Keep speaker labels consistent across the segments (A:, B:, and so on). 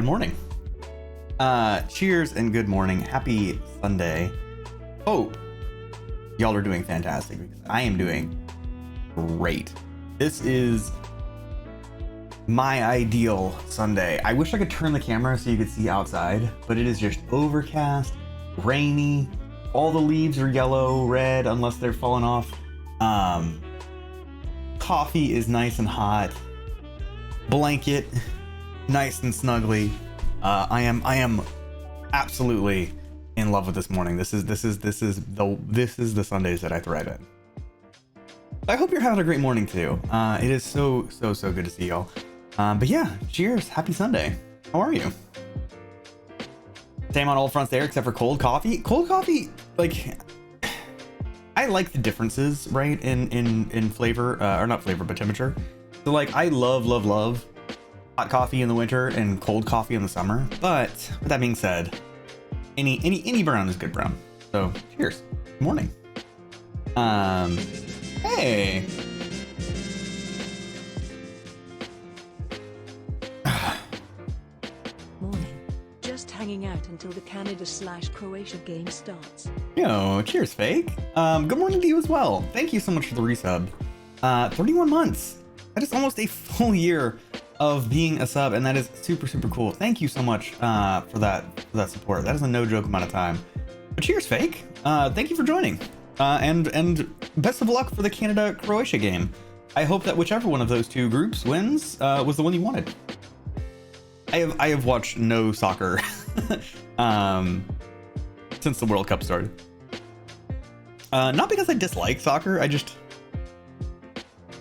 A: morning. Cheers and good morning. Happy Sunday. Oh, y'all are doing fantastic because I am doing great. This is my ideal Sunday. I wish I could turn the camera so you could see outside, but it is just overcast, rainy. All the leaves are yellow, red, unless they're falling off. Coffee is nice and hot. Blanket, nice and snuggly. I am absolutely in love with this morning. This is the Sundays that I thrive in. I hope you're having a great morning too. It is so good to see y'all. But yeah, cheers. Happy Sunday. How are you? Same on all fronts there, except for cold coffee. Cold coffee, like, I like the differences, right, in flavor, or not flavor, but temperature. So like, I love hot coffee in the winter and cold coffee in the summer. But with that being said, any brown is good brown. So cheers. Good morning. Hey.
B: Hanging out until the Canada/Croatia game starts.
A: Yo, cheers, Fake. Good morning to you as well. Thank you so much for the resub. 31 months. That is almost a full year of being a sub, and that is super cool. Thank you so much for that support. That is a no joke amount of time. But cheers, Fake. Thank you for joining. And best of luck for the Canada-Croatia game. I hope that whichever one of those two groups wins was the one you wanted. I have watched no soccer since the World Cup started. Not because I dislike soccer, I just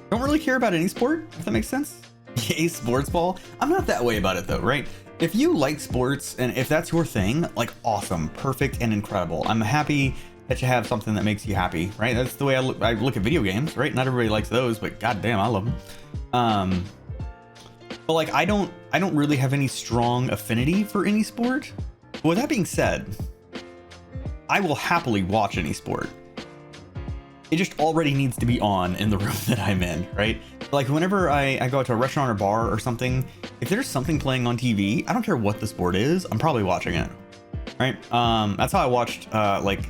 A: don't really care about any sport, if that makes sense. Yay, sports ball. I'm not that way about it though, right? If you like sports and if that's your thing, like awesome, perfect, and incredible. I'm happy that you have something that makes you happy, right? That's the way I look at video games, right? Not everybody likes those, but goddamn, I love them. But like, I don't really have any strong affinity for any sport. But with that being said, I will happily watch any sport. It just already needs to be on in the room that I'm in, right? Like whenever I go out to a restaurant or bar or something, if there's something playing on TV, I don't care what the sport is, I'm probably watching it, right? That's how I watched like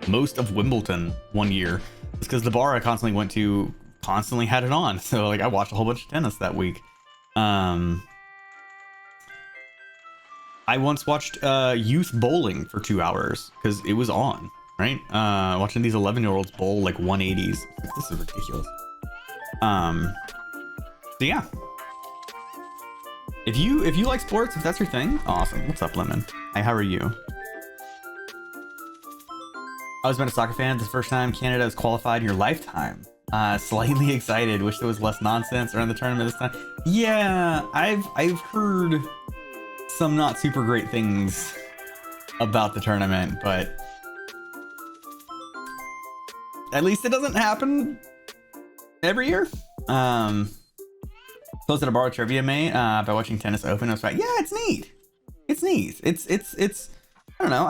A: most of Wimbledon one year. It's because the bar I constantly went to constantly had it on. So like I watched a whole bunch of tennis that week. I once watched youth bowling for 2 hours because it was on, right? Watching these 11-year-olds bowl like 180s. This is ridiculous. So yeah. If you like sports, if that's your thing, awesome. What's up, Lemon? Hi, how are you? I was been a soccer fan. This is the first time Canada has qualified in your lifetime. Slightly excited. Wish there was less nonsense around the tournament this time. Yeah, I've heard some not super great things about the tournament, but at least it doesn't happen every year. Closed at a bar with trivia mate by watching Tennis Open. I was like, yeah, it's neat. It's neat. It's I don't know.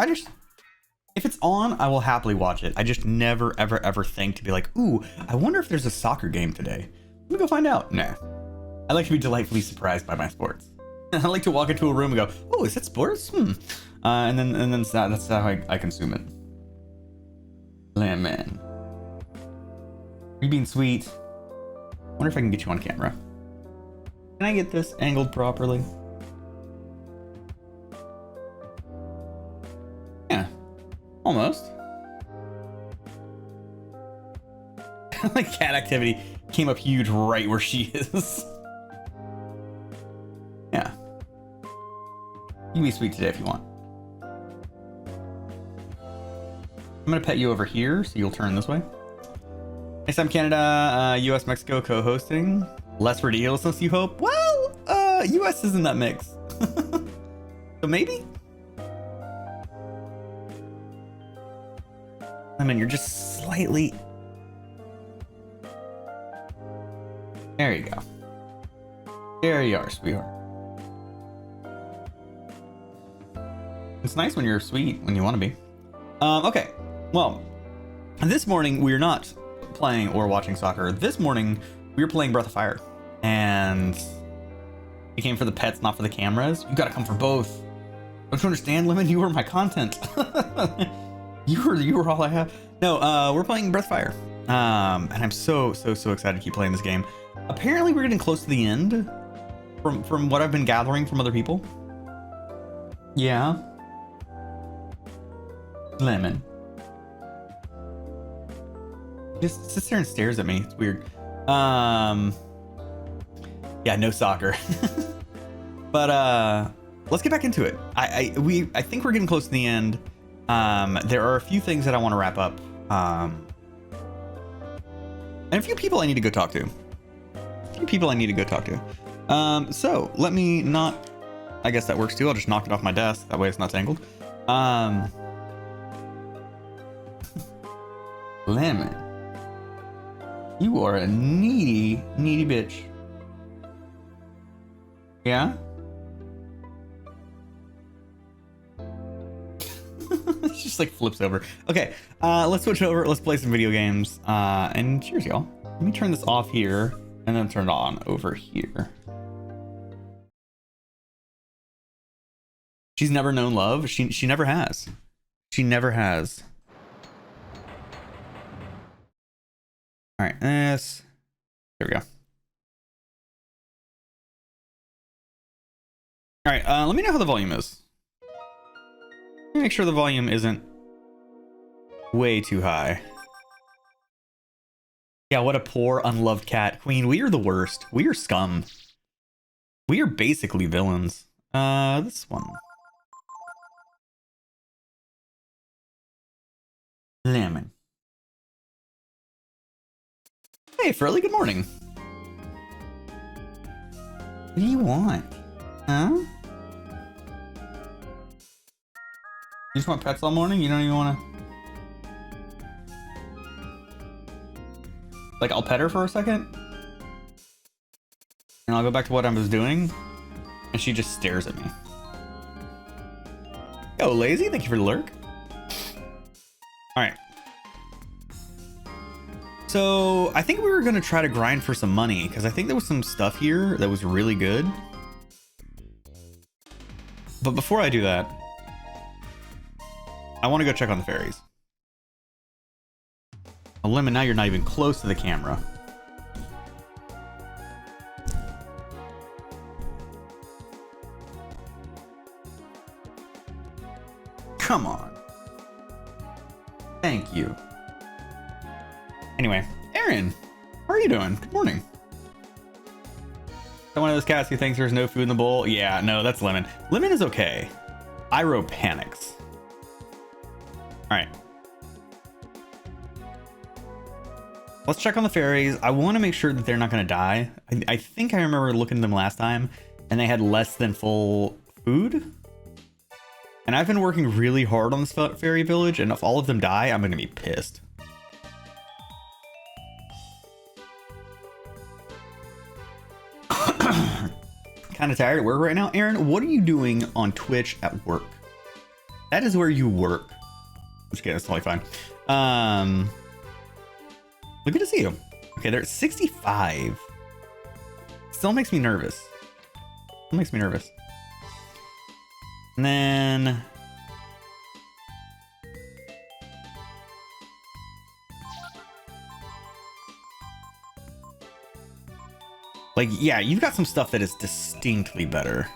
A: If it's on, I will happily watch it. I just never, ever think to be like, ooh, I wonder if there's a soccer game today. Let me go find out. Nah. I like to be delightfully surprised by my sports. I like to walk into a room and go, oh, is that sports? And then that's how I consume it. Lemon. You being sweet. I wonder if I can get you on camera. Can I get this angled properly? Yeah. Almost. Like cat activity came up huge right where she is. Yeah. You can be sweet today if you want. I'm gonna pet you over here so you'll turn this way. Next time Canada, US, Mexico co-hosting. Less ridiculousness, you hope? Well, US is in that mix. So maybe? I mean, you're just slightly... There you go. There you are, sweetheart. It's nice when you're sweet, when you want to be. Okay, well, this morning we're not playing or watching soccer. This morning we were playing Breath of Fire. And You came for the pets, not for the cameras. You gotta come for both. Don't you understand, Lemon? You were my content. you were all I have. No, we're playing Breath of Fire. And I'm so excited to keep playing this game. Apparently we're getting close to the end from what I've been gathering from other people. Yeah. Lemon. Just sits there and stares at me. It's weird. Yeah, no soccer. But let's get back into it. I think we're getting close to the end. There are a few things that I want to wrap up. And a few people I need to go talk to. So let me not, I guess that works too. I'll just knock it off my desk. That way it's not tangled. Lemon. You are a needy bitch. Yeah? She just like flips over. Okay, let's switch over. Let's play some video games. And cheers, y'all. Let me turn this off here and then turn it on over here. She's never known love. She never has. She never has. All right, this. There we go. All right, let me know how the volume is. Let me make sure the volume isn't way too high. Yeah, what a poor, unloved cat. Queen, we are the worst. We are scum. We are basically villains. This one. Lemon. Hey, Furley, good morning. What do you want? Huh? You just want pets all morning? You don't even want to... Like, I'll pet her for a second. And I'll go back to what I was doing. And she just stares at me. Yo, Lazy, thank you for the lurk. Alright. So, I think we were going to try to grind for some money. Because I think there was some stuff here that was really good. But before I do that, I want to go check on the fairies. Oh, Lemon, now you're not even close to the camera. Come on. Thank you. Anyway, Aaron, how are you doing? Good morning. Is that one of those cats who thinks there's no food in the bowl? Yeah, no, that's Lemon. Lemon is okay. Iroh panics. All right. Let's check on the fairies. I want to make sure that they're not going to die. I think I remember looking at them last time and they had less than full food. And I've been working really hard on this fairy village, and if all of them die, I'm going to be pissed. Kind of tired at work right now. Aaron, what are you doing on Twitch at work? That is where you work. Just kidding, it's totally fine. Good to see you. Okay, they're at 65. Still makes me nervous. And then like, yeah, you've got some stuff that is distinctly better.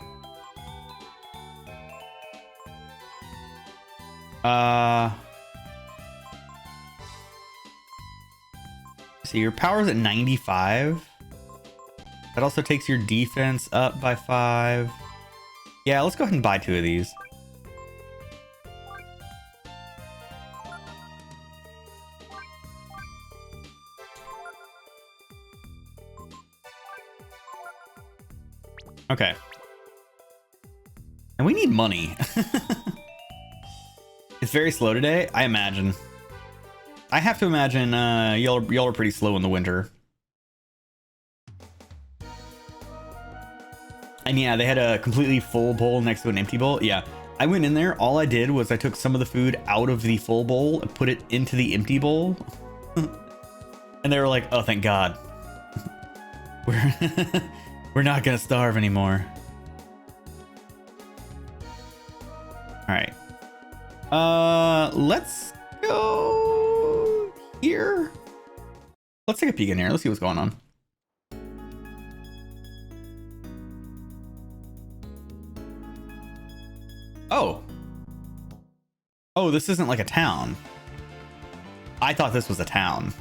A: See, your power's at 95. That also takes your defense up by 5. Yeah, let's go ahead and buy 2 of these. Okay. And we need money. It's very slow today, I imagine. I have to imagine y'all are pretty slow in the winter. And yeah, they had a completely full bowl next to an empty bowl. Yeah, I went in there. All I did was I took some of the food out of the full bowl and put it into the empty bowl. And they were like, oh, thank God. We're not gonna starve anymore. All right. Let's go here. Let's take a peek in here. Let's see what's going on. Oh. Oh, this isn't like a town. I thought this was a town.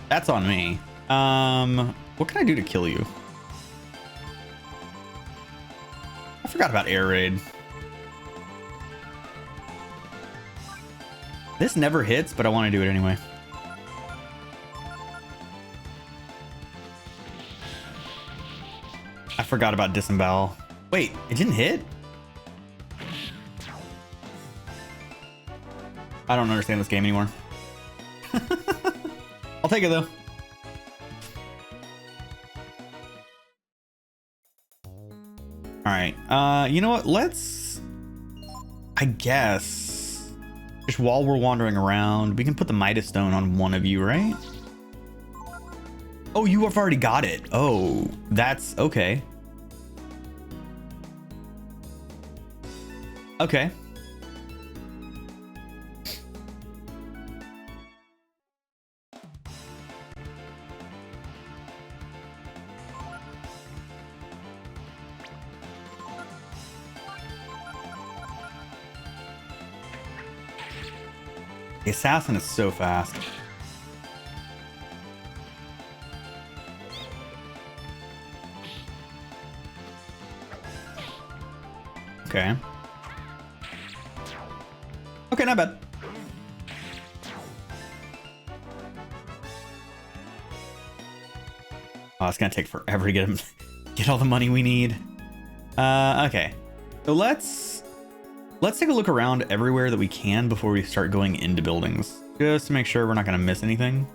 A: That's on me. What can I do to kill you? I forgot about air raid. This never hits, but I want to do it anyway. I forgot about disembowel. Wait, it didn't hit? I don't understand this game anymore. I'll take it though. All right. You know what? Let's, I guess, just while we're wandering around, we can put the Midas Stone on one of you, right? Oh, you have already got it. Oh, that's okay. Okay. The assassin is so fast. Okay. Okay, not bad. Oh, it's gonna take forever to get him, get all the money we need. Okay. So let's take a look around everywhere that we can before we start going into buildings, just to make sure we're not gonna miss anything.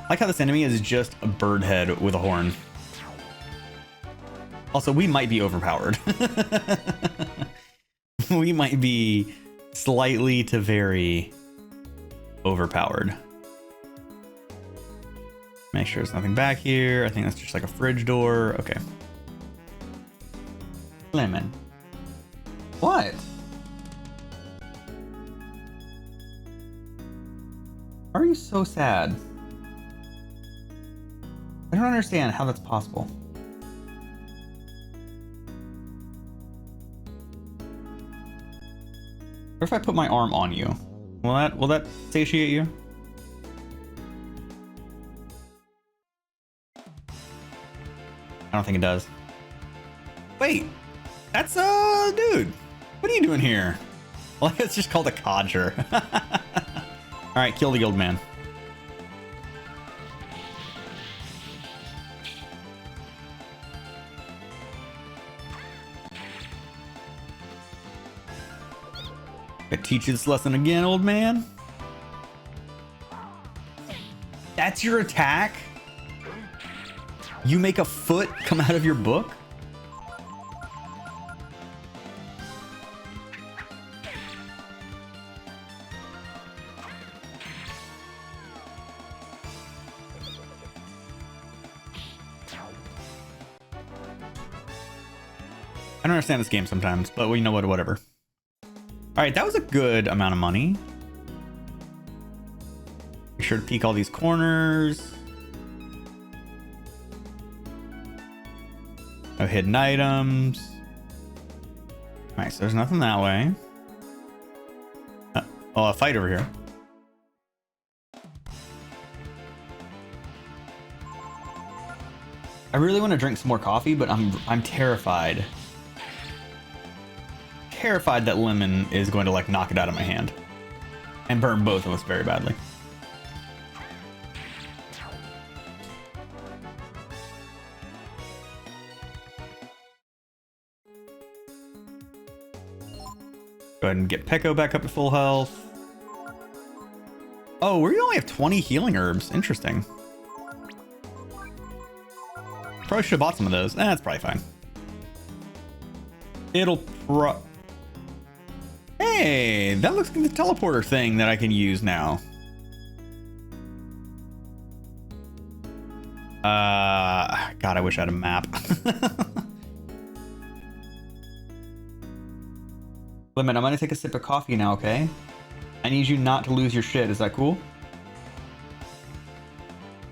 A: I like how this enemy is just a bird head with a horn. Also, we might be overpowered. We might be slightly to very overpowered. Make sure there's nothing back here. I think that's just like a fridge door. Okay. Lemon. What? Why are you so sad? I don't understand how that's possible. What if I put my arm on you? Will that satiate you? I don't think it does. Wait, that's dude. What are you doing here? Well, it's just called a codger. All right, kill the old man. I teach you this lesson again, old man. That's your attack? You make a foot come out of your book? I don't understand this game sometimes, but well, you know what, whatever. All right, that was a good amount of money. Make sure to peek all these corners. No hidden items. Nice, so there's nothing that way. Oh, a fight over here. I really want to drink some more coffee, but I'm terrified. Terrified that lemon is going to like knock it out of my hand and burn both of us very badly. Go ahead and get Pecco back up to full health. Oh, we only have 20 healing herbs. Interesting. Probably should have bought some of those. That's probably fine. It'll Hey, that looks like the teleporter thing that I can use now. God, I wish I had a map. Lemon, I'm gonna take a sip of coffee now, okay? I need you not to lose your shit. Is that cool?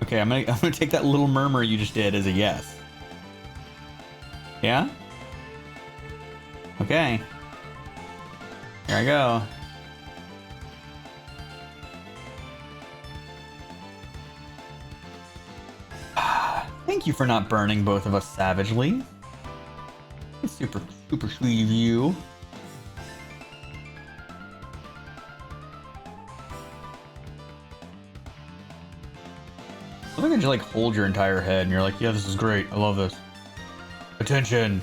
A: Okay, I'm gonna take that little murmur you just did as a yes. Yeah? Okay. Here I go. Thank you for not burning both of us savagely. It's super sweet of you. I think I just like hold your entire head and you're like, yeah, this is great. I love this. Attention.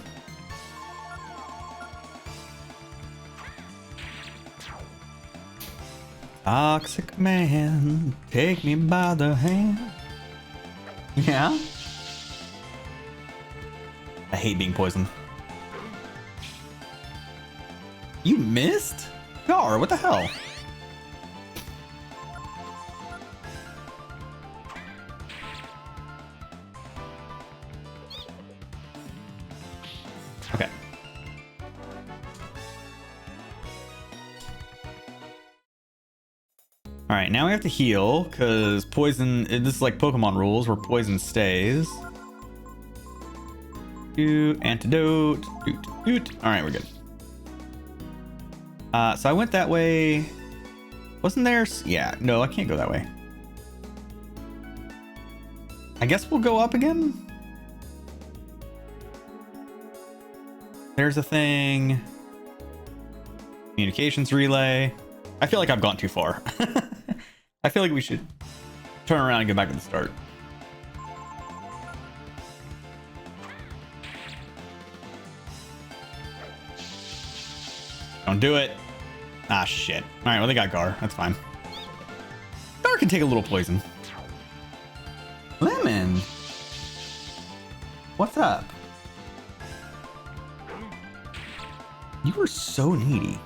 A: Toxic man, take me by the hand. Yeah? I hate being poisoned. You missed? Gar, what the hell? Okay. All right, now we have to heal because poison. This is like Pokemon rules where poison stays. Antidote. Doot. All right, we're good. So I went that way. Wasn't there? Yeah, no, I can't go that way. I guess we'll go up again. There's a thing. Communications relay. I feel like I've gone too far. I feel like we should turn around and get back to the start. Don't do it. Ah, shit. All right, well, they got Gar. That's fine. Gar can take a little poison. Lemon. What's up? You were so needy.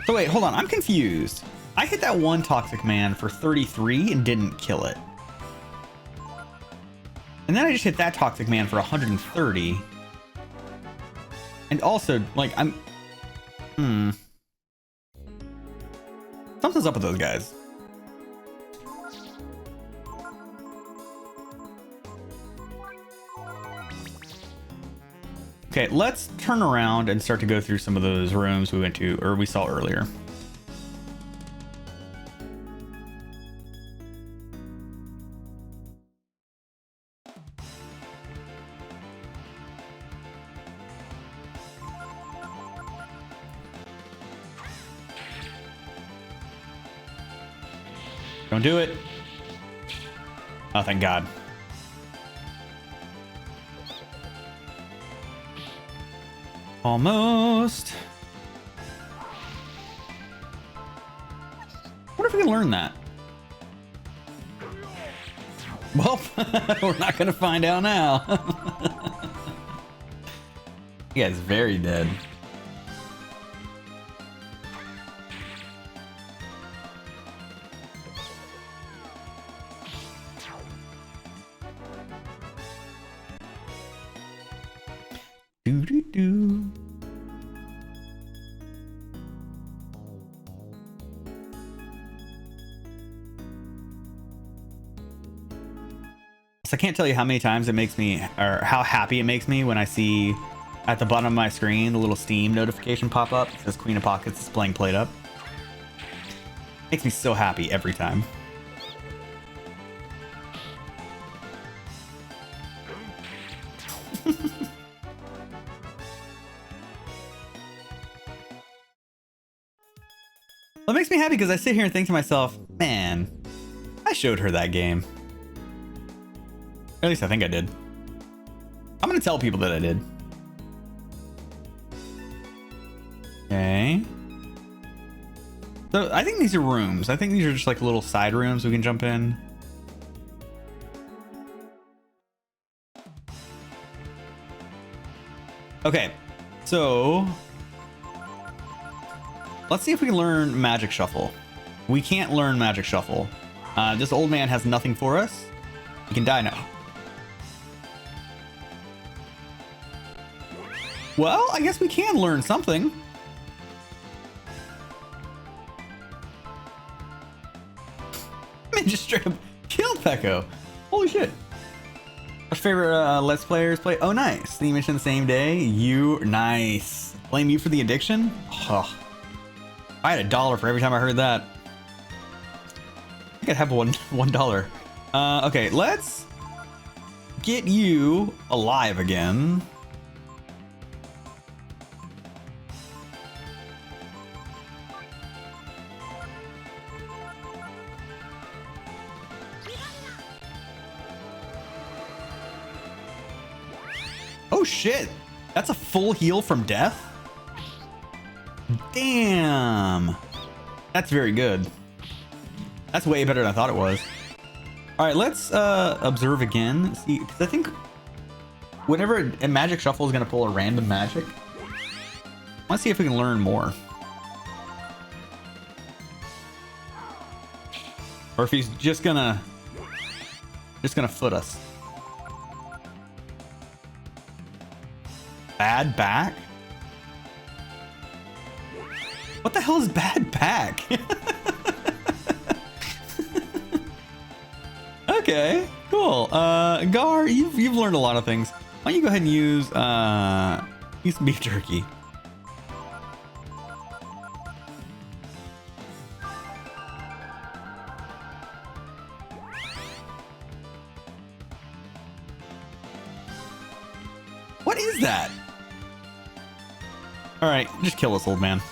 A: So wait, hold on. I'm confused. I hit that one Toxic Man for 33 and didn't kill it. And then I just hit that Toxic Man for 130. And also, like, something's up with those guys. Okay, let's turn around and start to go through some of those rooms we went to, or we saw earlier. Don't do it. Oh, thank God. Almost. What if we can learn that? Well, we're not gonna find out now. You guys very dead. Do. So I can't tell you how many times it makes me, or how happy it makes me when I see at the bottom of my screen the little Steam notification pop up. It says Queen of Pockets is playing Played Up. Makes me so happy every time. Well, it makes me happy because I sit here and think to myself, man, I showed her that game. At least I think I did. I'm going to tell people that I did. Okay. So I think these are rooms. I think these are just like little side rooms we can jump in. Okay. So let's see if we can learn Magic Shuffle. We can't learn Magic Shuffle. This old man has nothing for us. You can die now. Well, I guess we can learn something. Man, just straight up killed Pecco. Holy shit. What's your favorite Let's Players play? Oh, nice. You mentioned the same day. You, nice. Blame you for the addiction? Oh, I had $1 for every time I heard that. I could have $1. Okay, let's get you alive again. Oh shit, that's a full heal from death? Damn. That's very good. That's way better than I thought it was. All right, let's observe again. See, because I think whenever a magic shuffle is gonna pull a random magic, let's see if we can learn more. Or if he's just gonna foot us. Bad back? What the hell is bad back? Okay, cool. Gar, you've learned a lot of things. Why don't you go ahead and use some beef jerky? What is that? All right, just kill this old man.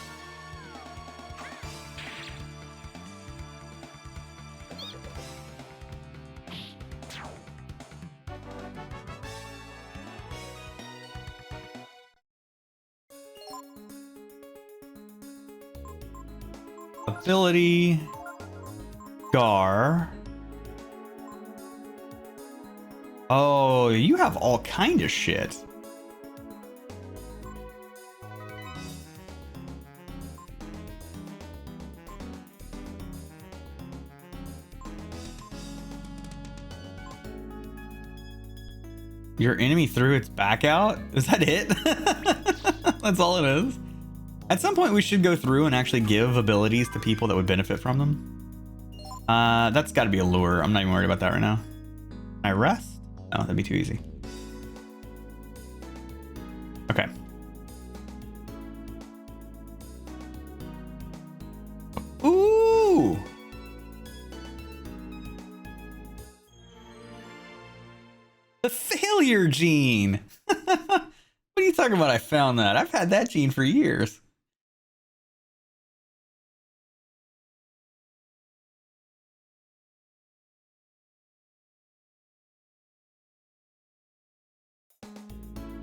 A: Ability, Gar. Oh, you have all kind of shit. Your enemy threw its back out? Is that it? That's all it is? At some point, we should go through and actually give abilities to people that would benefit from them. That's got to be a lure. I'm not even worried about that right now. Can I rest? No, that'd be too easy. Okay. Ooh! The failure gene! What are you talking about? I found that. I've had that gene for years.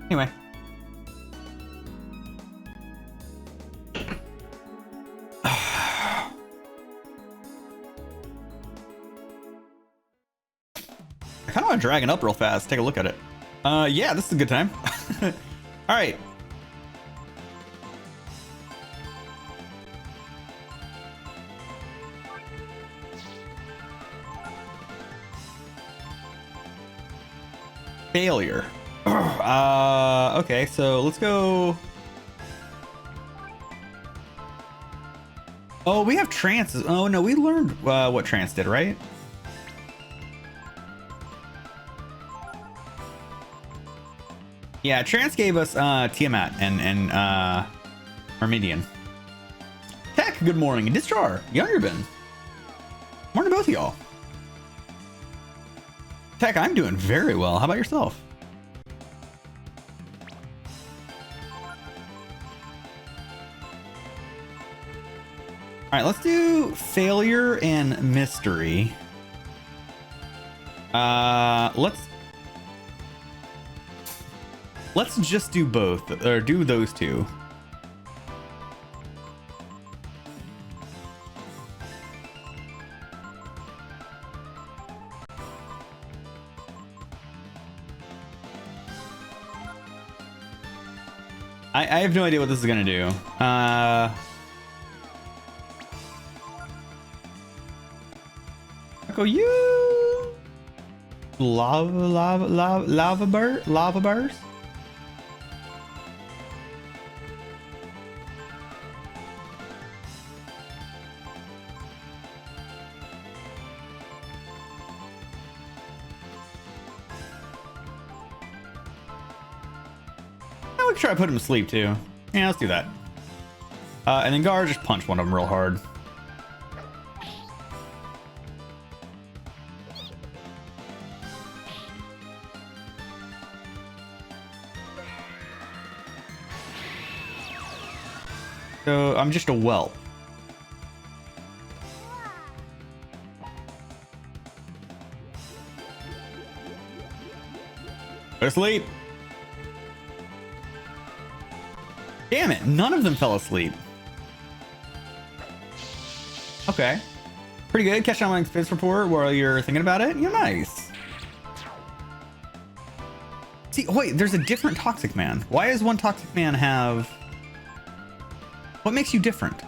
A: Anyway. I kind of want to drag it up real fast. Take a look at it. Yeah, this is a good time. All right. Failure. Okay, so let's go. Oh, we have trances. Oh no, we learned what trance did, right? Yeah, trance gave us Tiamat and Armenian. Tech, good morning. Distrar, Youngerbin. Morning to both of y'all. Tech, I'm doing very well. How about yourself? All right, let's do failure and mystery. Let's just do both, or do those two. I have no idea what this is gonna do. Go you. lava bars. I would try to put him to sleep too. Yeah, let's do that. And then Gar, just punch one of them real hard. So I'm just a whelp. Go to sleep. Damn it, none of them fell asleep. Okay. Pretty good. Catch on my expense report while you're thinking about it. You're nice. See, wait, there's a different Toxic Man. Why does one Toxic Man have... What makes you different?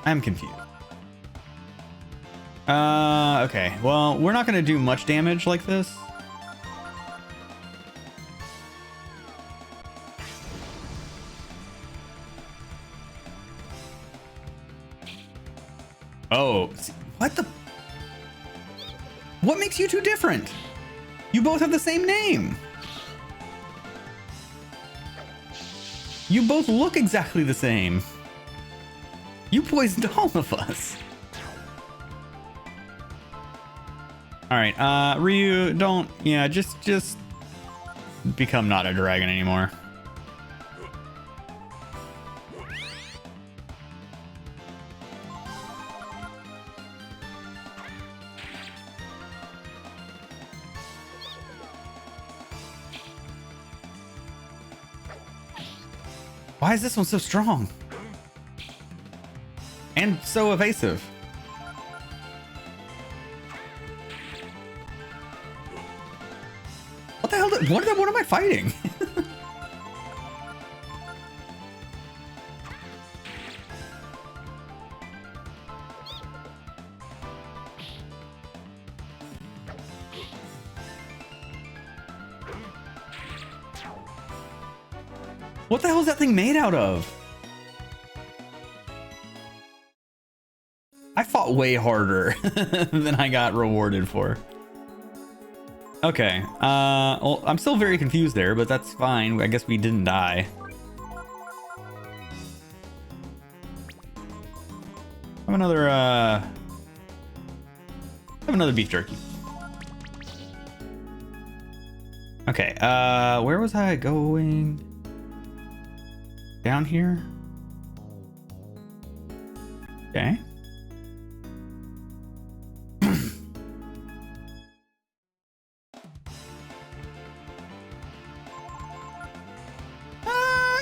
A: I'm confused. Okay. Well, we're not going to do much damage like this. Oh, what the? What makes you two different? You both have the same name. You both look exactly the same. You poisoned all of us. All right, Ryu, don't, yeah, just become not a dragon anymore. Why is this one so strong? And so evasive. What the hell? What am I fighting? What the hell is that thing made out of? I fought way harder than I got rewarded for. Okay, well, I'm still very confused there, but that's fine. I guess we didn't die. Have another beef jerky. Okay, where was I going? Down here? Okay.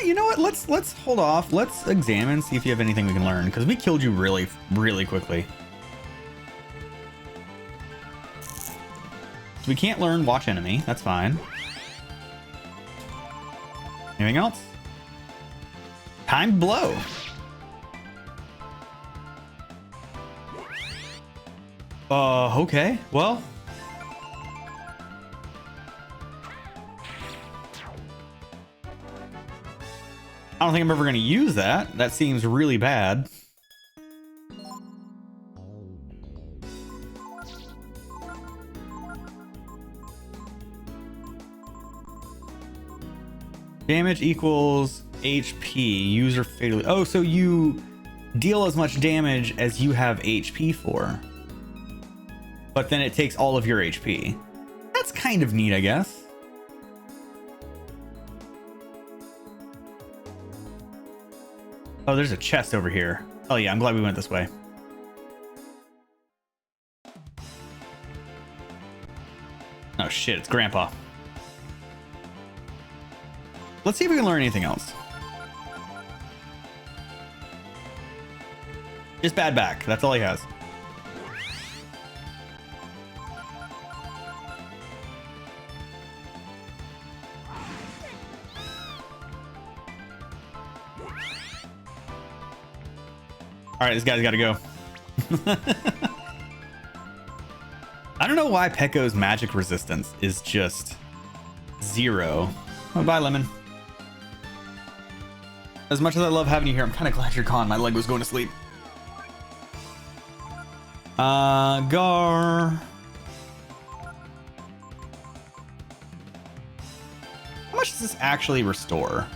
A: You know what? Let's hold off. Let's examine, see if you have anything we can learn, because we killed you really quickly. So we can't learn watch enemy. That's fine. Anything else? Time blow. Okay. Well, I don't think I'm ever going to use that. That seems really bad. Damage equals HP. User fatally. Oh, so you deal as much damage as you have HP for. But then it takes all of your HP. That's kind of neat, I guess. Oh, there's a chest over here. Oh yeah, I'm glad we went this way. Oh shit, it's Grandpa. Let's see if we can learn anything else. Just bad back. That's all he has. All right, this guy's got to go. I don't know why Pekko's magic resistance is just 0. Oh, bye, Lemon. As much as I love having you here, I'm kind of glad you're gone. My leg was going to sleep. Gar. How much does this actually restore?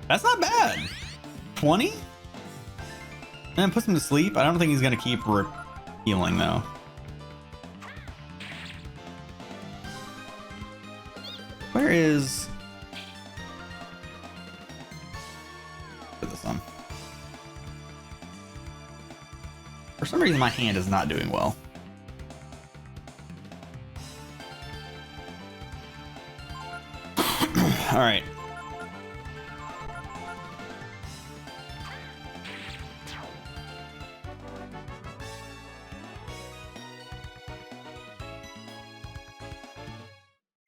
A: That's not bad. 20? And puts him to sleep. I don't think he's gonna keep healing though. Where is... Put this on. For some reason my hand is not doing well. All right.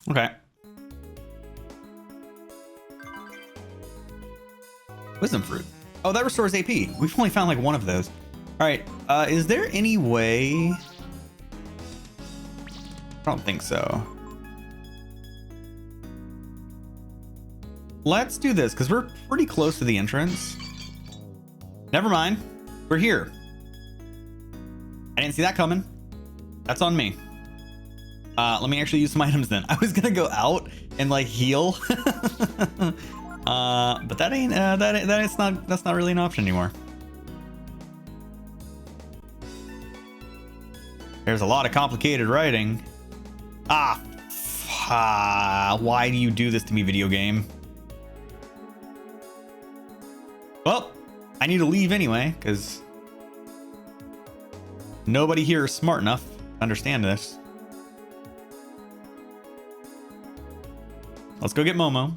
A: Okay. Wisdom fruit. Oh, that restores AP. We've only found like one of those. All right. Is there any way? I don't think so. Let's do this because we're pretty close to the entrance. Never mind. We're here. I didn't see that coming. That's on me. Let me actually use some items then. I was gonna go out and like heal, but that ain't that's not really an option anymore. There's a lot of complicated writing. Why do you do this to me, video game? Well, I need to leave anyway because nobody here is smart enough to understand this. Let's go get Momo.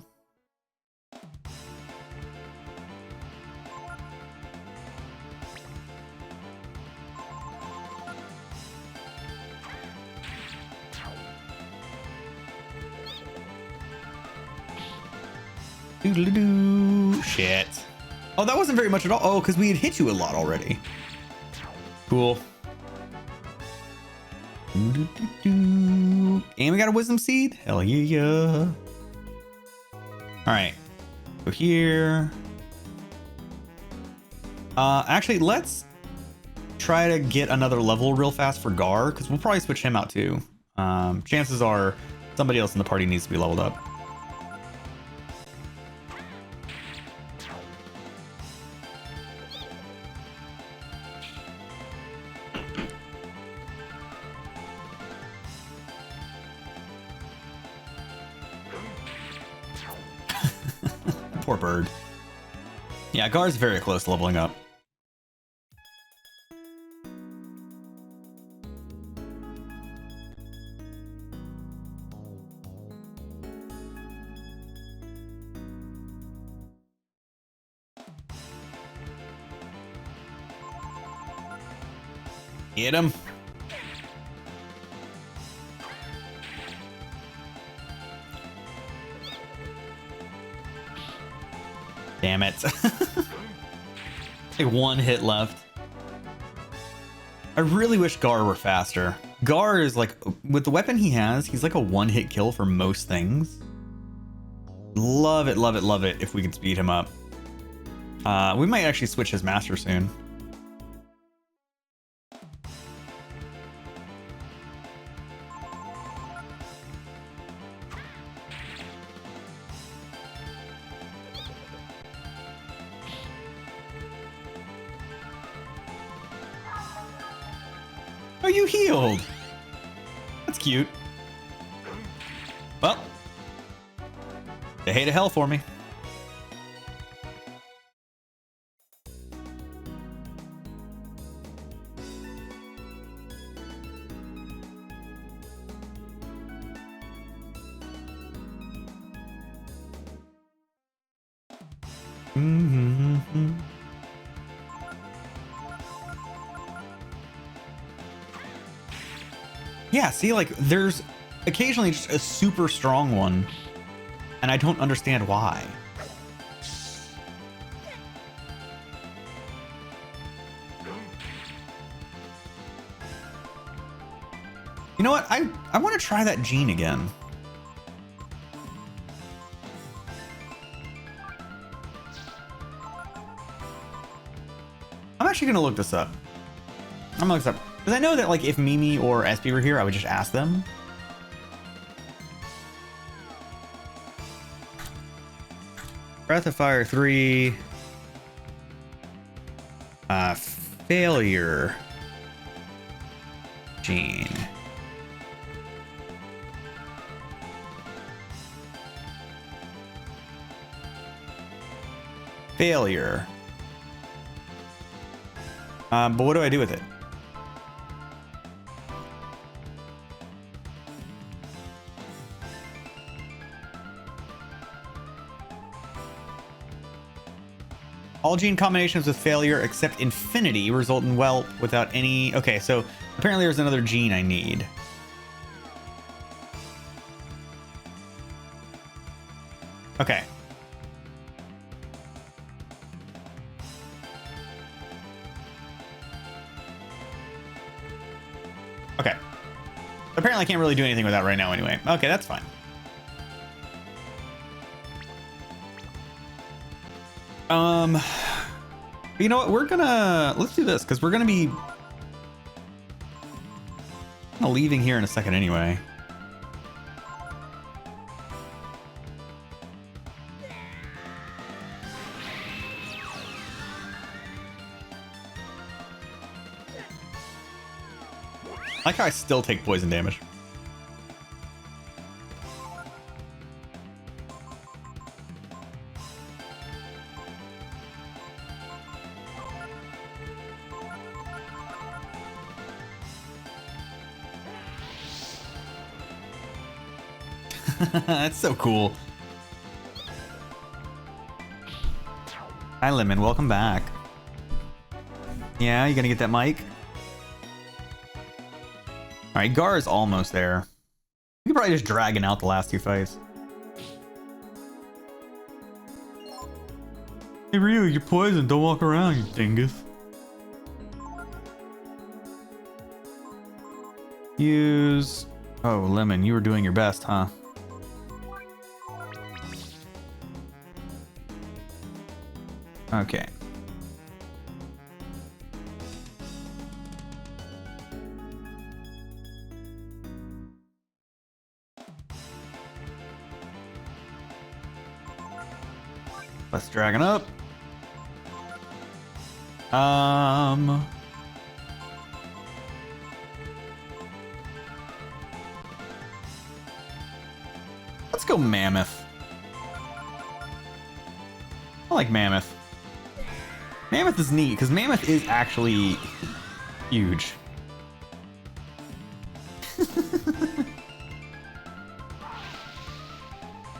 A: Doodle-doo. Shit. Oh, that wasn't very much at all. Oh, because we had hit you a lot already. Cool. And we got a wisdom seed. Hell yeah. All right, go here. Actually, let's try to get another level real fast for Gar, because we'll probably switch him out too. Chances are somebody else in the party needs to be leveled up. Poor bird. Yeah, Gar's very close to leveling up. Get him. Damn it. Like one hit left. I really wish Gar were faster. Gar is like, with the weapon he has, he's like a one-hit kill for most things. Love it, love it, love it if we could speed him up. We might actually switch his master soon. Oh, you healed. That's cute. Well, they hate hell for me. Yeah, see, like, there's occasionally just a super strong one, and I don't understand why. You know what? I want to try that gene again. I'm actually going to look this up. I'm going to look this up. Because I know that, like, if Mimi or SP were here, I would just ask them. Breath of Fire 3. Failure. Gene. Failure. But what do I do with it? All gene combinations with failure except infinity result in whelp without any... Okay, so apparently there's another gene I need. Okay. Okay. Apparently I can't really do anything with that right now anyway. Okay, that's fine. You know what? Let's do this, because we're gonna be leaving here in a second anyway. I like how I still take poison damage. That's so cool. Hi, Lemon. Welcome back. Yeah, you gonna get that mic? All right, Gar is almost there. You can probably just dragging out the last two fights. Hey, Ryu, you're poisoned. Don't walk around, you dingus. Use... Oh, Lemon, you were doing your best, huh? Okay. Let's dragon up. Let's go Mammoth. I like Mammoth. Mammoth is neat because Mammoth is actually huge.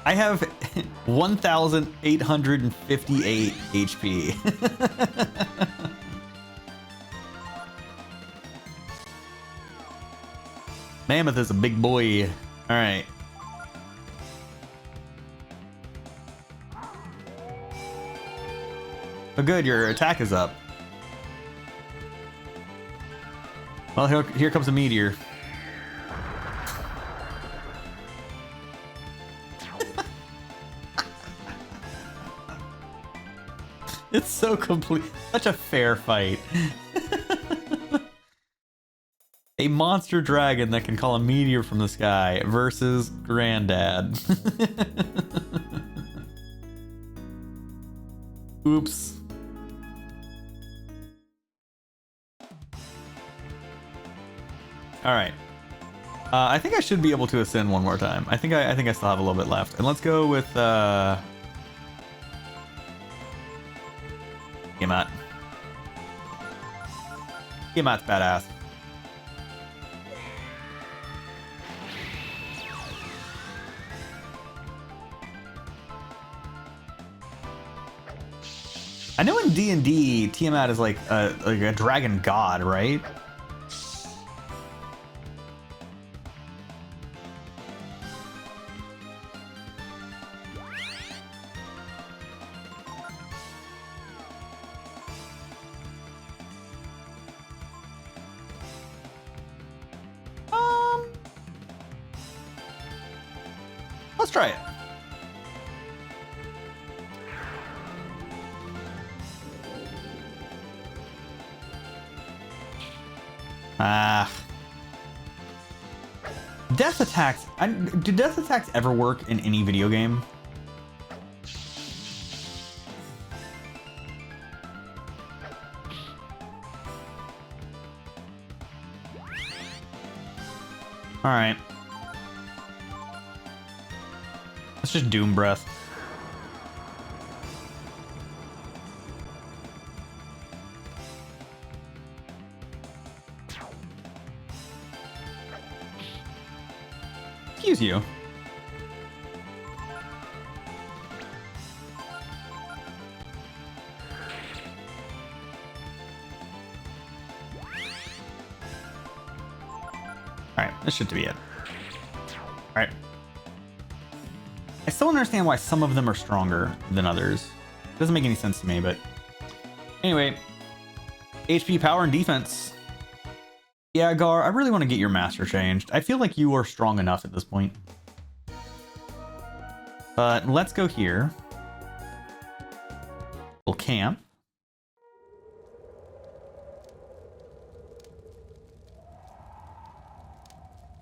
A: I have 1,858 HP. Mammoth is a big boy. All right. Oh, good, your attack is up. Well, here comes a meteor. It's so complete. Such a fair fight. A monster dragon that can call a meteor from the sky versus Granddad. Oops. All right. I think I should be able to ascend one more time. I think I still have a little bit left. And let's go with Tiamat. Tiamat's badass. I know in D&D, Tiamat is like a dragon god, right? Let's try it. Ah. Death attacks. Do death attacks ever work in any video game? All right. Let's just Doom Breath. Excuse you. Alright, this should be it. Alright. I still don't understand why some of them are stronger than others. It doesn't make any sense to me, but... Anyway. HP, power, and defense. Yeah, Gar, I really want to get your master changed. I feel like you are strong enough at this point. But let's go here. We'll camp.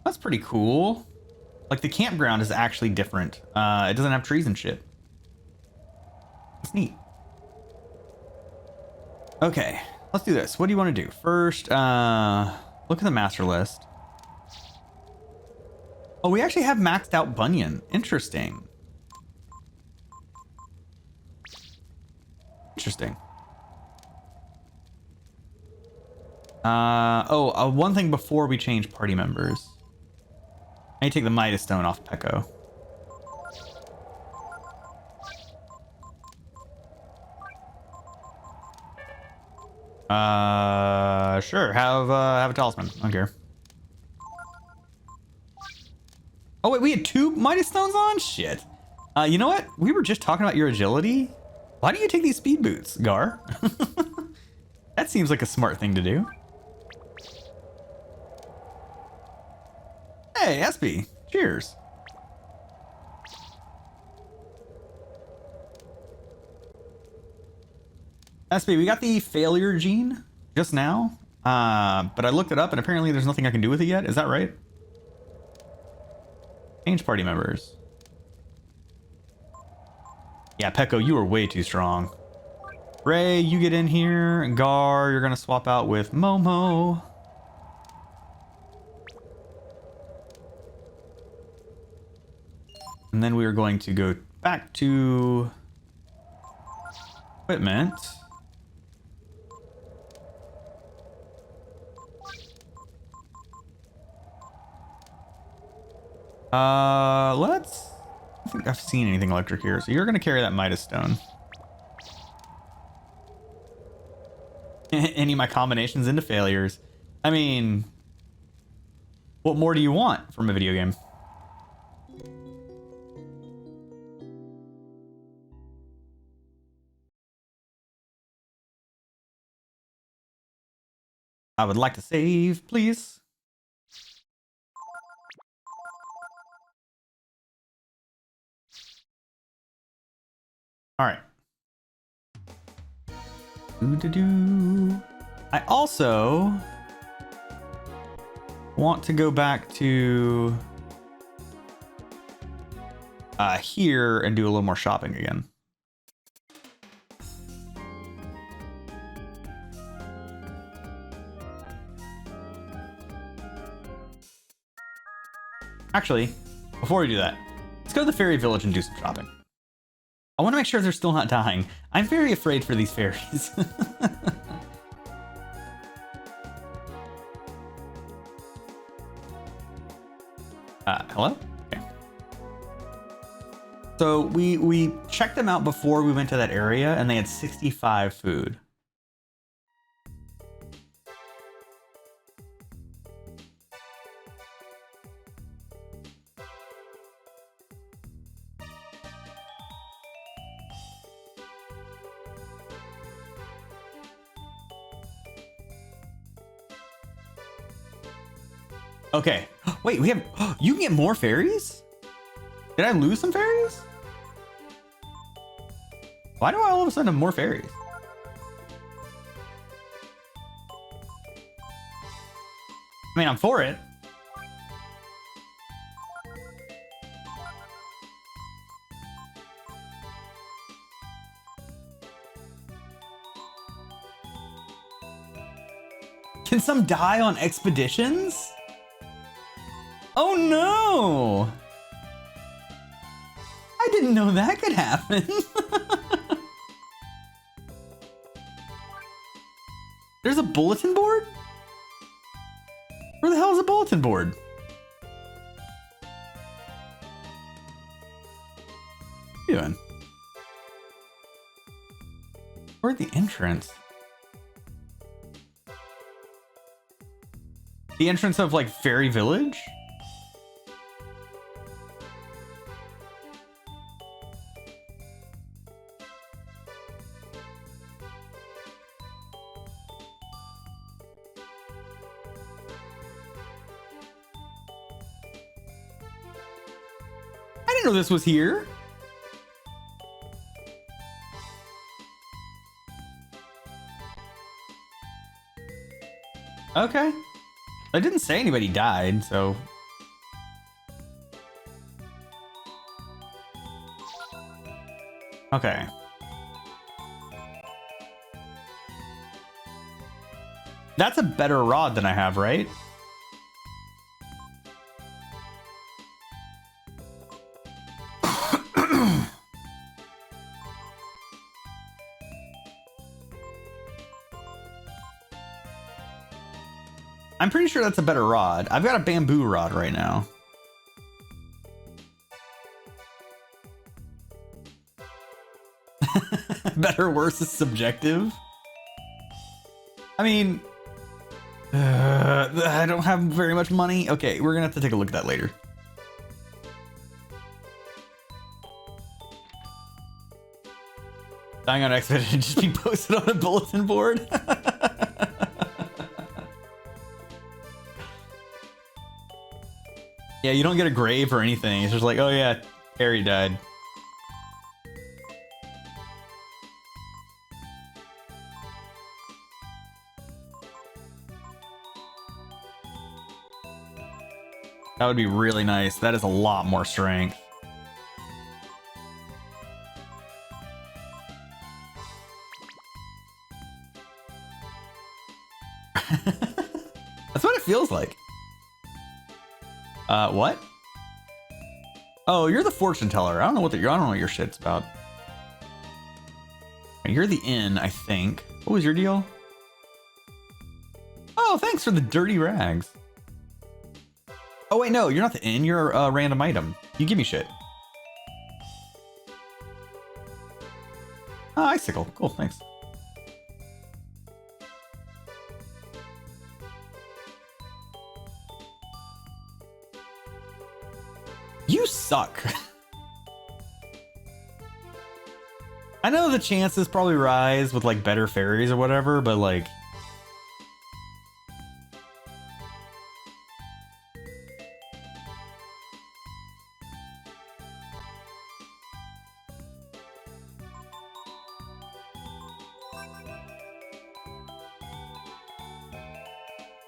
A: That's pretty cool. Like, the campground is actually different. It doesn't have trees and shit. It's neat. Okay, let's do this. What do you want to do? First, look at the master list. Oh, we actually have maxed out Bunyan. Interesting. Interesting. One thing before we change party members. I need to take the Midas Stone off Pekko. Sure. Have a talisman. I don't care. Oh wait, we had 2 Midas Stones on? Shit. You know what? We were just talking about your agility. Why do you take these speed boots, Gar? That seems like a smart thing to do. Hey, SB. Cheers. SB, we got the failure gene just now. But I looked it up and apparently there's nothing I can do with it yet. Is that right? Change party members. Yeah, Pekko, you are way too strong. Ray, you get in here. Gar, you're gonna swap out with Momo. And then we are going to go back to equipment. I don't think I've seen anything electric here, so you're gonna carry that Midas Stone. Any of my combinations into failures. I mean, what more do you want from a video game? I would like to save, please. All right. I also want to go back to here and do a little more shopping again. Actually, before we do that, let's go to the fairy village and do some shopping. I want to make sure they're still not dying. I'm very afraid for these fairies. Hello? Okay. So we checked them out before we went to that area and they had 65 food. Okay. Wait, we have... You can get more fairies? Did I lose some fairies? Why do I all of a sudden have more fairies? I mean, I'm for it. Can some die on expeditions? Oh no! I didn't know that could happen. There's a bulletin board? Where the hell is a bulletin board? What are you doing? Where's the entrance? The entrance of like Fairy Village? I didn't know this was here. Okay. I didn't say anybody died, so. Okay. That's a better rod than I have, right? I'm pretty sure that's a better rod. I've got a bamboo rod right now. Better, worse is subjective. I mean, I don't have very much money. Okay, we're gonna have to take a look at that later. Dying on expedition just be posted on a bulletin board. Yeah, you don't get a grave or anything. It's just like, oh yeah, Harry died. That would be really nice. That is a lot more strength. That's what it feels like. What? Oh, you're the fortune teller. I don't know what your shit's about. You're the inn, I think. What was your deal? Oh, thanks for the dirty rags. Oh wait, no, you're not the inn. You're a random item. You give me shit. Oh, icicle. Cool, thanks. You suck. I know the chances probably rise with like better fairies or whatever, but like.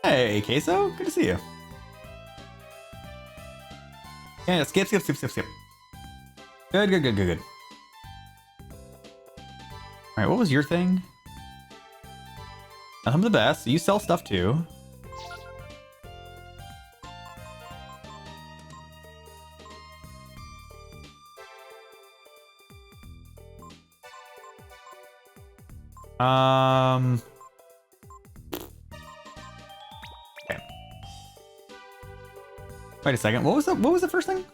A: Hey, Queso, good to see you. Yeah, skip. Good. All right, what was your thing? I'm the best. So you sell stuff too. Okay. Wait a second. What was the first thing?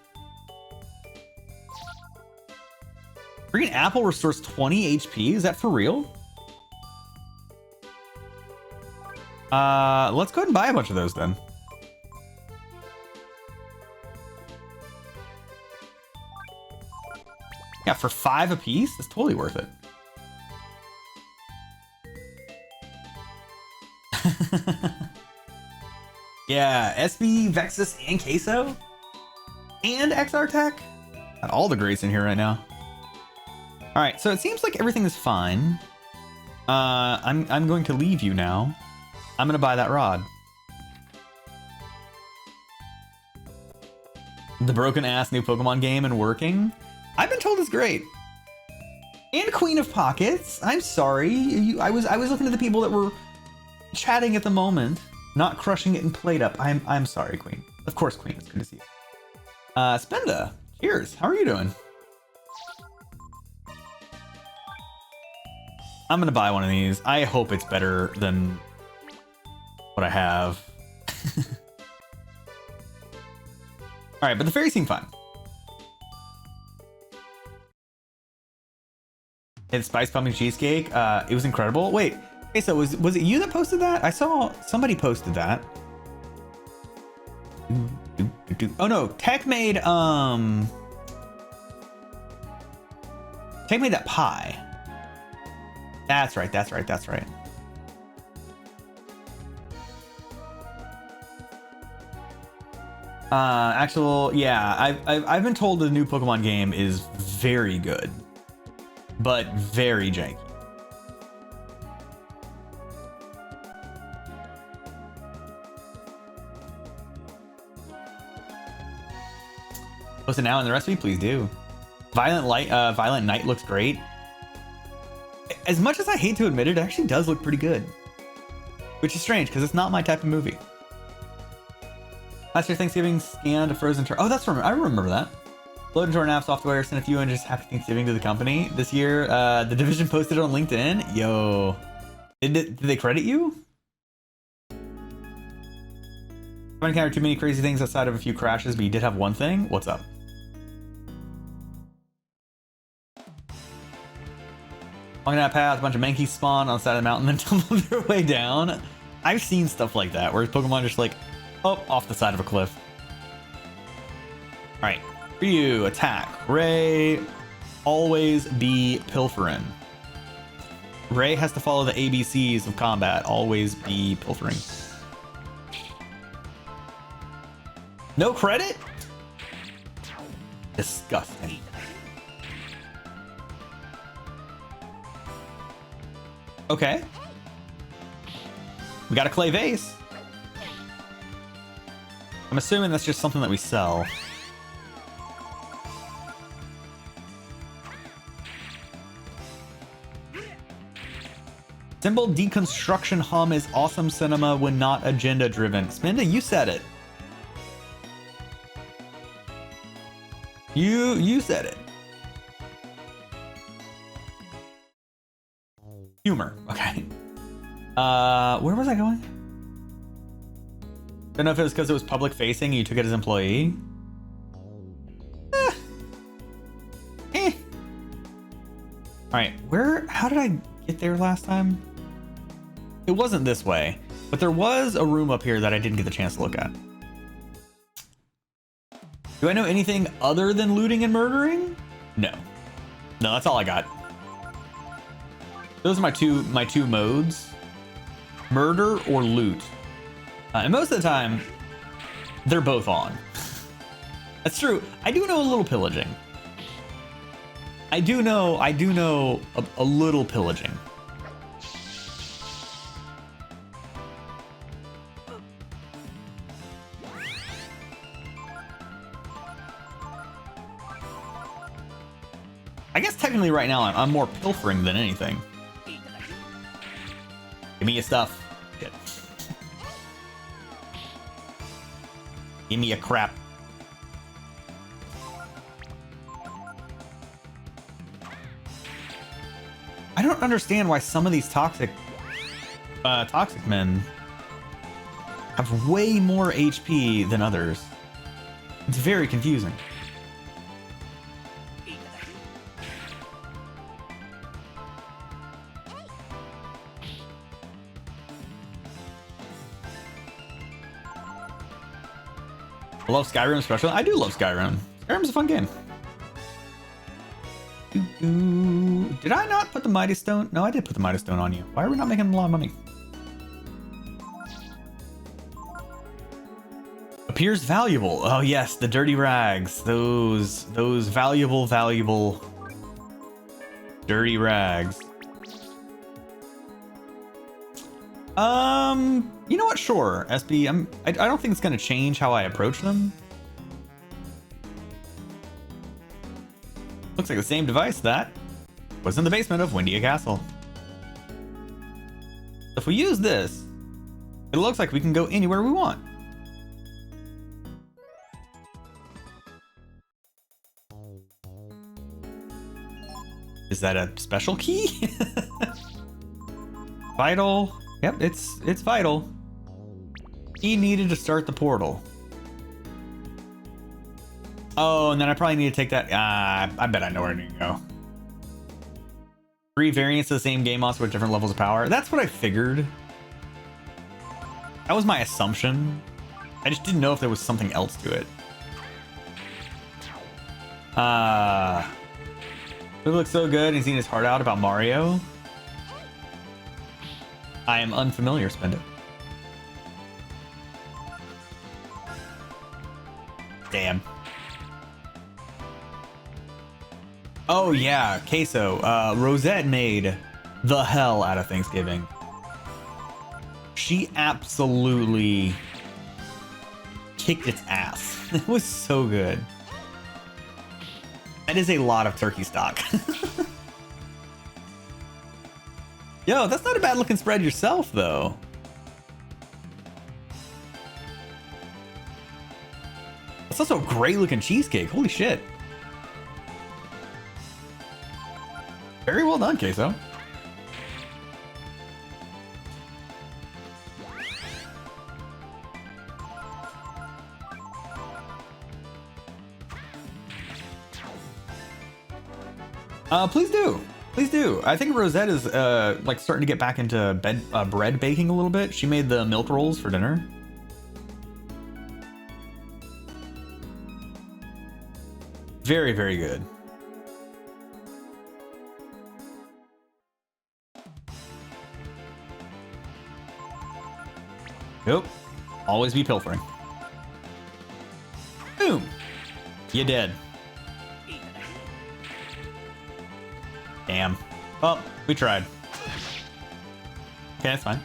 A: Green apple restores 20 HP. Is that for real? Let's go ahead and buy a bunch of those then. Yeah, for 5 apiece, that's totally worth it. Yeah, SB, Vexus, and Queso? And XR Tech? Got all the greats in here right now. All right, so it seems like everything is fine. I'm going to leave you now. I'm gonna buy that rod. The broken ass new Pokemon game and working. I've been told it's great. And Queen of Pockets. I'm sorry. I was looking at the people that were chatting at the moment, not crushing it in plate up. I'm sorry, Queen. Of course, Queen. It's good to see you. Spenda. Cheers. How are you doing? I'm gonna buy one of these. I hope it's better than what I have. All right, but the fairies seem fine. It's spice pumpkin cheesecake. It was incredible. Wait, okay, so was it you that posted that? I saw somebody posted that. Oh no, Tech made that pie. That's right. Yeah, I've been told the new Pokemon game is very good, but very janky. Post it now in the recipe, please do. Violent Night looks great. As much as I hate to admit it, it actually does look pretty good, which is strange because it's not my type of movie. Last year Thanksgiving scanned a frozen turkey. Oh, I remember that. Load into our app software, send a few and just happy Thanksgiving to the company. This year, the division posted it on LinkedIn. Yo, did they credit you? Haven't encountered too many crazy things outside of a few crashes, but you did have one thing. What's up? Walking that path, a bunch of Mankeys spawn on the side of the mountain, then tumble their way down. I've seen stuff like that, where Pokemon just like, oh, off the side of a cliff. All right, for you, attack. Ray, always be pilfering. Ray has to follow the ABCs of combat. Always be pilfering. No credit? Disgusting. Okay. We got a clay vase. I'm assuming that's just something that we sell. Symbol deconstruction hum is awesome cinema when not agenda driven. Spinda, you said it. You said it. Humor. Okay. Where was I going? Don't know if it was because it was public facing and you took it as employee. Alright, how did I get there last time? It wasn't this way, but there was a room up here that I didn't get the chance to look at. Do I know anything other than looting and murdering? No. No, that's all I got. Those are my two modes. Murder or loot. And most of the time, they're both on. That's true. I do know a little pillaging. I do know a little pillaging. I guess technically right now I'm more pilfering than anything. Give me your stuff. Good. Give me your crap. I don't understand why some of these toxic men have way more HP than others. It's very confusing. I love Skyrim especially. I do love Skyrim. Skyrim's a fun game. Did I not put the Mighty Stone? No, I did put the Mighty Stone on you. Why are we not making a lot of money? Appears valuable. Oh yes, the dirty rags. Those valuable dirty rags. You know what? Sure, SB. I don't think it's gonna change how I approach them. Looks like the same device that was in the basement of Windia Castle. If we use this, it looks like we can go anywhere we want. Is that a special key? Vital. Yep, it's vital. Key needed to start the portal. Oh, and then I probably need to take that. I bet I know where I need to go. 3 variants of the same game monster with different levels of power. That's what I figured. That was my assumption. I just didn't know if there was something else to it. It looks so good. He's eating his heart out about Mario. I am unfamiliar, spend it. Damn. Oh yeah, queso. Rosette made the hell out of Thanksgiving. She absolutely kicked its ass. It was so good. That is a lot of turkey stock. Yo, that's not a bad looking spread yourself, though. It's also a great looking cheesecake. Holy shit. Very well done, Queso. Please do. Please do. I think Rosette is like starting to get back into bread baking a little bit. She made the milk rolls for dinner. Very, very good. Nope. Always be pilfering. Boom. You dead. Damn. Well, we tried. Okay, that's fine.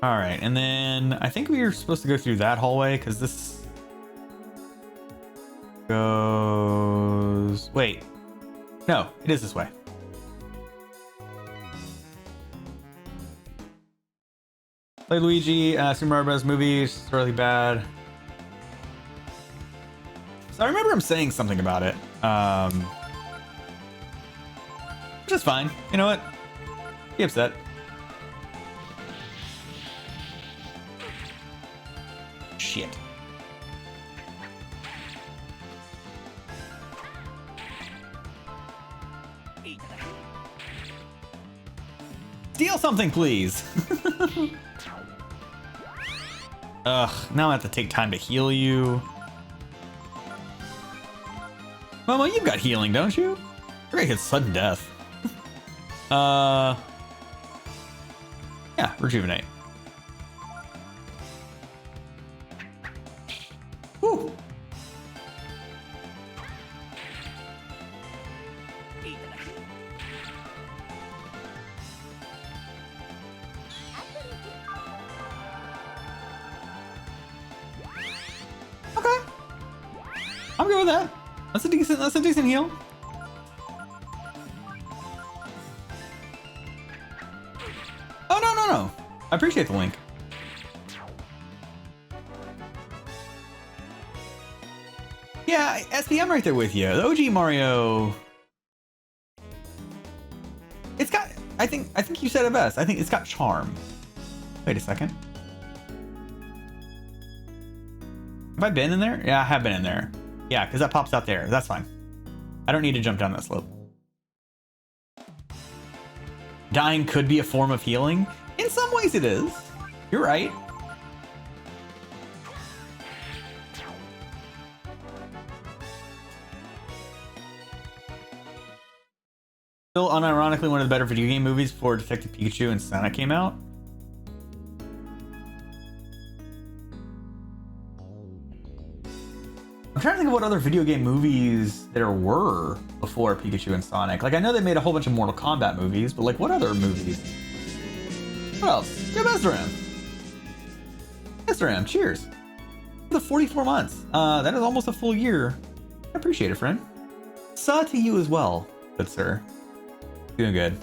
A: All right, and then I think we were supposed to go through that hallway because this goes... Wait. No, it is this way. Play Luigi, Super Mario Bros. Movies, it's really bad. So I remember him saying something about it. Which is fine. You know what? Be upset. Shit. Steal something, please. Ugh, now I have to take time to heal you. Momo, you've got healing, don't you? You're gonna hit sudden death. Yeah, rejuvenate. Woo. Okay. I'm good with that. That's a decent heal. Oh no. I appreciate the link. Yeah, SP, I'm right there with you. The OG Mario. It's got I think you said it best. I think it's got charm. Wait a second. Have I been in there? Yeah, I have been in there. Yeah, because that pops out there. That's fine. I don't need to jump down that slope. Dying could be a form of healing. In some ways it is. You're right. Still unironically one of the better video game movies before Detective Pikachu and Sonic came out. I'm trying to think of what other video game movies there were before Pikachu and Sonic. Like, I know they made a whole bunch of Mortal Kombat movies, but like, what other movies? What else? Yeah, Mesdaram. Mesdaram, cheers. For the 44 months. That is almost a full year. I appreciate it, friend. Saw to you as well, good sir. Doing good.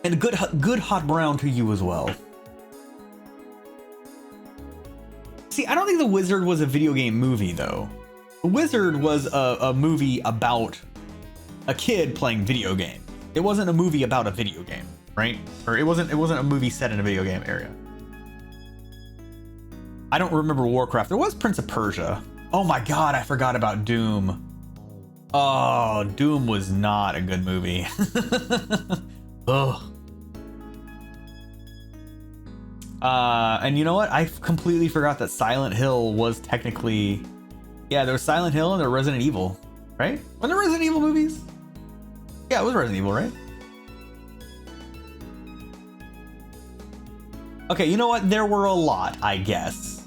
A: And good hot brown to you as well. See, I don't think The Wizard was a video game movie, though. The Wizard was a movie about a kid playing video game. It wasn't a movie about a video game, right? Or it wasn't a movie set in a video game area. I don't remember Warcraft. There was Prince of Persia. Oh my god, I forgot about Doom. Oh, Doom was not a good movie. Ugh. And you know what? I completely forgot that Silent Hill was technically... Yeah, there was Silent Hill and there was Resident Evil, right? Were there Resident Evil movies? Yeah, it was Resident Evil, right? Okay, you know what? There were a lot, I guess,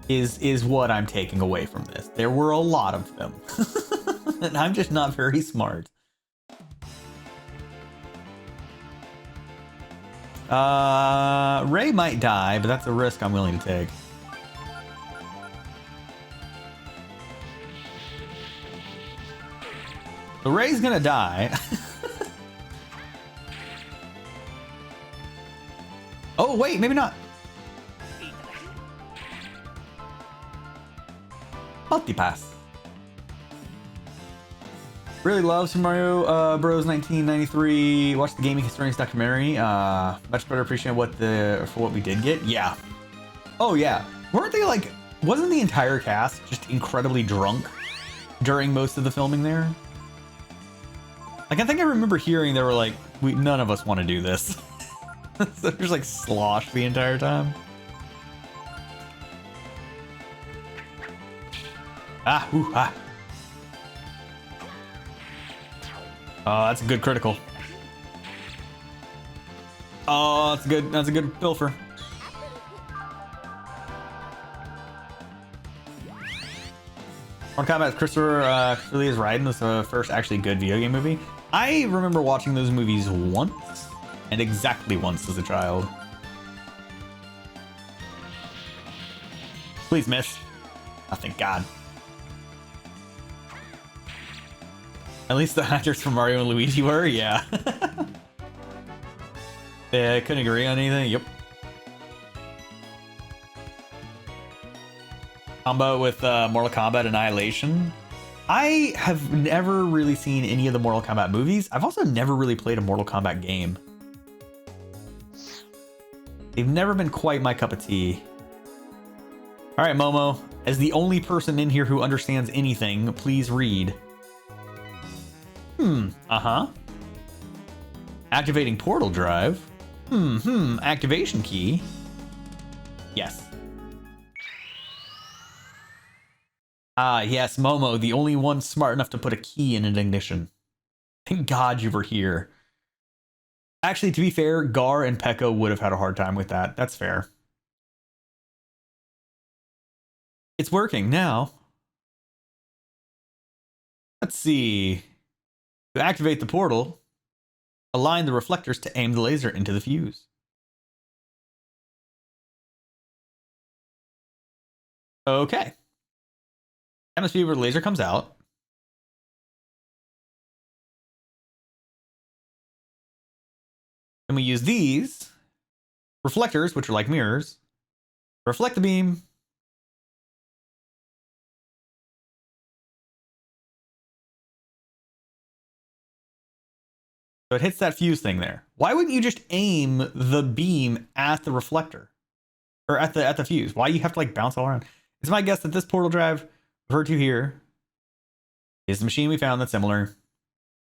A: is what I'm taking away from this. There were a lot of them. And I'm just not very smart. Ray might die, but that's a risk I'm willing to take. So Ray's gonna die. Oh, wait, maybe not. Multipass. Really love Super Mario Bros. 1993. Watched the Gaming Historians documentary. Much better appreciate for what we did get. Yeah. Oh yeah. Weren't they like? Wasn't the entire cast just incredibly drunk during most of the filming there? Like, I think I remember hearing they were like, none of us want to do this. So they're just like sloshed the entire time. Ah, ooh, ah. Oh, that's a good critical. Oh, that's a good pilfer. Mortal Kombat Christopher Lee is Raiden was the first actually good video game movie. I remember watching those movies once, and exactly once as a child. Please miss. Oh, thank God. At least the actors from Mario and Luigi were, yeah. Yeah, I couldn't agree on anything. Yep. Combo with Mortal Kombat Annihilation. I have never really seen any of the Mortal Kombat movies. I've also never really played a Mortal Kombat game. They've never been quite my cup of tea. All right, Momo, as the only person in here who understands anything, please read. Uh-huh. Activating portal drive. Activation key. Yes. Ah, yes, Momo, the only one smart enough to put a key in an ignition. Thank God you were here. Actually, to be fair, Gar and Pekka would have had a hard time with that. That's fair. It's working now. Let's see. To activate the portal, align the reflectors to aim the laser into the fuse. Okay. Atmosphere where the laser comes out. And we use these reflectors, which are like mirrors, reflect the beam. So it hits that fuse thing there. Why wouldn't you just aim the beam at the reflector? Or at the fuse? Why do you have to like bounce all around? It's my guess that this portal drive referred to here is the machine we found that's similar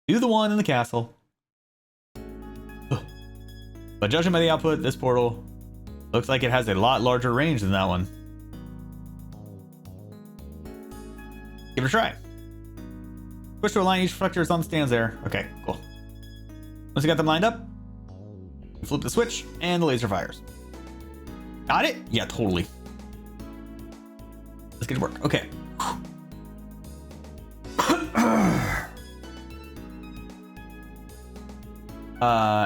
A: to the one in the castle. Ugh. But judging by the output, this portal looks like it has a lot larger range than that one. Give it a try. Push to align each reflectors on the stands there. Okay, cool. Once you got them lined up, flip the switch and the laser fires. Got it? Yeah, totally. Let's get to work. Okay.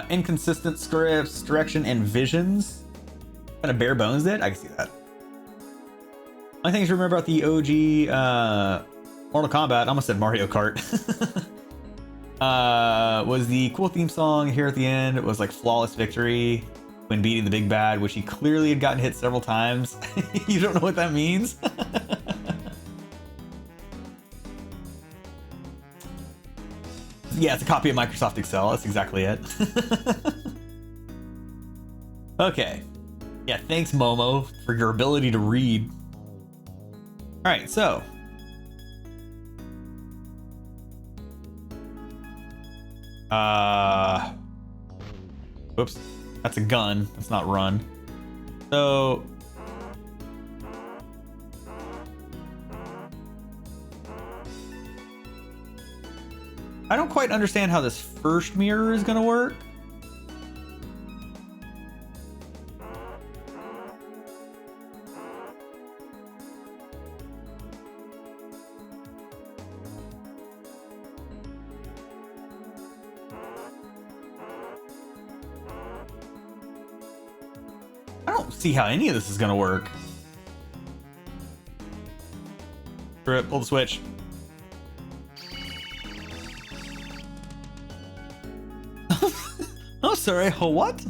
A: Inconsistent scripts, direction, and visions. Kind of bare bones it. I can see that. Only things to remember about the OG Mortal Kombat, I almost said Mario Kart, was the cool theme song here at the end. It was like flawless victory when beating the big bad, which he clearly had gotten hit several times. You don't know what that means? Yeah, it's a copy of Microsoft Excel. That's exactly it. Okay. Yeah, thanks, Momo, for your ability to read. All right, so. Whoops. That's a gun. That's not run. So. I don't quite understand how this first mirror is gonna work. I don't see how any of this is gonna work. Screw it, pull the switch. Oh, sorry, what?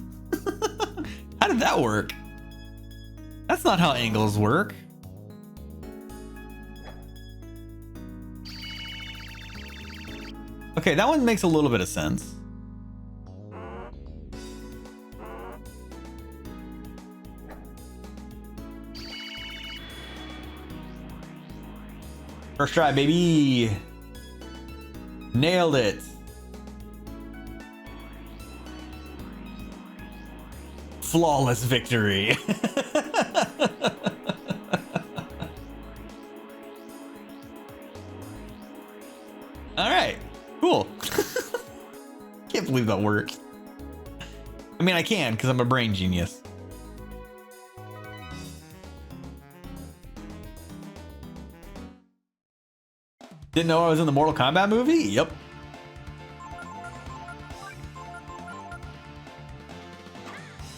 A: How did that work? That's not how angles work. Okay, that one makes a little bit of sense. First try, baby. Nailed it. Flawless victory. All right, cool. Can't believe that worked. I mean, I can because I'm a brain genius. Didn't know I was in the Mortal Kombat movie? Yep.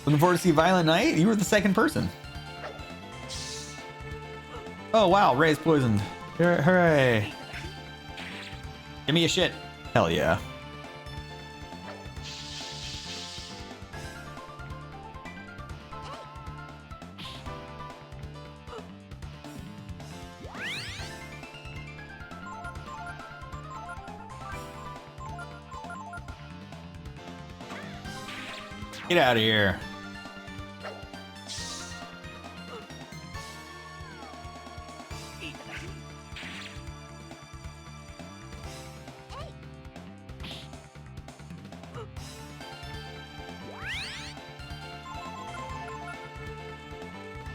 A: Looking forward to see Violent Night? You were the second person. Oh wow, Ray's poisoned. Hooray. Give me a shit. Hell yeah. Get out of here.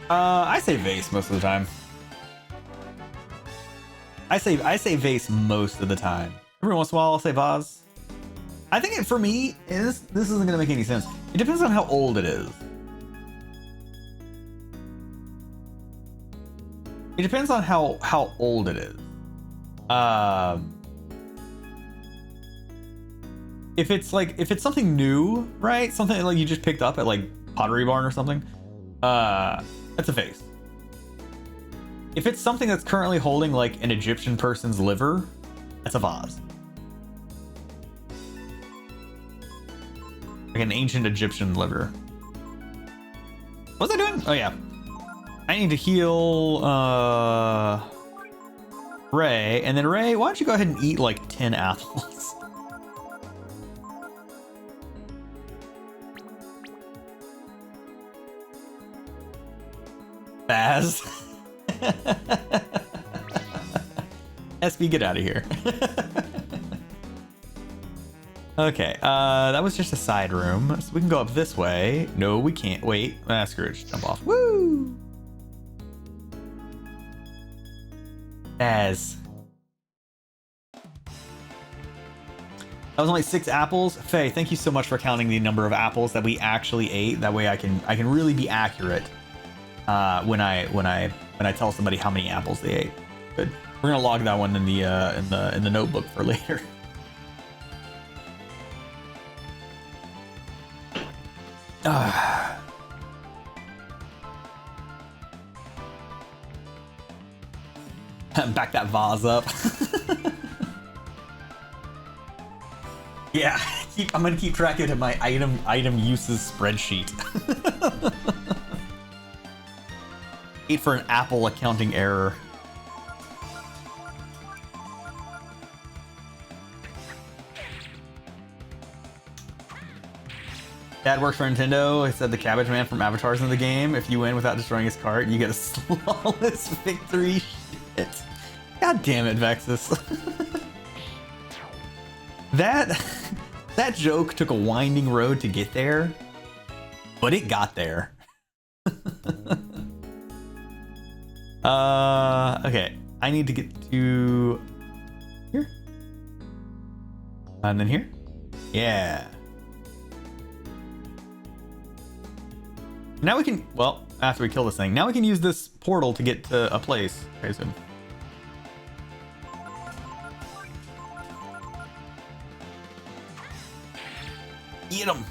A: I say vase most of the time. I say vase most of the time. Every once in a while I'll say vase. I think for me, this isn't gonna make any sense. It depends on how old it is. It depends on how old it is. If it's something new, right? Something like you just picked up at like Pottery Barn or something, that's a vase. If it's something that's currently holding like an Egyptian person's liver, that's a vase. Like an ancient Egyptian liver. What was I doing? Oh yeah. I need to heal Ray, and then Ray, why don't you go ahead and eat like 10 apples? Baz. SB, get out of here. Okay, that was just a side room, so we can go up this way. No, we can't. Wait, screw it, just jump off. Woo! Baz. That was only 6 apples. Faye, thank you so much for counting the number of apples that we actually ate. That way I can really be accurate when I tell somebody how many apples they ate. Good. We're gonna log that one in the notebook for later. Back that vase up. Yeah, I'm gonna keep track of it in my item uses spreadsheet. 8 for an apple accounting error. Dad works for Nintendo. He said the Cabbage Man from Avatar's in the game. If you win without destroying his cart, you get a flawless victory. Shit. God damn it, Vexus. That joke took a winding road to get there, but it got there. Okay. I need to get to here. And then here. Yeah. Now we can, well, after we kill this thing, now we can use this portal to get to a place. Okay, so. Eat him.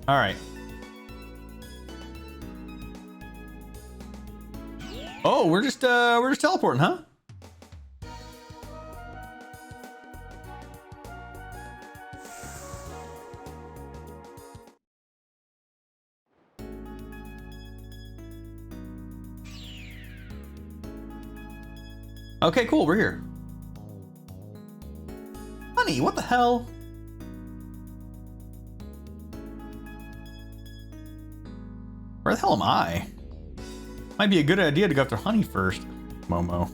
A: All right. Oh, we're just teleporting, huh? Okay, cool, we're here. Honey, what the hell? Where the hell am I? Might be a good idea to go after Honey first. Momo.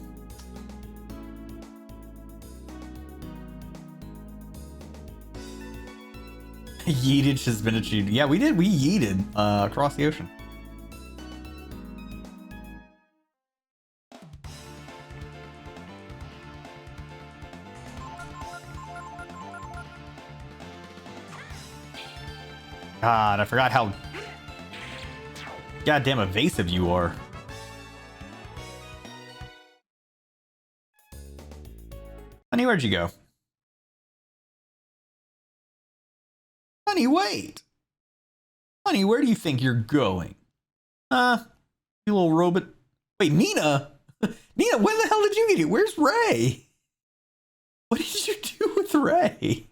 A: Yeeted has been achieved. Yeah, we did. We yeeted across the ocean. God, I forgot how goddamn evasive you are. Honey, where'd you go? Honey, wait! Honey, where do you think you're going? You little robot. Wait, Nina? Nina, when the hell did you get here? Where's Ray? What did you do with Ray?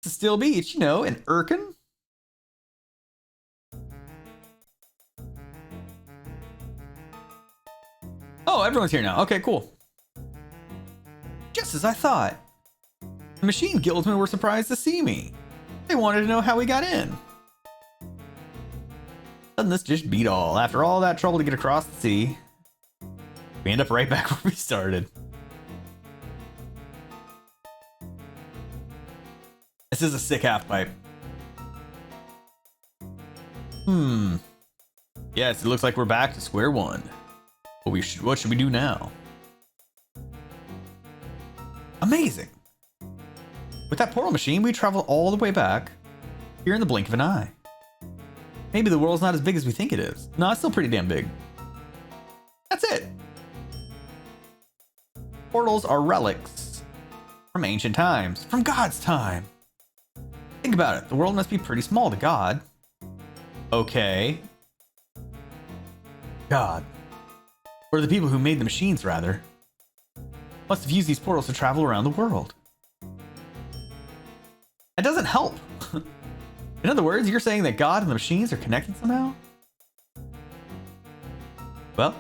A: Still Beach, you know, and Irken. Oh, everyone's here now. Okay, cool. Just as I thought. The machine guildsmen were surprised to see me. They wanted to know how we got in. Doesn't this just beat all? After all that trouble to get across the sea, we end up right back where we started. This is a sick half pipe. Yes, it looks like we're back to square one. What should we do now? Amazing. With that portal machine, we travel all the way back here in the blink of an eye. Maybe the world's not as big as we think it is. No, it's still pretty damn big. That's it. Portals are relics from ancient times, from God's time. Think about it. The world must be pretty small to God. Okay. God. Or the people who made the machines, rather. Must have used these portals to travel around the world. That doesn't help. In other words, you're saying that God and the machines are connected somehow? Well,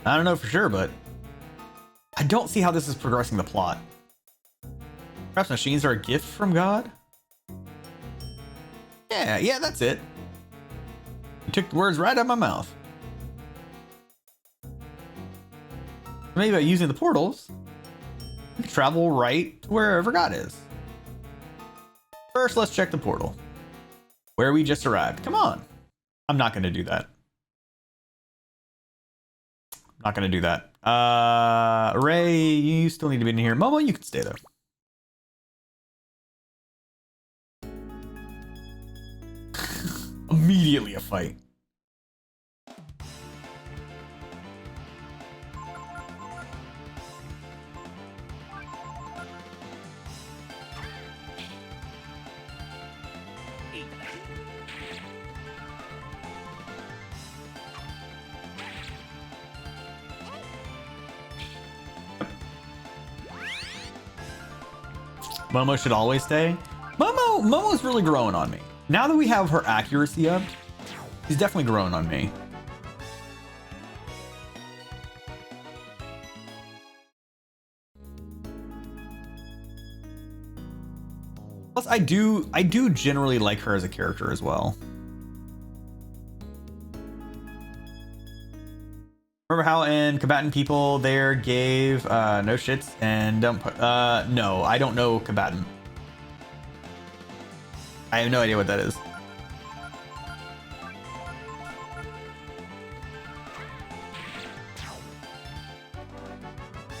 A: I don't know for sure, but I don't see how this is progressing the plot. Perhaps machines are a gift from God? Yeah, that's it. You took the words right out of my mouth. Maybe by using the portals, we can travel right to wherever God is. First, let's check the portal. Where we just arrived. Come on. I'm not going to do that. Not going to do that. Ray, you still need to be in here. Momo, you can stay though. Immediately a fight. Momo should always stay. Momo's really growing on me. Now that we have her accuracy up, she's definitely growing on me. Plus, I do generally like her as a character as well. Remember how in combatant people there gave no shits and don't put no, I don't know combatant. I have no idea what that is.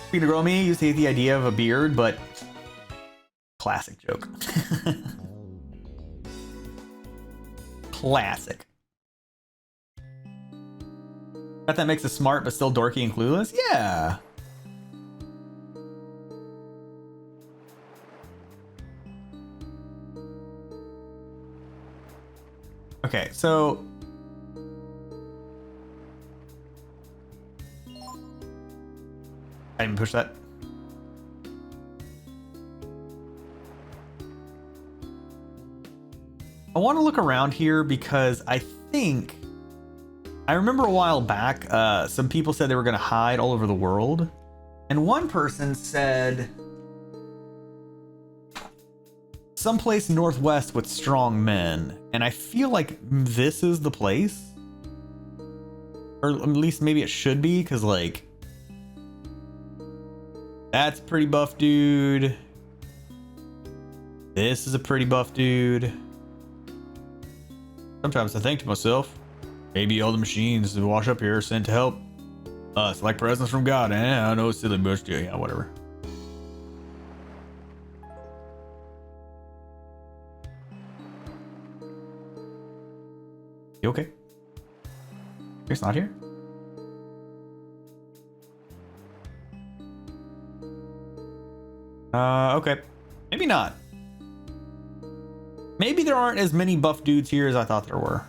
A: Speaking of girl me, used to hate the idea of a beard, but classic joke. Classic. Bet that makes us smart but still dorky and clueless? Yeah. Okay, so I didn't push that. I want to look around here because I remember a while back, some people said they were going to hide all over the world. And one person said someplace northwest with strong men. And I feel like this is the place. Or at least maybe it should be, because like, that's a pretty buff dude. This is a pretty buff dude. Sometimes I think to myself, maybe all the machines that wash up here are sent to help us, like presents from God. I know it's silly bush, yeah, whatever. You okay? It's not here? Okay. Maybe not. Maybe there aren't as many buff dudes here as I thought there were.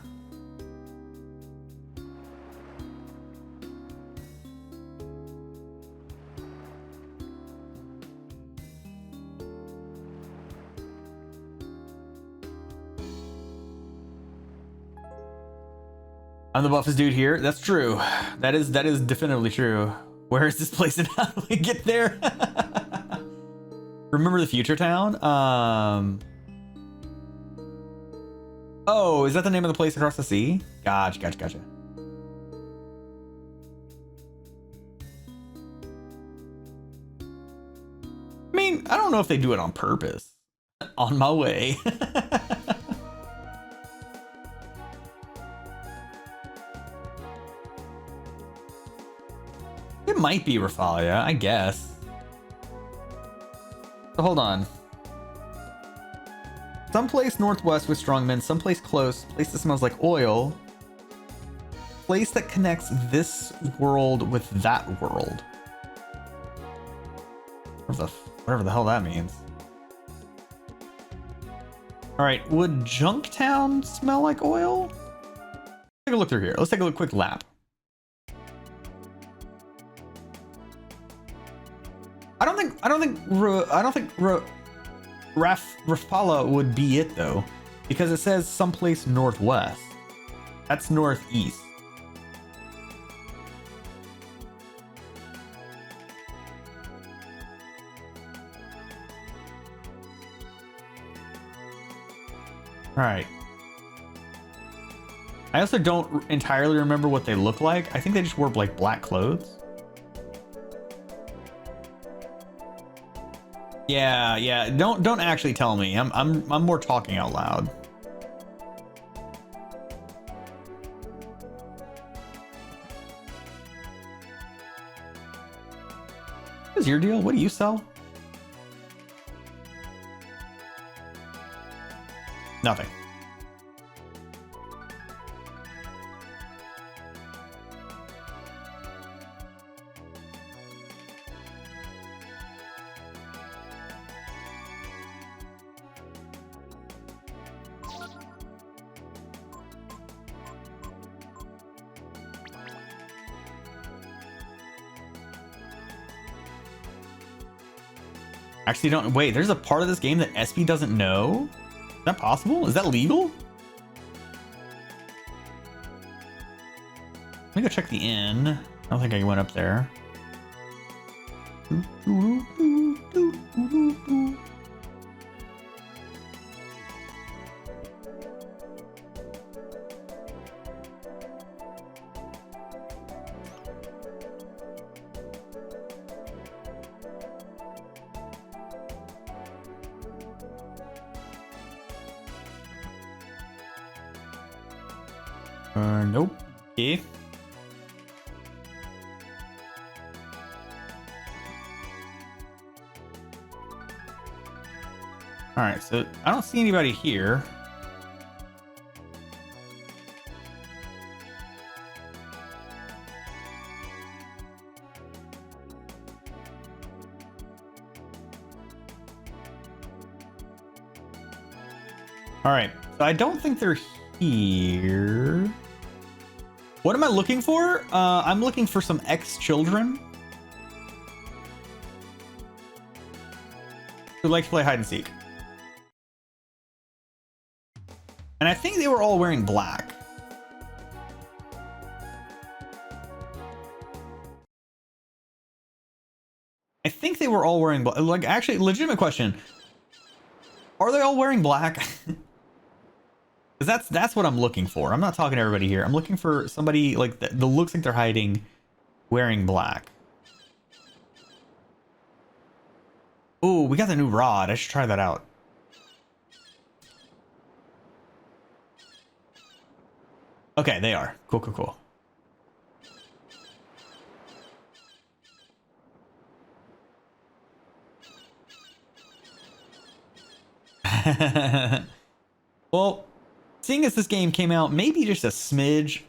A: I'm the buffest dude here. That's true. That is definitively true. Where is this place and how do we get there? Remember the future town? Oh, is that the name of the place across the sea? Gotcha. I mean, I don't know if they do it on purpose. On my way. It might be Rafalia, I guess. So hold on. Someplace northwest with strong men, someplace close, place that smells like oil, place that connects this world with that world. Whatever the hell that means. All right, would Junktown smell like oil? Take a look through here. Let's take a quick lap. I don't think Rafala would be it though, because it says someplace northwest. That's northeast. All right. I also don't entirely remember what they look like. I think they just wore like black clothes. Yeah. Don't actually tell me. I'm more talking out loud. What's your deal? What do you sell? Nothing. Actually, don't wait. There's a part of this game that SB doesn't know. Is that possible? Is that legal? Let me go check the inn. I don't think I went up there. Nope. Okay. All right, so I don't see anybody here. All right, so I don't think they're here. What am I looking for? I'm looking for some ex-children who like to play hide and seek. And I think they were all wearing black. I think they were all wearing black. Like, actually, legitimate question. Are they all wearing black? Because that's what I'm looking for. I'm not talking to everybody here. I'm looking for somebody like that looks like they're hiding, wearing black. Oh, we got the new rod. I should try that out. Okay, they are. Cool. Well, seeing as this game came out maybe just a smidge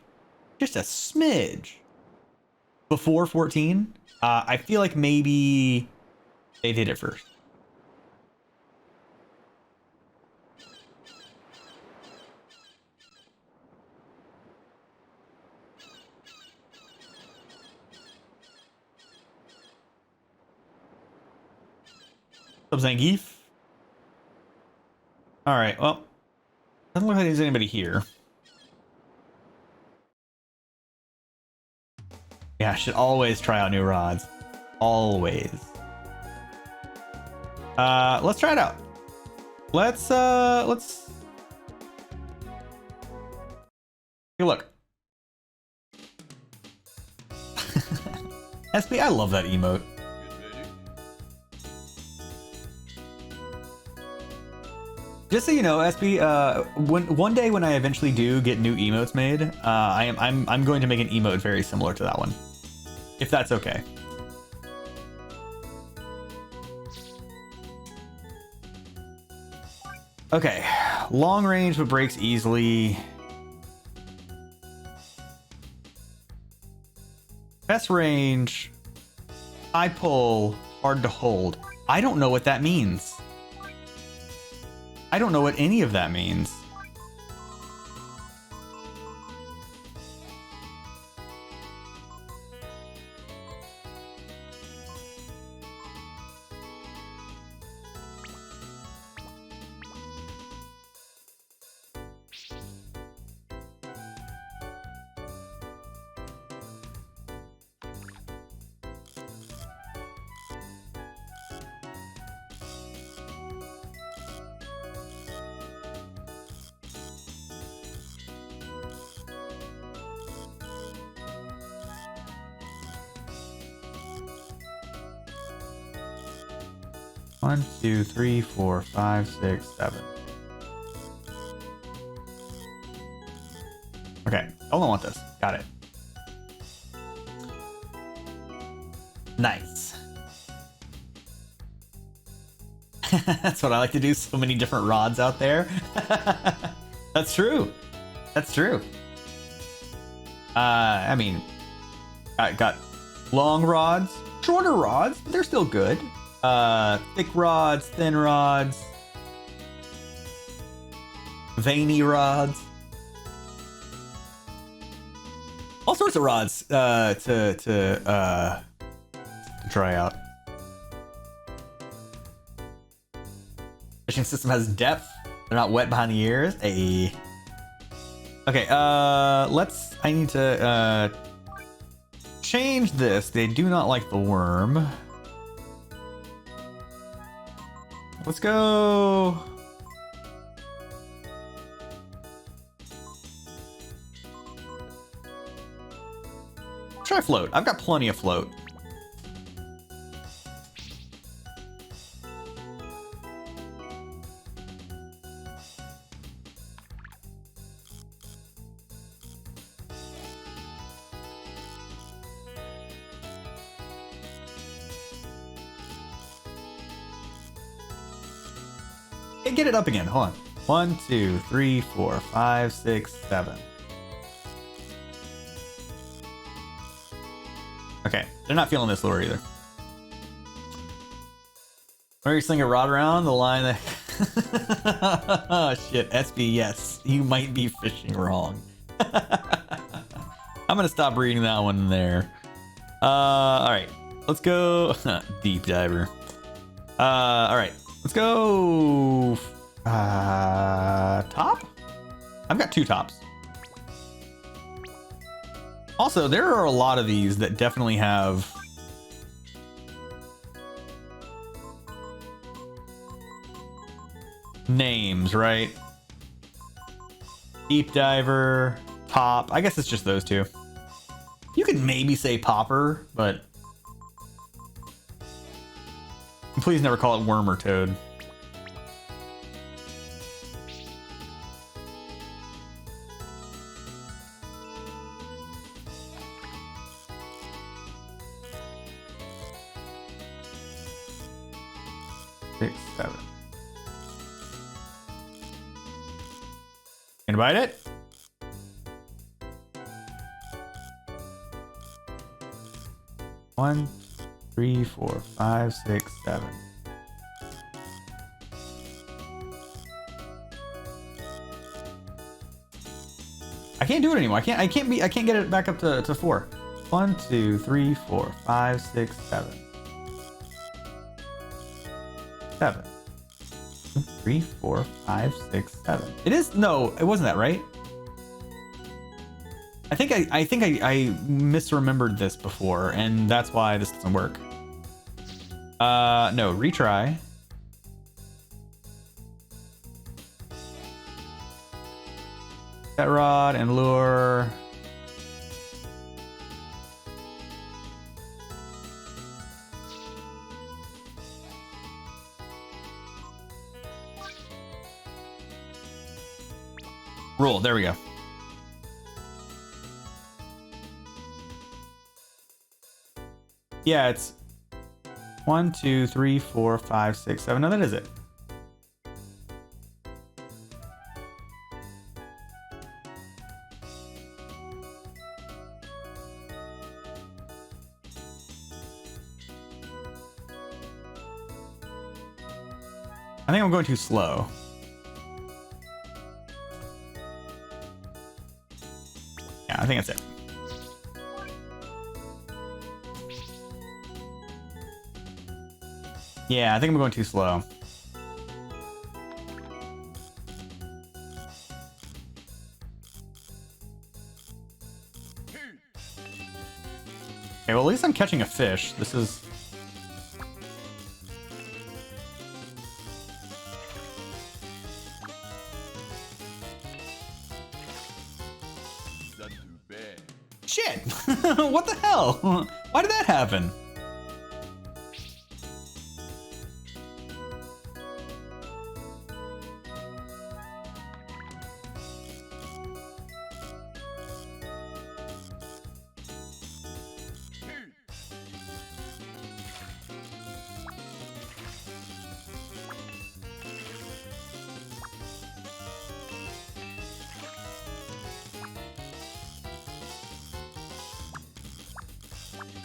A: before 14, I feel like maybe they did it first. What's up, Zangief? All right, well, doesn't look like there's anybody here. Yeah, I should always try out new rods. Always. Let's try it out. Let's take a look. SB, I love that emote. Just so you know, SB, one day when I eventually do get new emotes made, I'm going to make an emote very similar to that one, if that's okay. Okay, long range but breaks easily. Best range, high pull, hard to hold. I don't know what that means. I don't know what any of that means. 1, 2, 3, 4, 5, 6, 7. Okay, I don't want this. Got it. Nice. That's what I like to do. So many different rods out there. That's true. That's true. I mean, I got long rods, shorter rods, but they're still good. Thick rods, thin rods, veiny rods, all sorts of rods to try out. Fishing system has depth. They're not wet behind the ears. Hey. Okay, I need to change this. They do not like the worm. Let's go. Try float. I've got plenty of float. Hey, get it up again. Hold on. 1, 2, 3, 4, 5, 6, 7. Okay, they're not feeling this lure either. Where you sling a rod around the line that... Oh, shit, SB, yes. You might be fishing wrong. I'm gonna stop reading that one there. Alright. Let's go... Deep diver. Alright. Let's go... top? I've got 2 tops. Also, there are a lot of these that definitely have names, right? Deep diver, top. I guess it's just those 2. You could maybe say popper, but please never call it worm or toad. Six, 7. Gonna bite it? One, 3, 4, 5, 6, 7. I can't do it anymore. I can't get it back up to 4. 1, 2, 3, 4, 5, 6, 7. 7. 3, 4, 5, 6, 7. It is no, it wasn't that, right? I think I misremembered this before, and that's why this doesn't work. No, retry. Set rod and lure. Rule, there we go. Yeah, it's 1, 2, 3, 4, 5, 6, 7. No, that is it. I think I'm going too slow. Yeah, I think that's it. Yeah, I think I'm going too slow. Okay, well, at least I'm catching a fish. This is... Shit! What the hell? Why did that happen?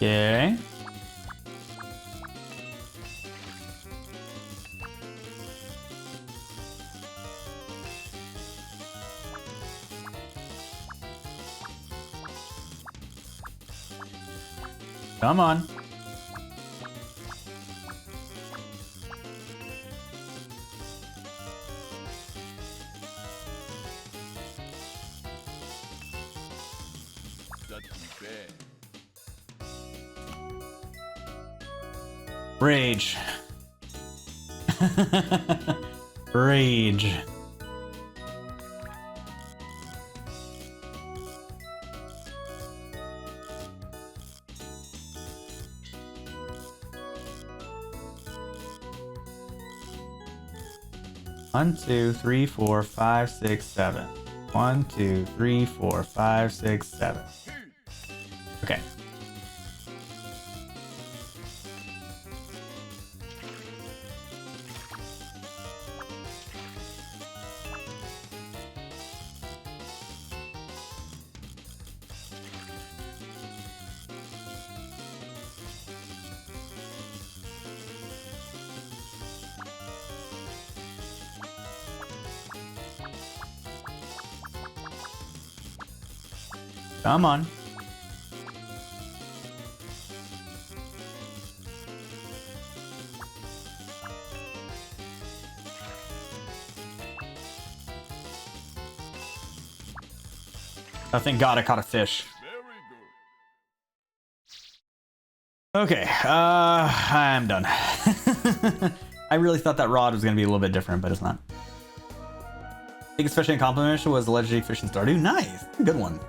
A: Okay. Come on. Rage. Rage. One, two, three, four, five, six, seven. 1, 2, 3, 4, 5, 6, 7. Okay. Come on. Oh, thank God I caught a fish. Okay, I'm done. I really thought that rod was going to be a little bit different, but it's not. Biggest fish and compliment was the legendary fish in Stardew. Nice, good one.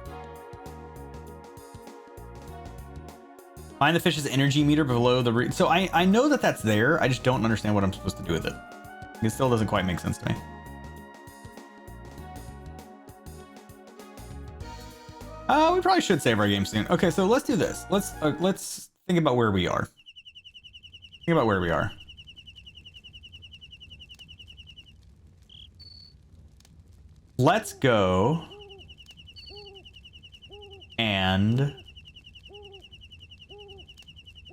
A: Find the fish's energy meter below the so I know that that's there. I just don't understand what I'm supposed to do with it. It still doesn't quite make sense to me. We probably should save our game soon. Okay, so let's do this. Let's think about where we are. Think about where we are. Let's go and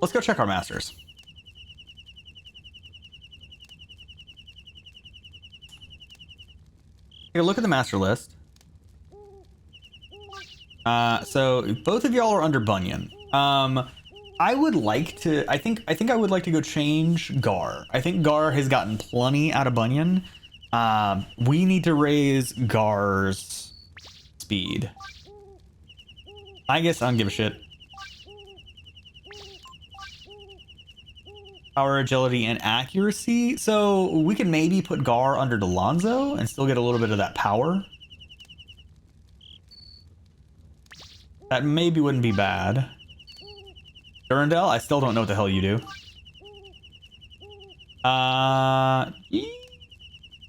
A: let's go check our masters. Take a look at the master list. So both of y'all are under Bunyan. I would like to. I think I would like to go change Gar. I think Gar has gotten plenty out of Bunyan. We need to raise Gar's speed. I guess I don't give a shit. Power, agility, and accuracy. So we can maybe put Gar under Delonzo and still get a little bit of that power. That maybe wouldn't be bad. Durandal, I still don't know what the hell you do.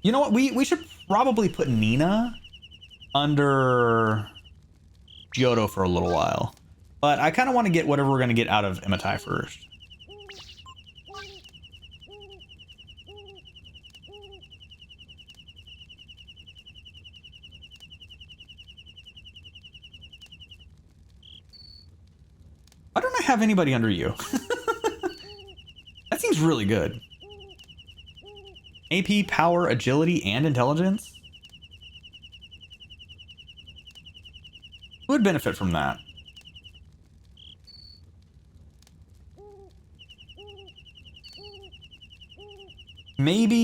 A: You know what? We should probably put Nina under Giotto for a little while. But I kind of want to get whatever we're going to get out of Imitai first. Why don't I have anybody under you? That seems really good. AP, power, agility, and intelligence? Who would benefit from that? Maybe...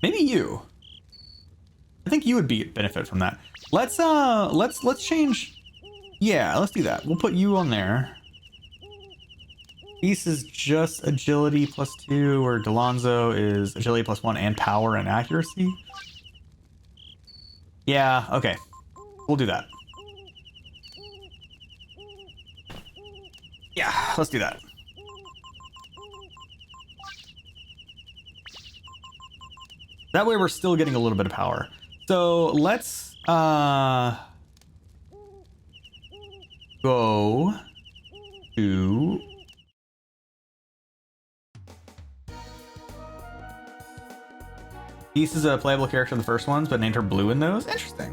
A: Maybe you. I think you would benefit from that. Let's change. Yeah, let's do that. We'll put you on there. Beast is just agility +2, or Delonzo is agility +1 and power and accuracy. Yeah, okay. We'll do that. Yeah, let's do that. That way we're still getting a little bit of power. So let's go to Beast is a playable character in the first ones, but named her Blue in those. Interesting.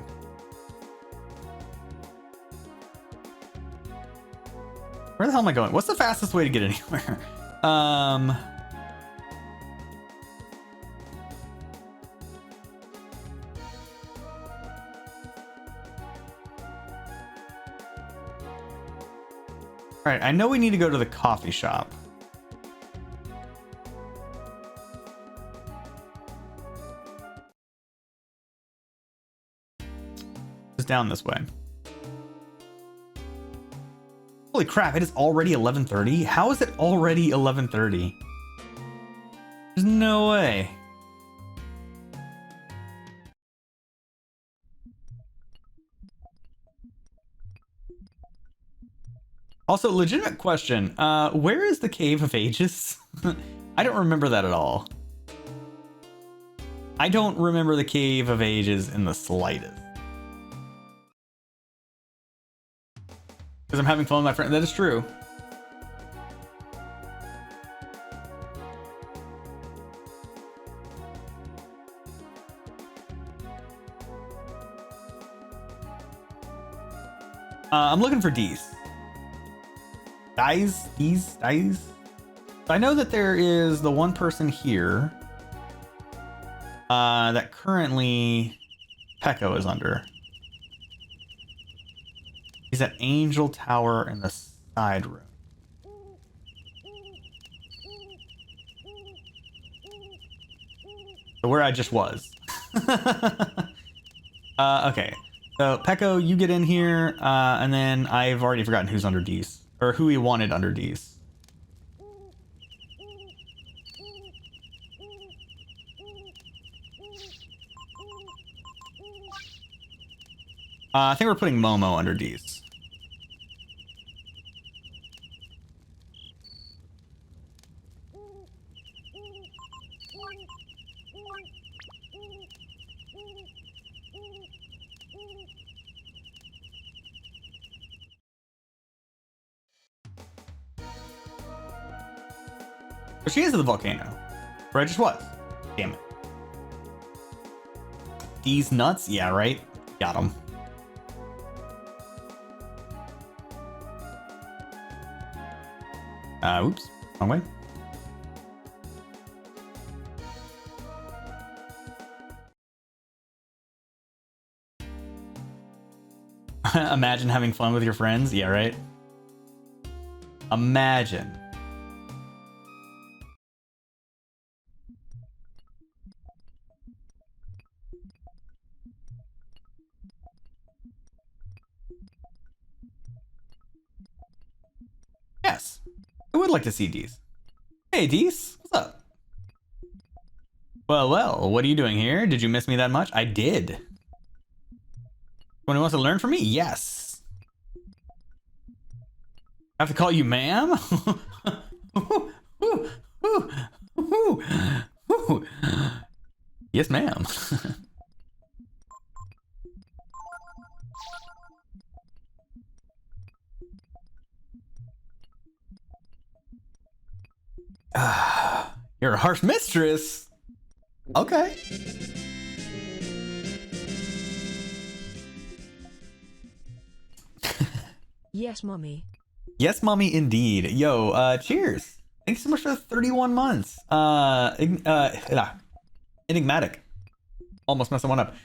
A: Where the hell am I going? What's the fastest way to get anywhere? All right, I know we need to go to the coffee shop. Just down this way. Holy crap, it is already 11:30? How is it already 11:30? There's no way. Also, legitimate question. Where is the Cave of Ages? I don't remember that at all. I don't remember the Cave of Ages in the slightest. Because I'm having fun with my friend. That is true. I'm looking for D's. Dies. I know that there is the one person here that currently Pecco is under. He's at Angel Tower in the side room. So where I just was. Okay. So Pecco, you get in here, and then I've already forgotten who's under D's. Or who he wanted under D's. I think we're putting Momo under D's. But she is at the volcano, where I just was. Damn it. D's nuts? Yeah, right? Got him. Oops. Wrong way. Imagine having fun with your friends? Yeah, right? Imagine. Yes. I would like to see Dees. Hey, Dees. What's up? Well, what are you doing here? Did you miss me that much? I did. Anyone wants to learn from me? Yes. I have to call you ma'am? Yes, ma'am. You're a harsh mistress. Okay.
B: Yes, mommy.
A: Yes, mommy, indeed. Yo, cheers. Thanks so much for the 31 months. Enigmatic. Almost messed one up.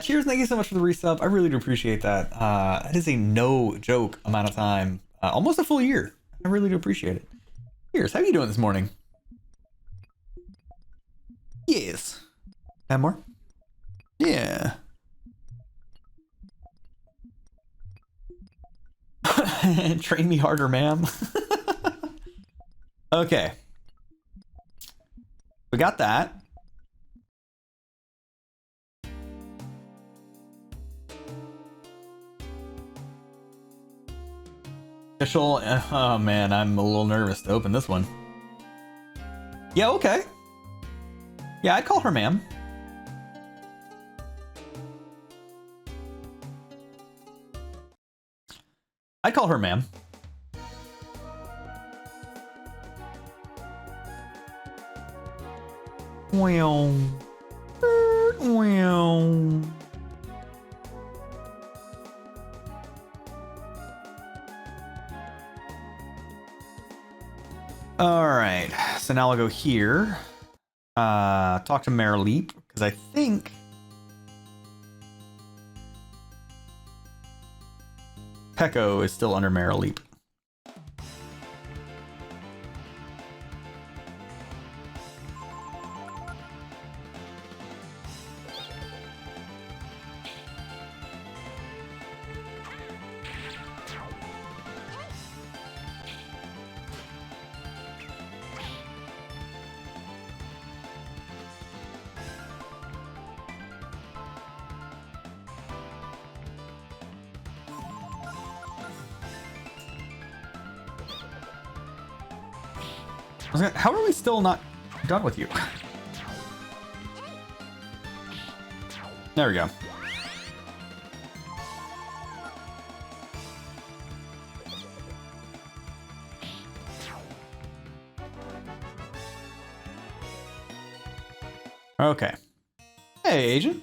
A: Cheers, thank you so much for the resub. I really do appreciate that. That is a no joke amount of time. Almost a full year. I really do appreciate it. Cheers, how are you doing this morning? Yes. Have more? Yeah. Train me harder, ma'am. Okay. We got that. Official. Oh man, I'm a little nervous to open this one. Yeah, okay. Yeah, I'd call her ma'am. I'd call her ma'am. Well. Wow. All right, so now I'll go here. Talk to Marileap, because I think Pecco is still under Marileap. How are we still not done with you? There we go. Okay. Hey, agent.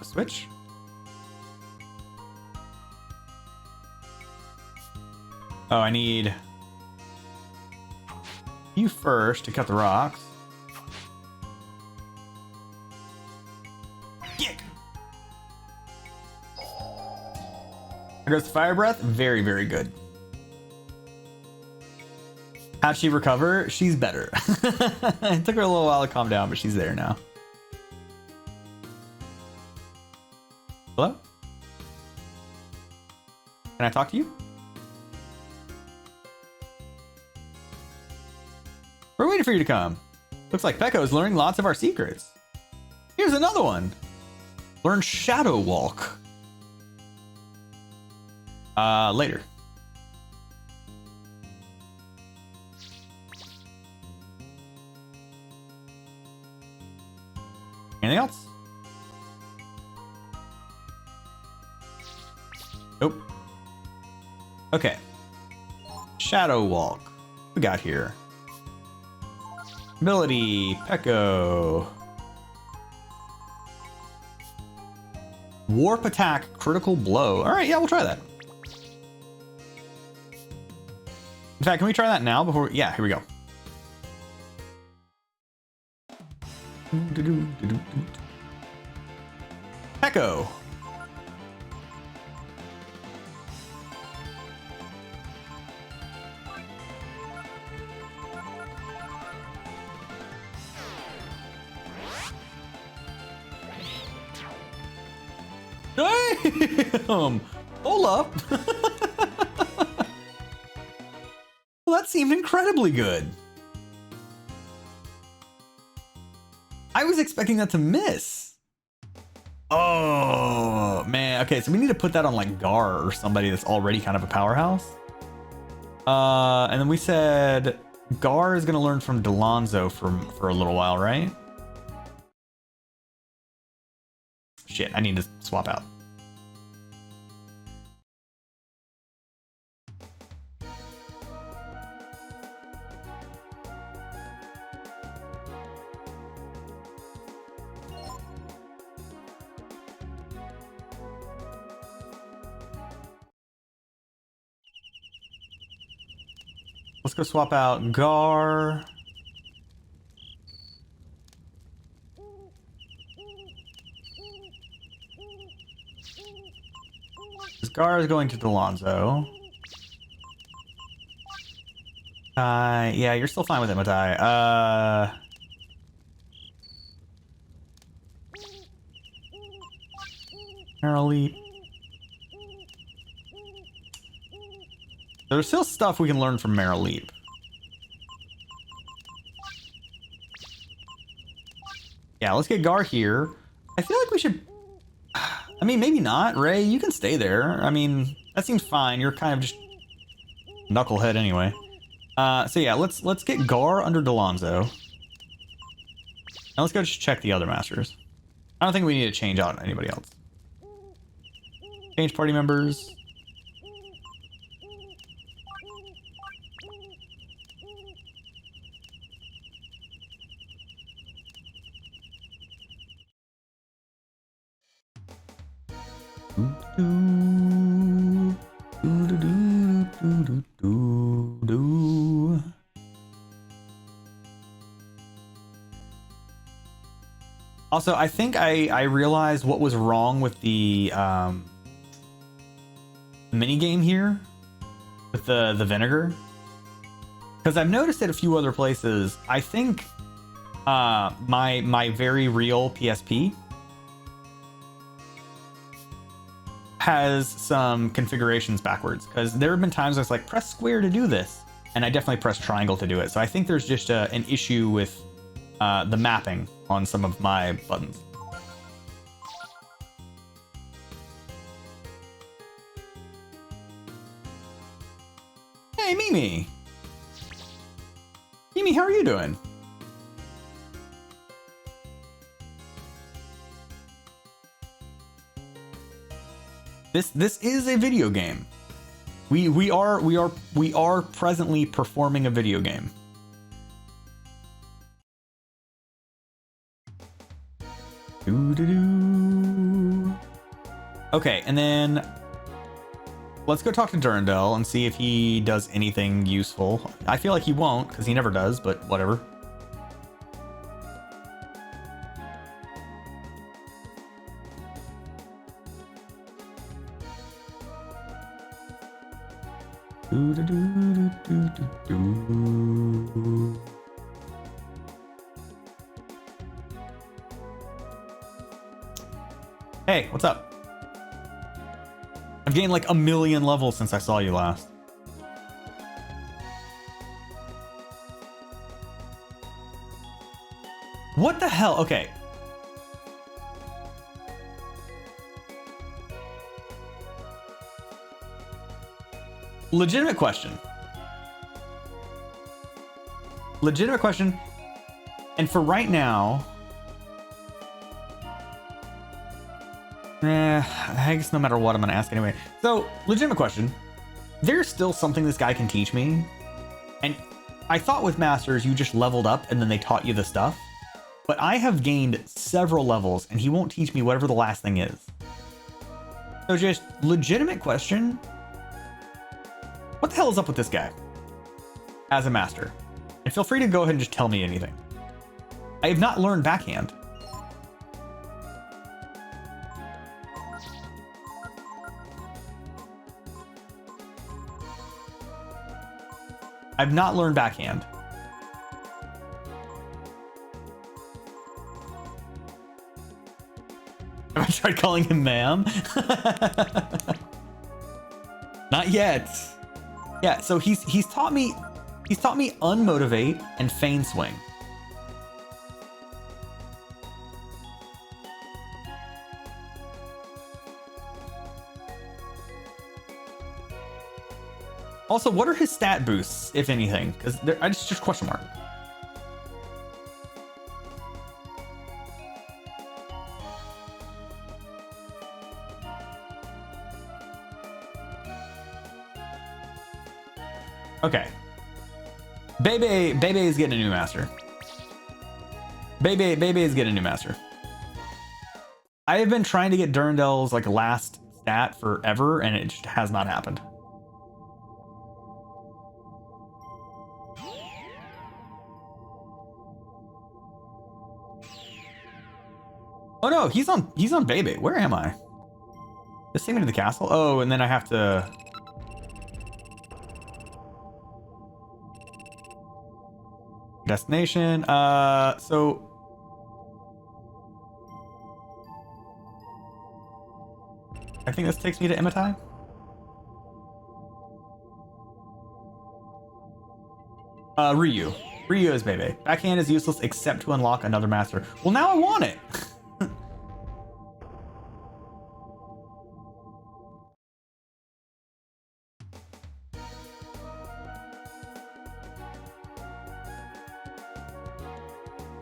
A: Switch. Oh, I need you first to cut the rocks. Yick! There goes the fire breath. Very, very good. How'd she recover? She's better. It took her a little while to calm down, but she's there now. Hello? Can I talk to you? We're waiting for you to come. Looks like Pecco's learning lots of our secrets. Here's another one. Learn Shadow Walk. Later. Anything else? Nope. Okay. Shadow Walk. What we got here? Ability, Pecco. Warp attack, critical blow. All right, yeah, we'll try that. In fact, can we try that now before? Yeah, here we go. Pecco. Damn! Hold up. Well, that seemed incredibly good. I was expecting that to miss. Oh, man. Okay, so we need to put that on like Gar or somebody that's already kind of a powerhouse. And then we said Gar is going to learn from Delonzo for a little while, right? Shit, I need to swap out. Let's go swap out Gar. Gar is going to Delonzo. Yeah, you're still fine with it, Matai. Marileap. There's still stuff we can learn from Marileap. Yeah, let's get Gar here. I feel like we should... I mean, maybe not. Ray, you can stay there. I mean, that seems fine. You're kind of just knucklehead anyway. So yeah, let's get Gar under Delonzo. Now let's go just check the other masters. I don't think we need to change out anybody else. Change party members. Also, I think I realized what was wrong with the mini game here with the vinegar, because I've noticed it a few other places. I think my very real PSP has some configurations backwards, because there have been times I was like, press square to do this, and I definitely pressed triangle to do it. So I think there's just an issue with the mapping on some of my buttons. Hey, Mimi! Mimi, how are you doing? This is a video game. We are presently performing a video game. Okay, and then let's go talk to Durandal and see if he does anything useful. I feel like he won't, because he never does, but whatever. Hey, what's up? I've gained like 1,000,000 levels since I saw you last. What the hell? Okay. Legitimate question. Legitimate question. And for right now, I guess no matter what, I'm gonna ask anyway. So, legitimate question. There's still something this guy can teach me. And I thought with Masters, you just leveled up and then they taught you the stuff. But I have gained several levels and he won't teach me whatever the last thing is. So just legitimate question. What the hell is up with this guy as a master? And feel free to go ahead and just tell me anything. I have not learned backhand. I've not learned backhand. Have I tried calling him ma'am? Not yet. Yeah, so he's taught me unmotivate and feign swing. Also, what are his stat boosts, if anything? Because I just question mark. Okay. Bebe is getting a new master. Bebe is getting a new master. I have been trying to get Durandal's like last stat forever, and it just has not happened. Oh no, he's on Bebe. Where am I? Just take me to the castle. Oh, and then I have to. Destination. So. I think this takes me to Imitai. Ryu. Ryu is Bebe. Backhand is useless except to unlock another master. Well, now I want it.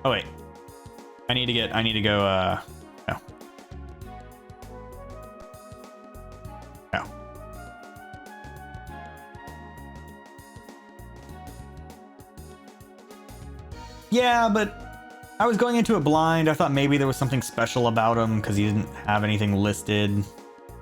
A: Oh wait, I need to go, no. No. Yeah, but I was going into it blind. I thought maybe there was something special about him because he didn't have anything listed.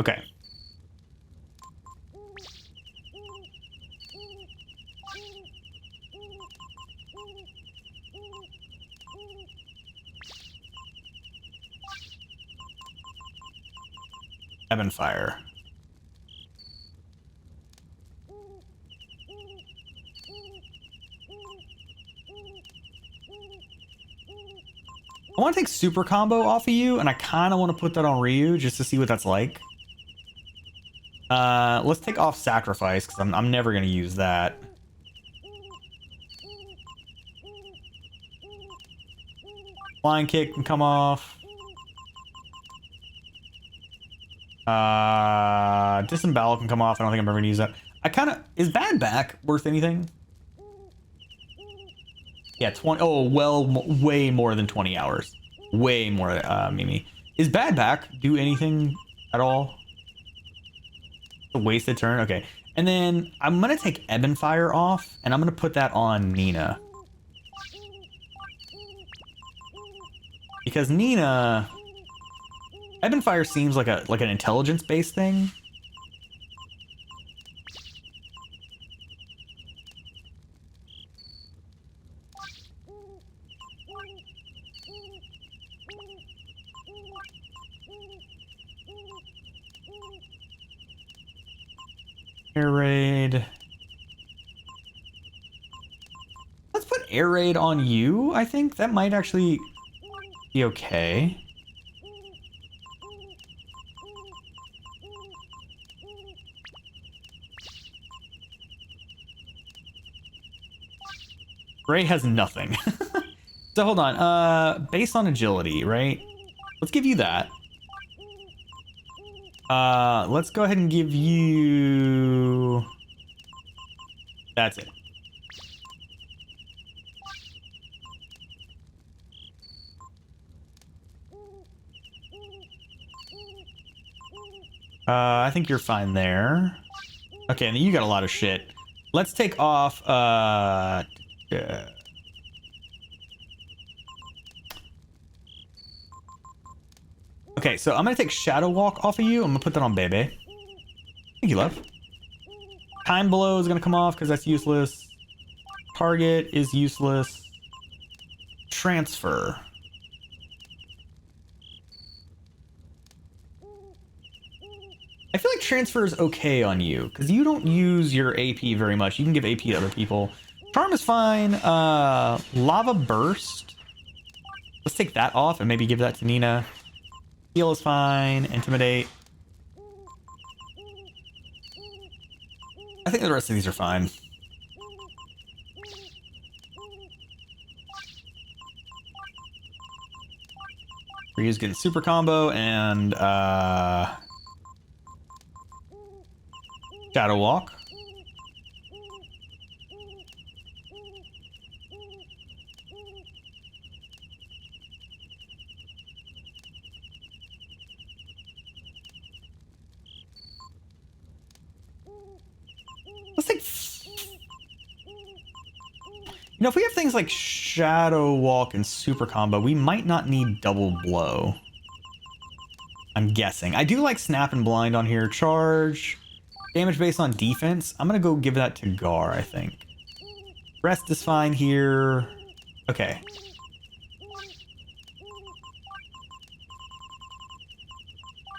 A: Okay. Ebb and fire. I want to take super combo off of you, and I kind of want to put that on Ryu just to see what that's like. Let's take off sacrifice because I'm never gonna use that. Flying kick can come off. Disembowel can come off. I don't think I'm ever gonna use that. Is bad back worth anything? Yeah, 20. Oh, well, way more than 20 hours. Way more, Mimi. Is bad back do anything at all? A wasted turn? Okay. And then I'm going to take Ebb and Fire off, and I'm going to put that on Nina. Because Nina... Ebb and Fire seems like an intelligence-based thing. Air Raid. Let's put Air Raid on you, I think. That might actually be okay. Ray has nothing. So hold on. Based on agility, right? Let's give you that. Let's go ahead and give you... That's it. I think you're fine there. Okay, and then you got a lot of shit. Let's take off, Okay, so I'm gonna take Shadow Walk off of you. I'm gonna put that on Bebe. Thank you, love. Time Blow is gonna come off because that's useless. Target is useless. Transfer. I feel like transfer is okay on you because you don't use your AP very much. You can give AP to other people. Charm is fine. Lava Burst. Let's take that off and maybe give that to Nina. Heal is fine. Intimidate. I think the rest of these are fine. Ryu's getting super combo and Shadow Walk. Let's take... You know, if we have things like Shadow Walk and Super Combo, we might not need Double Blow. I'm guessing. I do like Snap and Blind on here. Charge. Damage based on defense. I'm going to go give that to Gar, I think. Rest is fine here. Okay.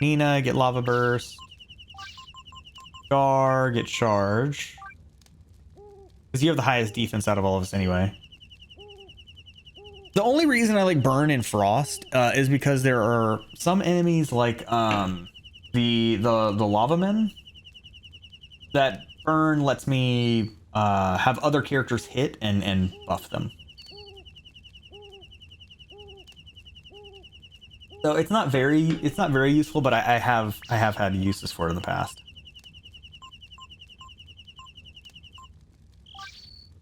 A: Nina, get Lava Burst. Gar, get Charge. Because you have the highest defense out of all of us anyway. The only reason I like Burn and Frost is because there are some enemies like the Lava Men that Burn lets me have other characters hit and buff them. So it's not very useful, but I have had uses for it in the past.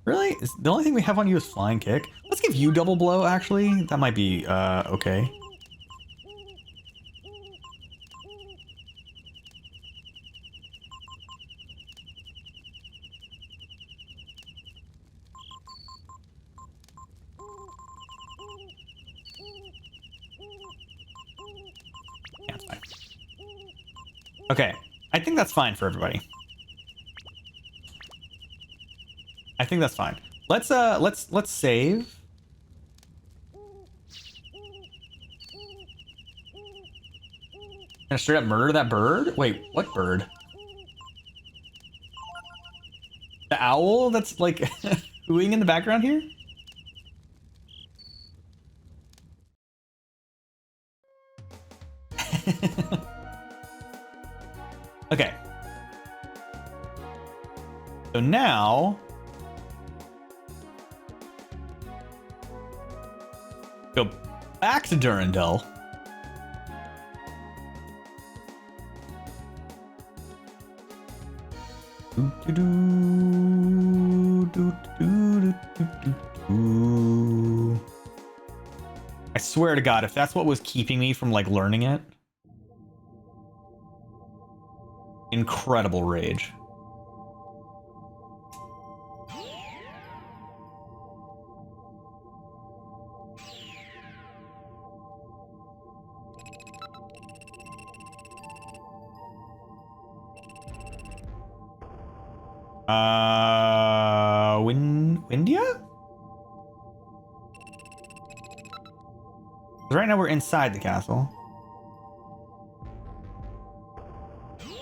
A: Really? The only thing we have on you is Flying Kick. Let's give you Double Blow, actually. That might be, okay. Yeah, it's fine. Okay, I think that's fine for everybody. I think that's fine. Let's save. Gonna straight up murder that bird? Wait, what bird? The owl that's like hooing in the background here? Okay. So now go back to Durandal. I swear to God, if that's what was keeping me from like learning it, incredible rage. Windia? Right now we're inside the castle.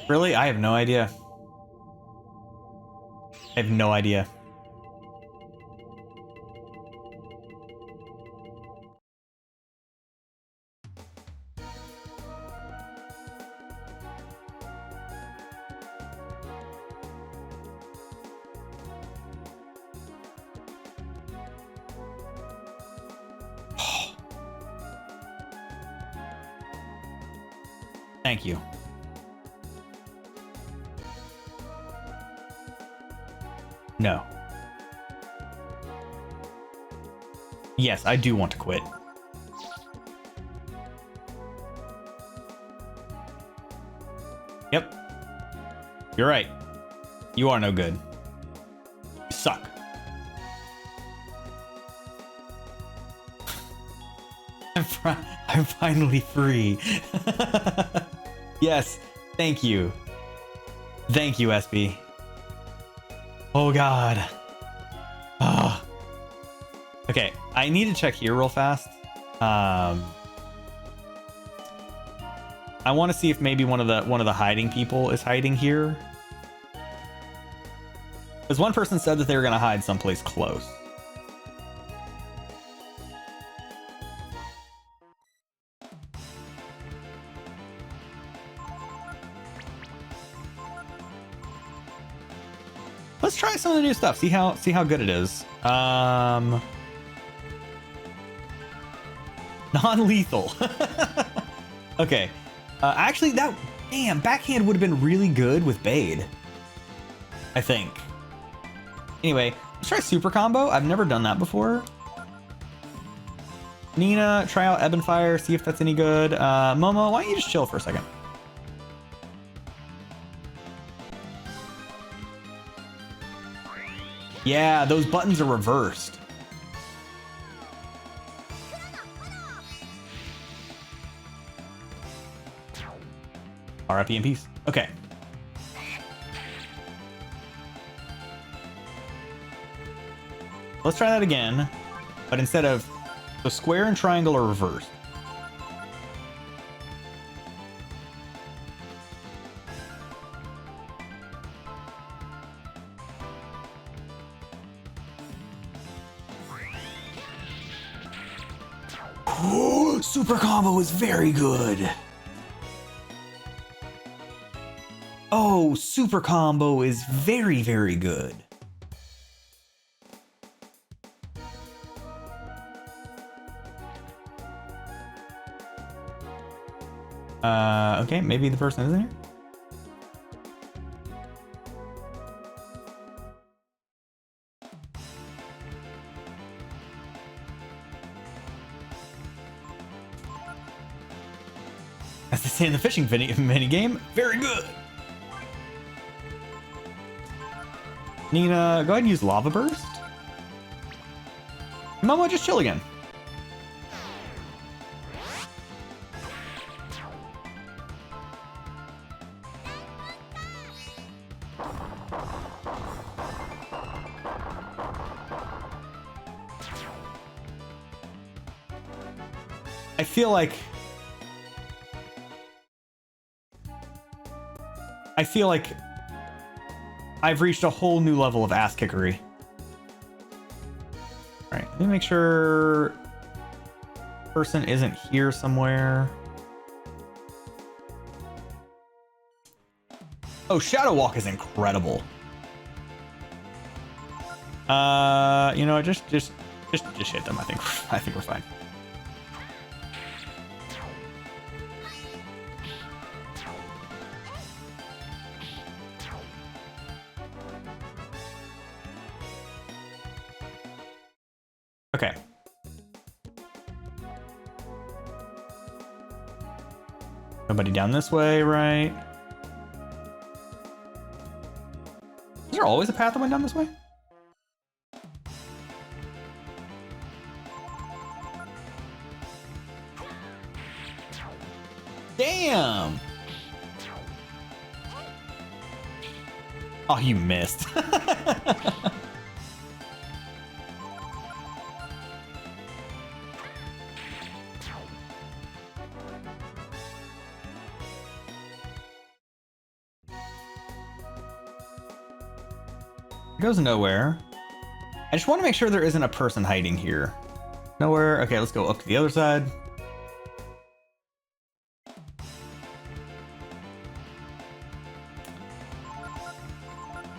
A: Really? I have no idea. I have no idea. Thank you. No. Yes, I do want to quit. Yep. You're right. You are no good. You suck. I'm finally free. Yes, thank you. Thank you, SB. Oh God. Ah. Okay, I need to check here real fast. I want to see if maybe one of the hiding people is hiding here. Because one person said that they were gonna hide someplace close. Let's try some of the new stuff. See how good it is. Non-lethal. Okay. Actually, backhand would have been really good with Bade, I think. Anyway, let's try super combo. I've never done that before. Nina, try out Ebb and Fire, see if that's any good. Momo, why don't you just chill for a second? Yeah, those buttons are reversed. RIP in peace. Okay. Let's try that again, but instead of the square and triangle are reversed. Super combo is very good. Oh, super combo is very, very good. Okay, maybe the person isn't here. As they say in the fishing mini game, very good. Nina, go ahead and use Lava Burst. Momo, just chill again. I feel like I've reached a whole new level of ass kickery. All right, let me make sure person isn't here somewhere. Oh, Shadow Walk is incredible. You know, just hit them. I think we're fine. Okay. Nobody down this way, right? Is there always a path that went down this way? Damn! Oh, you missed. It goes nowhere. I just want to make sure there isn't a person hiding here. Nowhere. Okay, let's go up to the other side.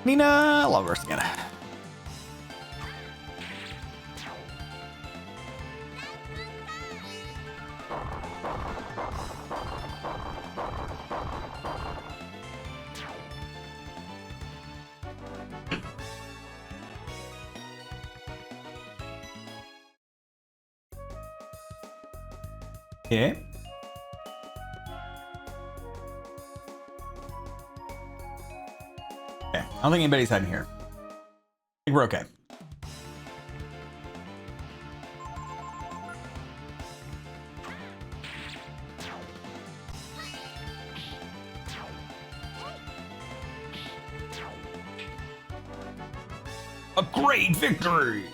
A: Nina, love her again. Okay. Okay, I don't think anybody's hiding here. I think we're okay. A great victory!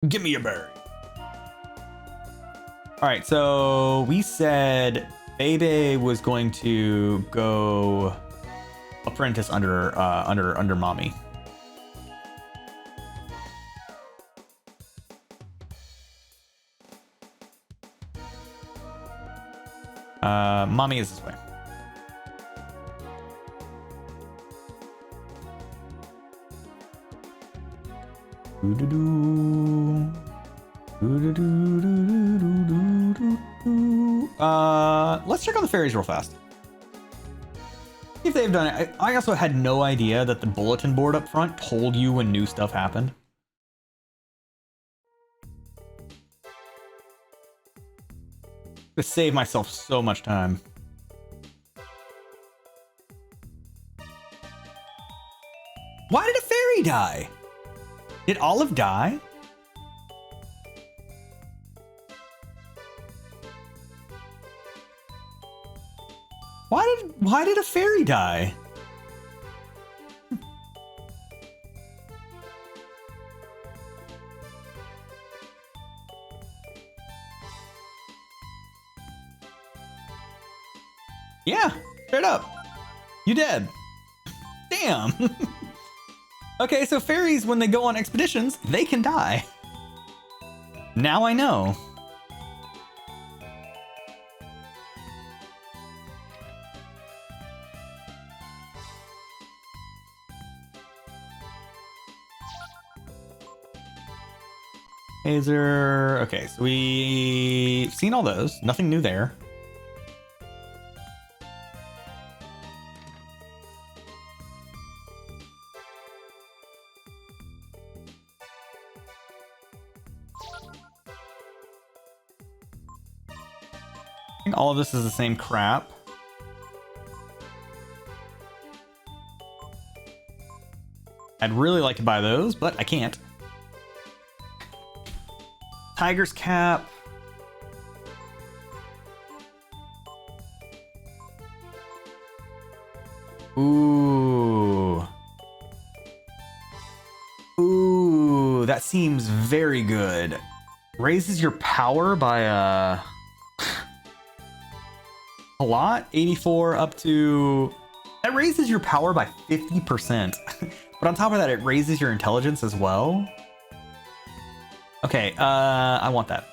A: Give me a berry. All right, so we said Bebe was going to go apprentice under mommy. Mommy is this way. Let's check on the fairies real fast. See if they've done it. I also had no idea that the bulletin board up front told you when new stuff happened. To save myself so much time. Why did a fairy die? Did Olive die? Why did a fairy die? Yeah, straight up. You dead. Damn. Okay, so fairies, when they go on expeditions, they can die. Now I know. Hazer. Okay, so we've seen all those. Nothing new there. I think all of this is the same crap. I'd really like to buy those, but I can't. Tiger's cap. Ooh. Ooh, that seems very good. Raises your power by a lot. 84 up to... That raises your power by 50%. But on top of that, it raises your intelligence as well. Okay, I want that.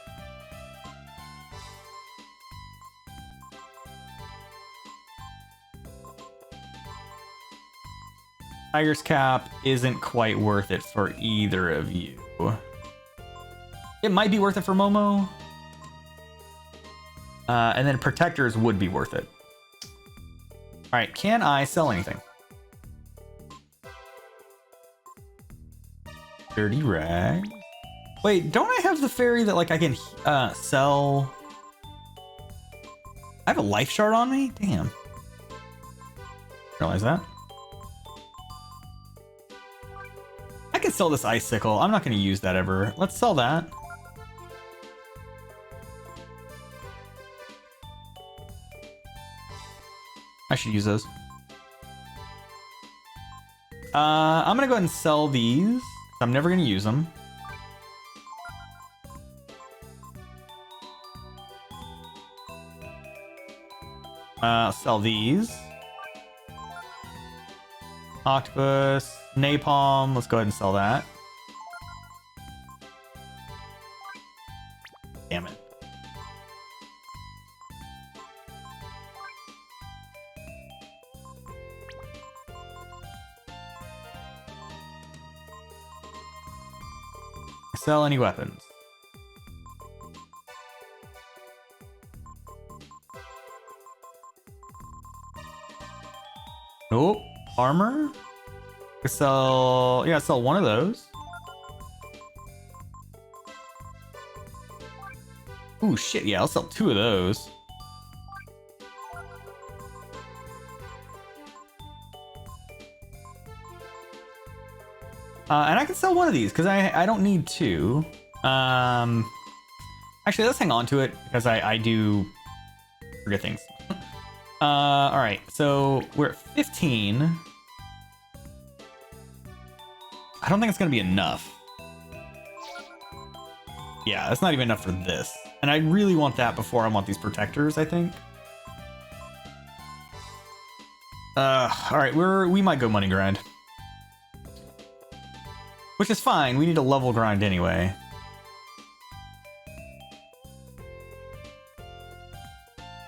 A: Tiger's Cap isn't quite worth it for either of you. It might be worth it for Momo. And then Protectors would be worth it. All right, can I sell anything? Dirty rags. Wait, don't I have the fairy that like I can sell? I have a life shard on me? Damn. Realize that. I could sell this icicle. I'm not going to use that ever. Let's sell that. I should use those. I'm going to go ahead and sell these. I'm never going to use them. Sell these. Octopus, napalm. Let's go ahead and sell that. Damn it. Sell any weapons. Nope. Armor? I sell... Yeah, sell one of those. Ooh, shit. Yeah, I'll sell two of those. And I can sell one of these because I don't need two. Actually, let's hang on to it because I do forget things. All right, so we're at 15. I don't think it's gonna be enough. Yeah, that's not even enough for this. And I really want that before I want these protectors, I think. All right, we might go money grind. Which is fine, we need a level grind anyway.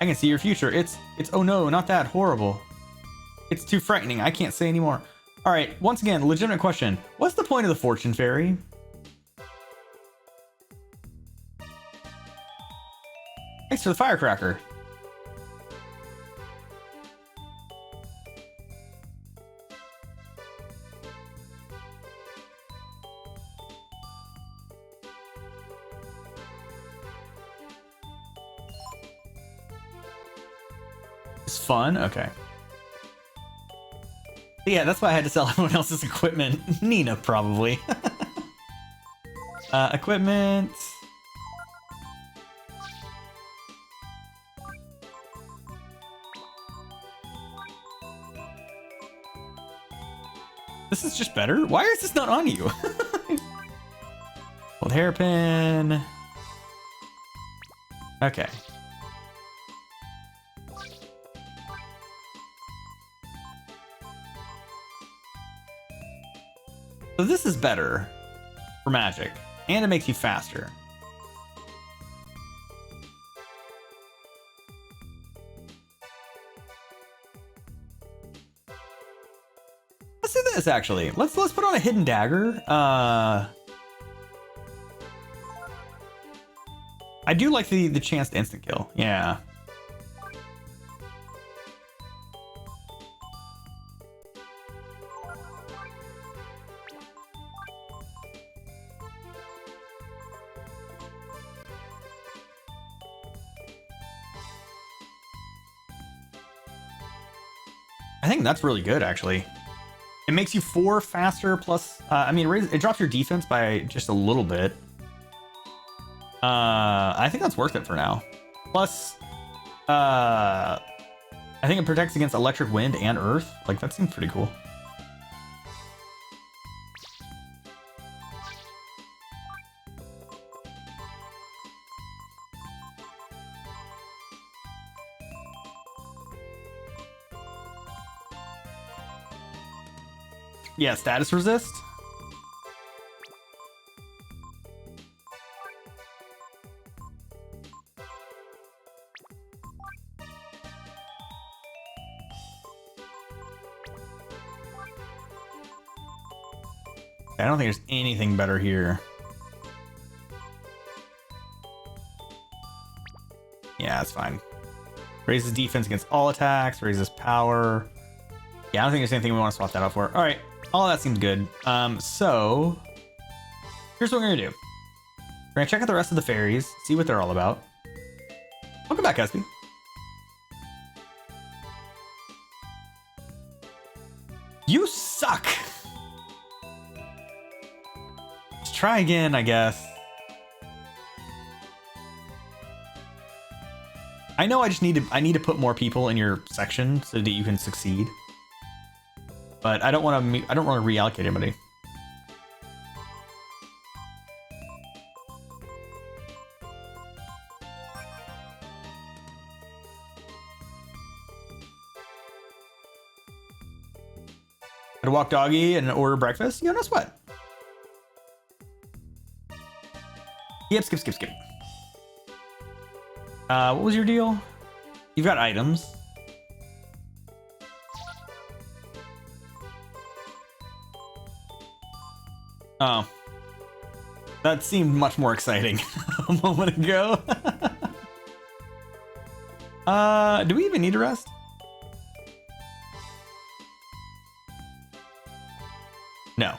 A: I can see your future. It's oh no, not that horrible. It's too frightening. I can't say anymore. All right, once again, legitimate question. What's the point of the fortune fairy? Thanks for the firecracker. It's fun? Okay. Yeah, that's why I had to sell everyone else's equipment. Nina, probably. Equipment. This is just better? Why is this not on you? Old hairpin. Okay. So this is better for magic, and it makes you faster. Let's do this actually. Let's put on a hidden dagger. I do like the chance to instant kill. Yeah. I think that's really good, actually. It makes you 4 faster, plus, I mean, it drops your defense by just a little bit. I think that's worth it for now. Plus, I think it protects against electric wind and earth. Like, that seems pretty cool. Yeah, status resist. I don't think there's anything better here. Yeah, that's fine. Raises defense against all attacks, raises power. Yeah, I don't think there's anything we want to swap that out for. All right, all that seems good. So here's what we're gonna do. We're gonna check out the rest of the fairies, see what they're all about. Welcome back, Espy. You suck. Let's try again, I guess. I know I need to put more people in your section so that you can succeed. But I don't want to reallocate anybody. Gotta walk doggy and order breakfast? Yeah, no sweat. Yep, skip. What was your deal? You've got items. Oh. That seemed much more exciting a moment ago. Do we even need to rest? No.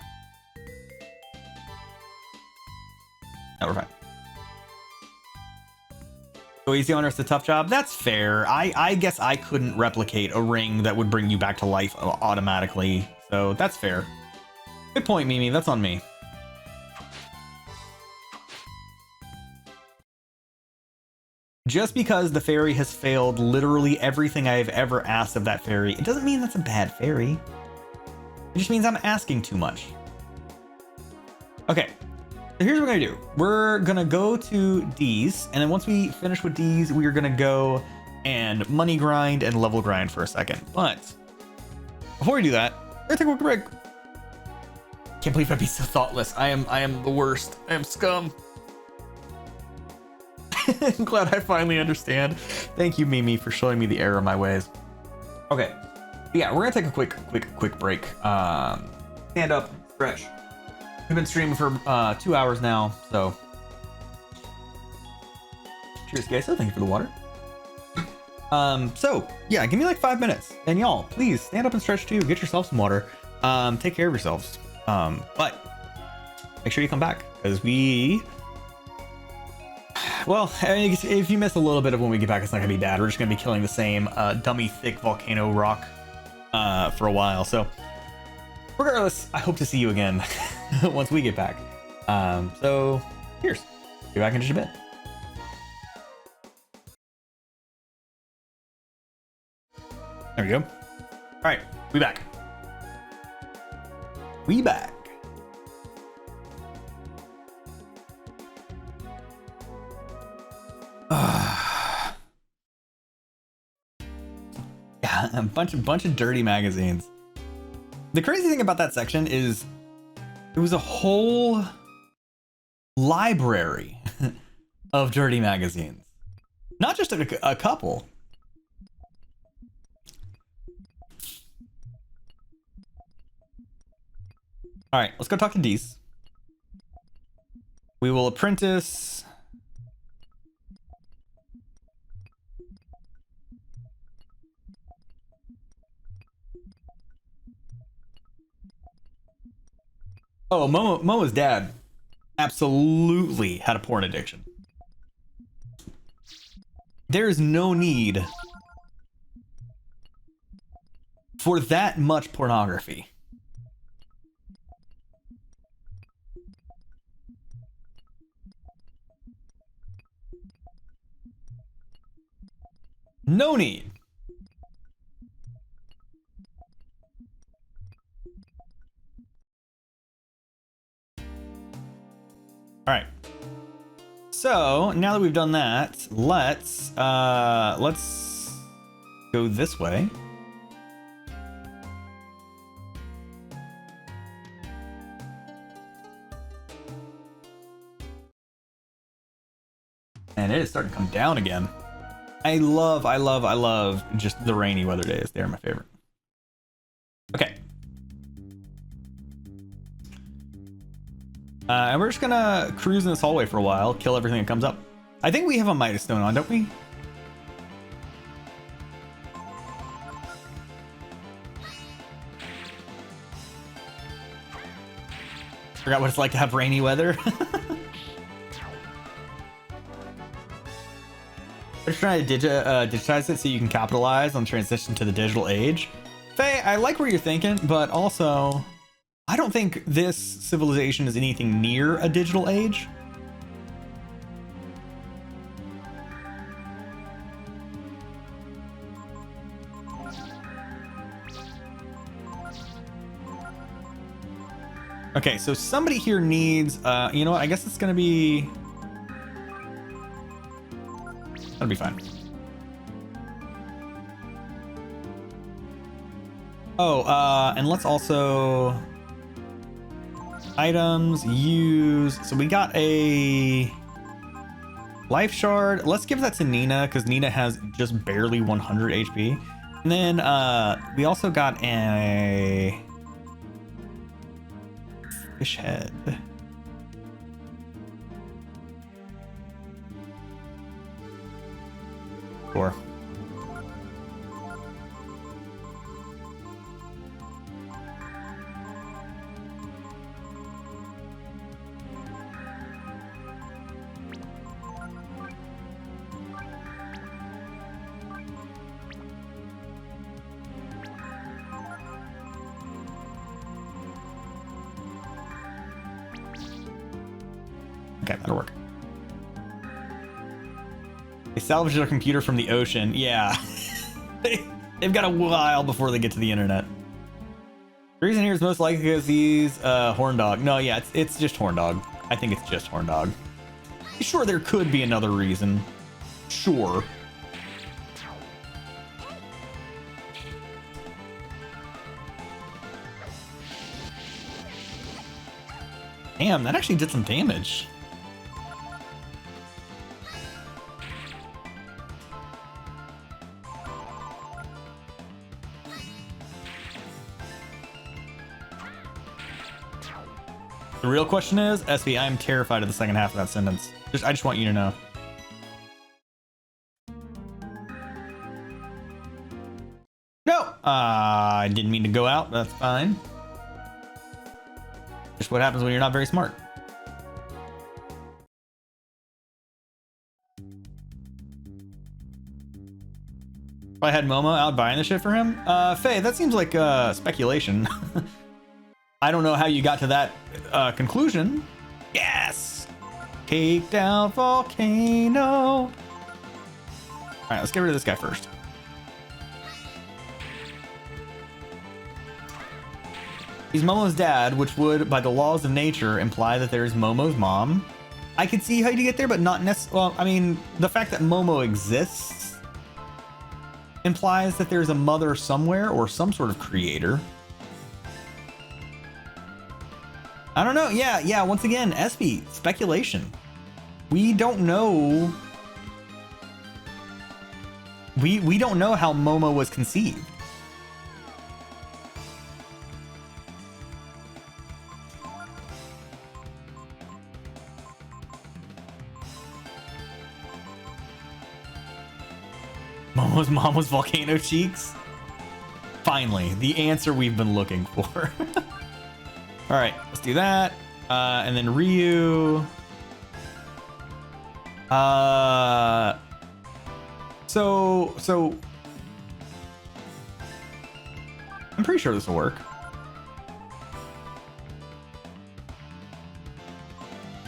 A: No, we're fine. Go easy on her, it's a tough job. That's fair. I guess I couldn't replicate a ring that would bring you back to life automatically. So that's fair. Good point, Mimi. That's on me. Just because the fairy has failed literally everything I've ever asked of that fairy, it doesn't mean that's a bad fairy. It just means I'm asking too much. Okay, so here's what we're gonna do. We're gonna go to D's, and then once we finish with D's, we are gonna go and money grind and level grind for a second. But before we do that, we're gonna take a quick break. Can't believe I'd be so thoughtless. I am the worst. I am scum. I'm glad I finally understand. Thank you, Mimi, for showing me the error of my ways. Okay, yeah, we're gonna take a quick break. Stand up, stretch. We've been streaming for 2 hours now, so cheers, guys. So thank you for the water. So yeah, give me like 5 minutes, and y'all, please stand up and stretch too. Get yourself some water. Take care of yourselves. But make sure you come back because well, if you miss a little bit of when we get back, it's not gonna be bad. We're just gonna be killing the same dummy thick volcano rock for a while. So regardless, I hope to see you again once we get back. So cheers. Be back in just a bit. There we go. All right, we back. We back. Yeah, a bunch of dirty magazines. The crazy thing about that section is it was a whole library of dirty magazines, not just a couple. All right, let's go talk to Dees. We will apprentice. Oh, Momo's dad absolutely had a porn addiction. There is no need for that much pornography. No need. All right. So now that we've done that, let's go this way. And it is starting to come down again. I love just the rainy weather days. They're my favorite. Okay. And we're just gonna cruise in this hallway for a while, kill everything that comes up. I think we have a Midas Stone on, don't we? Forgot what it's like to have rainy weather. We're just trying to digitize it so you can capitalize on transition to the digital age. Faye, I like where you're thinking, but also, I don't think this civilization is anything near a digital age. Okay, so somebody here needs, you know what? I guess it's gonna be, that'll be fine. Oh, and let's also items use. So we got a life shard. Let's give that to Nina because Nina has just barely 100 HP. And then we also got a fish head. Sure. Okay, that'll work. They salvaged their computer from the ocean. Yeah. They've got a while before they get to the internet. The reason here is most likely because he's horn dog. No, yeah, it's just horn dog. I think it's just horn dog. Sure, there could be another reason. Sure. Damn, that actually did some damage. The real question is, SV, I'm terrified of the second half of that sentence. I just want you to know. No! I didn't mean to go out. That's fine. Just what happens when you're not very smart. If I had Momo out buying the shit for him? Faye, that seems like speculation. I don't know how you got to that conclusion. Yes! Take down volcano. All right, let's get rid of this guy first. He's Momo's dad, which would, by the laws of nature, imply that there's Momo's mom. I could see how you get there, but not necessarily. Well, I mean, the fact that Momo exists implies that there's a mother somewhere or some sort of creator. I don't know. Yeah. Once again, SB, speculation. We don't know. We don't know how Momo was conceived. Momo's mom was Volcano Cheeks? Finally, the answer we've been looking for. All right, let's do that. And then Ryu. So I'm pretty sure this will work.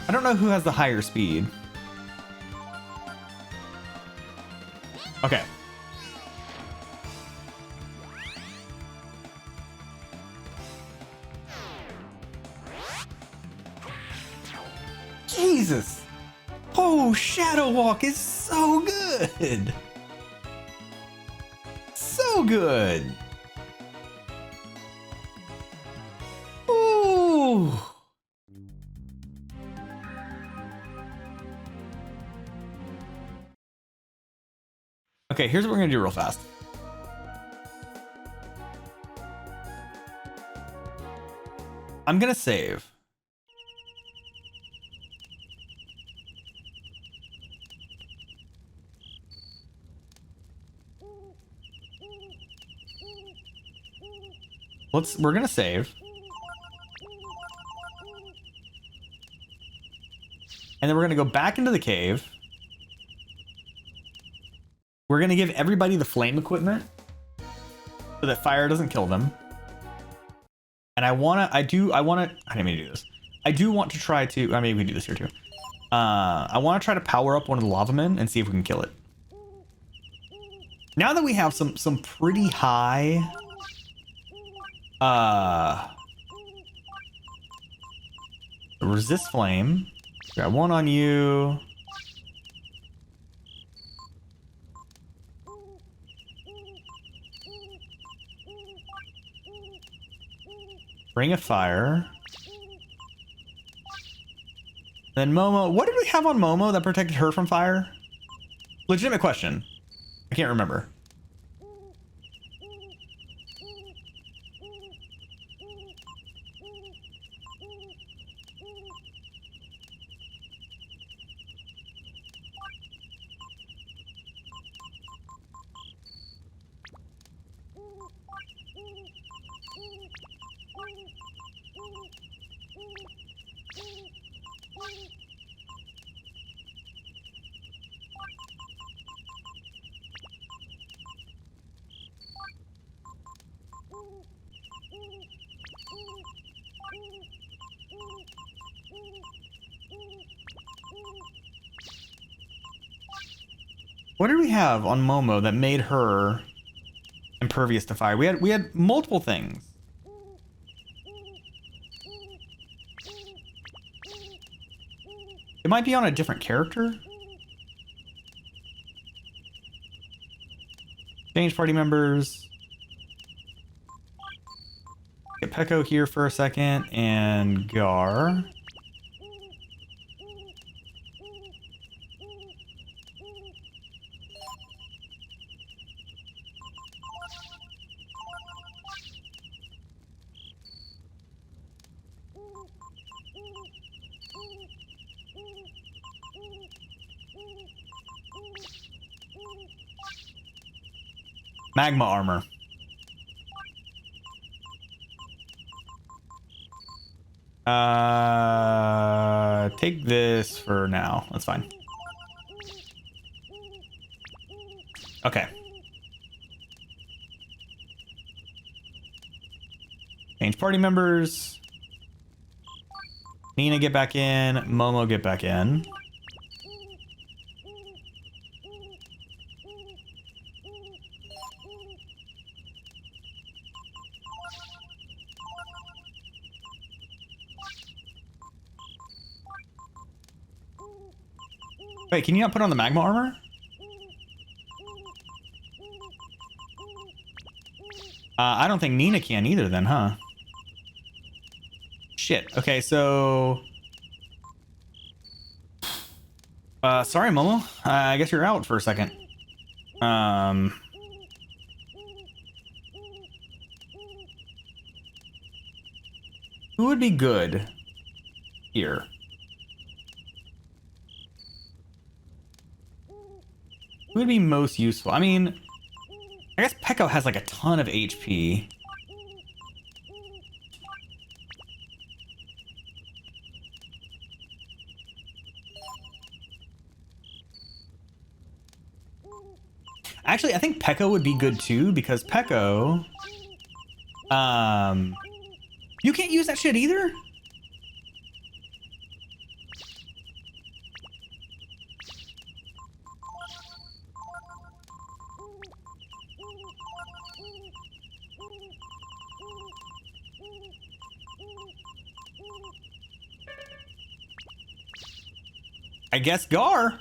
A: I don't know who has the higher speed. Okay. Jesus. Oh, Shadow Walk is so good. So good. Ooh. Okay, here's what we're gonna do real fast. I'm gonna save. We're gonna save. And then we're gonna go back into the cave. We're gonna give everybody the flame equipment so that fire doesn't kill them. And I didn't mean to do this. I do want to try to, I mean, we can do this here too. I want to try to power up one of the lava men and see if we can kill it. Now that we have some pretty high, resist flame. Got one on you. Ring of fire. Then Momo. What did we have on Momo that protected her from fire? Legitimate question. I can't remember. What did we have on Momo that made her impervious to fire? We had multiple things. It might be on a different character. Change party members. Get Peko here for a second and Gar. Magma armor. Take this for now. That's fine. Okay. Change party members. Nina, get back in. Momo, get back in. Wait, can you not put on the magma armor? I don't think Nina can either then, huh? Shit. Okay, so... sorry, Momo. I guess you're out for a second. Who would be good here? Who would be most useful? I mean, I guess Peko has like a ton of HP. Actually, I think Peko would be good too, because Peko... You can't use that shit either? I guess Gar.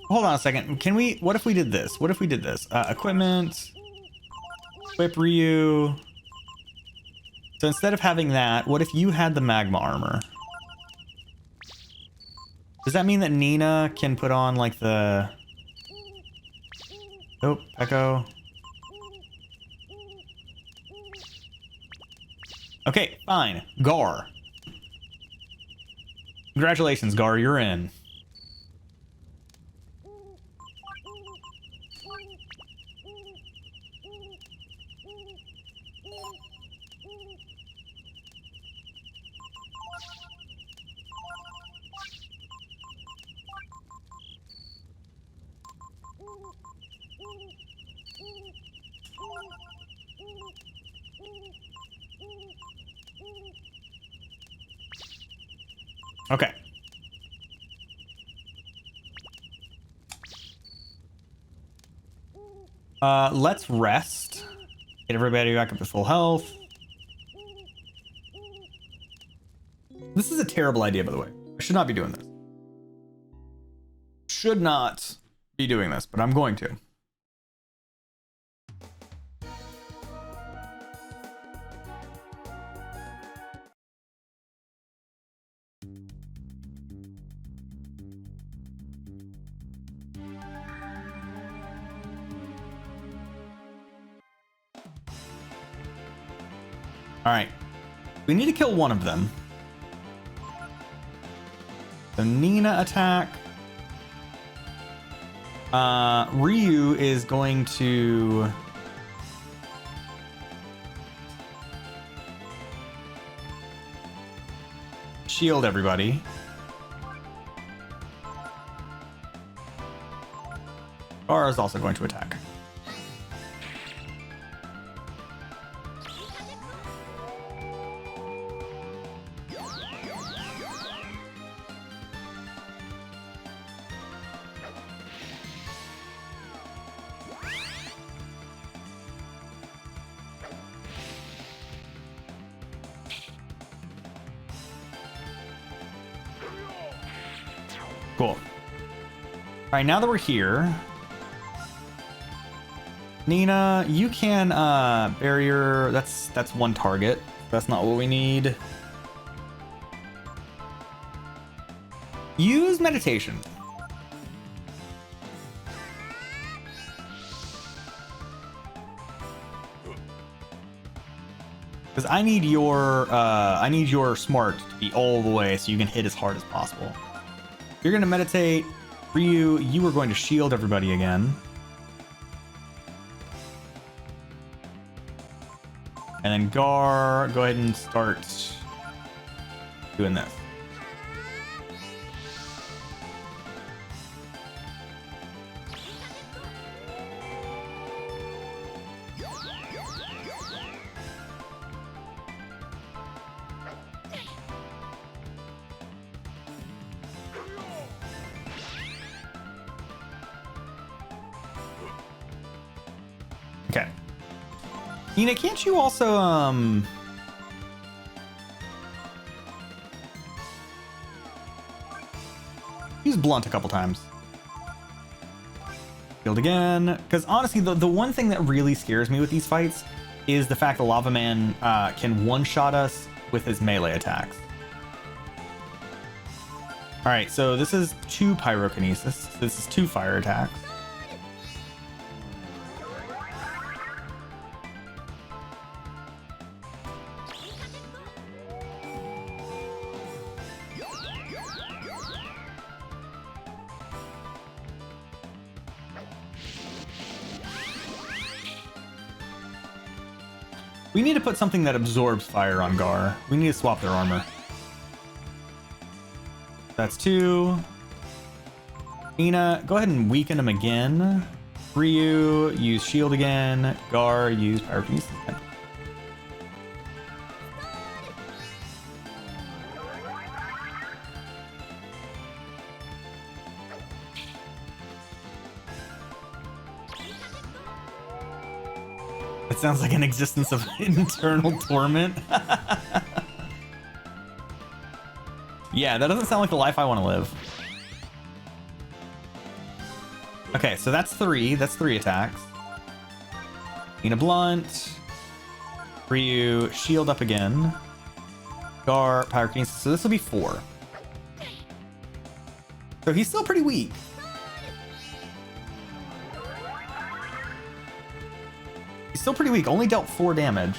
A: Hold on a second. Can we... What if we did this? What if we did this? Equipment. Equip Ryu. So instead of having that, what if you had the magma armor? Does that mean that Nina can put on like the... Oh, Echo. Okay, fine. Gar. Congratulations, Gar, you're in. Okay. Let's rest. Get everybody back up to full health. This is a terrible idea, by the way. I should not be doing this. Should not be doing this, but I'm going to. All right. We need to kill one of them. So Nina attack. Ryu is going to... shield everybody. Gar is also going to attack. Cool. All right, now that we're here, Nina, you can barrier. That's one target. That's not what we need. Use meditation. Because I need your smart to be all the way so you can hit as hard as possible. You're going to meditate. Ryu, you are going to shield everybody again. And then Gar, go ahead and start doing this. Okay. Nina, can't you also, use Blunt a couple times? Shield again. Because honestly, the one thing that really scares me with these fights is the fact that Lava Man can one-shot us with his melee attacks. Alright, so this is 2 pyrokinesis. This is 2 fire attacks. We need to put something that absorbs fire on Gar. We need to swap their armor. That's 2. Nina, go ahead and weaken him again. Ryu, use shield again. Gar, use pyrokinesis again. It sounds like an existence of internal torment. Yeah, that doesn't sound like the life I want to live. Okay, so that's 3. That's 3 attacks. Nina Blunt. Ryu, shield up again. Gar, pyrokinesis. So this will be 4. So he's still pretty weak. He's still pretty weak. Only dealt 4 damage.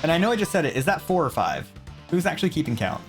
A: And I know I just said it. Is that 4 or 5? Who's actually keeping count?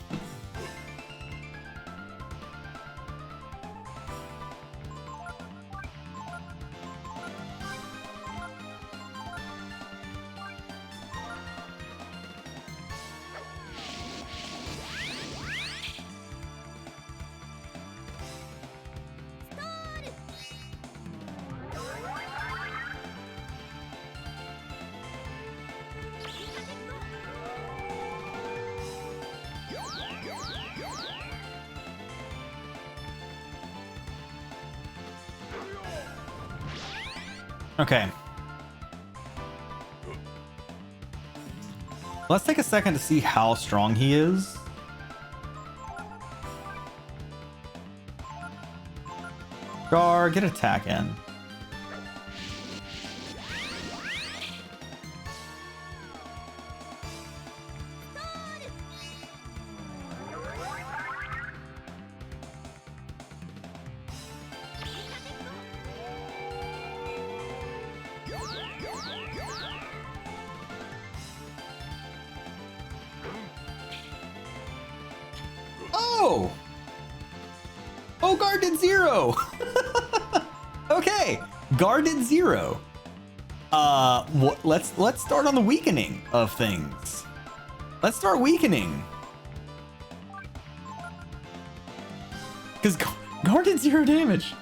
A: Okay. Let's take a second to see how strong he is. Gar, get attack in. Oh! Oh, Gar did 0! Okay, Gar did 0. Let's start on the weakening of things. Let's start weakening. Because Gar did 0 damage.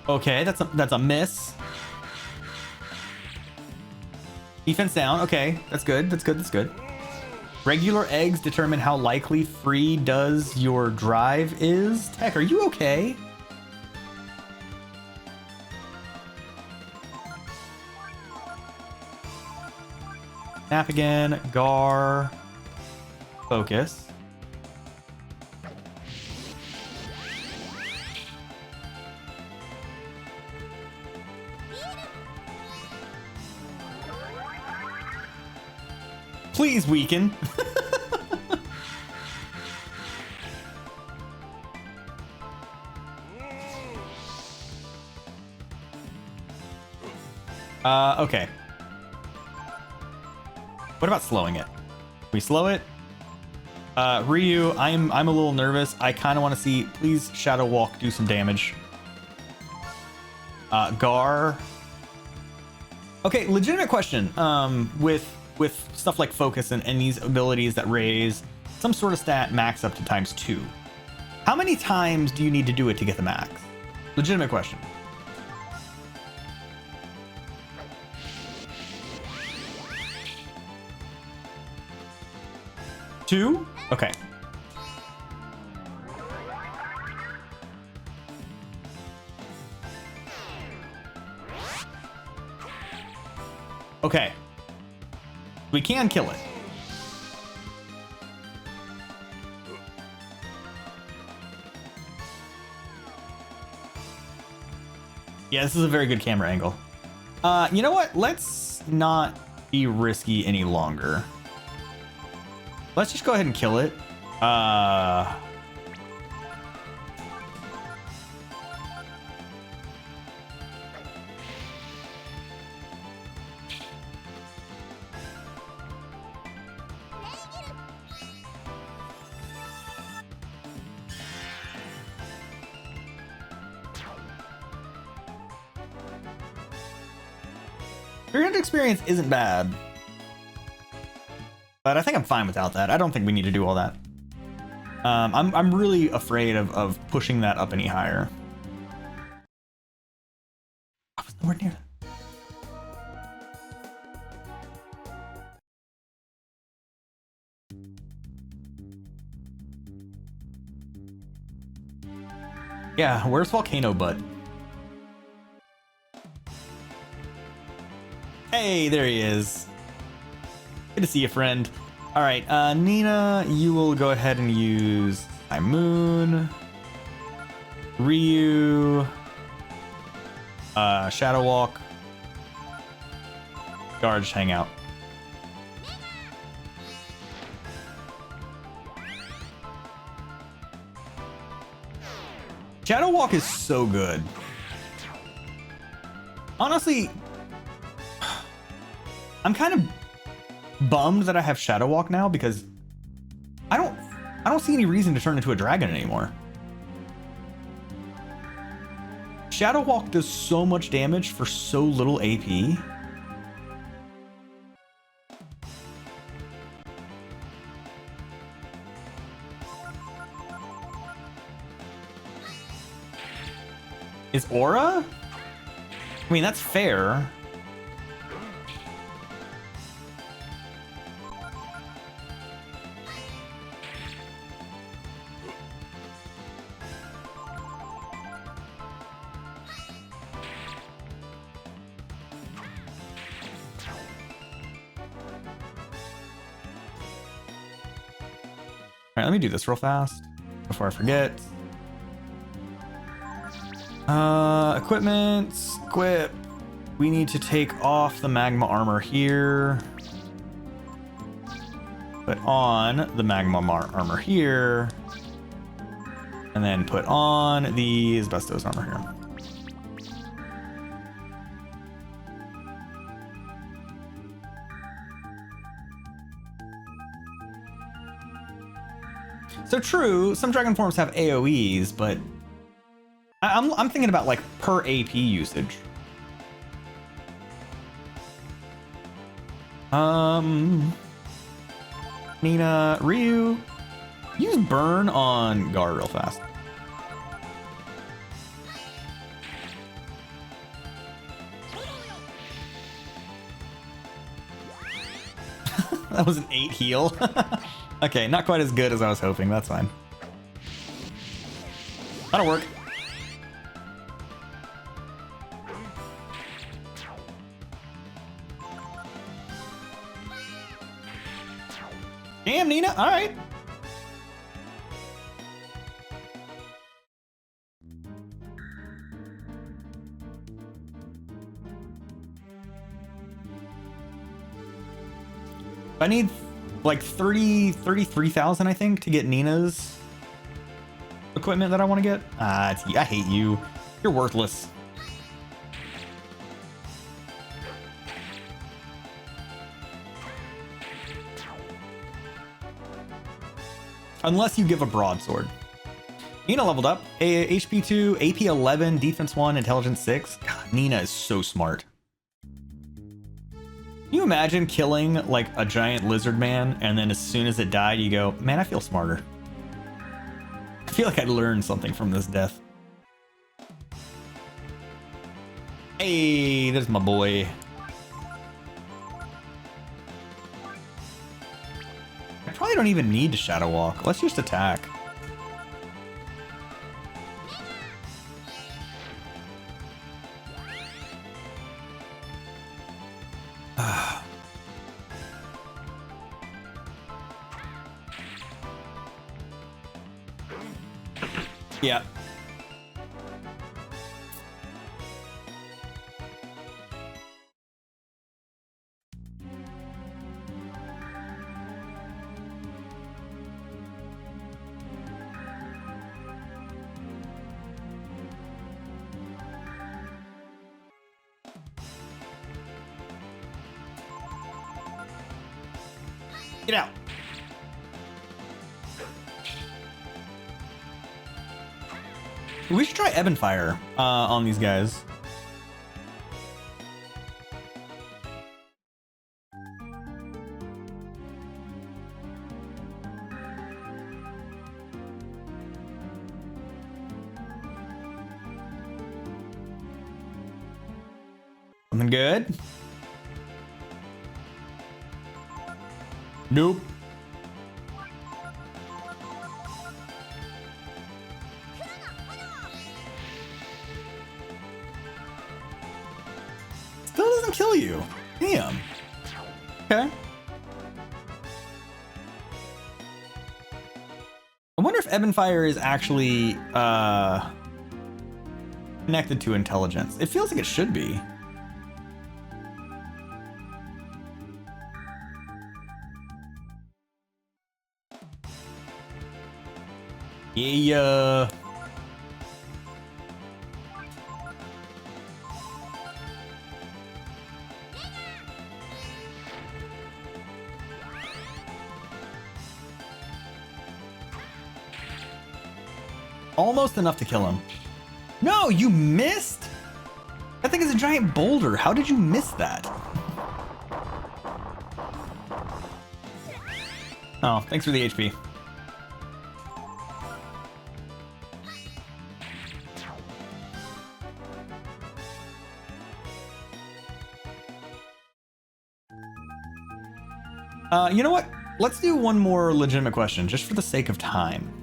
A: Okay, that's a miss. Defense down. Okay, that's good. That's good. That's good. Regular eggs determine how likely free does your drive is. Tech, are you okay? Snap again. Gar. Focus. Please weaken. Okay. What about slowing it? We slow it? Ryu, I'm a little nervous. I kind of want to see, please Shadow Walk, do some damage. Gar. Okay, legitimate question. With stuff like focus and these abilities that raise some sort of stat max up to ×2. How many times do you need to do it to get the max? Legitimate question. Two? Okay. Okay. We can kill it. Yeah, this is a very good camera angle. You know what? Let's not be risky any longer. Let's just go ahead and kill it. Experience isn't bad, but I think I'm fine without that. I don't think we need to do all that. I'm really afraid of pushing that up any higher. I was nowhere near that. Yeah, where's Volcano Butt? Hey, there he is. Good to see you, friend. All right, Nina, you will go ahead and use my moon. Ryu, Shadow Walk. Guard, just hang out. Shadow Walk is so good. Honestly, I'm kind of bummed that I have Shadow Walk now because I don't see any reason to turn into a dragon anymore. Shadow Walk does so much damage for so little AP. Is Aura? I mean, that's fair. All right, let me do this real fast before I forget. Equipment, equip. We need to take off the magma armor here. Put on the magma armor here. And then put on the asbestos armor here. So true, some dragon forms have AoEs, but I'm thinking about like per AP usage. Nina, Ryu, use burn on Gar real fast. That was an 8 heal. Okay, not quite as good as I was hoping. That's fine. That'll work. Damn, Nina. All right. I need like 33,000, I think, to get Nina's equipment that I want to get. I hate you. You're worthless. Unless you give a broadsword. Nina leveled up. HP 2, AP 11, Defense 1, Intelligence 6. God, Nina is so smart. Can you imagine killing like a giant lizard man and then as soon as it died you go, man, I feel smarter. I feel like I learned something from this death. Hey, there's my boy. I probably don't even need to Shadow Walk. Let's just attack. Yeah. Get out. We should try Ebb and Fire on these guys. Something good? Nope. doesn't kill you. Damn. Okay. I wonder if Ebon Fire is actually connected to intelligence. It feels like it should be. Yeah. Almost enough to kill him. No, you missed? That thing is a giant boulder. How did you miss that? Oh, thanks for the HP. You know what? Let's do one more legitimate question, just for the sake of time.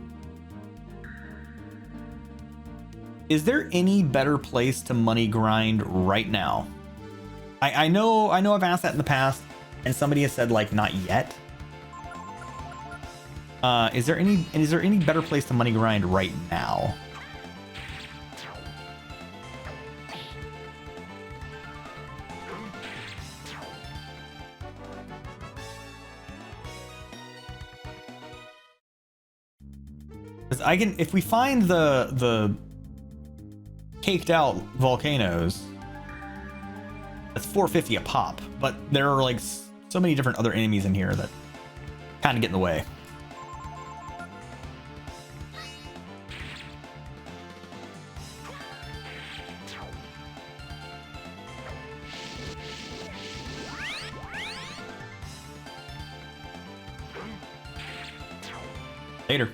A: Is there any better place to money grind right now? I know I've asked that in the past, and somebody has said like not yet. Is there any better place to money grind right now? Because I can, if we find the caked out volcanoes, that's 450 a pop, but there are like so many different other enemies in here that kind of get in the way. Later.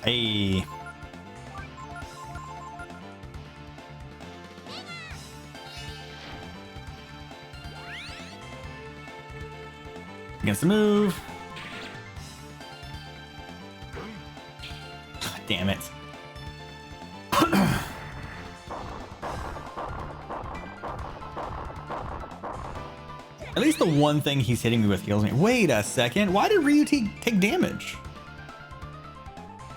A: Hey. Against the move. Damn it. At least the one thing he's hitting me with heals me. Wait a second. Why did Ryu take damage?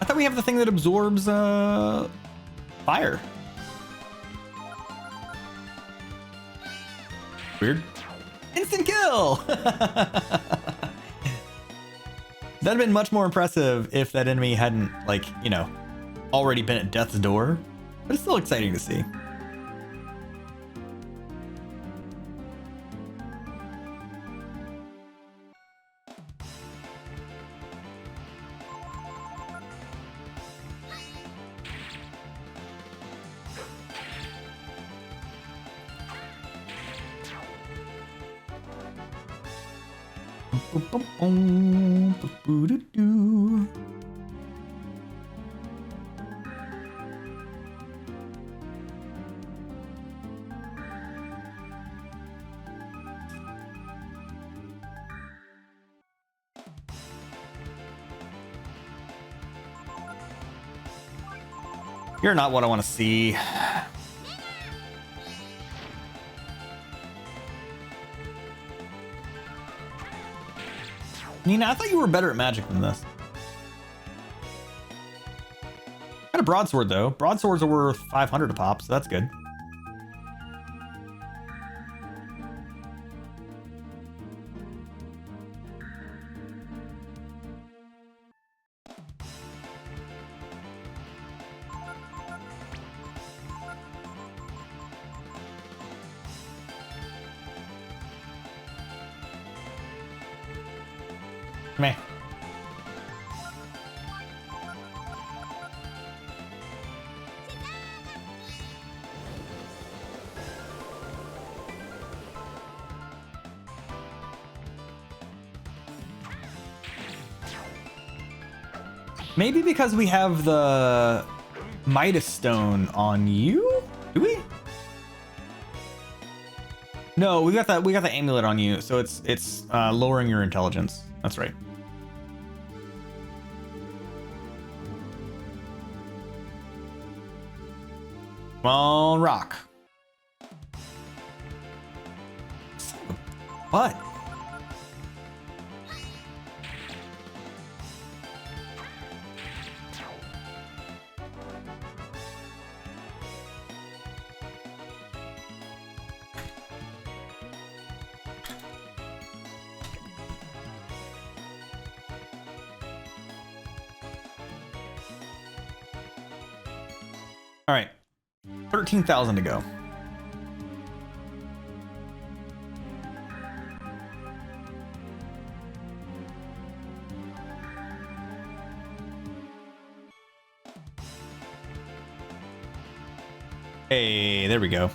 A: I thought we have the thing that absorbs fire. Weird. Instant kill! That'd have been much more impressive if that enemy hadn't, like, you know, already been at death's door. But it's still exciting to see. You're not what I want to see. Nina, I thought you were better at magic than this. Got a broadsword though. Broadswords are worth 500 a pop, so that's good. Meh. Maybe because we have the Midas Stone on you? Do we? No, we got the amulet on you, so it's lowering your intelligence. That's right. Come on, rock. Son of a butt. All right, 13,000 to go. Hey, there we go.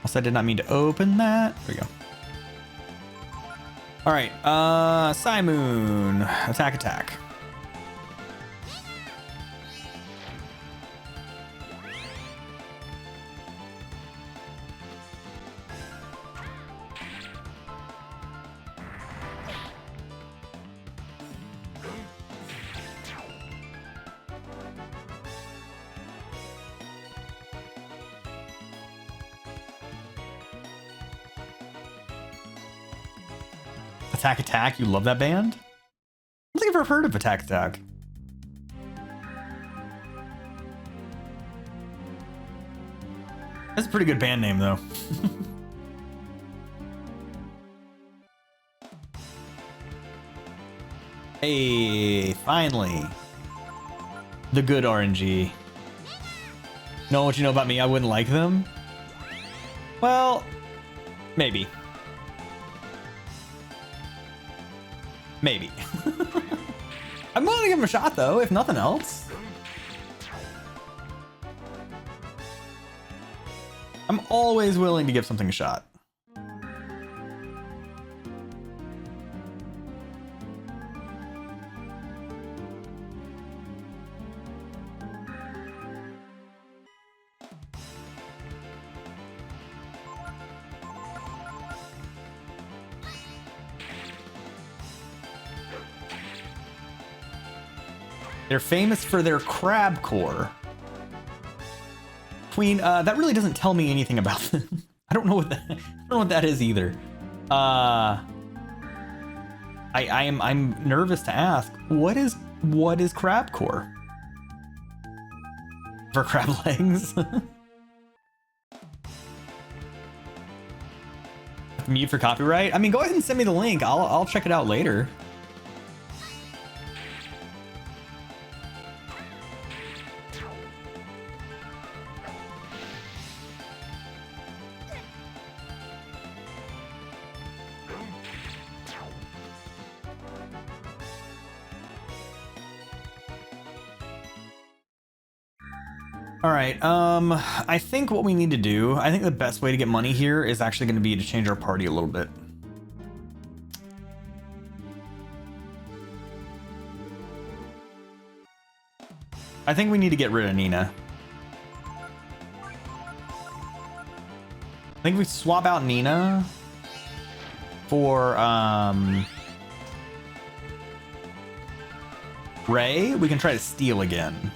A: Also, I did not mean to open that. There we go. All right, Simoon, attack. Attack, you love that band? I don't think I've ever heard of Attack. That's a pretty good band name, though. Hey, finally. The good RNG. Know what you know about me? I wouldn't like them? Well, maybe. Maybe. I'm willing to give him a shot, though, if nothing else. I'm always willing to give something a shot. They're famous for their crab core. Queen, that really doesn't tell me anything about them. I don't know what that is either. I'm nervous to ask. What is crab core? For crab legs? Mute for copyright? I mean, go ahead and send me the link. I'll check it out later. All right, I think what we need to do, I think the best way to get money here is actually going to be to change our party a little bit. I think we need to get rid of Nina. I think we swap out Nina for, Ray. We can try to steal again.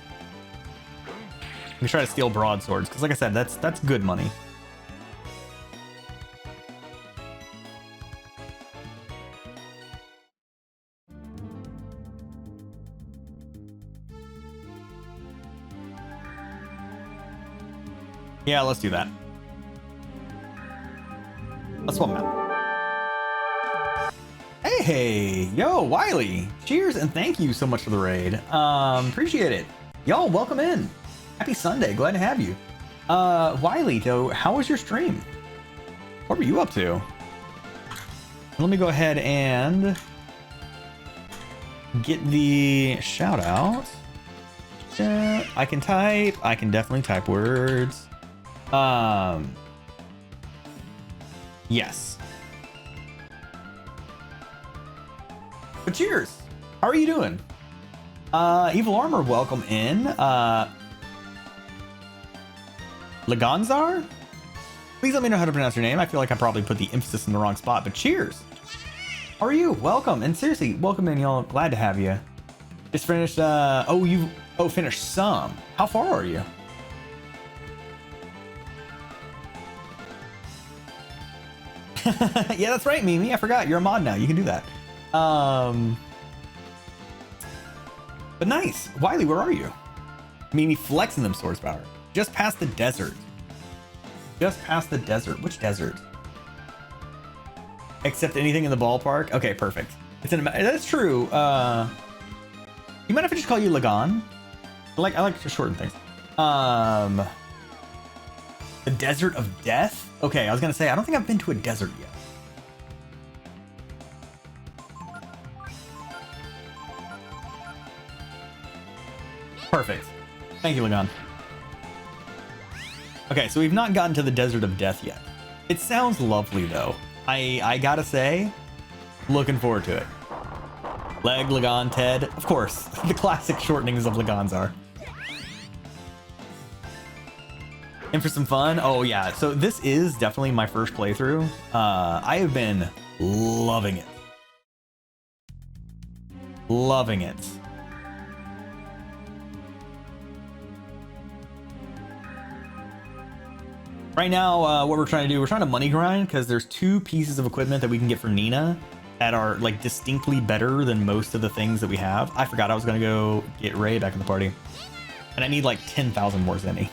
A: We try to steal broadswords, because like I said, that's good money. Yeah, let's do that. Let's swap them out. Hey, yo, Wiley. Cheers and thank you so much for the raid. Appreciate it. Yo, welcome in. Happy Sunday, glad to have you. Wiley, though, how was your stream? What were you up to? Let me go ahead and get the shout out. I can type. I can definitely type words. Yes. But cheers. How are you doing? Evil Armor, welcome in. Laganzar? Please let me know how to pronounce your name. I feel like I probably put the emphasis in the wrong spot, but cheers. How are you? Welcome. And seriously, welcome in, y'all. Glad to have you. Just finished, finished some. How far are you? Yeah, that's right, Mimi. I forgot. You're a mod now. You can do that. But nice. Wiley, where are you? Mimi flexing them swords power. Just past the desert. Just past the desert. Which desert? Except anything in the ballpark? Okay, perfect. It's in. That's true. You mind if I just call you Lagan? I like to shorten things. The Desert of Death? Okay, I was gonna say, I don't think I've been to a desert yet. Perfect. Thank you, Lagan. Okay, so we've not gotten to the Desert of Death yet. It sounds lovely, though. I gotta say, looking forward to it. Leg, Lagan, Ted. Of course, the classic shortenings of Laganzar. And for some fun, oh yeah, so this is definitely my first playthrough. I have been loving it. Loving it. Right now, what we're trying to do, we're trying to money grind because there's 2 pieces of equipment that we can get for Nina that are like distinctly better than most of the things that we have. I forgot I was gonna go get Ray back in the party. And I need like 10,000 more Zenny.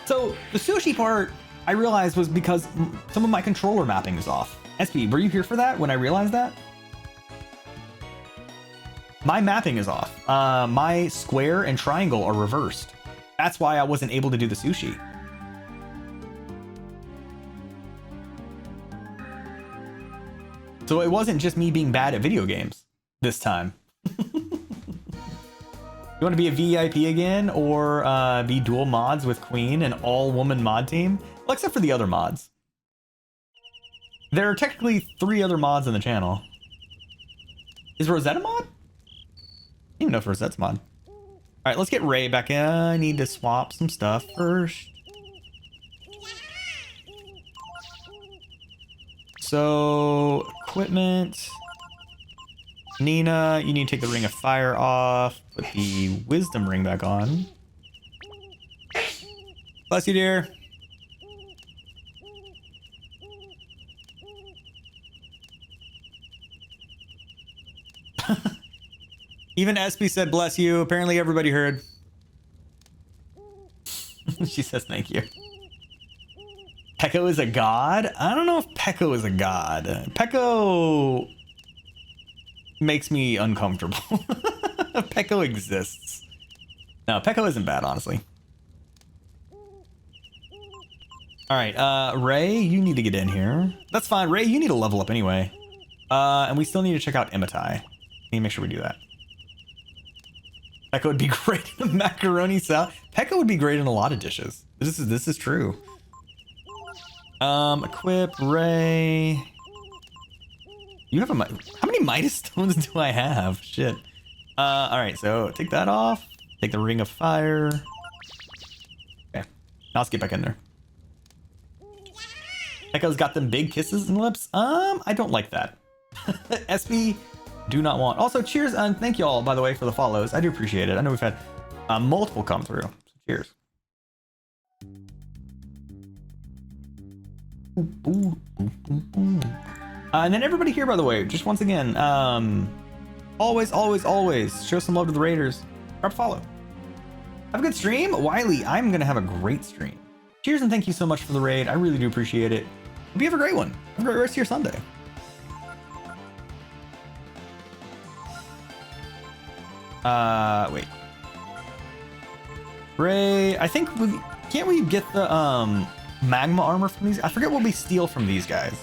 A: So the sushi part, I realized was because some of my controller mapping is off. SP, were you here for that when I realized that? My mapping is off. My square and triangle are reversed. That's why I wasn't able to do the sushi. So it wasn't just me being bad at video games this time. You want to be a VIP again or be dual mods with Queen, an all-woman mod team? Well, except for the other mods. There are technically 3 other mods on the channel. Is Rosetta mod? I don't even know if Rosette's mod. All right, let's get Ray back in. I need to swap some stuff first. So, equipment. Nina, you need to take the Ring of Fire off. Put the Wisdom Ring back on. Bless you, dear. Even SP said bless you. Apparently everybody heard. She says thank you. Pekko is a god? I don't know if Pekko is a god. Pekko makes me uncomfortable. Pekko exists. No, Pekko isn't bad, honestly. All right, Ray, you need to get in here. That's fine. Ray, you need to level up anyway. And we still need to check out Imitai. Need to make sure we do that. Pekka would be great in a macaroni salad. Pekka would be great in a lot of dishes. This is true. Equip Ray. You have how many Midas stones do I have? Shit. All right, so take that off. Take the Ring of Fire. Okay, now let's get back in there. Pekka's got them big kisses and lips. I don't like that. SP, do not want. Also, cheers and thank you all, by the way, for the follows. I do appreciate it. I know we've had multiple come through. So cheers. And then everybody here, by the way, just once again, always show some love to the Raiders. Drop a follow. Have a good stream. Wiley, I'm going to have a great stream. Cheers and thank you so much for the raid. I really do appreciate it. Hope you have a great one. Have a great rest of your Sunday. Wait. Ray, I think can't we get the magma armor from these? I forget what we steal from these guys.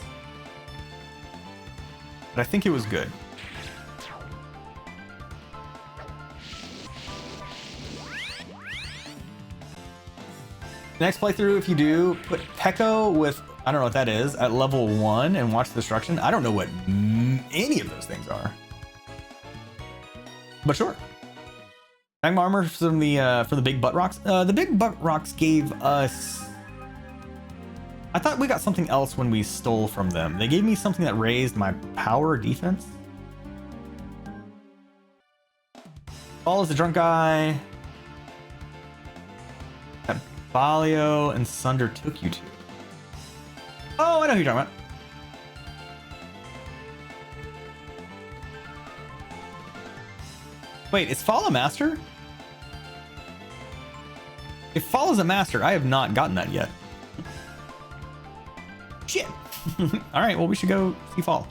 A: But I think it was good. Next playthrough, if you do, put Pekko with, I don't know what that is, at level 1 and watch the destruction. I don't know what any of those things are. But sure. Magma armor from the big butt rocks. The big butt rocks gave us. I thought we got something else when we stole from them. They gave me something that raised my power defense. Follows the drunk guy. Got Balio and Sunder took you to. Oh, I know who you're talking about. Wait, is Fall a master? If Fall is a master, I have not gotten that yet. Shit. All right, well, we should go see Fall.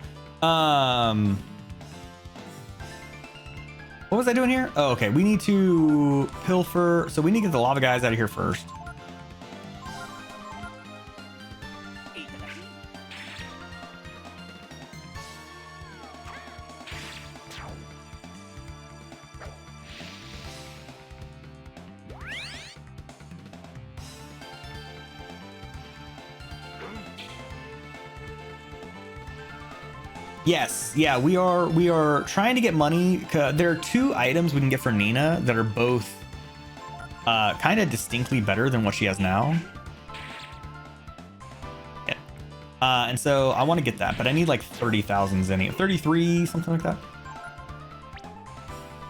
A: What was I doing here? Oh, okay. We need to pilfer. So we need to get the lava guys out of here first. Yes, yeah, we are trying to get money. There are 2 items we can get for Nina that are both kind of distinctly better than what she has now. Yeah. And so I want to get that, but I need like 30,000 zenny, 33, something like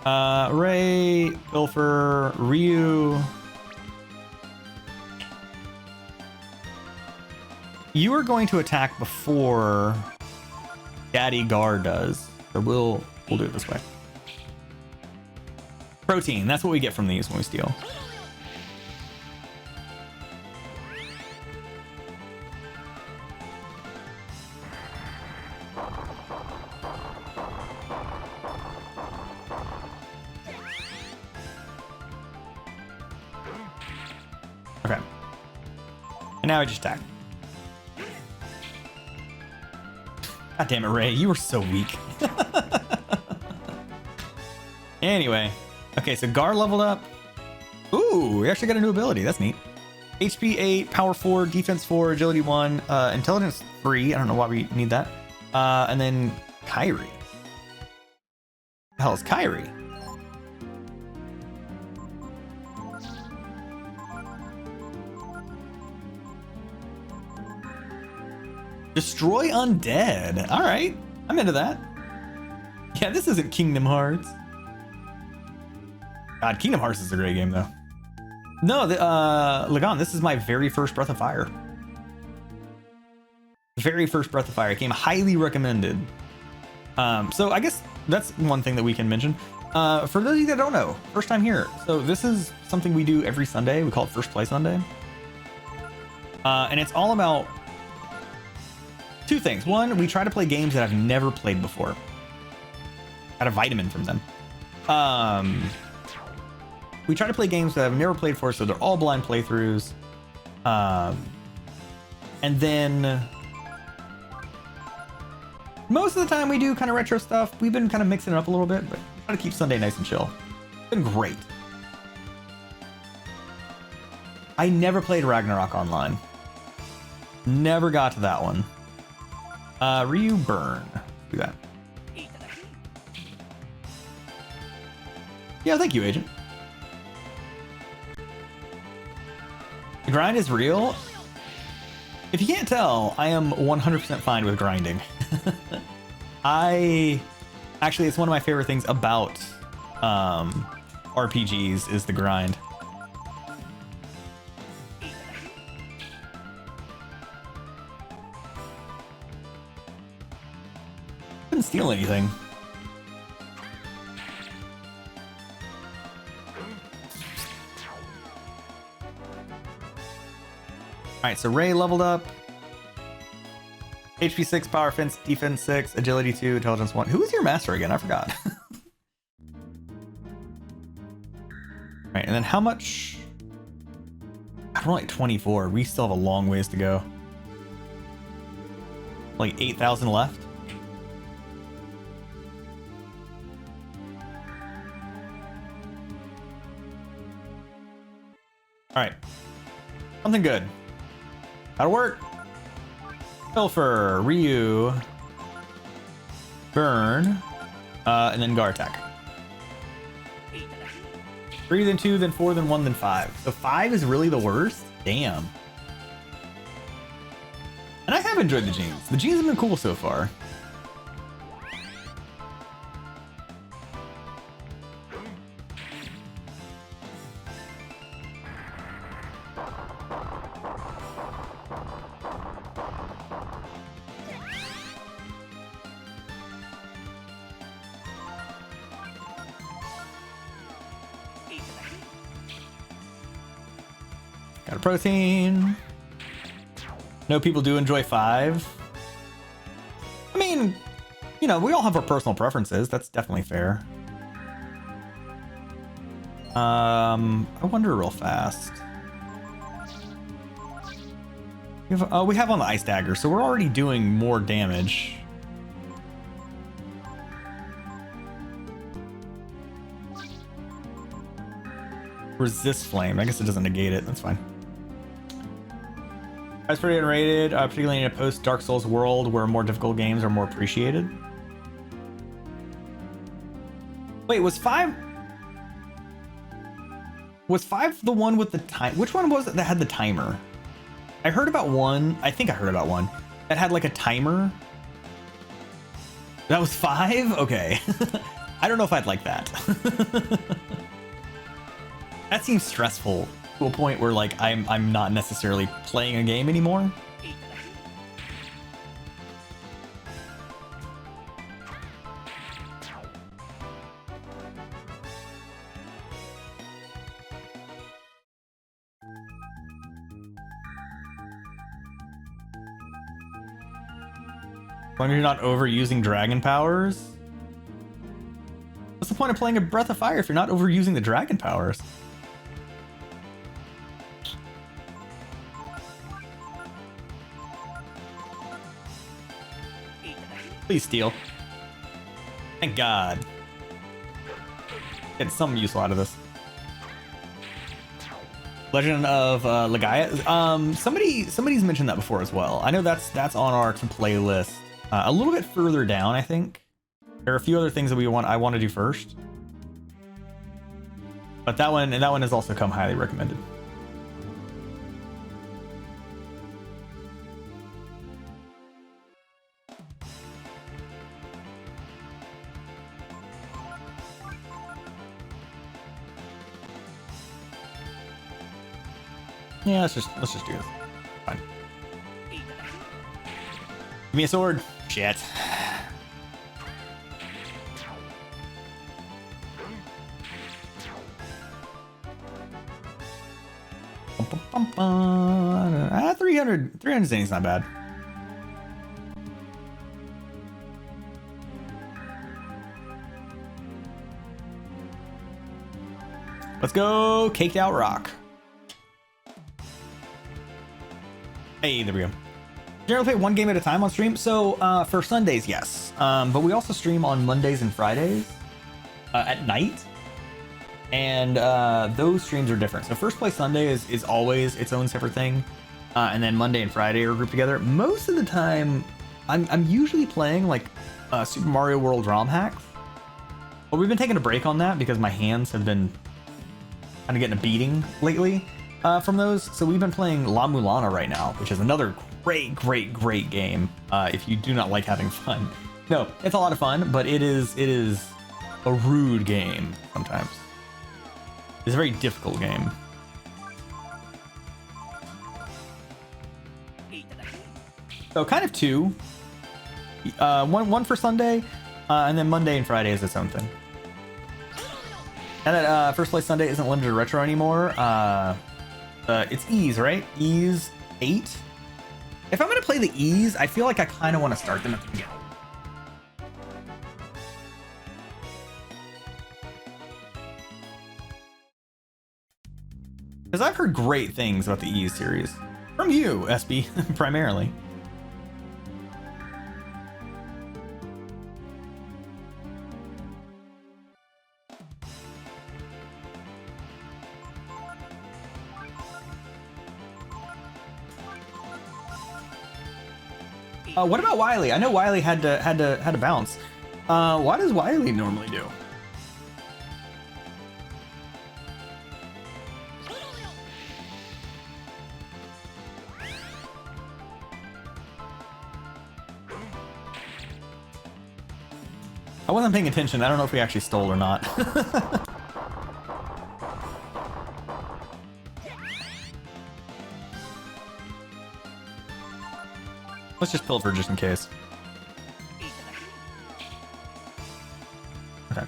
A: that. Ray, Pilfer, Ryu. You are going to attack before Daddy Gar does, so we'll do it this way. Protein, that's what we get from these when we steal. Okay. And now I just attack. God damn it, Ray, you were so weak. Anyway, okay, so Gar leveled up. Ooh, we actually got a new ability. That's neat. HP 8, Power 4, Defense 4, Agility 1, Intelligence 3. I don't know why we need that. And then Kyrie. The hell is Kyrie? Destroy undead. All right, I'm into that. Yeah, this isn't Kingdom Hearts. God, Kingdom Hearts is a great game, though. No, Lagan, this is my very first Breath of Fire. Very first Breath of Fire. Game highly recommended. So I guess that's one thing that we can mention. For those of you that don't know, first time here. So this is something we do every Sunday. We call it First Play Sunday. And it's all about 2 things. One, we try to play games that I've never played before. Got a vitamin from them. We try to play games that I've never played before, so they're all blind playthroughs. And then most of the time we do kind of retro stuff. We've been kind of mixing it up a little bit, but try to keep Sunday nice and chill. It's been great. I never played Ragnarok online. Never got to that one. Ryu burn. Do that. Yeah, thank you, Agent. The grind is real. If you can't tell, I am 100% fine with grinding. Actually, it's one of my favorite things about RPGs is the grind. Didn't steal anything. All right, so Ray leveled up. HP 6, Power Fence, Defense 6, Agility 2, Intelligence 1. Who was your master again? I forgot. All right, and then how much? I'm like 24. We still have a long ways to go. Like 8,000 left. All right, something good. That'll work. Pilfer, Ryu. burn, and then Gar attack. 3, then 2, then 4, then 1, then 5. So 5 is really the worst? Damn. And I have enjoyed the jeans. The jeans have been cool so far. Got a protein. No, people do enjoy 5. I mean, you know, we all have our personal preferences. That's definitely fair. I wonder real fast. We have on the ice dagger, so we're already doing more damage. Resist flame. I guess it doesn't negate it. That's fine. I was pretty underrated, particularly in a post Dark Souls world where more difficult games are more appreciated. Wait, was 5 the one with the time? Which one was it that had the timer? I heard about one. I think I heard about one that had like a timer. That was 5? Okay. I don't know if I'd like that. That seems stressful to a point where like I'm not necessarily playing a game anymore. When you're not overusing dragon powers? What's the point of playing a Breath of Fire if you're not overusing the dragon powers? Please steal. Thank God. Get some useful out of this. Legend of Legaia. Somebody's mentioned that before as well. I know that's on our to play list. A little bit further down, I think. There are a few other things that I want to do first. But that one has also come highly recommended. Yeah, let's just do this. Fine. Give me a sword. Shit. Bum, bum, bum. 300 is not bad. Let's go Caked Out Rock. Hey, there we go. Generally play one game at a time on stream. So for Sundays, yes. But we also stream on Mondays and Fridays at night. And those streams are different. So Firstplay Sunday is always its own separate thing. And then Monday and Friday are grouped together. Most of the time, I'm usually playing like Super Mario World ROM hacks. But we've been taking a break on that because my hands have been kind of getting a beating lately. From those, so we've been playing La Mulana right now, which is another great game. If you do not like having fun, no, it's a lot of fun, but it is a rude game sometimes. It's a very difficult game. So kind of two, one for Sunday, and then Monday and Friday is its own thing. And that Firstplay Sunday isn't limited to retro anymore. It's Ease, right? Ease 8. If I'm gonna play the Ease, I feel like I kind of want to start them at the beginning. Because I've heard great things about the Ease series. From you, SB, primarily. What about Wily? I know Wily had to bounce. What does Wiley normally do? I wasn't paying attention. I don't know if we actually stole or not. Let's just pilfer just in case. Okay.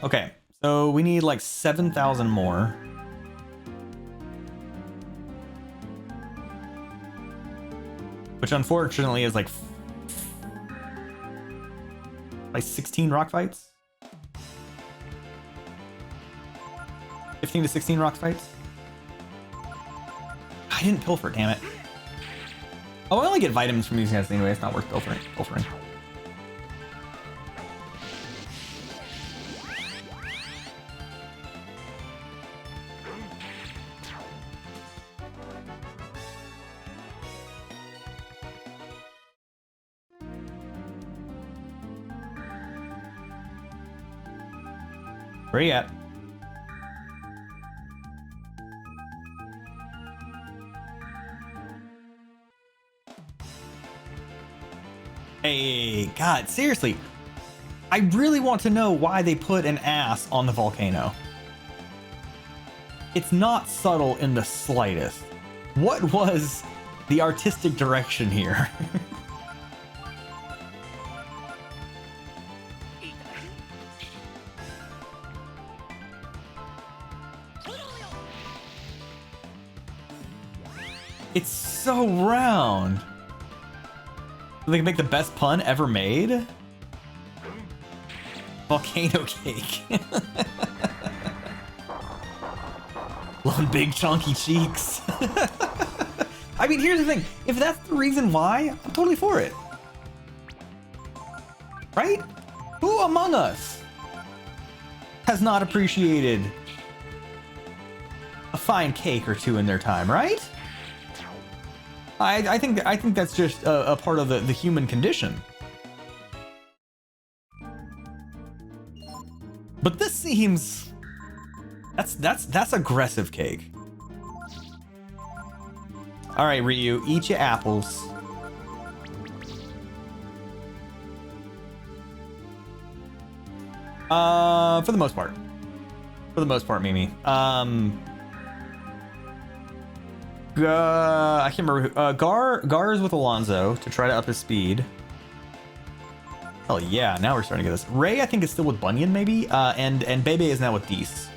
A: Okay, so we need like 7,000 more. Which unfortunately is like 16 rock fights. 15 to 16 rock fights. I didn't pilfer, damn it. Oh, I only get vitamins from these guys anyway. It's not worth pilfering. Where you at? Hey, God, seriously. I really want to know why they put an ass on the volcano. It's not subtle in the slightest. What was the artistic direction here? It's so round. They can make the best pun ever made. Volcano cake. Love big chunky cheeks. I mean, here's the thing. If that's the reason why, I'm totally for it. Right? Who among us has not appreciated a fine cake or two in their time, right? I think that's just a part of the human condition. But this seems that's aggressive cake. All right, Ryu, eat your apples. For the most part. For the most part, Mimi. I can't remember who. Gar is with Alonzo to try to up his speed. Hell yeah, now we're starting to get this. Ray, I think, is still with Bunyan, maybe. And Bebe is now with Deese.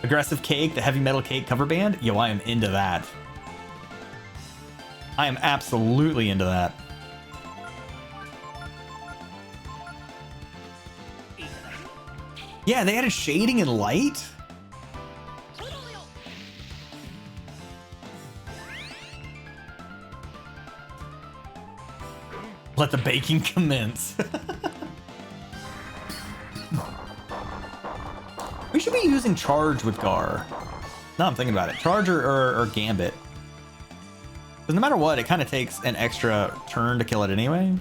A: Aggressive Cake, the heavy metal cake cover band. Yo, I am into that. I am absolutely into that. Yeah, they added shading and light. Let the baking commence. We should be using Charge with Gar. Now I'm thinking about it. Charge or Gambit. Because no matter what, it kind of takes an extra turn to kill it anyway.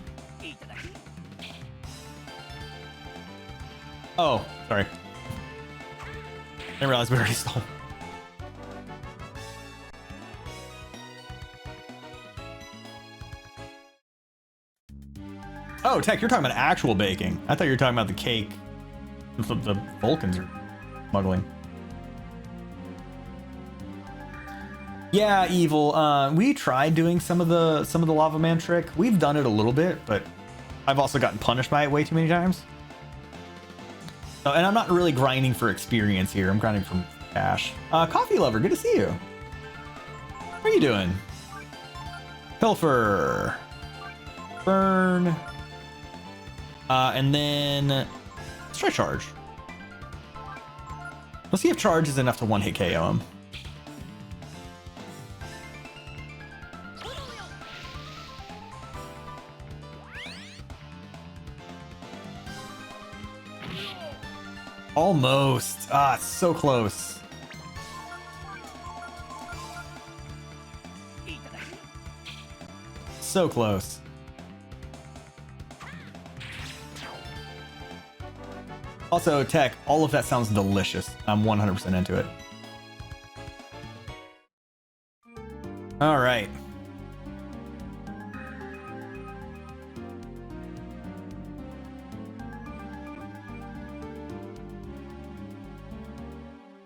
A: Oh, sorry. Didn't realize we already stole. Oh, Tech, you're talking about actual baking. I thought you were talking about the cake the Vulcans are smuggling. Yeah, Evil. We tried doing some of the Lava Man trick. We've done it a little bit, but I've also gotten punished by it way too many times. Oh, and I'm not really grinding for experience here. I'm grinding for cash. Coffee Lover, good to see you. How are you doing? Pilfer. Burn. And then let's try Charge. Let's see if Charge is enough to one-hit KO him. Almost. Ah, it's so close. So close. Also, Tech, all of that sounds delicious. I'm 100% into it. All right.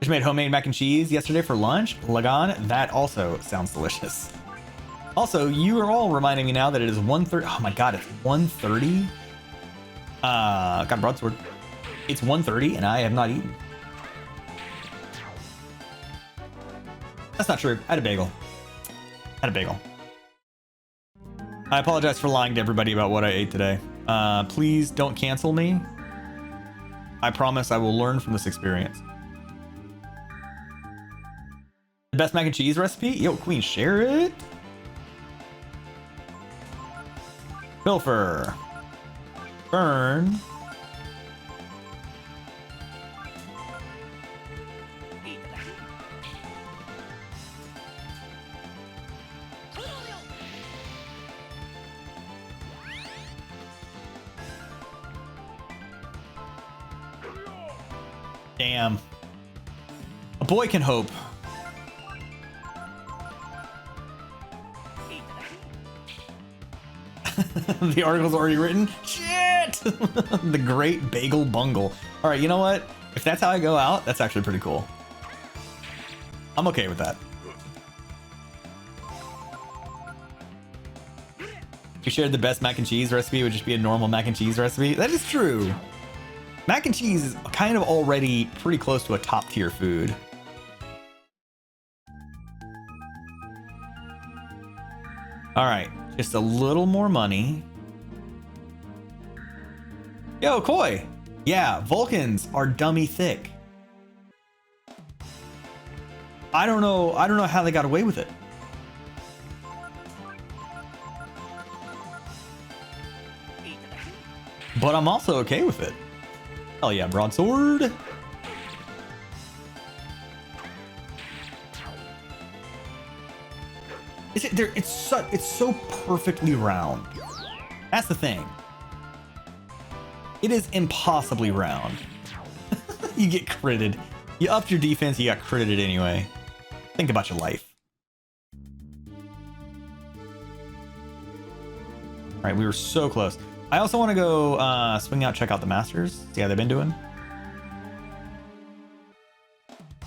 A: Just made homemade mac and cheese yesterday for lunch. Lagan, that also sounds delicious. Also, you are all reminding me now that it is 1:30. Oh my god, it's 1:30. Got a broadsword. It's 1:30 and I have not eaten. That's not true. I had a bagel. I apologize for lying to everybody about what I ate today. Please don't cancel me. I promise I will learn from this experience. The best mac and cheese recipe? Yo, Queen, share it. Pilfer. Burn. Damn. A boy can hope. The article's already written. Shit! The Great Bagel Bungle. All right, you know what? If that's how I go out, that's actually pretty cool. I'm okay with that. If you shared the best mac and cheese recipe, it would just be a normal mac and cheese recipe. That is true. Mac and cheese is kind of already pretty close to a top tier food. All right, just a little more money. Yo, Koi. Yeah, Vulcans are dummy thick. I don't know how they got away with it. But I'm also okay with it. Hell yeah, broadsword. Is it there? It's so perfectly round. That's the thing. It is impossibly round. You get critted. You upped your defense, you got critted anyway. Think about your life. All right, we were so close. I also want to go swing out, check out the Masters, see how they've been doing.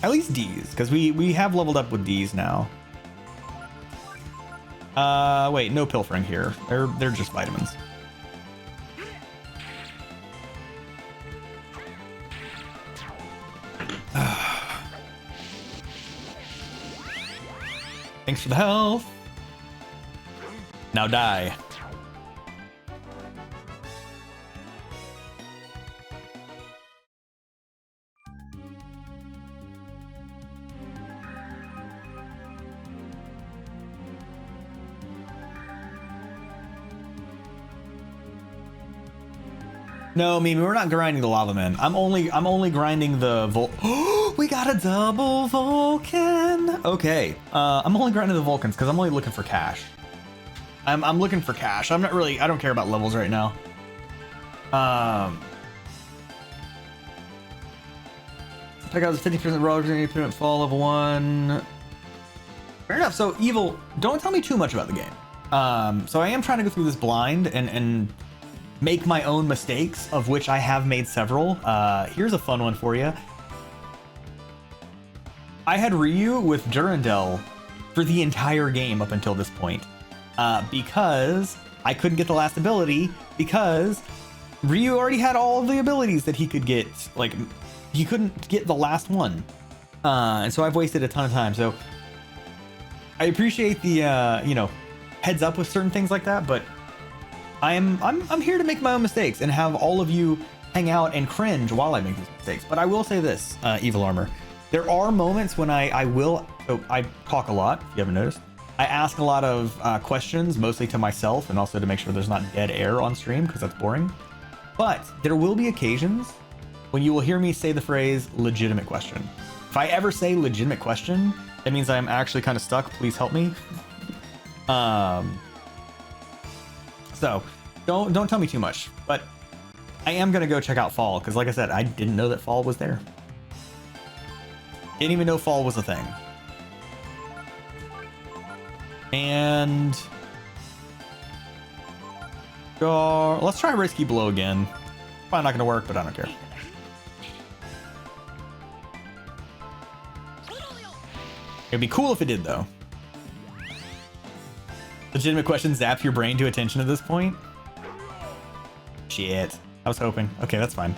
A: At least D's, because we have leveled up with D's now. Wait, no pilfering here. They're just vitamins. Thanks for the health. Now die. No, Mimi, we're not grinding the lava men. I'm only grinding the we got a double Vulcan. Okay, I'm only grinding the Vulcans because I'm only looking for cash. I'm looking for cash. I don't care about levels right now. Check out the 50% roller fall level 1. Fair enough. So Evil, don't tell me too much about the game. So I am trying to go through this blind and make my own mistakes, of which I have made several. Here's a fun one for you. I had Ryu with Durandal for the entire game up until this point, because I couldn't get the last ability, because Ryu already had all of the abilities that he could get. Like, he couldn't get the last one, and so I've wasted a ton of time. So I appreciate the heads up with certain things like that, but I'm here to make my own mistakes and have all of you hang out and cringe while I make these mistakes. But I will say this, Evil Armor, there are moments when I talk a lot, if you haven't noticed. I ask a lot of questions, mostly to myself, and also to make sure there's not dead air on stream, because that's boring. But there will be occasions when you will hear me say the phrase legitimate question. If I ever say legitimate question, that means I'm actually kind of stuck. Please help me. So don't tell me too much, but I am gonna go check out Fall because, like I said, I didn't know that Fall was there. Didn't even know Fall was a thing. And let's try Risky Blow again. Probably not gonna work, but I don't care. It'd be cool if it did, though. Legitimate question, zap your brain to attention at this point? Shit. I was hoping. Okay, that's fine.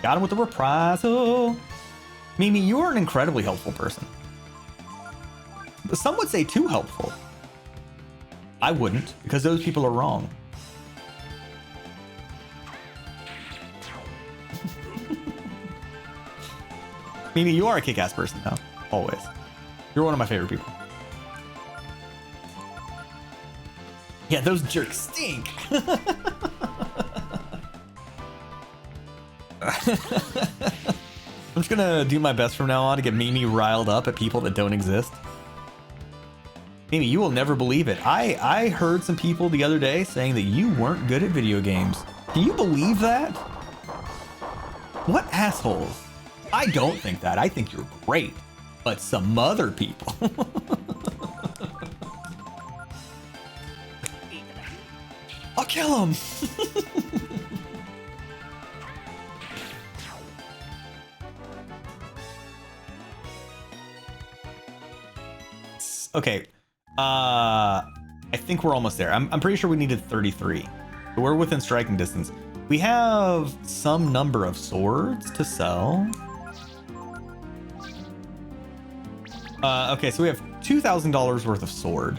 A: Got him with the reprisal. Mimi, you are an incredibly helpful person. Some would say too helpful. I wouldn't, because those people are wrong. Mimi, you are a kick-ass person, though. Always. You're one of my favorite people. Yeah, those jerks stink. I'm just gonna do my best from now on to get Mimi riled up at people that don't exist. Mimi, you will never believe it. I heard some people the other day saying that you weren't good at video games. Can you believe that? What assholes? I don't think that. I think you're great. But some other people. I'll kill him. Okay. I think we're almost there. I'm pretty sure we needed 33. We're within striking distance. We have some number of swords to sell. Okay, so we have $2,000 worth of sword.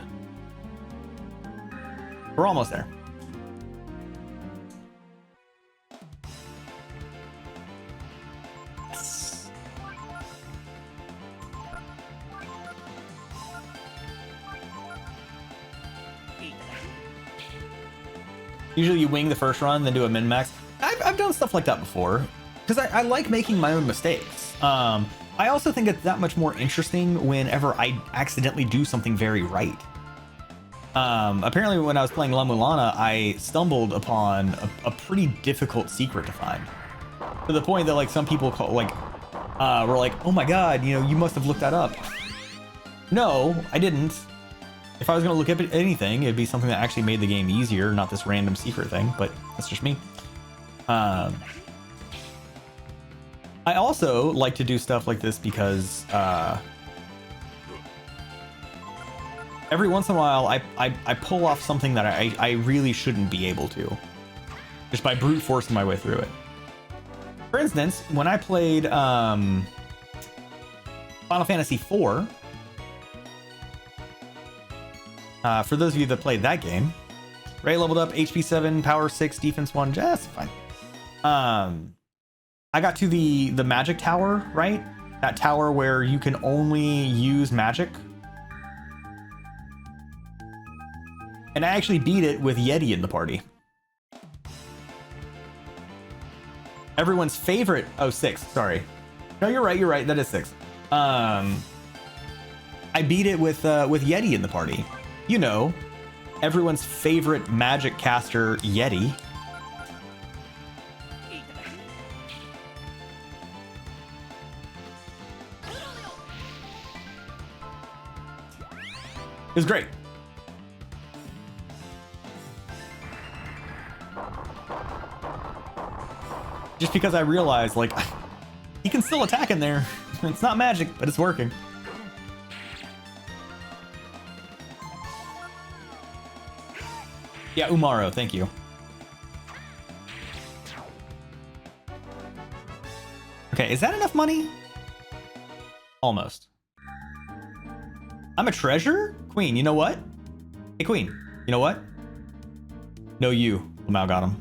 A: We're almost there. Yes. Usually you wing the first run, then do a min-max. I've done stuff like that before, because I like making my own mistakes. I also think it's that much more interesting whenever I accidentally do something very right. Apparently when I was playing La Mulana, I stumbled upon a pretty difficult secret to find. To the point that like some people were like, oh my god, you know, you must have looked that up. No, I didn't. If I was gonna look up at anything, it'd be something that actually made the game easier, not this random secret thing, but that's just me. I also like to do stuff like this because every once in a while I pull off something that I really shouldn't be able to, just by brute forcing my way through it. For instance, when I played Final Fantasy IV, for those of you that played that game, Ray leveled up, HP 7, Power 6, Defense 1, just fine. I got to the magic tower, right? That tower where you can only use magic. And I actually beat it with Yeti in the party. Everyone's favorite, oh, 6, sorry. No, you're right, that is 6. I beat it with Yeti in the party. You know, everyone's favorite magic caster, Yeti. It was great. Just because I realized, like, he can still attack in there. It's not magic, but it's working. Yeah, Umaro, thank you. Okay, is that enough money? Almost. I'm a treasure? Queen, you know what? Hey, Queen, you know what? No, you. Lamau got him.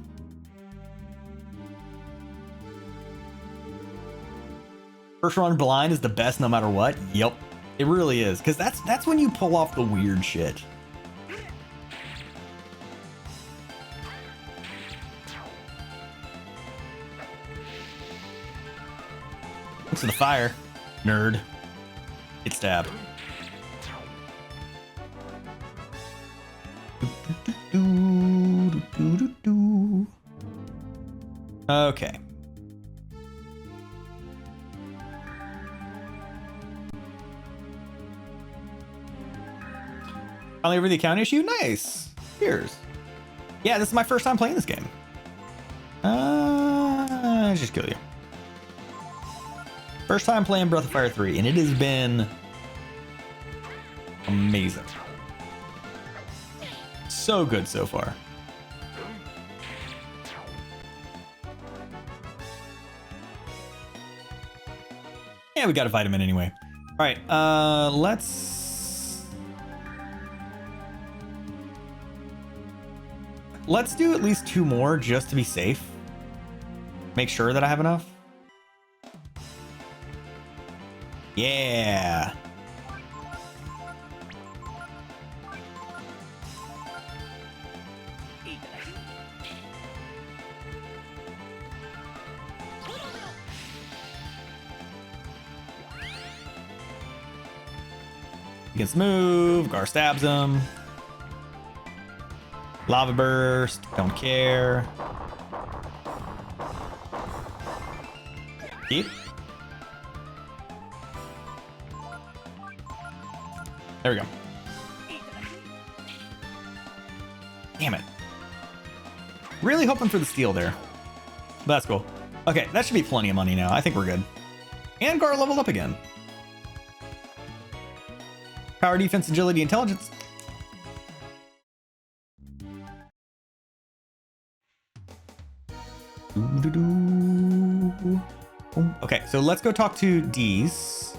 A: First run blind is the best no matter what. Yep, it really is. Because that's when you pull off the weird shit. Looks to the fire. Nerd. Get stabbed. Okay. Finally over the account issue? Nice. Cheers. Yeah, this is my first time playing this game. I just kill you. First time playing Breath of Fire 3, and it has been amazing. So good so far. Yeah, we got a vitamin anyway. All right, let's do at least 2 more just to be safe. Make sure that I have enough. Yeah. He gets moved. Gar stabs him. Lava burst. Don't care. Keep. There we go. Damn it. Really hoping for the steal there. But that's cool. Okay, that should be plenty of money now. I think we're good. And Gar leveled up again. Power, defense, agility, intelligence. Okay, so let's go talk to D's.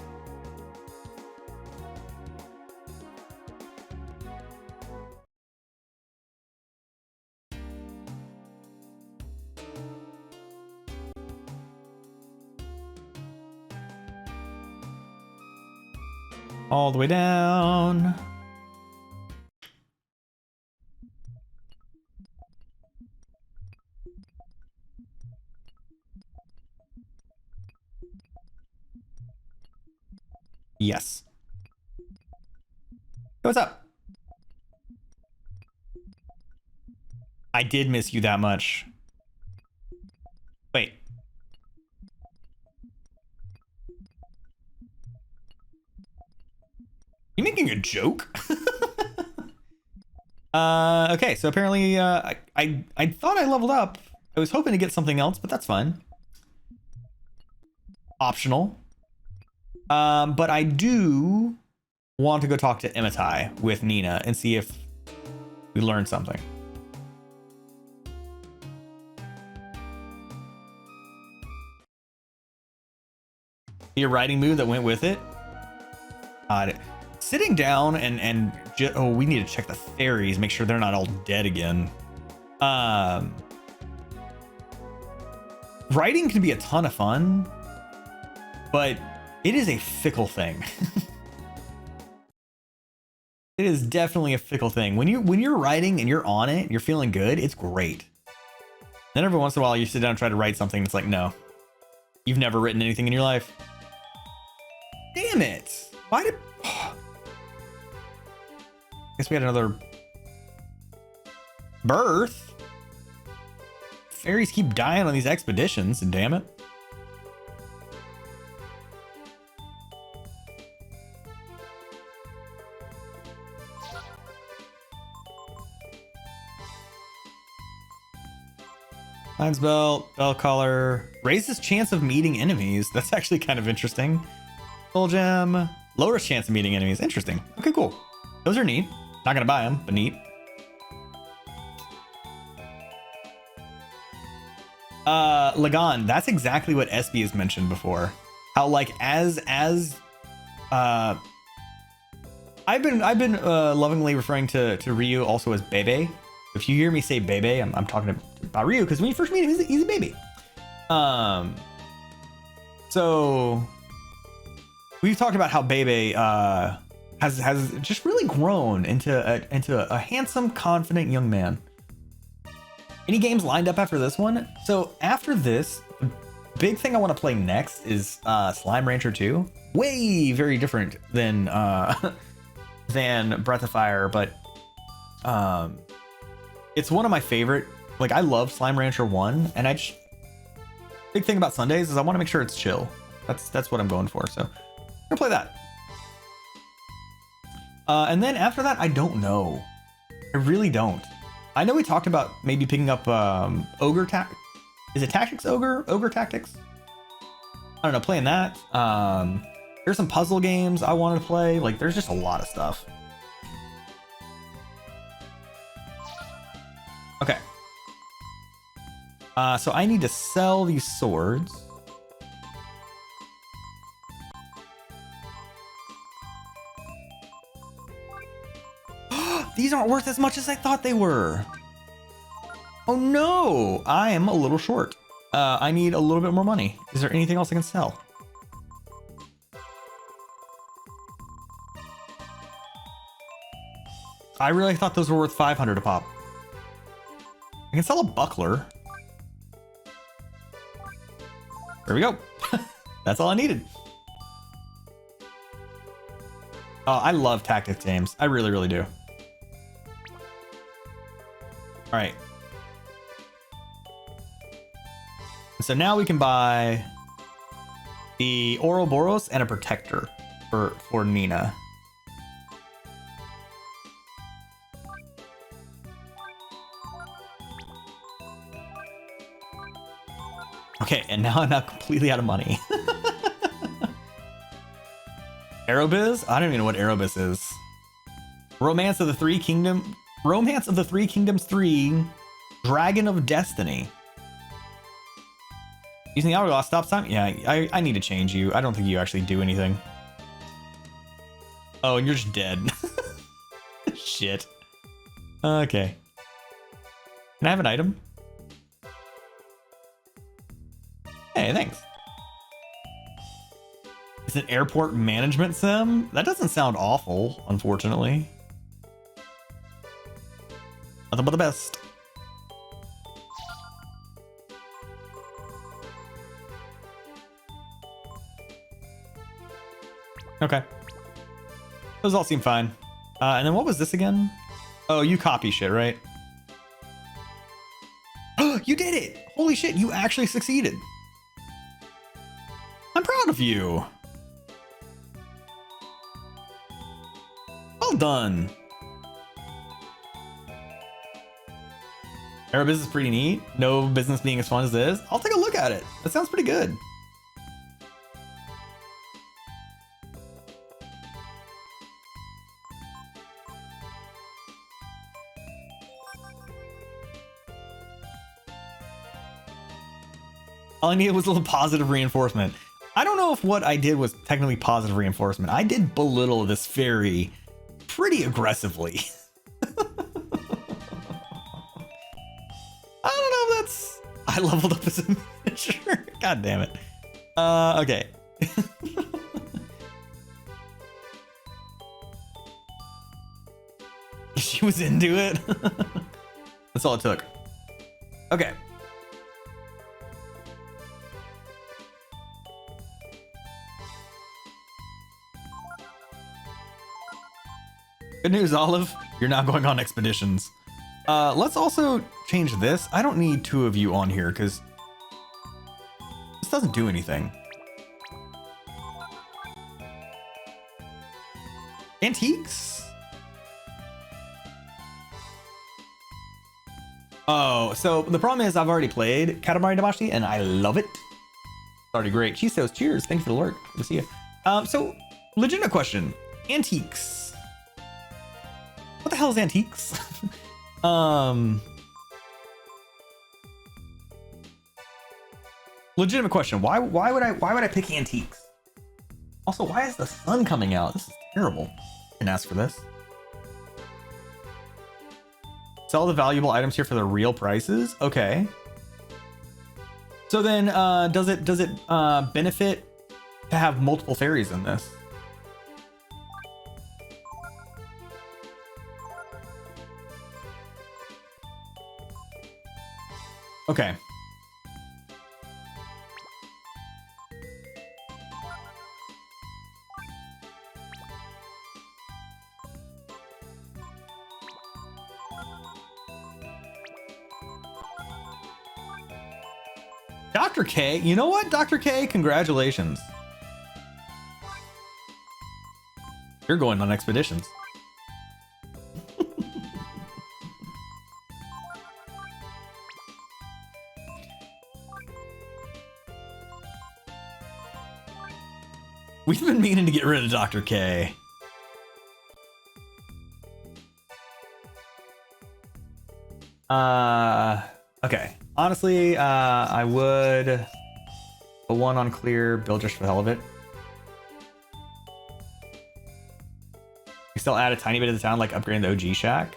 A: All the way down. Yes. Hey, what's up? I did miss you that much. Wait. You making a joke? Okay, so apparently I thought I leveled up. I was hoping to get something else, but that's fine. Optional. But I do want to go talk to Imitai with Nina and see if we learn something. Your writing move that went with it. Sitting down and oh, we need to check the fairies, make sure they're not all dead again. Writing can be a ton of fun, but it is a fickle thing. It is definitely a fickle thing. When you're writing and you're on it, you're feeling good, it's great. Then every once in a while you sit down and try to write something, it's like, no, you've never written anything in your life. Damn it. Why did... Guess we had another birth. Fairies keep dying on these expeditions, and damn it. Lines belt, bell collar, raises chance of meeting enemies. That's actually kind of interesting. Soul gem, lowers chance of meeting enemies. Interesting. Okay, cool. Those are neat. Not gonna buy them, but neat. Lagan, that's exactly what SB has mentioned before. How like as I've been lovingly referring to Ryu also as Bebe. If you hear me say Bebe, I'm talking about Ryu because when you first meet him, he's a baby. So we've talked about how Bebe has just really grown into a handsome, confident young man. Any games lined up after this one? So after this, the big thing I want to play next is Slime Rancher 2. Way very different than than Breath of Fire, but it's one of my favorite. Like I love Slime Rancher 1, and Big thing about Sundays is I want to make sure it's chill. That's what I'm going for. So I'm gonna play that. And then after that, I don't know. I really don't. I know we talked about maybe picking up Ogre Tactics. Is it Tactics Ogre? Ogre Tactics? I don't know, playing that. There's some puzzle games I wanted to play. Like, there's just a lot of stuff. Okay. So I need to sell these swords. These aren't worth as much as I thought they were. Oh no, I am a little short. I need a little bit more money. Is there anything else I can sell? I really thought those were worth 500 a pop. I can sell a buckler. There we go. That's all I needed. Oh, I love tactics games. I really, really do. All right. So now we can buy the Ouroboros and a protector for Nina. Okay, and now I'm not completely out of money. Aerobiz? I don't even know what Aerobiz is. Romance of the Three Kingdoms 3, Dragon of Destiny. Using the hourglass stop time? Yeah, I need to change you. I don't think you actually do anything. Oh, and you're just dead. Shit. Okay. Can I have an item? Hey, thanks. It's an airport management sim? That doesn't sound awful, unfortunately. Nothing but the best. Okay. Those all seem fine. And then what was this again? Oh, you copy shit, right? Oh, you did it! Holy shit, you actually succeeded. I'm proud of you. Well done. Aerobiz is pretty neat. No business being as fun as this. I'll take a look at it. That sounds pretty good. All I needed was a little positive reinforcement. I don't know if what I did was technically positive reinforcement. I did belittle this fairy pretty aggressively. I don't know if that's... I leveled up as a miniature. God damn it. Okay. She was into it. That's all it took. Okay. Good news, Olive. You're now going on expeditions. Let's also change this. I don't need two of you on here because this doesn't do anything. Antiques? Oh, so the problem is I've already played Katamari Damacy and I love it. It's already great. She says, cheers. Thanks for the alert. Good to see you. So, legitimate question. Antiques. What the hell is antiques? Legitimate question. Why would I pick antiques? Also, why is the sun coming out? This is terrible. I didn't ask for this. Sell the valuable items here for the real prices. Okay. So then, does it benefit to have multiple fairies in this? Okay. Dr. K, you know what, Dr. K, congratulations. You're going on expeditions. We've been meaning to get rid of Dr. K. Okay. Honestly, I would a one on clear, build just for the hell of it. We still add a tiny bit of the town, like upgrading the OG shack.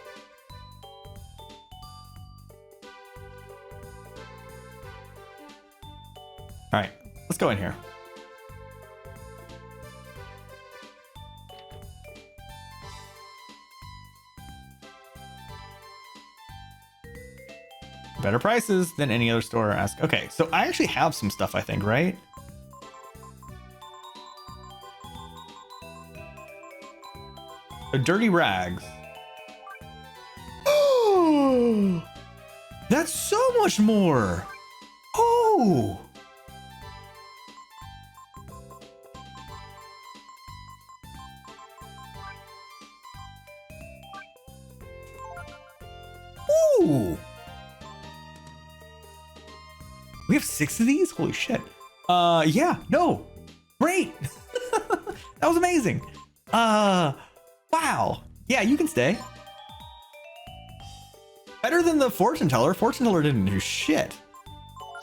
A: All right, let's go in here. Better prices than any other store. Ask. Okay, so I actually have some stuff, I think, right? So dirty rags. Oh, that's so much more. Oh. Ooh. We have 6 of these? Holy shit. Yeah, no. Great. That was amazing. Wow. Yeah, you can stay. Better than the fortune teller. Fortune teller didn't do shit.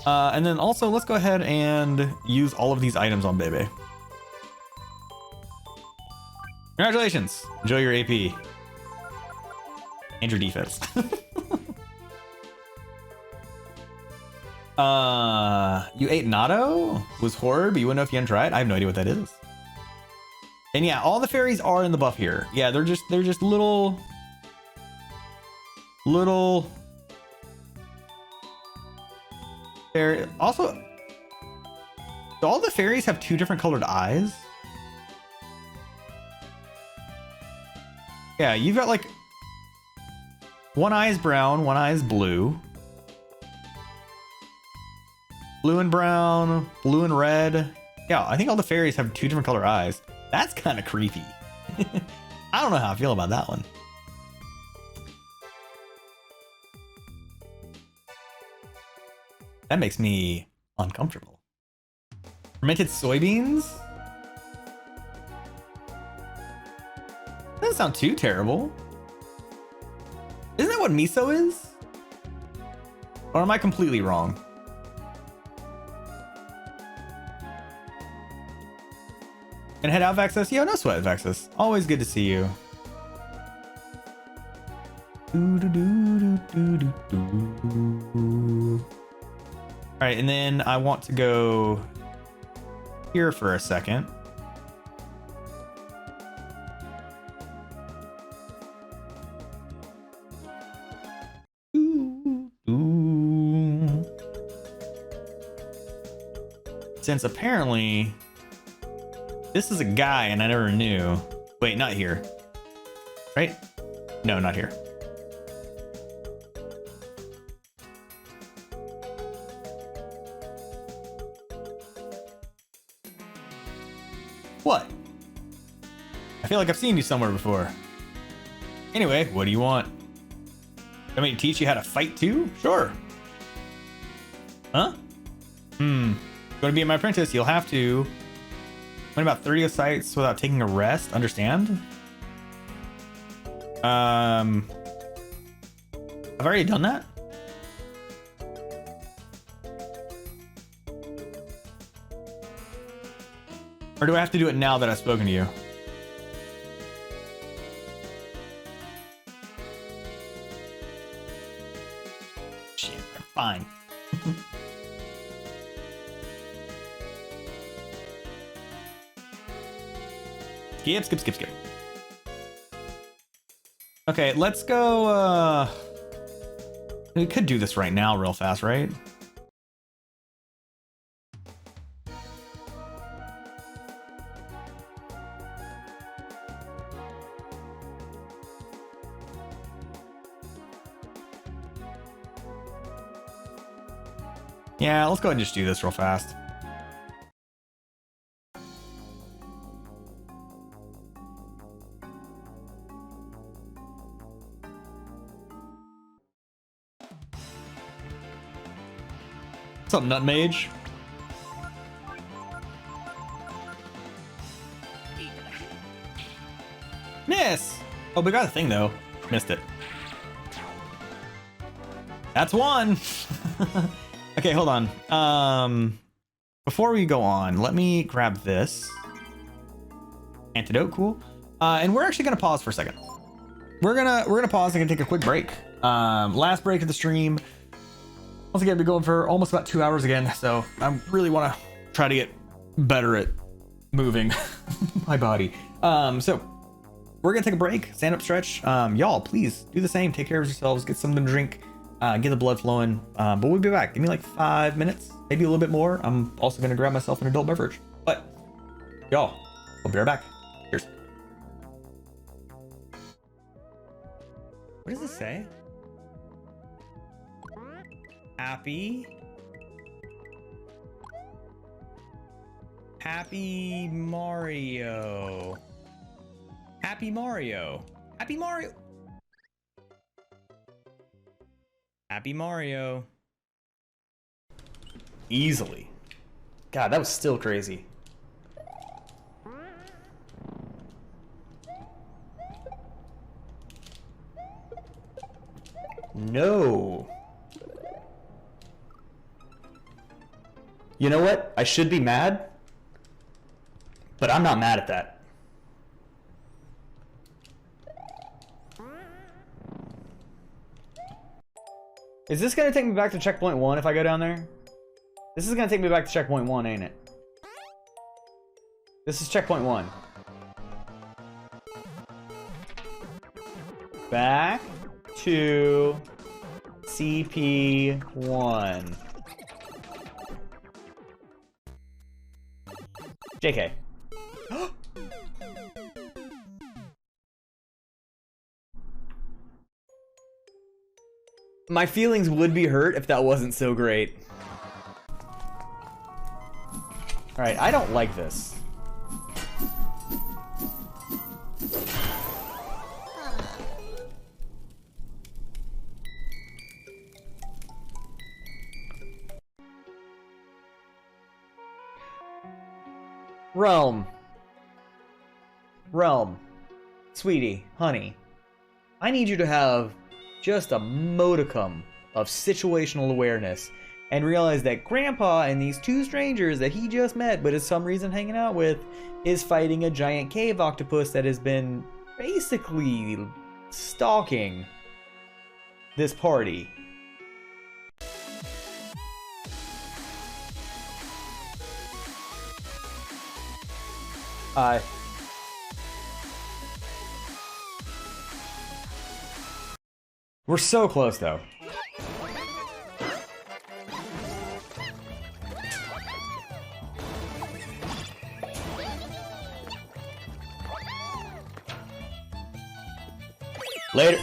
A: And then also let's go ahead and use all of these items on Bebe. Congratulations. Enjoy your AP. And your defense. You ate natto? Was horror, but you wouldn't know if you hadn't tried? I have no idea what that is. And yeah, all the fairies are in the buff here. Yeah, they're just little fairy. Also, do all the fairies have 2 different colored eyes? Yeah, you've got like one eye is brown, one eye is blue. Blue and brown, blue and red. Yeah, I think all the fairies have 2 different color eyes. That's kind of creepy. I don't know how I feel about that one. That makes me uncomfortable. Fermented soybeans? Doesn't sound too terrible. Isn't that what miso is? Or am I completely wrong? Gonna head out, Vexus? Yo, no sweat, Vexus. Always good to see you. Alright, and then I want to go here for a second. Since apparently this is a guy and I never knew. Wait, not here. Right? No, not here. What? I feel like I've seen you somewhere before. Anyway, what do you want? Want me to teach you how to fight too? Sure. Huh? Going to be my apprentice, you'll have to win about 30 sites without taking a rest. Understand? I've already done that. Or do I have to do it now that I've spoken to you? Shit, fine. Skip. Okay, let's go, we could do this right now real fast, right? Yeah, let's go ahead and just do this real fast. What's up, Nutmage? Miss! Oh, we got a thing though. Missed it. That's one! Okay, hold on. Before we go on, let me grab this. Antidote, cool. And we're actually gonna pause for a second. We're gonna pause and take a quick break. Last break of the stream. Once again, we're going for almost about 2 hours again, so I really want to try to get better at moving my body. So we're gonna take a break, stand up, stretch. Y'all, please do the same. Take care of yourselves. Get something to drink. Get the blood flowing. But we'll be back. Give me like 5 minutes, maybe a little bit more. I'm also gonna grab myself an adult beverage. But y'all, we'll be right back. Cheers. What does this say? Happy Mario. Happy Mario. Happy Mario. Happy Mario. Easily. God, that was still crazy. No. You know what? I should be mad, but I'm not mad at that. Is this gonna take me back to checkpoint 1 if I go down there? This is gonna take me back to checkpoint 1, ain't it? This is checkpoint 1. Back to CP1. JK. My feelings would be hurt if that wasn't so great. Alright, I don't like this. Realm. Sweetie, honey. I need you to have just a modicum of situational awareness and realize that Grandpa and these two strangers that he just met but is some reason hanging out with is fighting a giant cave octopus that has been basically stalking this party. We're so close though. Later.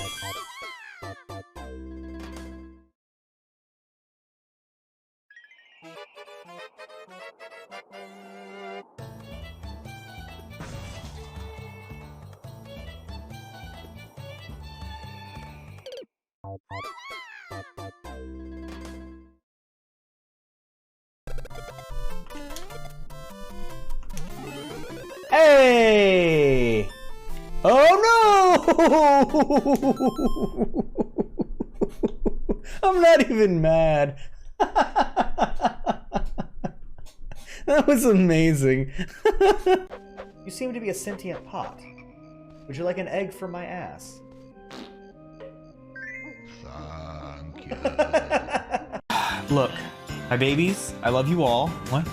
A: Hey! Oh no! I'm not even mad. That was amazing. You seem to be a sentient pot. Would you like an egg from my ass?
C: Thank you.
A: Look, my babies, I love you all. What?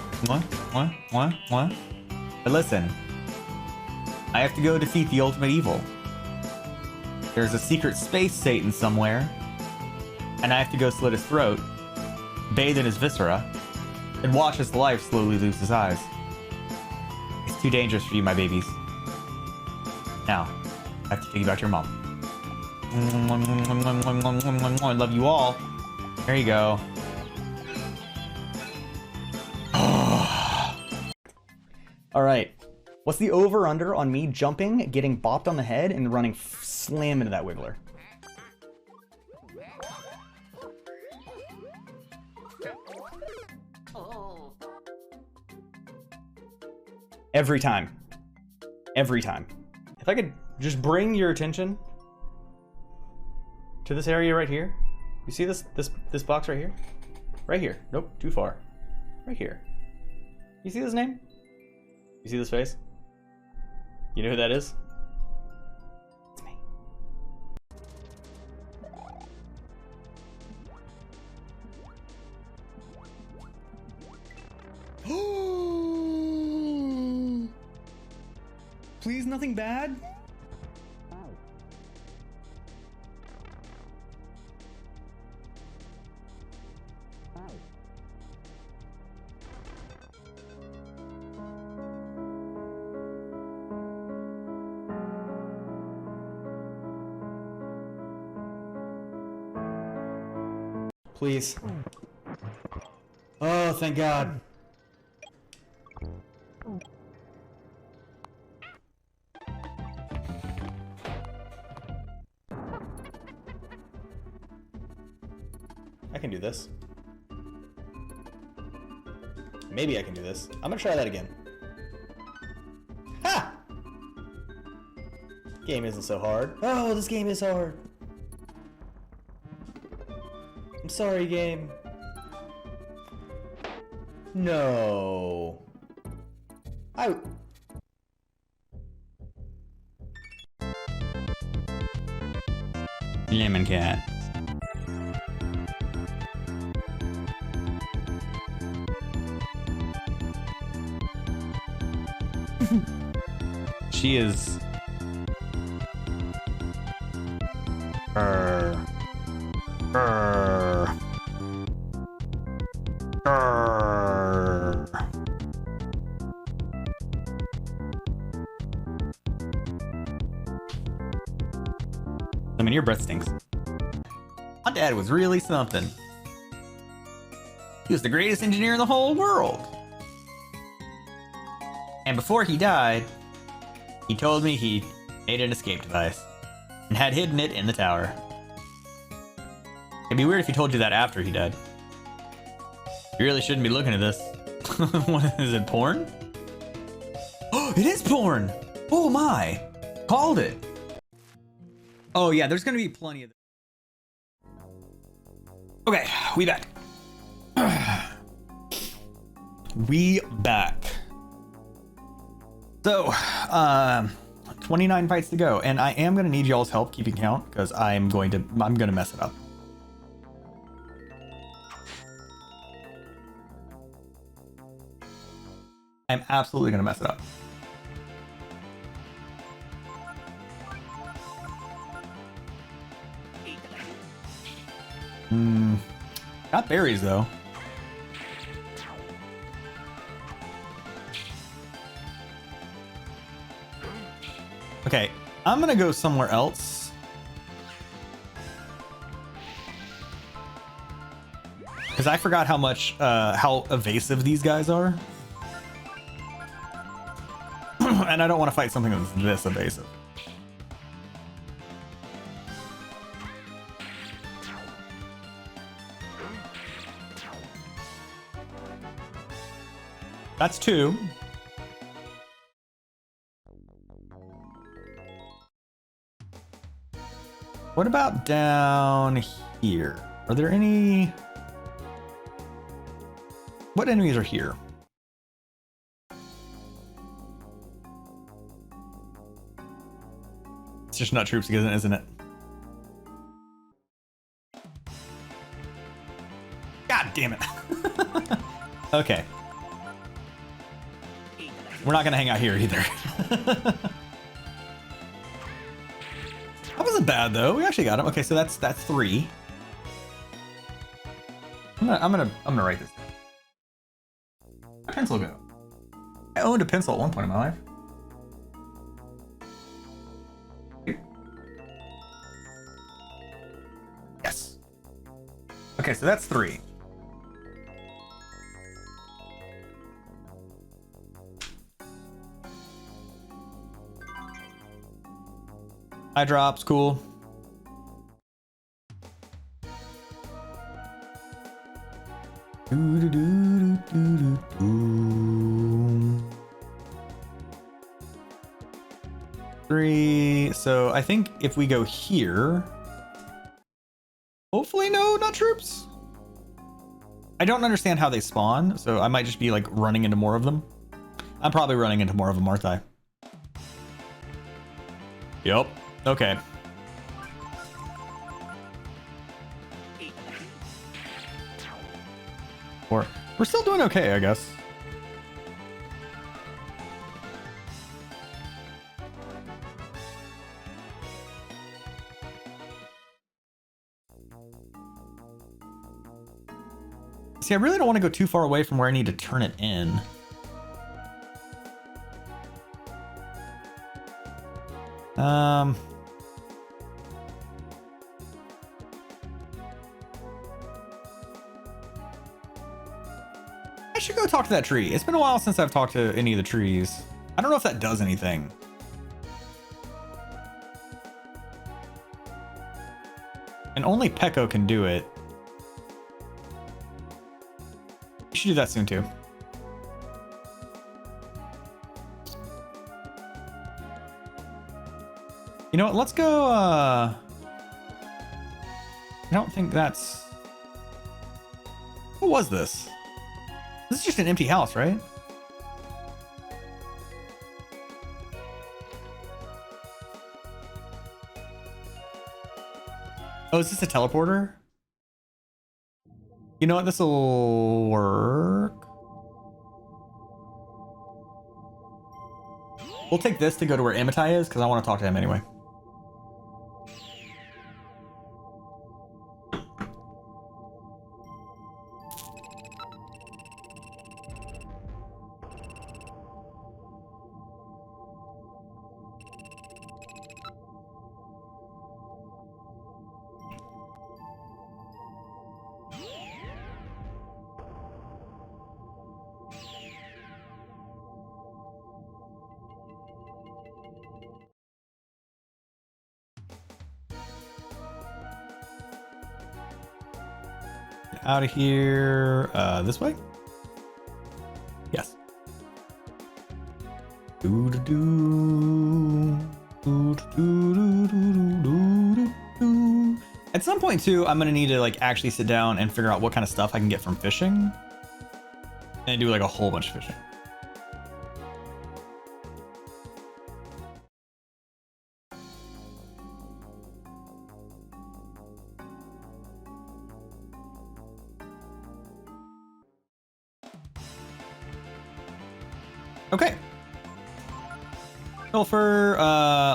A: But listen, I have to go defeat the ultimate evil. There's a secret space Satan somewhere, and I have to go slit his throat, bathe in his viscera, and watch his life slowly lose his eyes. It's too dangerous for you, my babies. Now, I have to take you back to your mom. I love you all. There you go. All right. What's the over-under on me jumping, getting bopped on the head, and running slam into that wiggler? Every time. Every time. If I could just bring your attention to this area right here. You see this box right here? Right here. Nope, too far. Right here. You see this name? You see this face? You know who that is? It's me. Please, nothing bad? Please. Oh, thank God. I can do this. Maybe I can do this. I'm gonna try that again. Ha! Game isn't so hard. Oh, this game is hard. I'm sorry, game. No. Lemon cat. She is. I mean, your breath stinks. My dad was really something. He was the greatest engineer in the whole world. And before he died, he told me he made an escape device and had hidden it in the tower. It'd be weird if he told you that after he died. You really shouldn't be looking at this. What is it, porn? Oh, it is porn! Oh my! Called it! Oh yeah, there's gonna be plenty of... Okay, we back. We back. So, 29 fights to go, and I am gonna need y'all's help keeping count because I'm gonna mess it up. I'm absolutely gonna mess it up. Got berries though. Okay, I'm gonna go somewhere else. Because I forgot how much, how evasive these guys are. And I don't want to fight something that's this evasive. That's two. What about down here? Are there any... What enemies are here? It's just not troops again, isn't it? God damn it. Okay. We're not gonna hang out here either. That wasn't bad though. We actually got him. Okay, so that's three. I'm gonna write this down. Where'd my pencil go? I owned a pencil at one point in my life. Here. Yes. Okay, so that's three. Eye drops, cool. Three. So I think if we go here, hopefully no, not troops. I don't understand how they spawn, so I might just be like running into more of them. I'm probably running into more of them, aren't I? Yep. Okay. We're still doing okay, I guess. See, I really don't want to go too far away from where I need to turn it in. I should go talk to that tree. It's been a while since I've talked to any of the trees. I don't know if that does anything. And only Pekko can do it. We should do that soon too. You know what? Let's go. I don't think that's. What was this? This is just an empty house, right? Oh, is this a teleporter? You know what? This will work. We'll take this to go to where Amitai is because I want to talk to him anyway. Out of here, this way? Yes. At some point too, I'm gonna need to like actually sit down and figure out what kind of stuff I can get from fishing. And do like a whole bunch of fishing. Okay. Pilfer,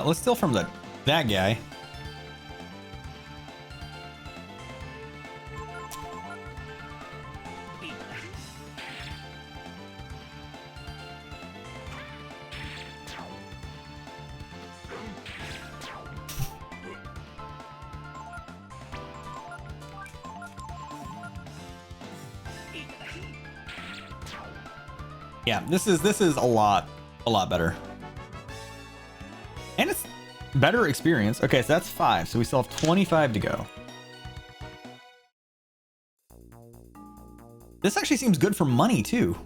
A: let's steal from that guy. Yeah, this is a lot better. And it's better experience. Okay, so that's 5. So we still have 25 to go. This actually seems good for money too.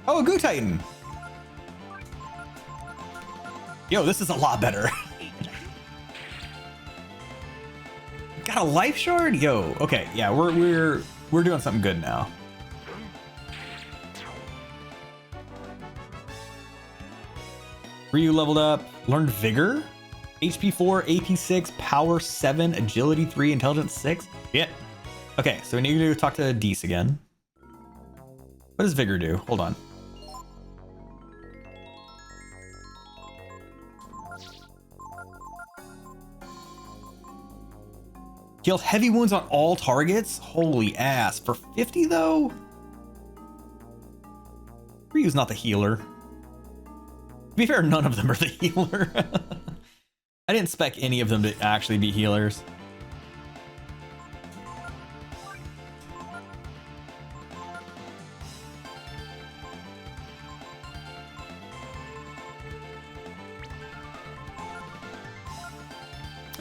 A: Oh, a Goo Titan. Yo, this is a lot better. Got a life shard? Yo, okay, yeah, we're doing something good now. Ryu leveled up, learned Vigor, HP 4, AP 6, Power 7, Agility 3, Intelligence 6. Yeah. Okay, so we need to talk to Dees again. What does Vigor do? Hold on. Healed heavy wounds on all targets? Holy ass. For 50 though? Ryu's not the healer. To be fair, none of them are the healer. I didn't spec any of them to actually be healers.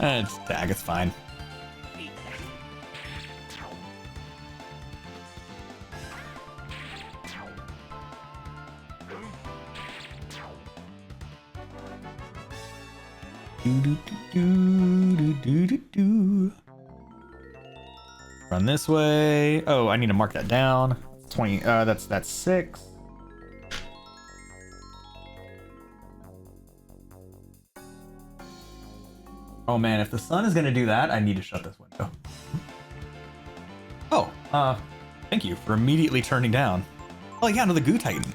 A: It's tag, it's fine. Run this way. Oh, I need to mark that down. 20. That's 6. Oh man, if the sun is gonna do that, I need to shut this window. Oh, thank you for immediately turning down. Oh yeah, no, the Goo Titan.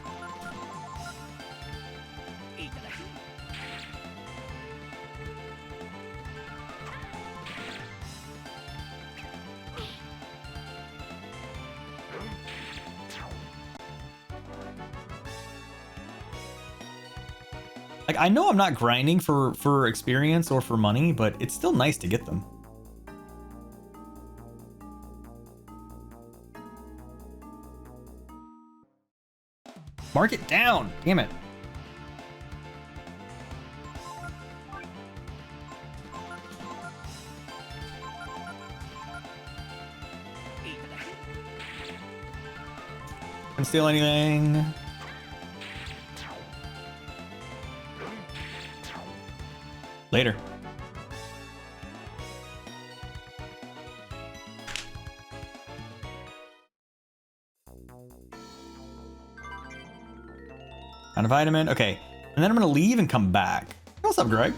A: Like, I know I'm not grinding for experience or for money, but it's still nice to get them. Mark it down, damn it. Can steal anything? Later. On a vitamin. Okay. And then I'm going to leave and come back. What's up, Greg?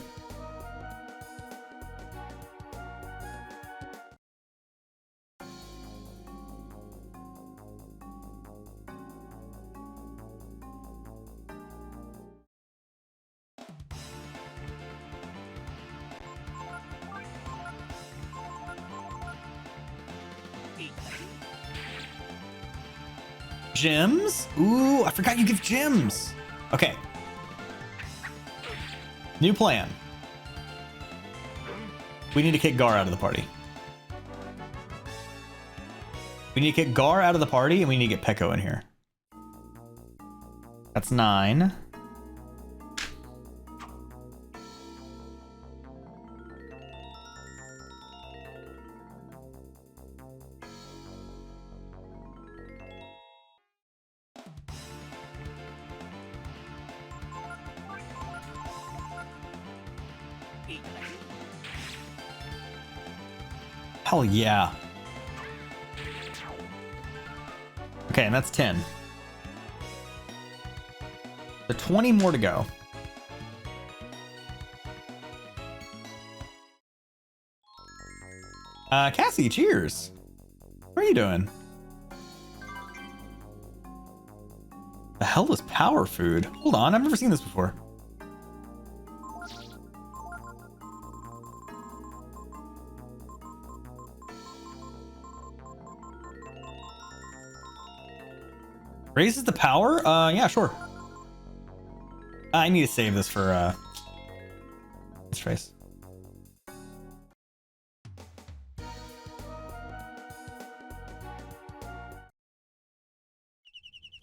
A: Gems? Ooh, I forgot you give gems. Okay. New plan. We need to kick Gar out of the party. We need to kick Gar out of the party, and we need to get Peko in here. That's 9. Hell yeah. Okay, and that's 10. So 20 more to go. Cassie, cheers. What are you doing? The hell is power food? Hold on, I've never seen this before. Raises the power? Yeah, sure. I need to save this for, this trace.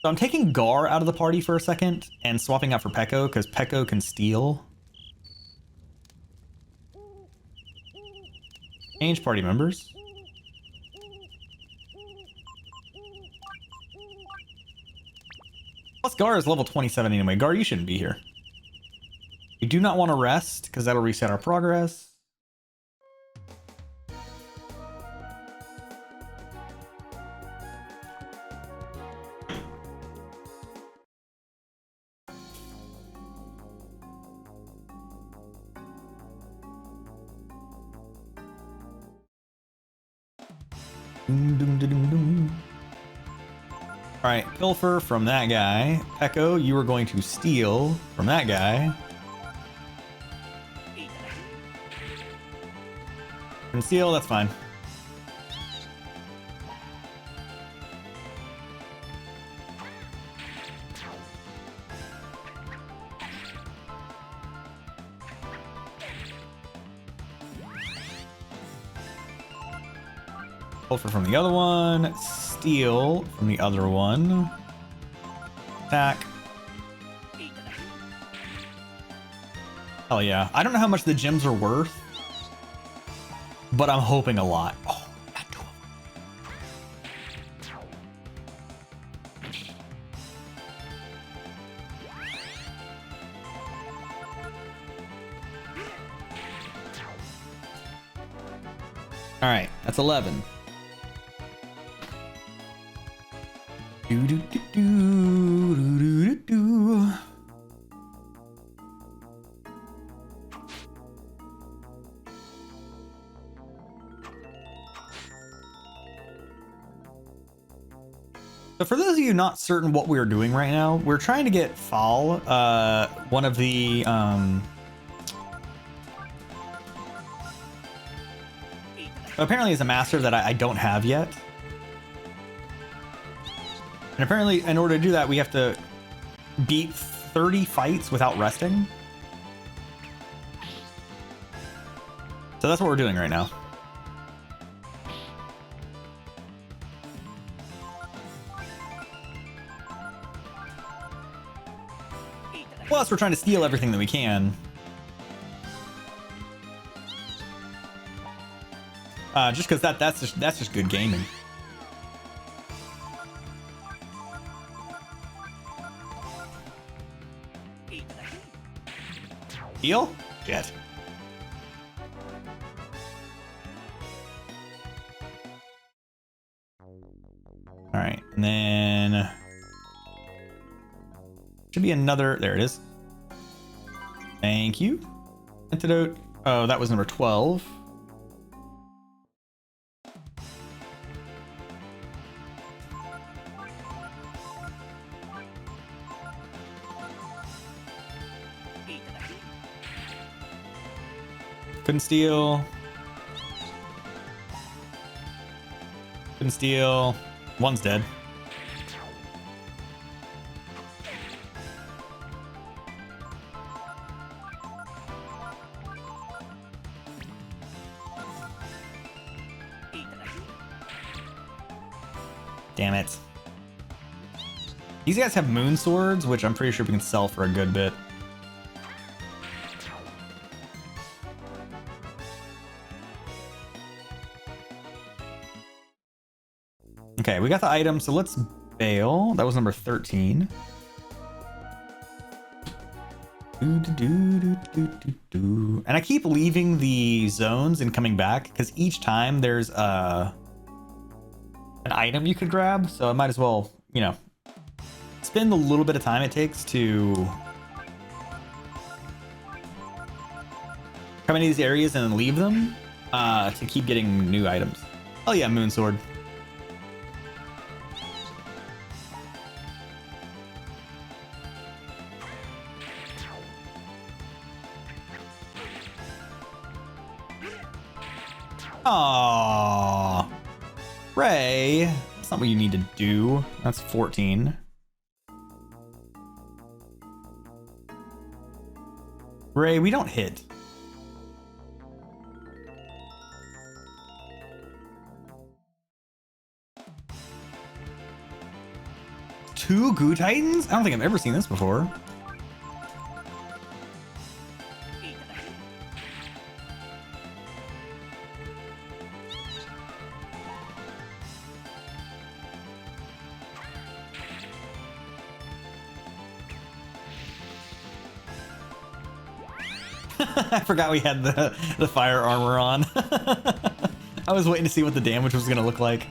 A: So I'm taking Gar out of the party for a second and swapping out for Peko, because Peko can steal. Change party members. Plus, Gar is level 27 anyway. Gar, you shouldn't be here. We do not want to rest, because that'll reset our progress. All right, pilfer from that guy. Peko, you are going to steal from that guy. Conceal, that's fine. Pilfer from the other one. Steal from the other one. Attack. Hell yeah. I don't know how much the gems are worth. but I'm hoping a lot. Oh, got 2 of them. All right, that's 11. Do do do do do do do. So for those of you not certain what we're doing right now, we're trying to get Fall, one of the apparently is a master that I don't have yet. And apparently in order to do that, we have to beat 30 fights without resting. So that's what we're doing right now. Plus, we're trying to steal everything that we can. Just because that's just good gaming. Heal? Shit. All right, and then should be another. There it is. Thank you. Antidote. Oh, that was number 12. Couldn't steal. Couldn't steal. One's dead. Damn it. These guys have moon swords, which I'm pretty sure we can sell for a good bit. Okay, we got the item, so let's bail. That was number 13. And I keep leaving the zones and coming back because each time there's an item you could grab, so I might as well, you know, spend the little bit of time it takes to come into these areas and then leave them to keep getting new items. Oh yeah, moon sword. Aww. Ray, that's not what you need to do. That's 14. Ray, we don't hit. Two Goo Titans? I don't think I've ever seen this before. I forgot we had the fire armor on. I was waiting to see what the damage was gonna look like.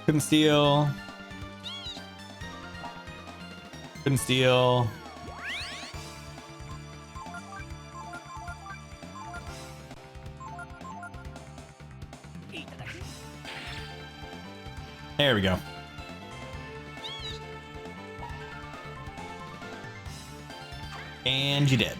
A: Couldn't steal. Couldn't steal. There we go. And you did.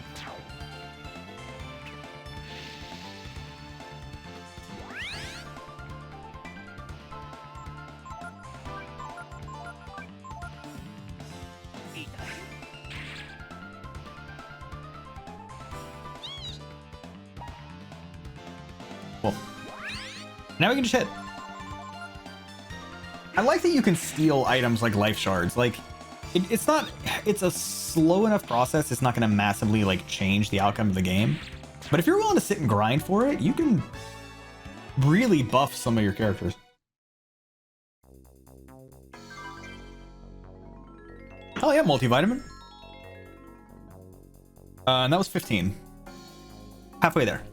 A: Cool. Now we can just hit. I like that you can steal items like life shards. Like, It's not, it's a slow enough process. It's not going to massively like change the outcome of the game. But if you're willing to sit and grind for it, you can really buff some of your characters. Oh yeah, multivitamin. And that was 15. Halfway there.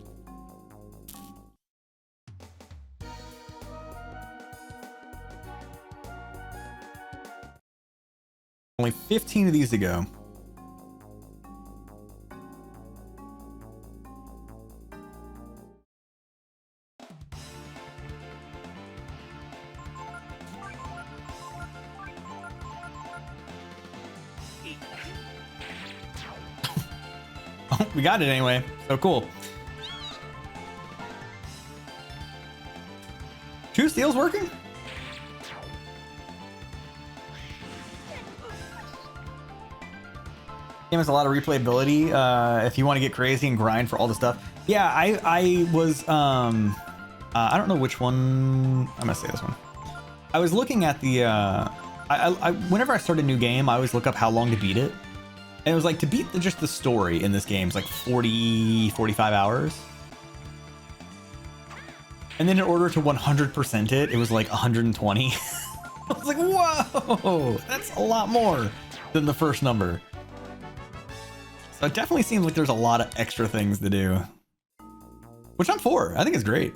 A: Only 15 of these to go. Oh, we got it anyway. So cool. 2 steals working? Game has a lot of replayability if you want to get crazy and grind for all the stuff. Yeah, I was I don't know which one. I'm gonna say this one. I was looking at the whenever I start a new game, I always look up how long to beat it, and it was like to beat just the story in this game is like 45 hours, and then in order to 100% it was like 120. I was like, whoa, that's a lot more than the first number. So it definitely seems like there's a lot of extra things to do, which I'm for. I think it's great.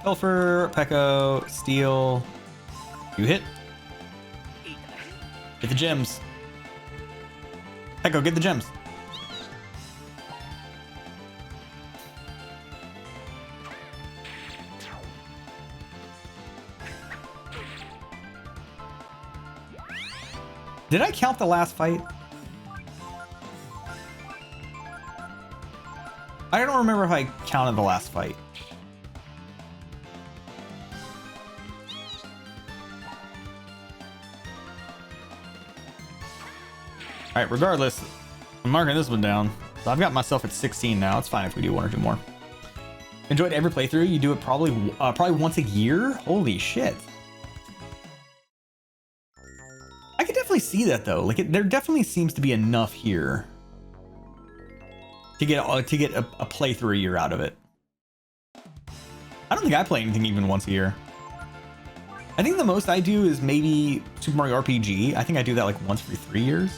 A: Pilfer, Pecco, Steel. You hit. Get the gems. Pecco, get the gems. Did I count the last fight? I don't remember if I counted the last fight. All right, regardless, I'm marking this one down. So I've got myself at 16 now. It's fine if we do 1 or 2 more. Enjoyed every playthrough. You do it probably once a year. Holy shit. I could definitely see that though. Like there definitely seems to be enough here to get a playthrough a year out of it. I don't think I play anything even once a year. I think the most I do is maybe Super Mario RPG. I think I do that like once every 3 years.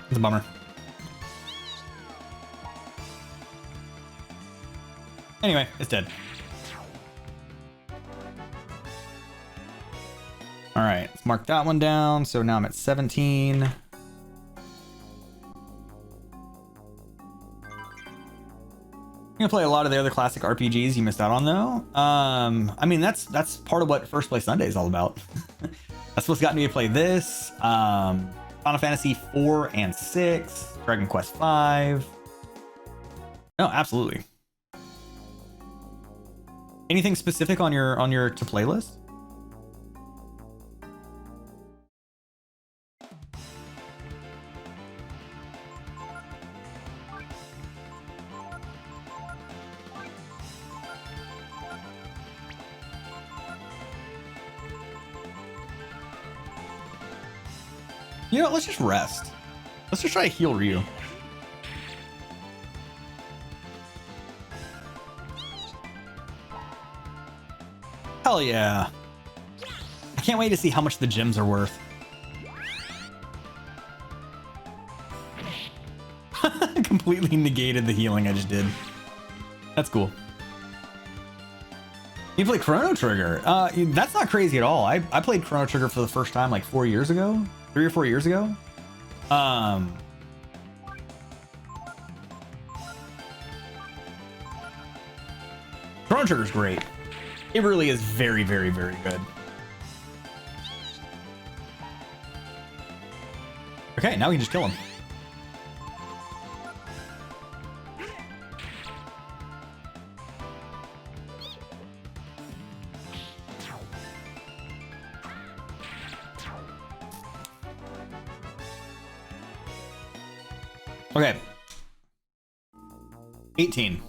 A: It's a bummer. Anyway, it's dead. All right, let's mark that one down. So now I'm at 17. I'm gonna play a lot of the other classic RPGs you missed out on though. I mean, that's part of what First Play Sunday is all about. That's what's gotten me to play this. Final Fantasy 4 and 6, Dragon Quest 5. No, absolutely. Anything specific on your to play list? You know, let's just rest. Let's just try to heal Ryu. Hell yeah. I can't wait to see how much the gems are worth. Completely negated the healing I just did. That's cool. You play Chrono Trigger. That's not crazy at all. I played Chrono Trigger for the first time like 4 years ago. 3 or 4 years ago. Chrono Trigger's great. It really is very, very, very good. Okay, now we can just kill him. Okay. 18.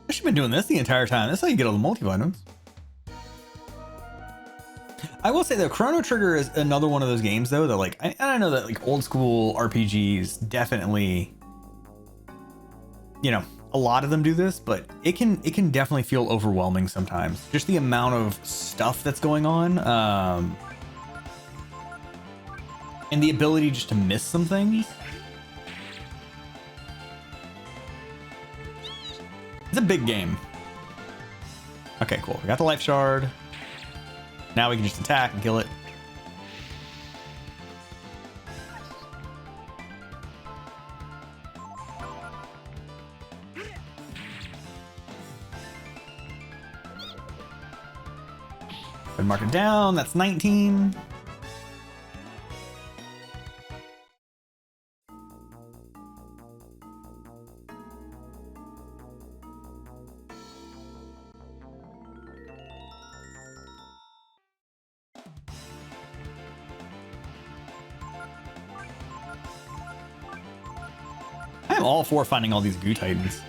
A: I should have been doing this the entire time. That's how you get all the multivitamins. I will say though, Chrono Trigger is another one of those games though that like I know that like old school RPGs definitely, you know, a lot of them do this, but it can definitely feel overwhelming sometimes. Just the amount of stuff that's going on, and the ability just to miss some things. It's a big game. Okay, cool. We got the life shard. Now we can just attack and kill it. And mark it down. That's 19. I'm all for finding all these goo titans.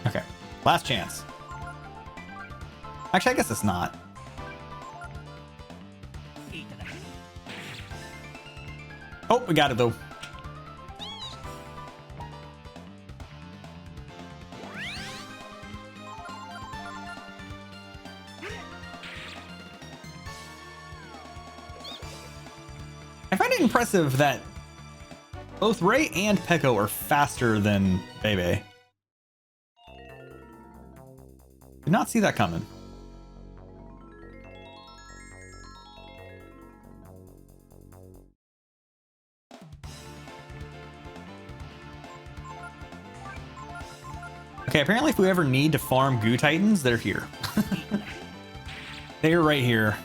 A: Okay, last chance. Actually, I guess it's not. Oh, we got it though. I find it impressive that both Ray and Peko are faster than Bebe. Did not see that coming. Okay, apparently if we ever need to farm goo titans, they're here. They're right here.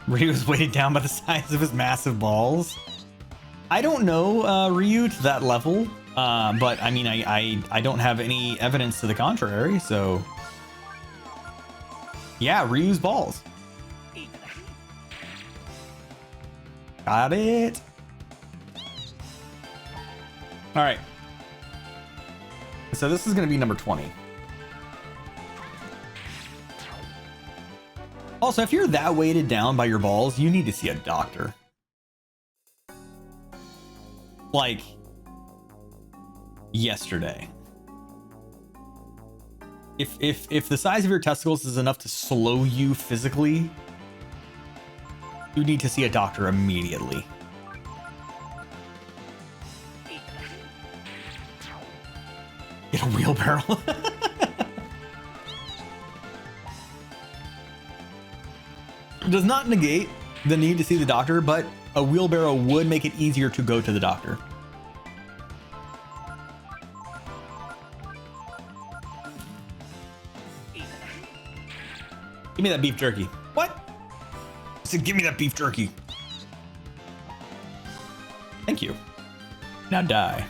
A: Ryu was weighted down by the size of his massive balls. I don't know Ryu to that level, but I mean, I don't have any evidence to the contrary, so yeah, Ryu's balls. Got it. All right. So this is going to be number 20. Also, if you're that weighted down by your balls, you need to see a doctor. Like, yesterday. If the size of your testicles is enough to slow you physically, you need to see a doctor immediately. Get a wheelbarrow. Does not negate the need to see the doctor, but a wheelbarrow would make it easier to go to the doctor. Give me that beef jerky. What? I said, give me that beef jerky. Thank you. Now die.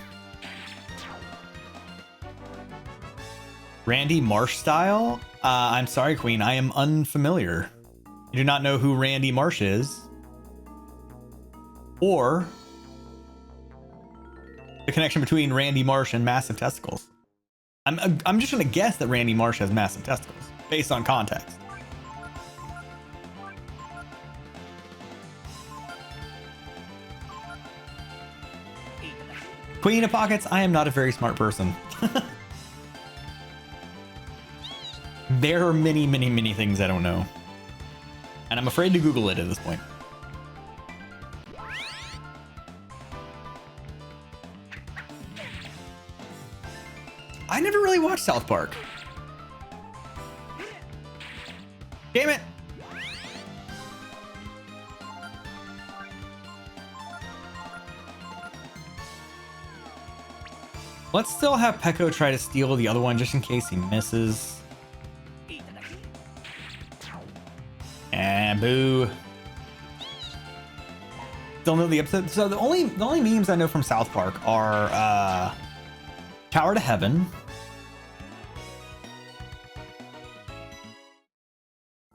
A: Randy Marsh style? I'm sorry, Queen. I am unfamiliar. You do not know who Randy Marsh is, or the connection between Randy Marsh and massive testicles. I'm just gonna guess that Randy Marsh has massive testicles based on context. Queen of Pockets, I am not a very smart person. There are many, many, many things I don't know. And I'm afraid to Google it at this point. I never really watched South Park. Damn it! Let's still have Pecco try to steal the other one just in case he misses. And boo. Don't know the episode. So the only memes I know from South Park are Tower to Heaven.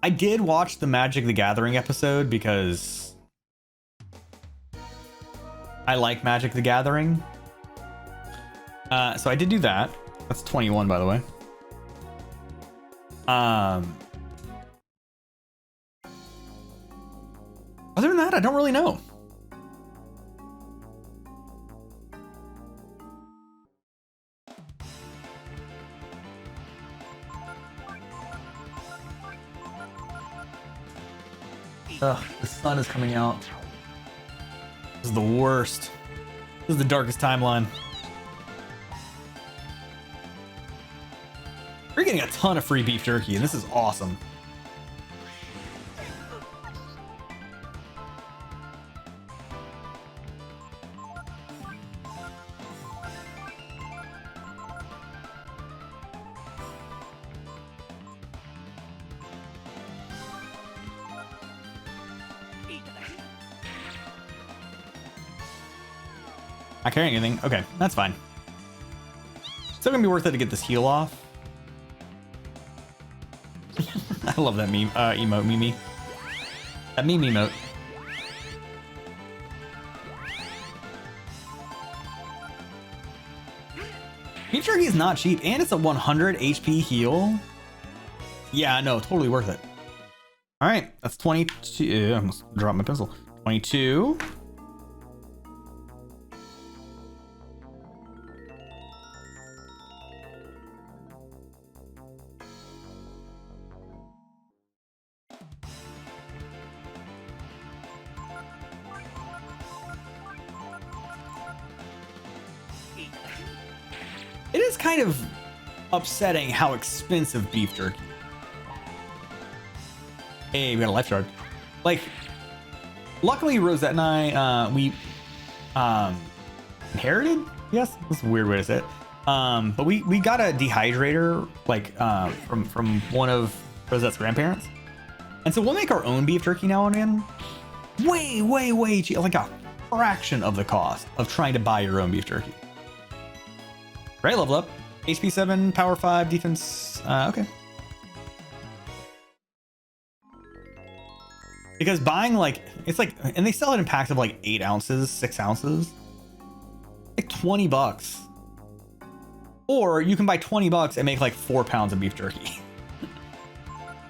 A: I did watch the Magic the Gathering episode because I like Magic the Gathering. So I did do that. That's 21, by the way. Other than that, I don't really know. Ugh, the sun is coming out. This is the worst. This is the darkest timeline. We're getting a ton of free beef jerky, and this is awesome. Not carrying anything. Okay, that's fine. Still gonna be worth it to get this heal off. I love that meme, emote, Mimi. That meme emote. Beef jerky is not cheap, and it's a 100 HP heal. Yeah, no, totally worth it. All right, that's 22. I almost dropped my pencil. 22. It is kind of upsetting how expensive beef jerky. Hey, we got a life shard. Like, luckily Rosette and I, we inherited? Yes, that's a weird way to say it. But we got a dehydrator, like, from one of Rosette's grandparents. And so we'll make our own beef jerky now and then. Way cheap, like a fraction of the cost of trying to buy your own beef jerky. Great level up. HP 7, power 5, defense. Okay. Because buying, like, it's like, and they sell it in packs of like 8 ounces, 6 ounces. Like $20. Or you can buy $20 and make like 4 pounds of beef jerky.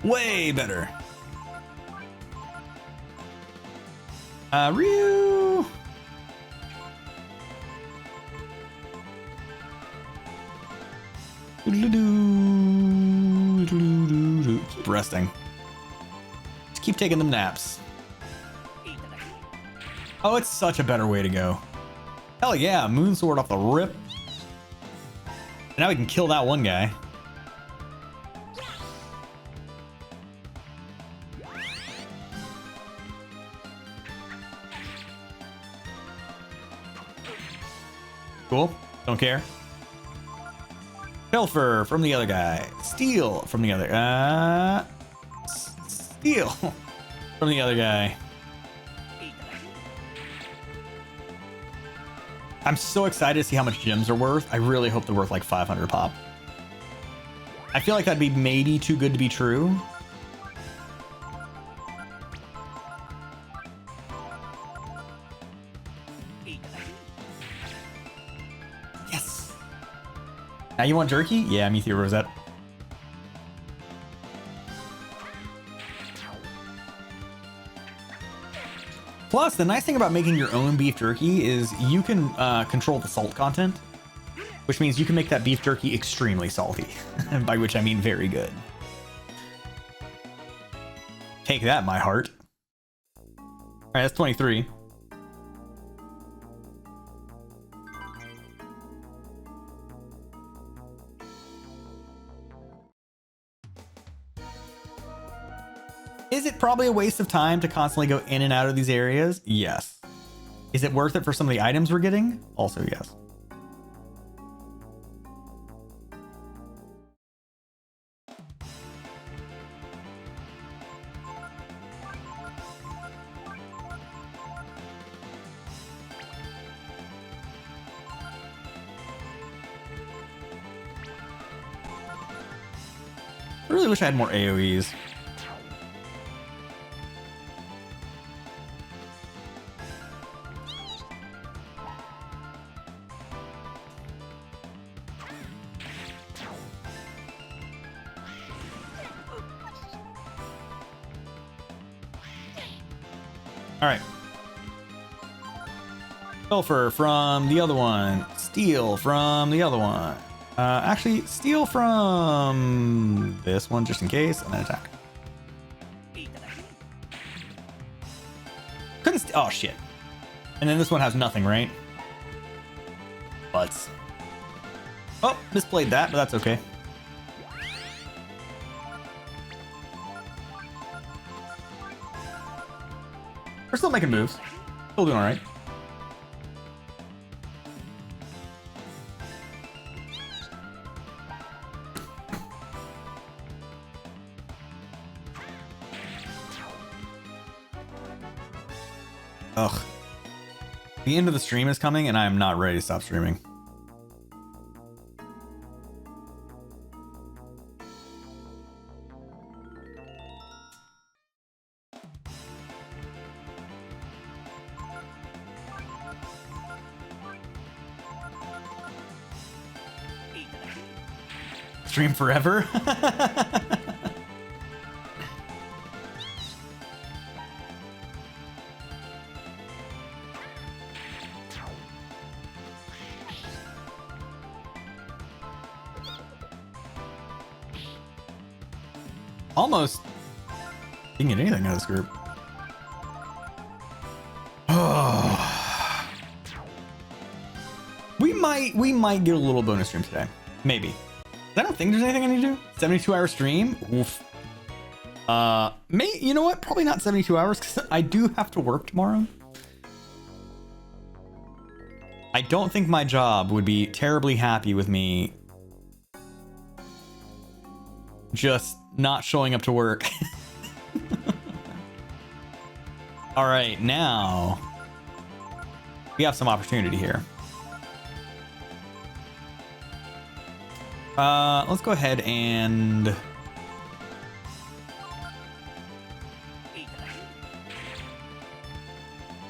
A: Way better. Ryu. Keep resting. Just keep taking them naps. Oh, it's such a better way to go. Hell yeah, moon sword off the rip. And now we can kill that one guy. Cool. Don't care. Pilfer from the other guy. Steal from the other. Steal from the other guy. I'm so excited to see how much gems are worth. I really hope they're worth like 500 pop. I feel like that'd be maybe too good to be true. Yes. Now you want jerky? Yeah, me too, Rosette. Plus, the nice thing about making your own beef jerky is you can control the salt content, which means you can make that beef jerky extremely salty, by which I mean very good. Take that, my heart. All right, that's 23. Is it probably a waste of time to constantly go in and out of these areas? Yes. Is it worth it for some of the items we're getting? Also, yes. I really wish I had more AoEs. All right. Sulfur from the other one. Steel from the other one. Actually, steal from this one just in case, and then attack. Couldn't. Oh shit. And then this one has nothing, right? Butts. Oh, misplayed that, but that's okay. We're still making moves. Still doing all right. Ugh. The end of the stream is coming, and I am not ready to stop streaming. Stream forever? Almost didn't get anything out of this group. We might get a little bonus stream today. Maybe. I don't think there's anything I need to do. 72-hour stream. Oof. You know what? Probably not 72 hours because I do have to work tomorrow. I don't think my job would be terribly happy with me just not showing up to work. All right, now we have some opportunity here. Let's go ahead and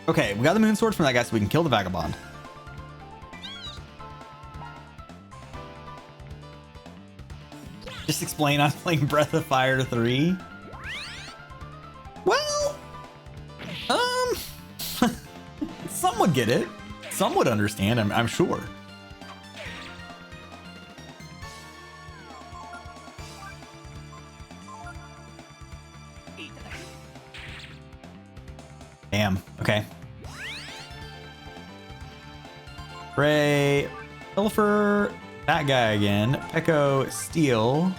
A: okay, we got the moon sword from that guy so we can kill the vagabond. Just explain I was playing Breath of Fire 3. Well, some would get it. Some would understand, I'm sure. Damn, okay. Ray, Pilfer, that guy again. Peko, Steel.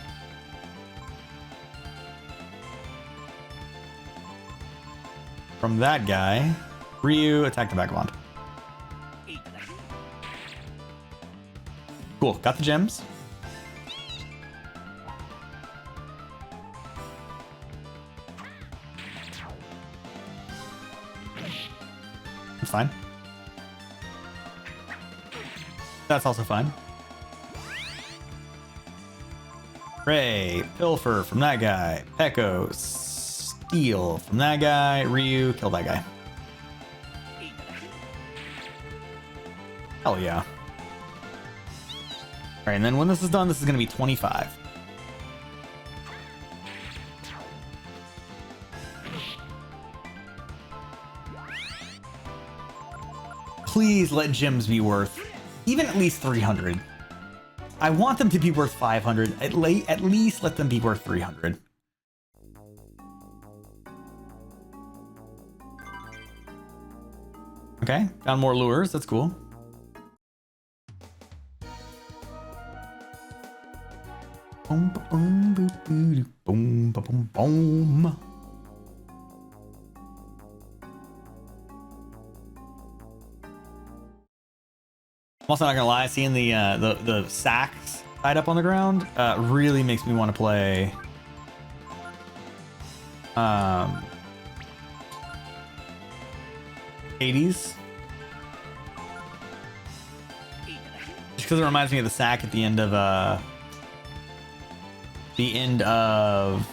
A: From that guy. Ryu, attack the vagabond. Cool, got the gems. That's fine. That's also fine. Ray, Pilfer from that guy. Peko, Steel from that guy. Ryu, kill that guy. Hell yeah. Alright, and then when this is done, this is going to be 25. please let gyms be worth even at least 300. I want them to be worth 500. At least let them be worth 300. Okay, found more lures. That's cool. Boom, boom, boom, boom, boom, boom, boom. I'm also not gonna lie, seeing the sacks tied up on the ground really makes me want to play Hades. Just because it reminds me of the sack at the end of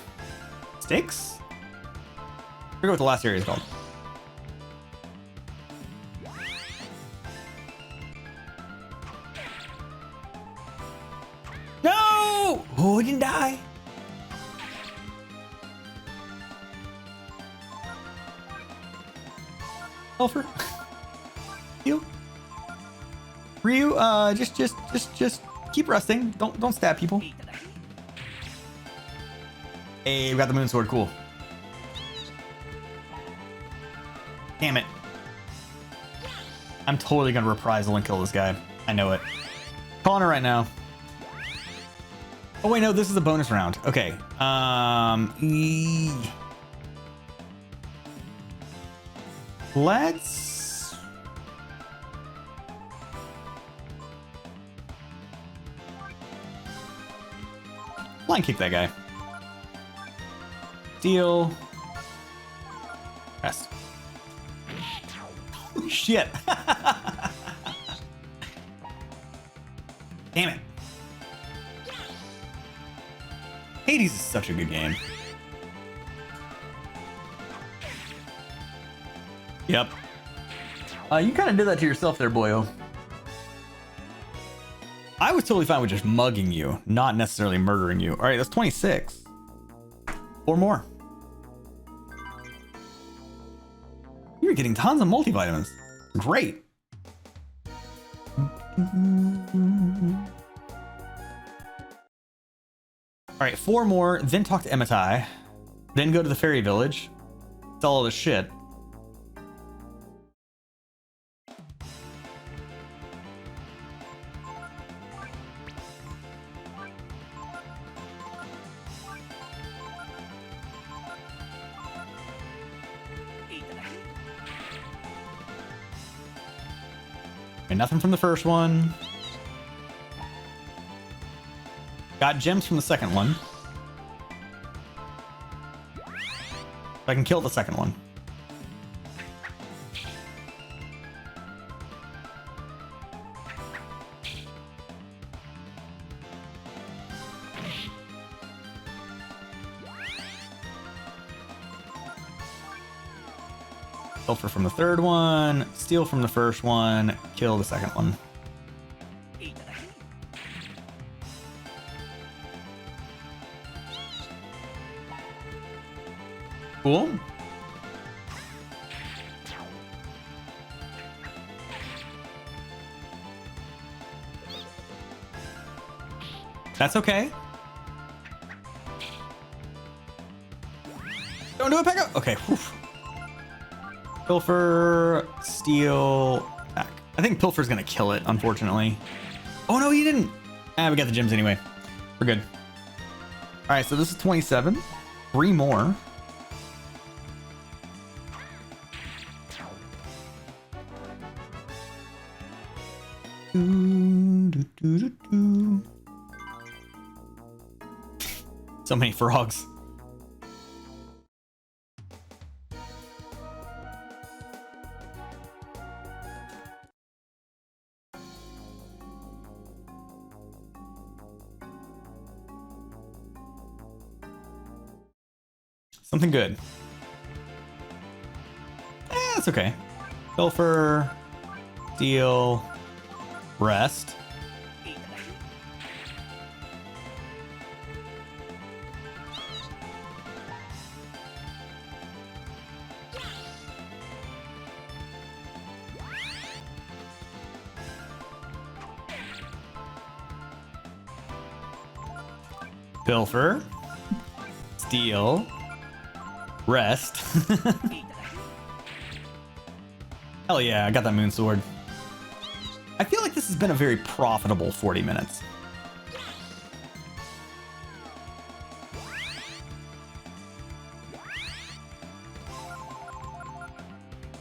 A: Styx? I forget what the last area is called. No! Oh, he didn't die. Elfer. You. Ryu, just keep resting. Don't stab people. Hey, we got the moon sword. Cool. Damn it. I'm totally gonna reprisal and kill this guy. I know it. Calling her right now. Oh wait, no, this is a bonus round. Okay. Let's line kick that guy. Steal. Rest. Shit. Damn it. Hades is such a good game. Yep. You kind of did that to yourself there, boyo. I was totally fine with just mugging you, not necessarily murdering you. All right, that's 26. 4 more. You're getting tons of multivitamins. Great. All right, 4 more, then talk to Emitai, then go to the fairy village, sell all this shit. Okay, nothing from the first one. Got gems from the second one. I can kill the second one. Pilfer from the third one, steal from the first one, kill the second one. Cool. That's okay. Don't do it, Pekka. Okay. Whew. Pilfer, steal, back. I think Pilfer's gonna kill it, unfortunately. Oh no, he didn't. Ah, we got the gems anyway. We're good. All right, so this is 27. 3 more. So many frogs. Something good. That's okay. Pilfer, steal, rest. Pilfer. Steal. Rest. Hell yeah, I got that moon sword. I feel like this has been a very profitable 40 minutes.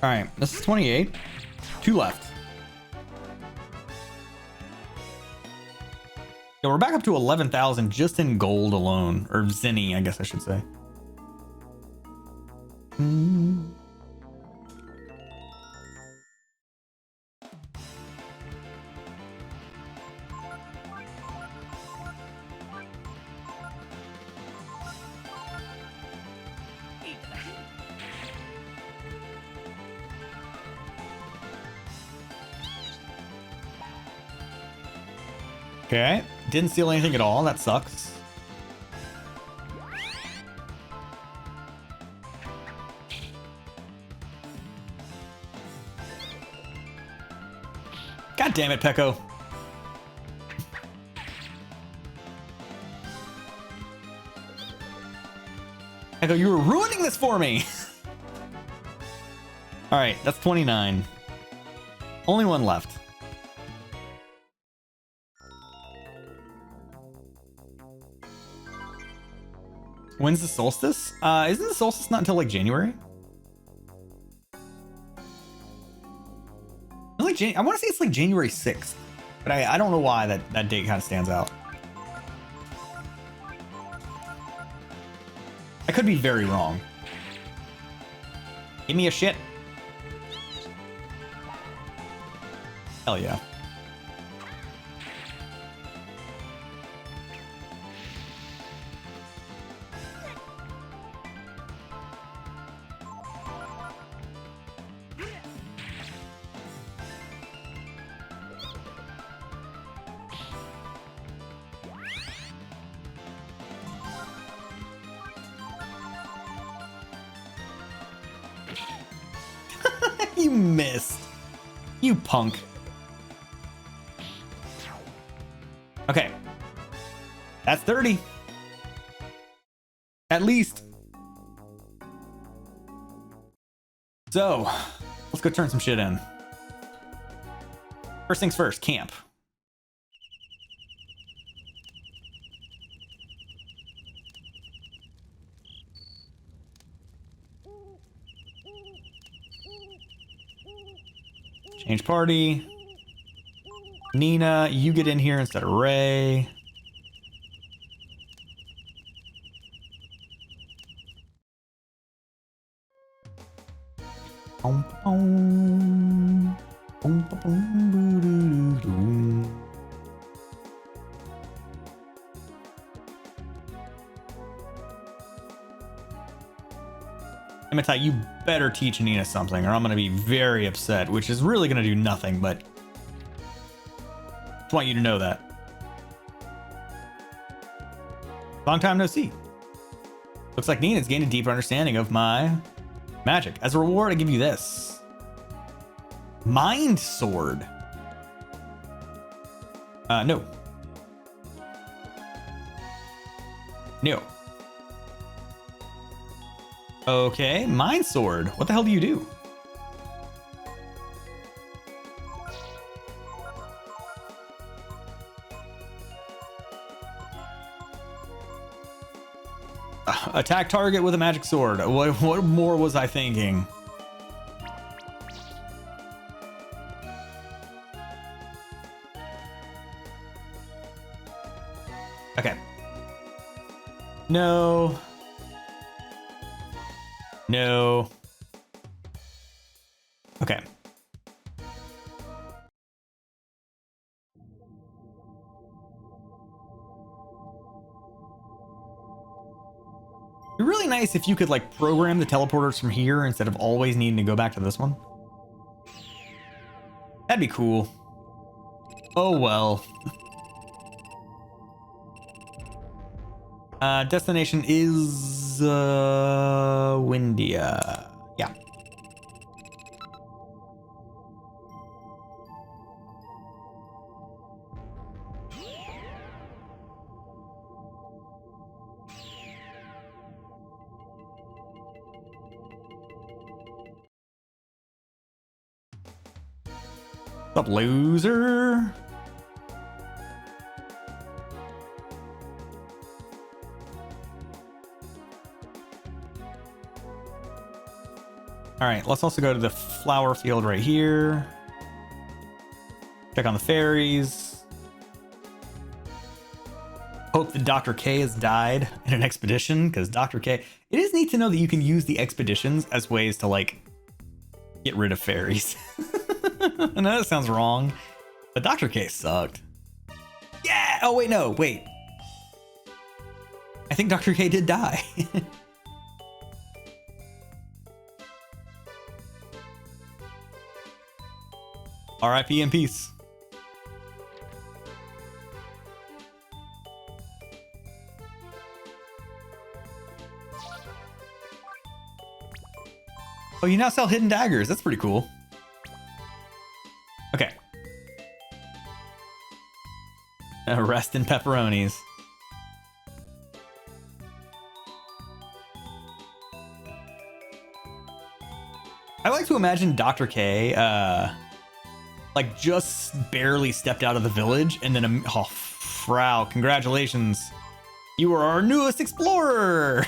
A: All right, this is 28. 2 left. Yeah, we're back up to 11,000 just in gold alone, or zenny, I guess I should say. Okay, didn't steal anything at all. That sucks. God damn it, Pecco. Pecco, you were ruining this for me. All right, that's 29. Only one left. When's the solstice? Isn't the solstice not until like January? I want to say it's like January 6th, but I don't know why that date kind of stands out. I could be very wrong. Give me a shit. Hell yeah. You missed. You punk. Okay. That's 30. At least. So, let's go turn some shit in. First things first, camp. Change party. Nina, you get in here instead of Ray. Boom, boom. Boom, boom, boom, boo, doo, doo, doo. Amitai, you better teach Nina something or I'm going to be very upset, which is really going to do nothing, but just want you to know that. Long time no see. Looks like Nina's gained a deeper understanding of my magic. As a reward, I give you this. Mind Sword. No. No. Okay, Mind Sword. What the hell do you do? Attack target with a magic sword. What more was I thinking? Okay. No. No. Okay. It'd be really nice if you could like program the teleporters from here instead of always needing to go back to this one. That'd be cool. Oh well. Destination is Windia. Yeah. What's up, loser? All right, let's also go to the flower field right here. Check on the fairies. Hope that Dr. K has died in an expedition, because Dr. K... It is neat to know that you can use the expeditions as ways to, like, get rid of fairies. I know that sounds wrong, but Dr. K sucked. Yeah! Oh, wait, no, wait. I think Dr. K did die. R.I.P. in peace. Oh, you now sell hidden daggers. That's pretty cool. Okay. Rest in pepperonis. I like to imagine Dr. K, like just barely stepped out of the village and then, oh, Frau, congratulations. You are our newest explorer.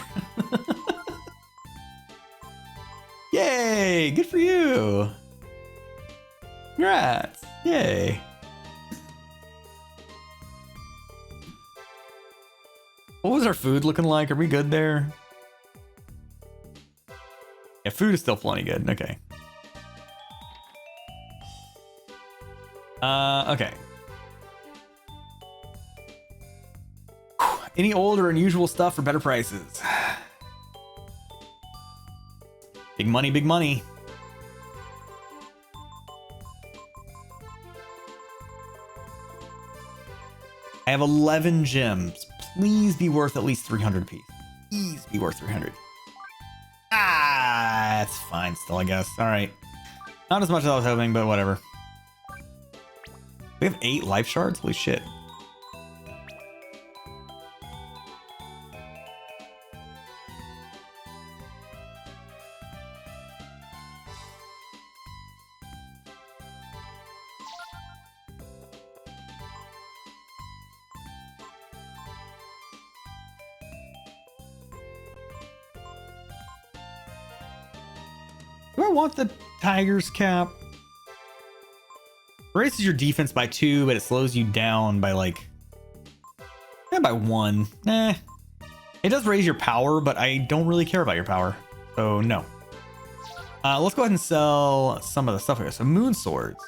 A: Yay, good for you. Congrats, yay. What was our food looking like? Are we good there? Yeah, food is still plenty good, okay. Okay. Any old or unusual stuff for better prices? Big money, big money. I have 11 gems. Please be worth at least 300 apiece. Please be worth 300. Ah, that's fine still, I guess. All right. Not as much as I was hoping, but whatever. We have 8 life shards? Holy shit. Do I want the tiger's cap? Raises your defense by 2, but it slows you down by like... by 1. It does raise your power, but I don't really care about your power. So, no. Let's go ahead and sell some of the stuff here. So, moon swords.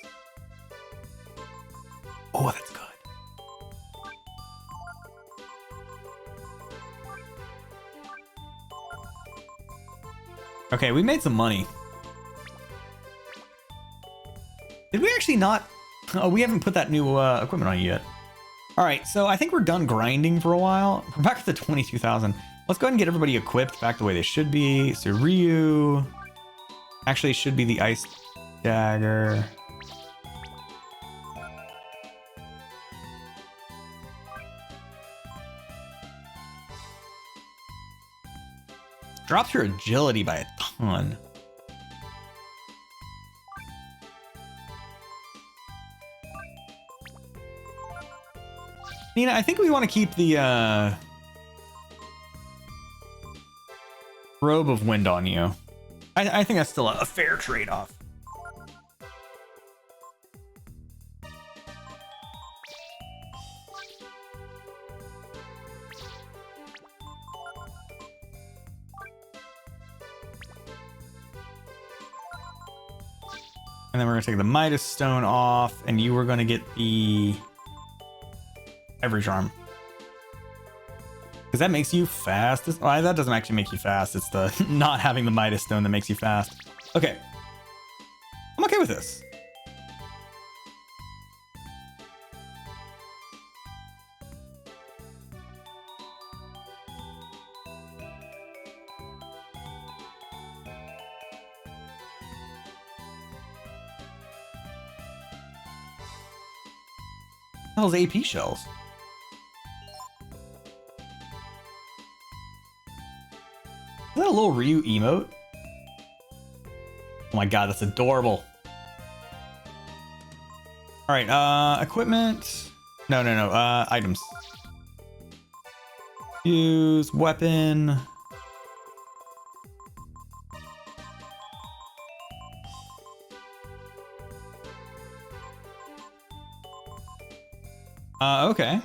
A: Oh, that's good. Okay, we made some money. Did we actually not? Oh, we haven't put that new equipment on yet. All right, so I think we're done grinding for a while. We're back at the 22,000. Let's go ahead and get everybody equipped back the way they should be. So Ryu actually should be the ice dagger. Drops your agility by a ton. Nina, I think we want to keep the robe of wind on you. I think that's still a fair trade-off. And then we're going to take the Midas Stone off, and you were going to get the Ivory Charm. Because that makes you fast. Oh, that doesn't actually make you fast. It's the not having the Midas Stone that makes you fast. Okay. I'm okay with this. What the hell's AP shells? Is that a little Ryu emote? Oh my god, that's adorable. All right, equipment. No. Items. Use weapon. Okay.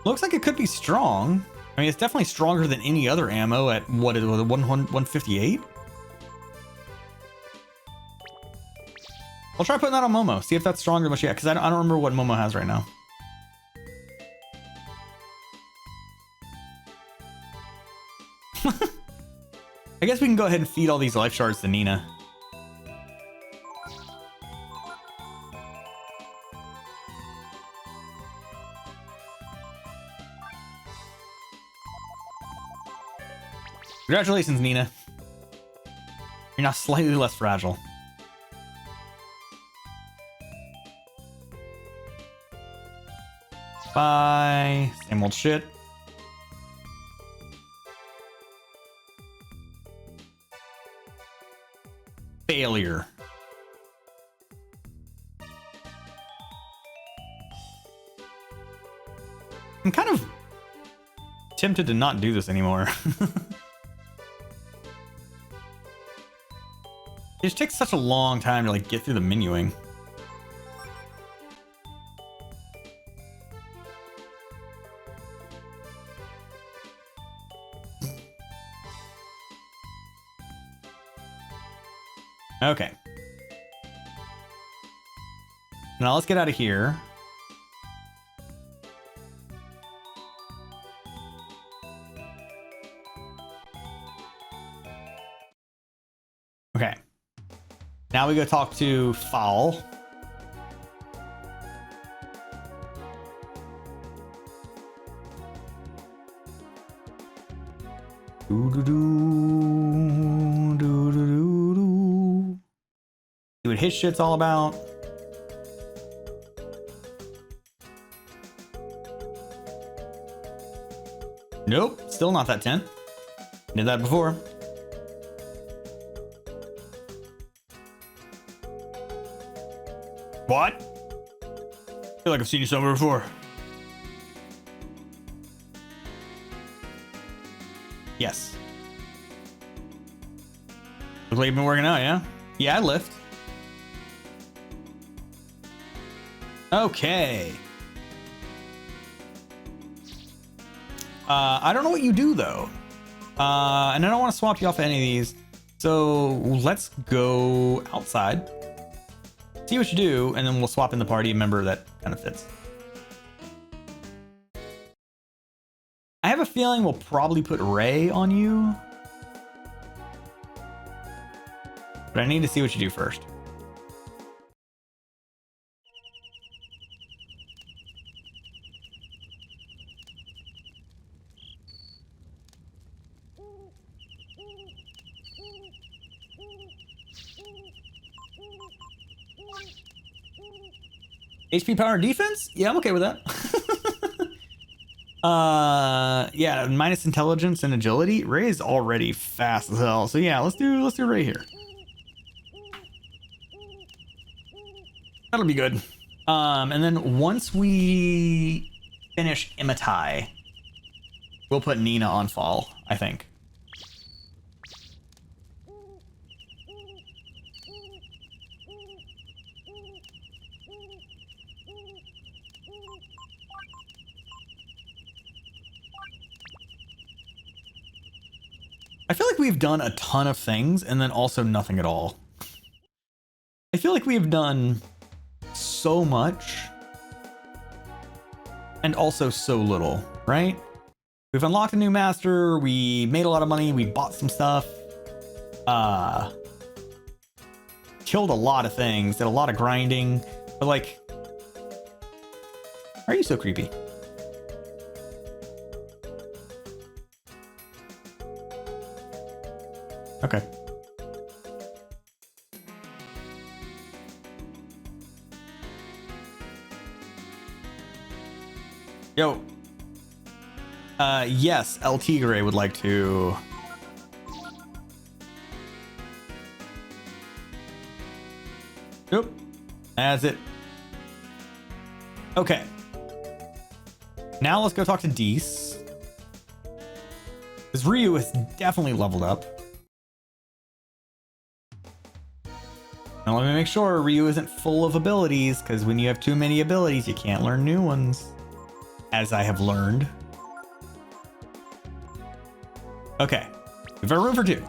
A: Looks like it could be strong. I mean, it's definitely stronger than any other ammo at what is it, 158? I'll try putting that on Momo, see if that's stronger than what she had, because I don't remember what Momo has right now. I guess we can go ahead and feed all these life shards to Nina. Congratulations, Nina. You're now slightly less fragile. Bye. Same old shit. Failure. I'm kind of tempted to not do this anymore. It just takes such a long time to like get through the menuing. Okay. Now let's get out of here. Okay. Now we go talk to Fowl. See what his shit's all about. Nope, still not that 10. Did that before. What? I feel like I've seen you somewhere before. Yes. Looks like you've been working out, yeah? Yeah, I lift. Okay. I don't know what you do though. And I don't want to swap you off any of these. So let's go outside. See what you do, and then we'll swap in the party member that kind of fits. I have a feeling we'll probably put Ray on you. But I need to see what you do first. HP power and defense? Yeah, I'm okay with that. Yeah, minus intelligence and agility. Ray is already fast as hell. So yeah, let's do Ray here. That'll be good. And then once we finish Imitai, we'll put Nina on Fall, I think. I feel like we've done a ton of things and then also nothing at all. I feel like we've done so much and also so little, right? We've unlocked a new master, we made a lot of money, we bought some stuff, killed a lot of things, did a lot of grinding, but like, why are you so creepy? Okay. Yo. Yes, El Tigre would like to Nope. That's it. Okay. Now let's go talk to Dees. Because Ryu is definitely leveled up. Now let me make sure Ryu isn't full of abilities, because when you have too many abilities, you can't learn new ones. As I have learned. Okay. We've got room for 2.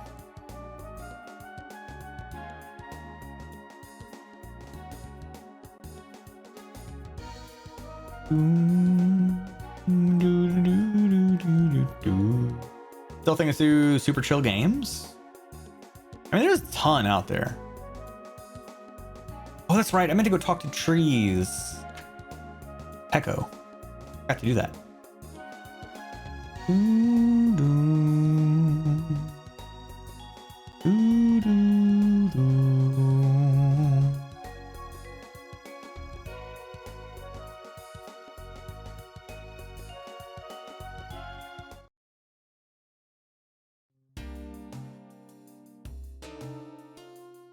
A: Still think it's through Super Chill Games. I mean, there's a ton out there. Oh, that's right. I meant to go talk to trees. Echo. Got to do that.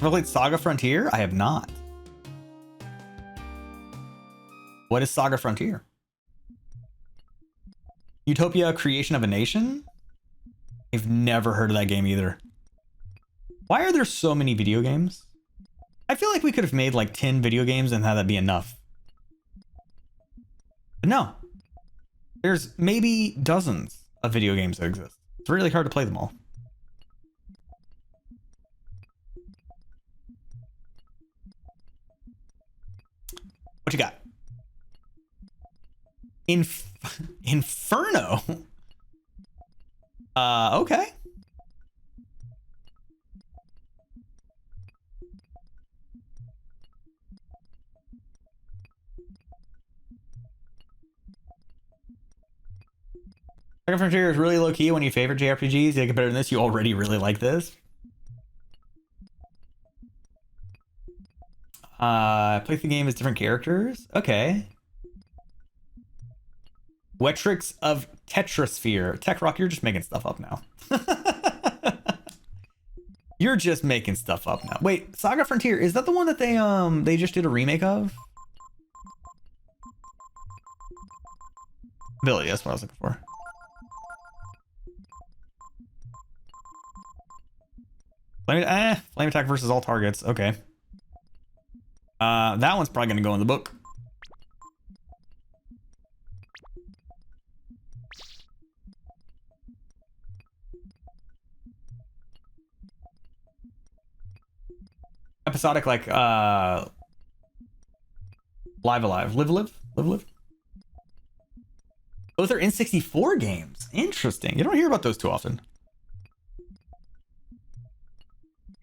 A: Ever played Saga Frontier? I have not. What is Saga Frontier? Utopia Creation of a Nation? I've never heard of that game either. Why are there so many video games? I feel like we could have made like 10 video games and had that be enough. But no. There's maybe dozens of video games that exist. It's really hard to play them all. What you got? Inferno? Okay. Second Frontier is really low key when you favorite JRPGs. You get better than this. You already really like this. Play the game as different characters. Okay. Wetrix of Tetrasphere. Tech Rock, you're just making stuff up now. You're just making stuff up now. Wait, Saga Frontier, is that the one that they just did a remake of? Ability, that's what I was looking for. Flame attack versus all targets. Okay. That one's probably gonna go in the book. Episodic, like live alive, live. Those are N64 games. Interesting. You don't hear about those too often.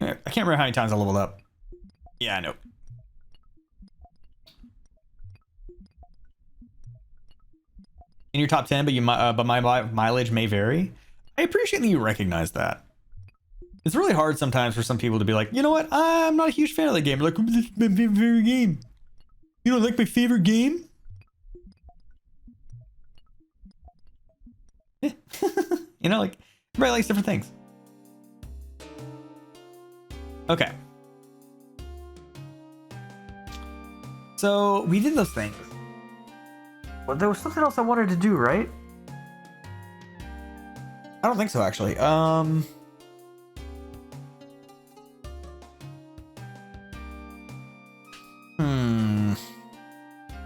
A: I can't remember how many times I leveled up. Yeah, I know. In your top 10, but my mileage may vary. I appreciate that you recognize that. It's really hard sometimes for some people to be like, you know what? I'm not a huge fan of the game. Like, this is my favorite game. You don't like my favorite game? Yeah. You know, like, everybody likes different things. Okay. So we did those things. Well, there was something else I wanted to do, right? I don't think so, actually.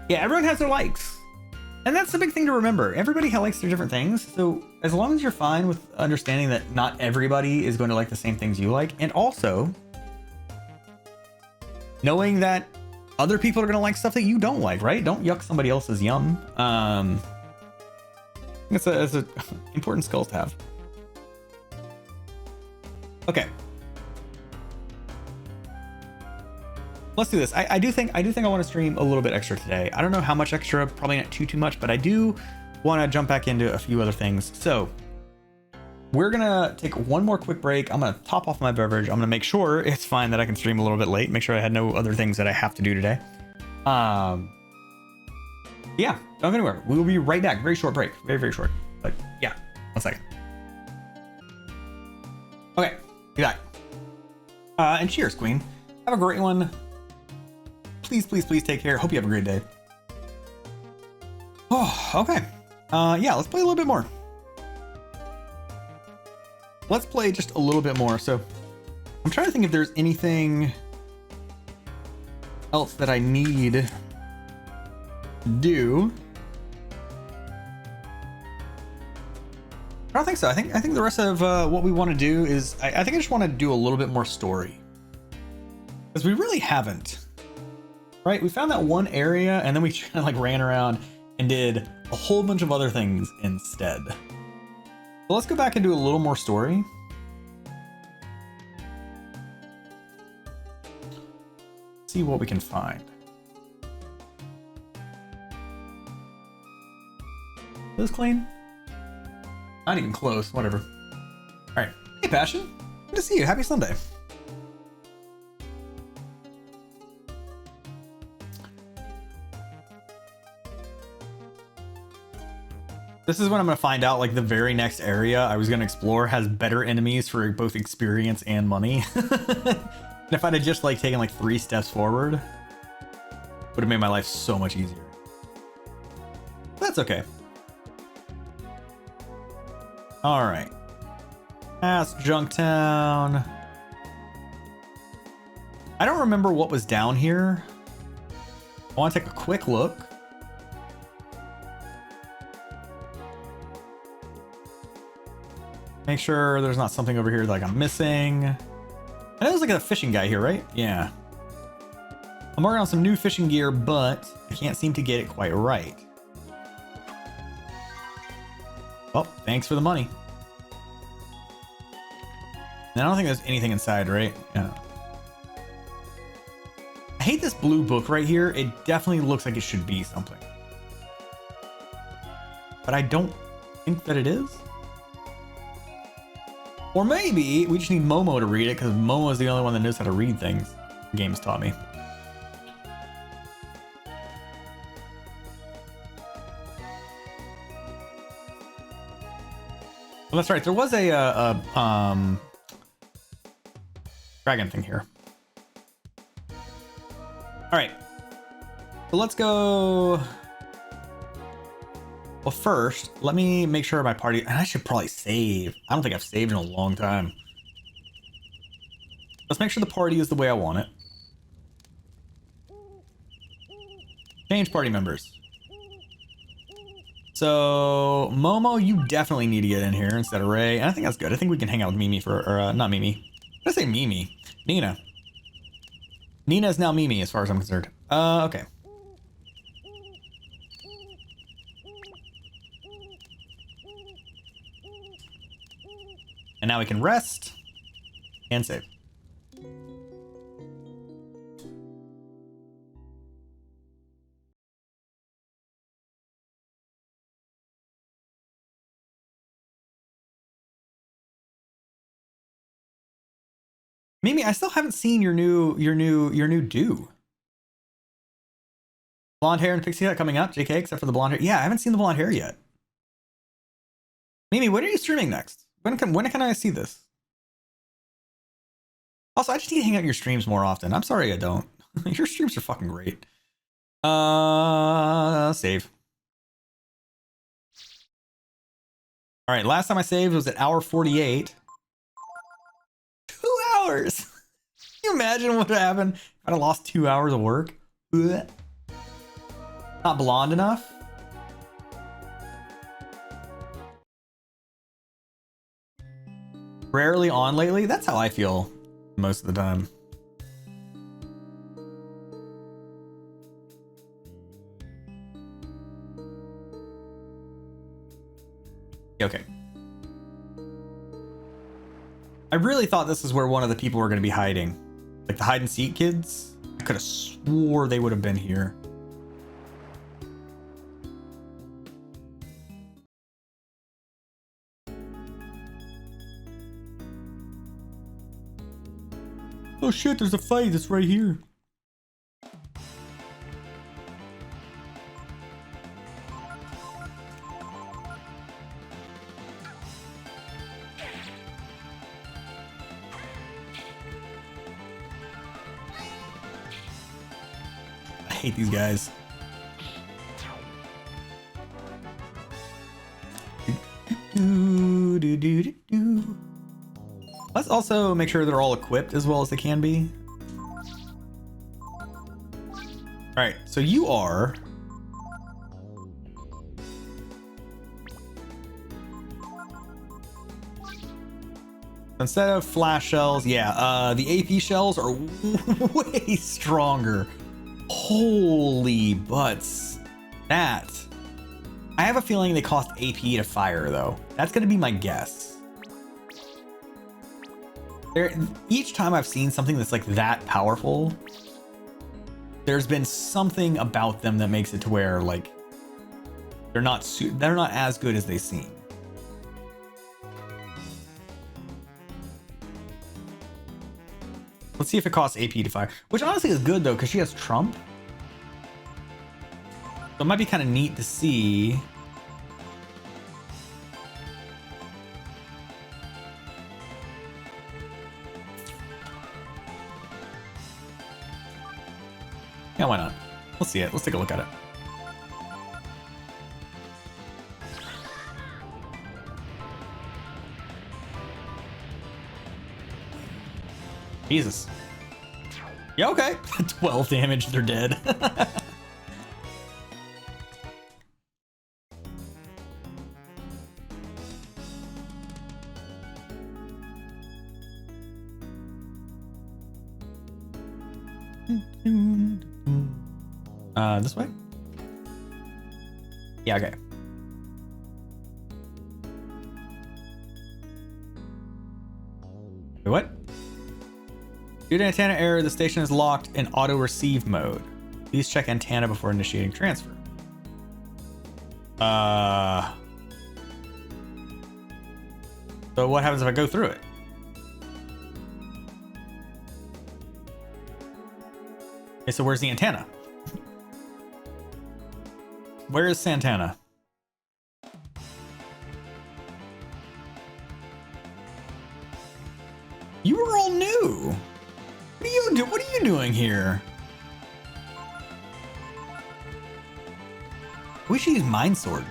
A: Yeah, everyone has their likes. And that's the big thing to remember. Everybody likes their different things. So as long as you're fine with understanding that not everybody is going to like the same things you like, and also knowing that other people are going to like stuff that you don't like, right? Don't yuck somebody else's yum. It's a important skill to have. Okay. Let's do this. I do think I want to stream a little bit extra today. I don't know how much extra, probably not too much, but I do want to jump back into a few other things. So we're gonna take one more quick break. I'm gonna top off my beverage. I'm gonna make sure it's fine that I can stream a little bit late. Make sure I had no other things that I have to do today. Yeah, don't go anywhere. We will be right back. Very short break. Very short. But yeah, 1 second. Okay, be back. And cheers, Queen. Have a great one. Please, please, please take care. Hope you have a great day. Oh, okay. Yeah, let's play a little bit more. Let's play just a little bit more. So I'm trying to think if there's anything else that I need to do. I don't think so. I think the rest of what we want to do is I think I just want to do a little bit more story, because we really haven't. Right? We found that one area and then we kind of like ran around and did a whole bunch of other things instead. So let's go back and do a little more story. See what we can find. This clean? Not even close, whatever. All right. Hey, Passion. Good to see you. Happy Sunday. This is when I'm going to find out, like, the very next area I was going to explore has better enemies for both experience and money. And if I'd have just, like, taken, like, 3 steps forward, would have made my life so much easier. That's okay. All right. Past Junktown. I don't remember what was down here. I want to take a quick look. Make sure there's not something over here like I'm missing. I know there's like a fishing guy here, right? Yeah. I'm working on some new fishing gear, but I can't seem to get it quite right. Well, thanks for the money. And I don't think there's anything inside, right? Yeah. I hate this blue book right here. It definitely looks like it should be something, but I don't think that it is. Or maybe we just need Momo to read it, because Momo is the only one that knows how to read things. The game's taught me. Well, that's right. There was a dragon thing here. All right. So let's go. Well, first, let me make sure my party, and I should probably save. I don't think I've saved in a long time. Let's make sure the party is the way I want it. Change party members. So, Momo, you definitely need to get in here instead of Ray. And I think that's good. I think we can hang out with Mimi not Mimi. Did I say Mimi? Nina. Nina is now Mimi as far as I'm concerned. Okay. And now we can rest and save. Mimi, I still haven't seen your new do. Blonde hair and pixie cut coming up, JK, except for the blonde hair. Yeah, I haven't seen the blonde hair yet. Mimi, when are you streaming next? When can I see this? Also, I just need to hang out in your streams more often. I'm sorry I don't. Your streams are fucking great. Save. All right, last time I saved was at hour 48. 2 hours. Can you imagine what would happen if I'd have lost 2 hours of work? Ugh. Not blonde enough. Rarely on lately. That's how I feel most of the time. Okay. I really thought this is where one of the people were going to be hiding. Like the hide and seek kids. I could have swore they would have been here. Oh shit, there's a fight that's right here. hate these guys. Let's also make sure they're all equipped as well as they can be. All right, so you are. Instead of flash shells, yeah, the AP shells are way stronger. Holy butts. That. I have a feeling they cost AP to fire, though. That's going to be my guess. Each time I've seen something that's like that powerful, there's been something about them that makes it to where like they're not as good as they seem. Let's see if it costs AP to fire, which honestly is good though because she has Trump. So it might be kind of neat to see. Yeah, why not? Let's see it. Let's take a look at it. Jesus. Yeah, okay. 12 damage, they're dead. This way? Yeah, okay. Wait, what? Due to antenna error, the station is locked in auto receive mode. Please check antenna before initiating transfer. So what happens if I go through it? Okay, so where's the antenna? Where is Santana? You were all new. What are you doing here? We should use Mind Sword.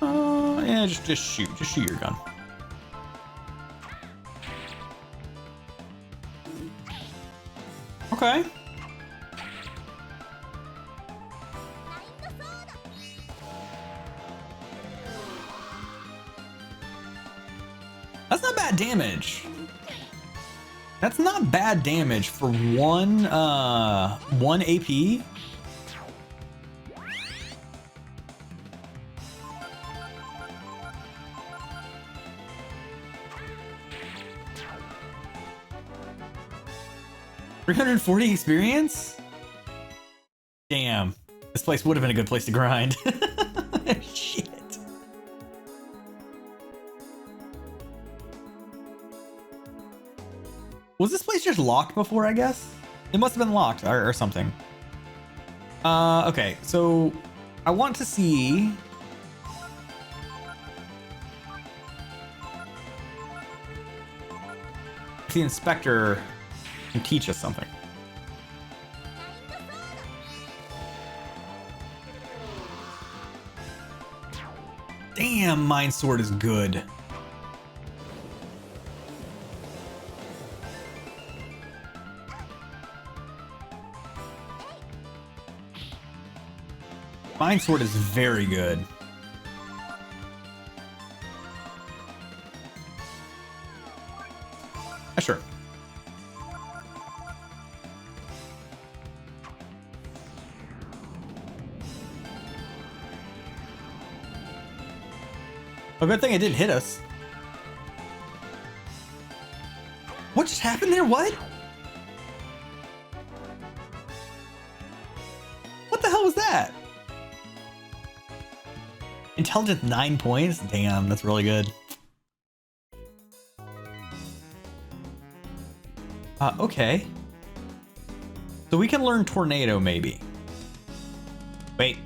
A: Yeah, just shoot your gun. Okay. That's not bad damage. That's not bad damage for one AP. $340 experience? Damn. This place would have been a good place to grind. Shit. Was this place just locked before, I guess? It must have been locked or something. Okay, so I want to see... if the inspector can teach us something. Damn, Mind Sword is good. Mind Sword is very good. Sure. A good thing it didn't hit us. What just happened there? What? What the hell was that? Intelligence 9 points? Damn, that's really good. Okay. So we can learn Tornado, maybe. Wait.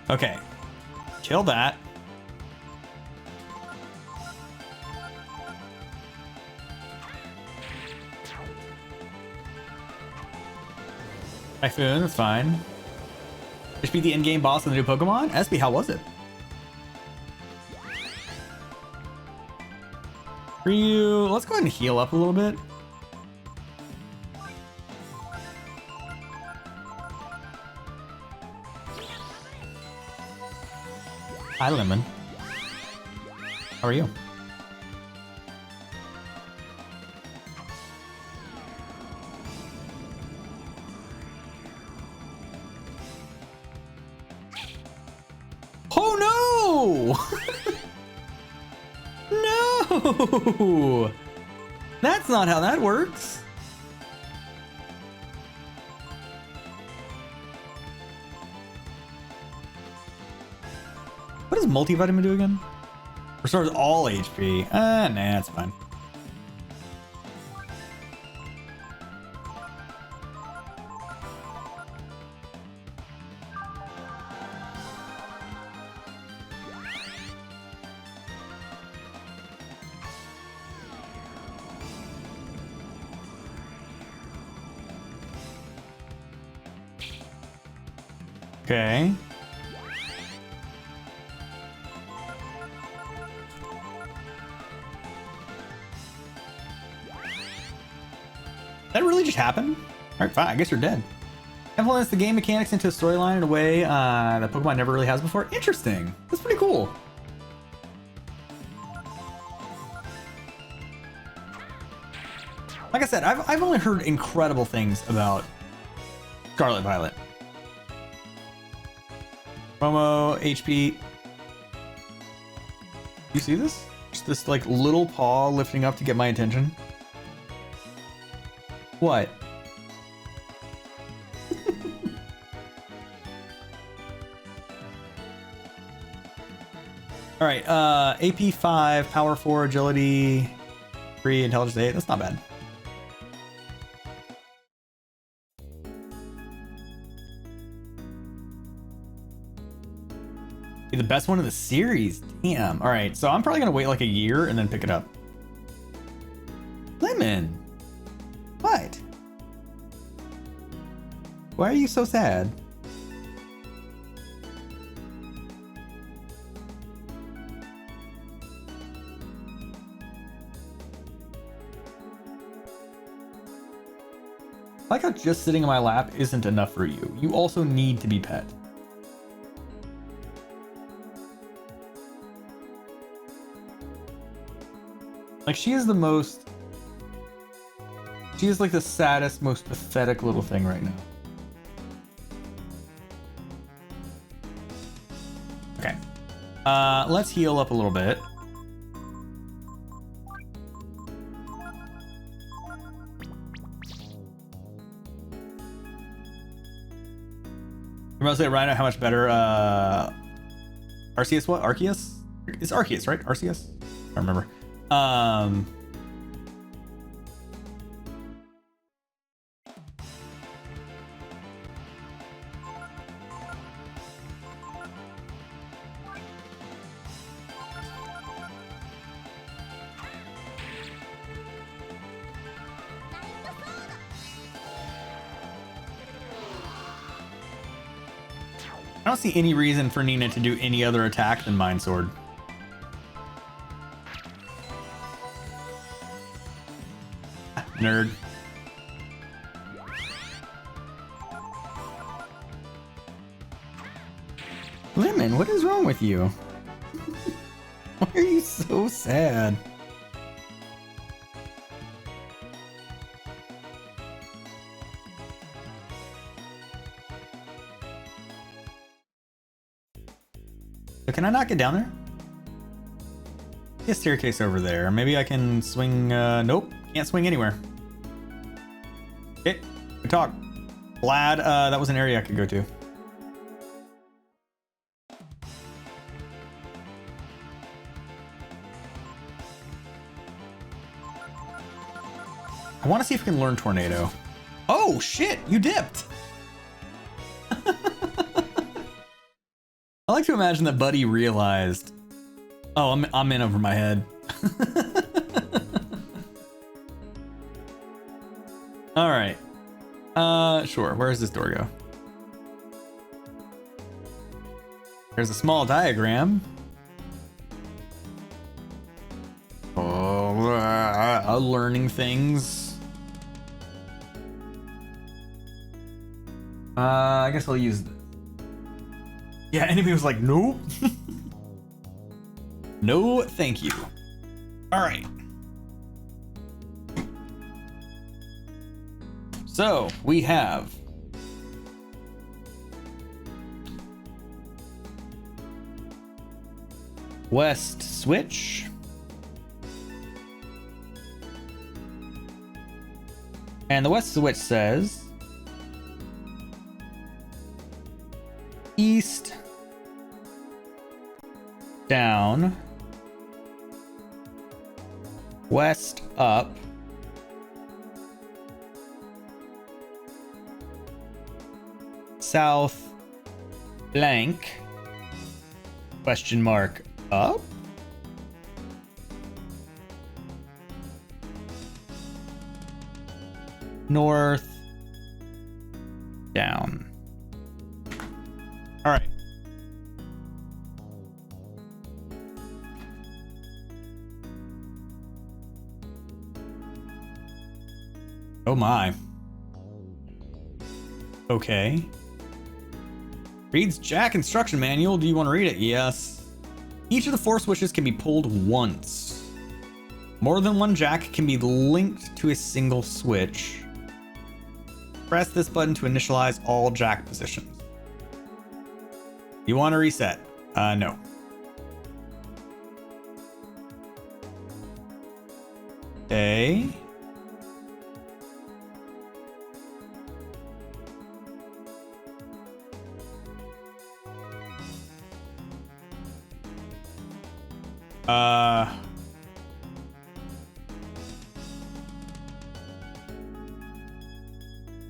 A: Okay. Kill that. Typhoon, that's fine. Just beat the in-game boss of the new Pokemon? SB, how was it? Ryu, let's go ahead and heal up a little bit. Hi, Lemon. How are you? Oh no! No! That's not how that works. What does multivitamin do again? Restores all HP. Nah, it's fine. Okay. That really just happened? Alright, fine. I guess you're dead. Implements the game mechanics into a storyline in a way that Pokemon never really has before. Interesting. That's pretty cool. Like I said, I've only heard incredible things about Scarlet Violet. Momo, HP. You see this? Just this like little paw lifting up to get my attention. What? All right, AP 5, Power 4, Agility 3, Intelligence 8. That's not bad. Be the best one of the series. Damn. All right, so I'm probably gonna wait like a year and then pick it up. Lemon. What? Why are you so sad? I like how just sitting in my lap isn't enough for you. You also need to be pet. Like, she is the most... She is like the saddest, most pathetic little thing right now. Okay. Let's heal up a little bit. You're mostly at Rhino, how much better, Arceus what? Arceus? It's Arceus, right? Arceus? I don't remember. I don't see any reason for Nina to do any other attack than Mind Sword. Nerd. Lemon, what is wrong with you? Why are you so sad? So can I not get down there? A staircase over there. Maybe I can swing. Nope, can't swing anywhere. Okay, good talk. Glad that was an area I could go to. I want to see if we can learn Tornado. Oh shit, you dipped. like to imagine that Buddy realized, oh, I'm in over my head. All right. Sure. Where does this door go? There's a small diagram. Oh, learning things. I guess I'll use this. Yeah, enemy was like, nope. No, thank you. All right. So we have west switch. And the west switch says east down, west up, south blank, question mark up, north down. All right. Oh my. Okay. Reads Jack instruction manual. Do you want to read it? Yes. Each of the 4 switches can be pulled once. More than one jack can be linked to a single switch. Press this button to initialize all jack positions. You want to reset? No. Okay.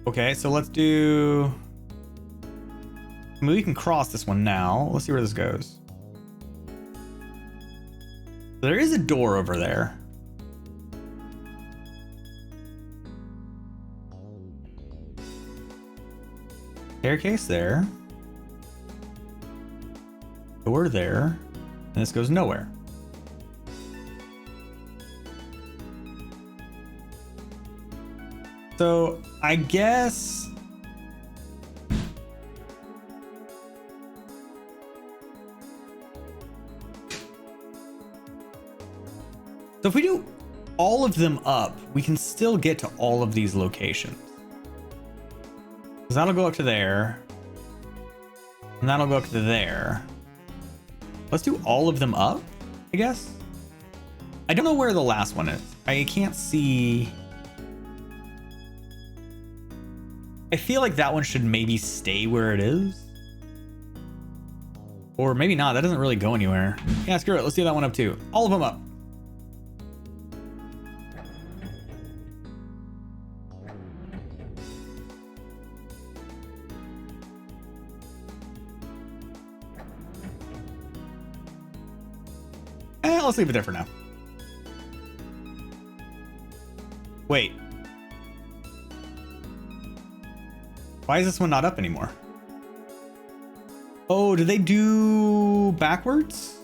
A: Okay, so let's do... I mean, we can cross this one now. Let's see where this goes. There is a door over there. Staircase there. Door there. And this goes nowhere. So I guess so if we do all of them up, we can still get to all of these locations. Because that'll go up to there. And that'll go up to there. Let's do all of them up, I guess. I don't know where the last one is. I can't see. I feel like that one should maybe stay where it is. Or maybe not. That doesn't really go anywhere. Yeah, screw it. Let's do that one up too. All of them up. Let's leave it there for now. Wait. Why is this one not up anymore? Oh, did they do backwards?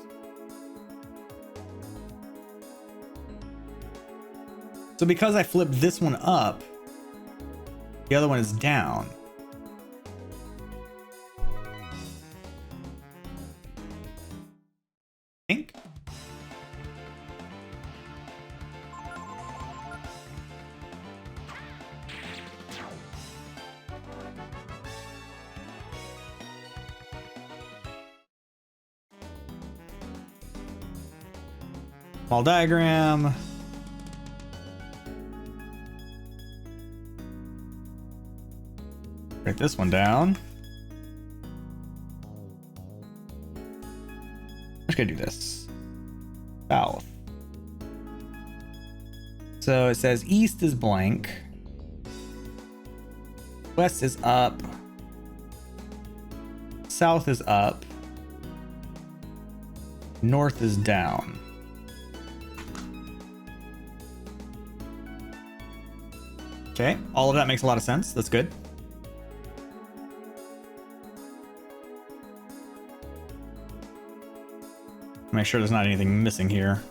A: So because I flipped this one up, the other one is down. I think. Small diagram. Write this one down. I'm just gonna do this. South. So it says east is blank. West is up. South is up. North is down. Okay, all of that makes a lot of sense. That's good. Make sure there's not anything missing here.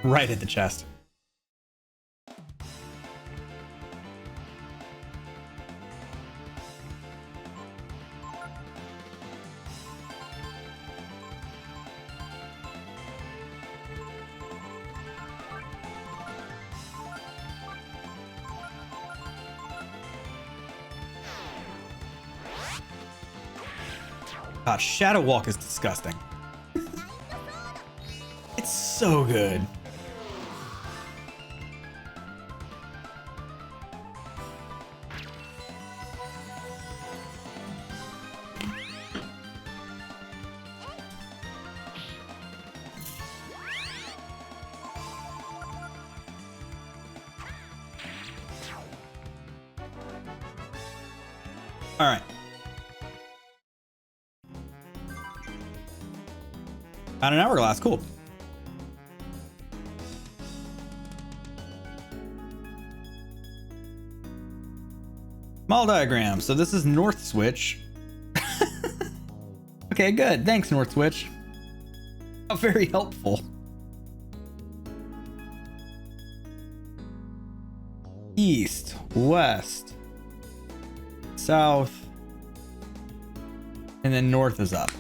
A: Right at the chest. God, Shadow Walk is disgusting. It's so good. All right. Found an hourglass, cool. Small diagram. So this is North Switch. Okay, good. Thanks, North Switch. Oh, very helpful. East, west, south, and then north is up.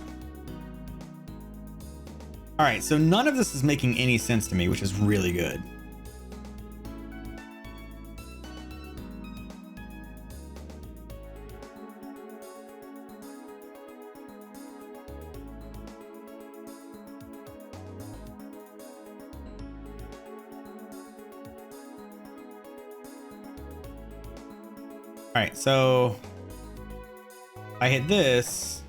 A: All right, so none of this is making any sense to me, which is really good. All right, so I hit this.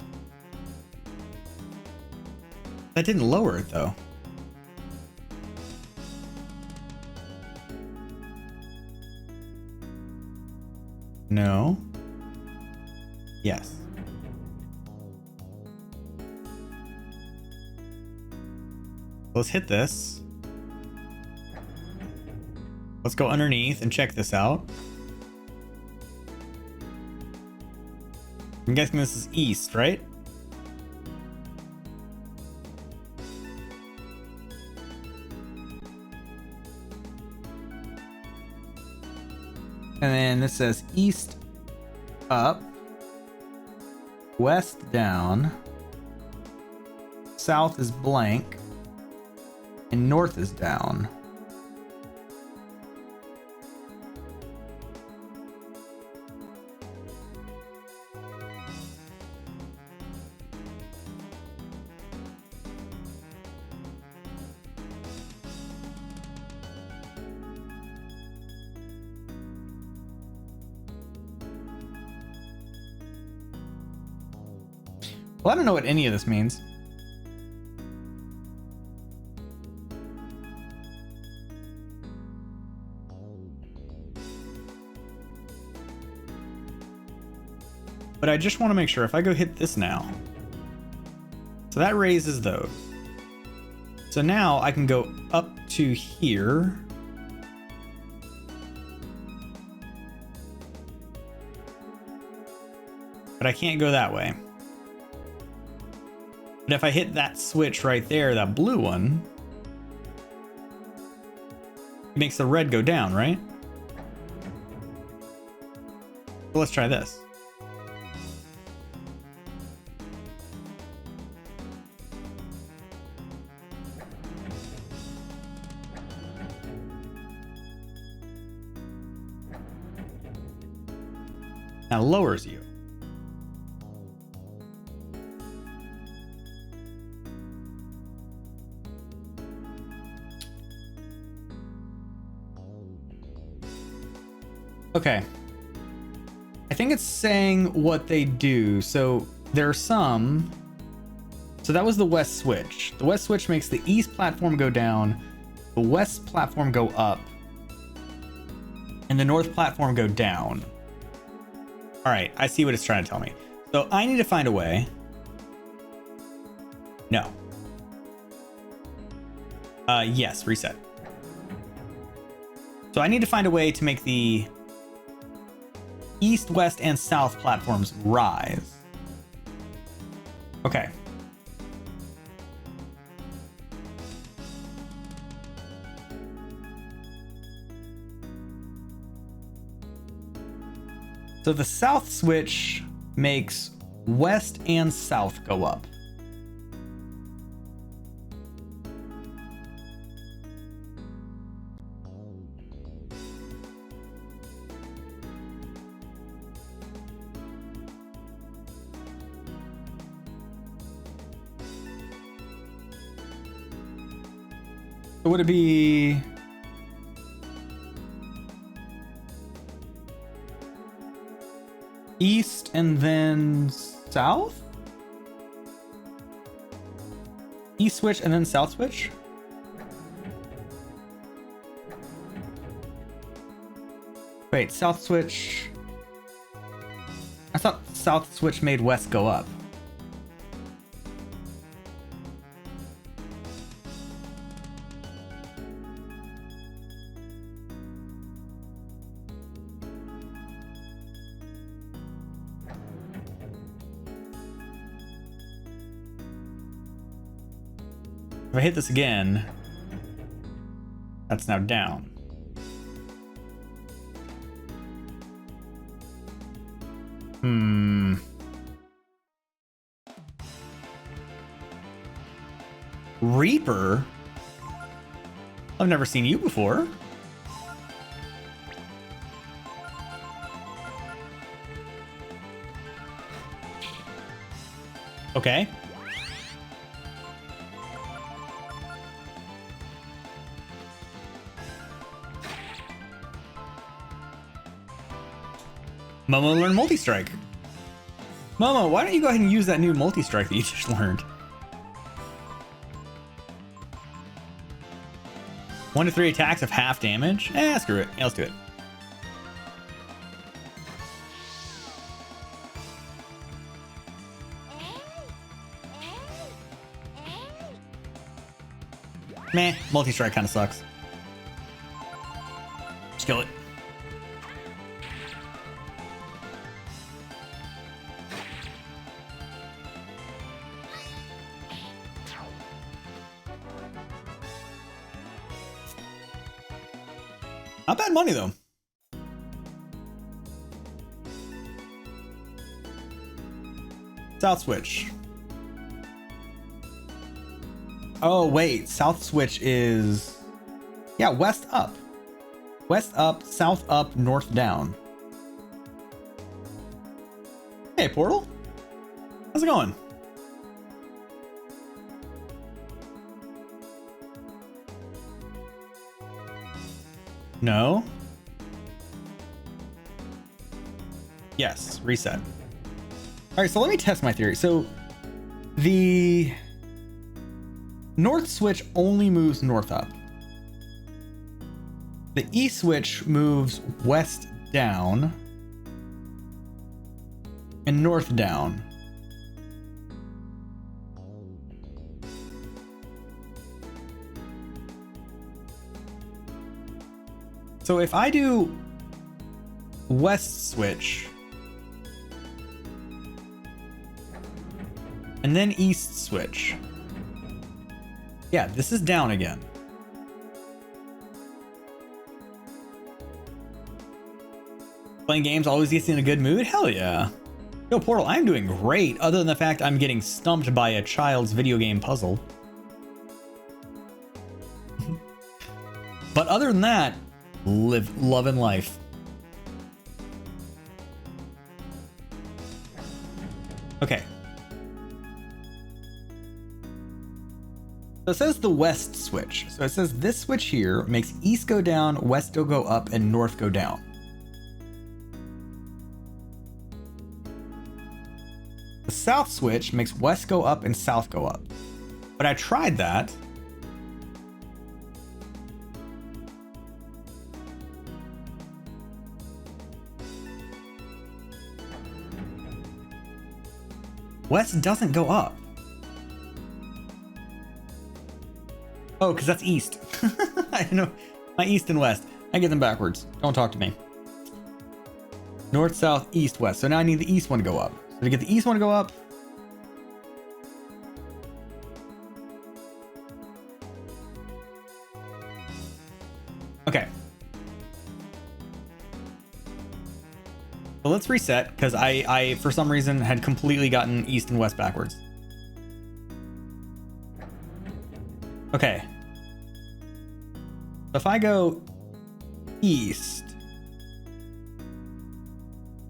A: That didn't lower it though. No. Yes. Let's hit this. Let's go underneath and check this out. I'm guessing this is east, right? And then this says east up, west down, south is blank, and north is down. Well, I don't know what any of this means. But I just want to make sure if I go hit this now. So that raises those. So now I can go up to here. But I can't go that way. But if I hit that switch right there, that blue one, it makes the red go down, right? So let's try this. Now lowers you. Okay. I think it's saying what they do. So there are some. So that was the west switch. The west switch makes the east platform go down, the west platform go up, and the north platform go down. All right, I see what it's trying to tell me. So I need to find a way. No. Yes, reset. So I need to find a way to make the east, west, and south platforms rise. Okay. So the south switch makes west and south go up. So would it be east and then south? East switch and then south switch? Wait, south switch. I thought south switch made west go up. If I hit this again, that's now down. Reaper? I've never seen you before. Okay. Momo learned multi-strike. Momo, why don't you go ahead and use that new multi-strike that you just learned? 1 to 3 attacks of half damage? Screw it. Yeah, let's do it. Meh, multi-strike kind of sucks. Just kill it. Not bad money, though. South switch. Oh, wait. South switch is... Yeah, west up. West up, south up, north down. Hey, Portal. How's it going? No. Yes, reset. All right, so let me test my theory. So the north switch only moves north up. The east switch moves west down and north down. So if I do west switch and then east switch, yeah, this is down again. Playing games always gets you in a good mood? Hell yeah. Yo, Portal, I'm doing great, other than the fact I'm getting stumped by a child's video game puzzle. But other than that, loving life. Okay. So it says the west switch. So it says this switch here makes east go down, west go up, and north go down. The south switch makes west go up and south go up. But I tried that. West doesn't go up. Oh, because that's east. I know. My east and west. I get them backwards. Don't talk to me. North, south, east, west. So now I need the east one to go up. So to get the east one to go up. Okay. So let's reset because I for some reason had completely gotten east and west backwards. Okay. So if I go east,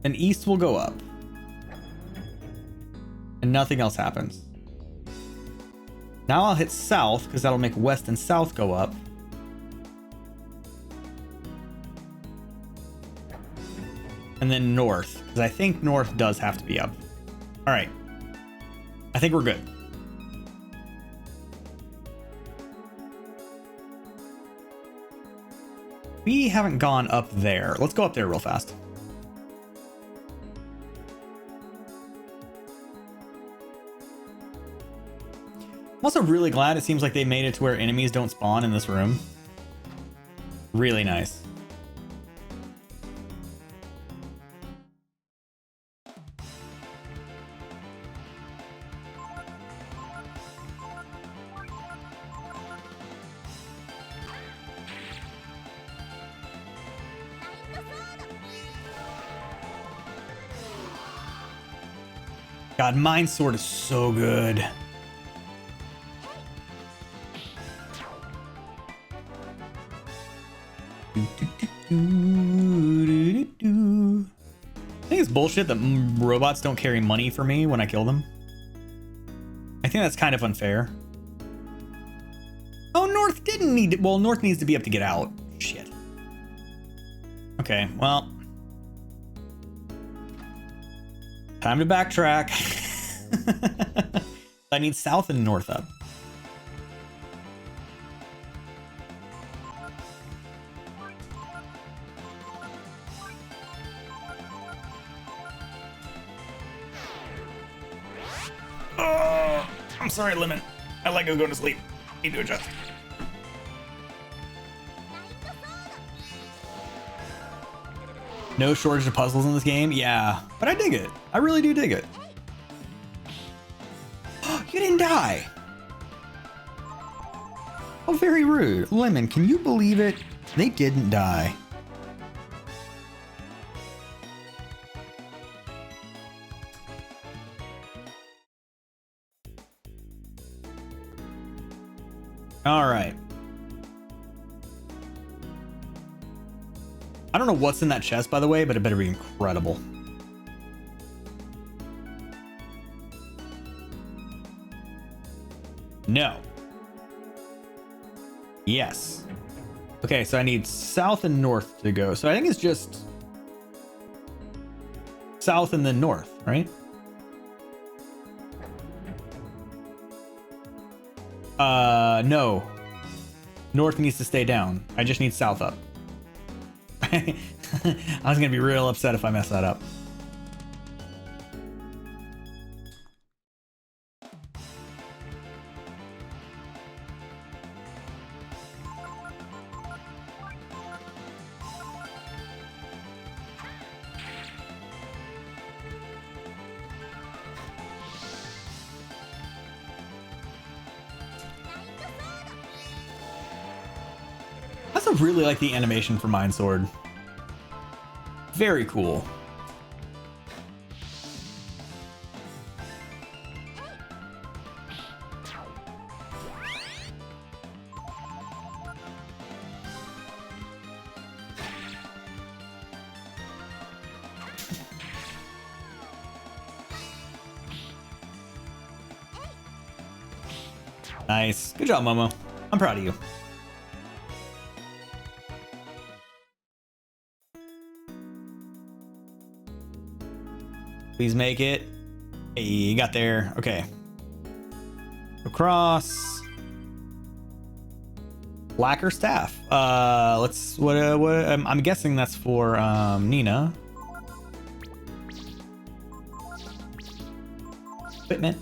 A: then east will go up. And nothing else happens. Now I'll hit south because that'll make west and south go up. And then north, because I think north does have to be up. All right. I think we're good. We haven't gone up there. Let's go up there real fast. I'm also really glad it seems like they made it to where enemies don't spawn in this room. Really nice. God, Mind Sword is so good. I think it's bullshit that robots don't carry money for me when I kill them. I think that's kind of unfair. Oh, North didn't need it. Well, North needs to be up to get out. Shit. Okay, well. Time to backtrack. I need south and north up. Oh, I'm sorry, Lemon. I like going to sleep. Need to adjust. No shortage of puzzles in this game? Yeah, but I dig it. I really do dig it. You didn't die. Oh, very rude. Lemon, can you believe it? They didn't die. All right. I don't know what's in that chest, by the way, but it better be incredible. No. Yes. Okay, so I need south and north to go. So I think it's just south and then north, right? No. North needs to stay down. I just need south up. I was gonna be real upset if I mess that up. I also really like the animation for Mind Sword. Very cool. Nice. Good job, Momo. I'm proud of you. Please make it. Hey, you got there. Okay. Across. Lacquer staff. Let's what I'm guessing that's for Nina. equipment.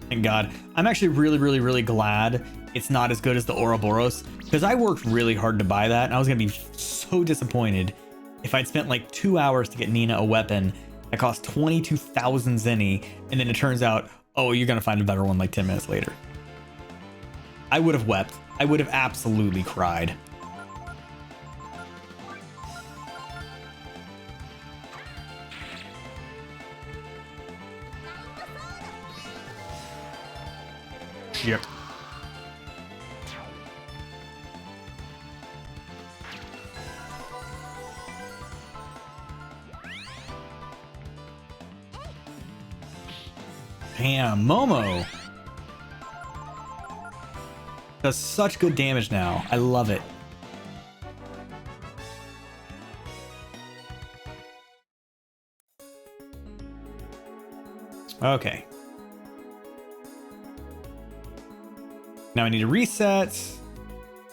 A: Thank God. I'm actually really glad it's not as good as the Ouroboros, because I worked really hard to buy that, and I was gonna be so disappointed if I'd spent like 2 hours to get Nina a weapon that cost 22,000 zenny, and then it turns out, oh, you're gonna find a better one like 10 minutes later. I would have wept. I would have absolutely cried. Yep. Damn, Momo does such good damage now. I love it. Okay. Now I need to reset.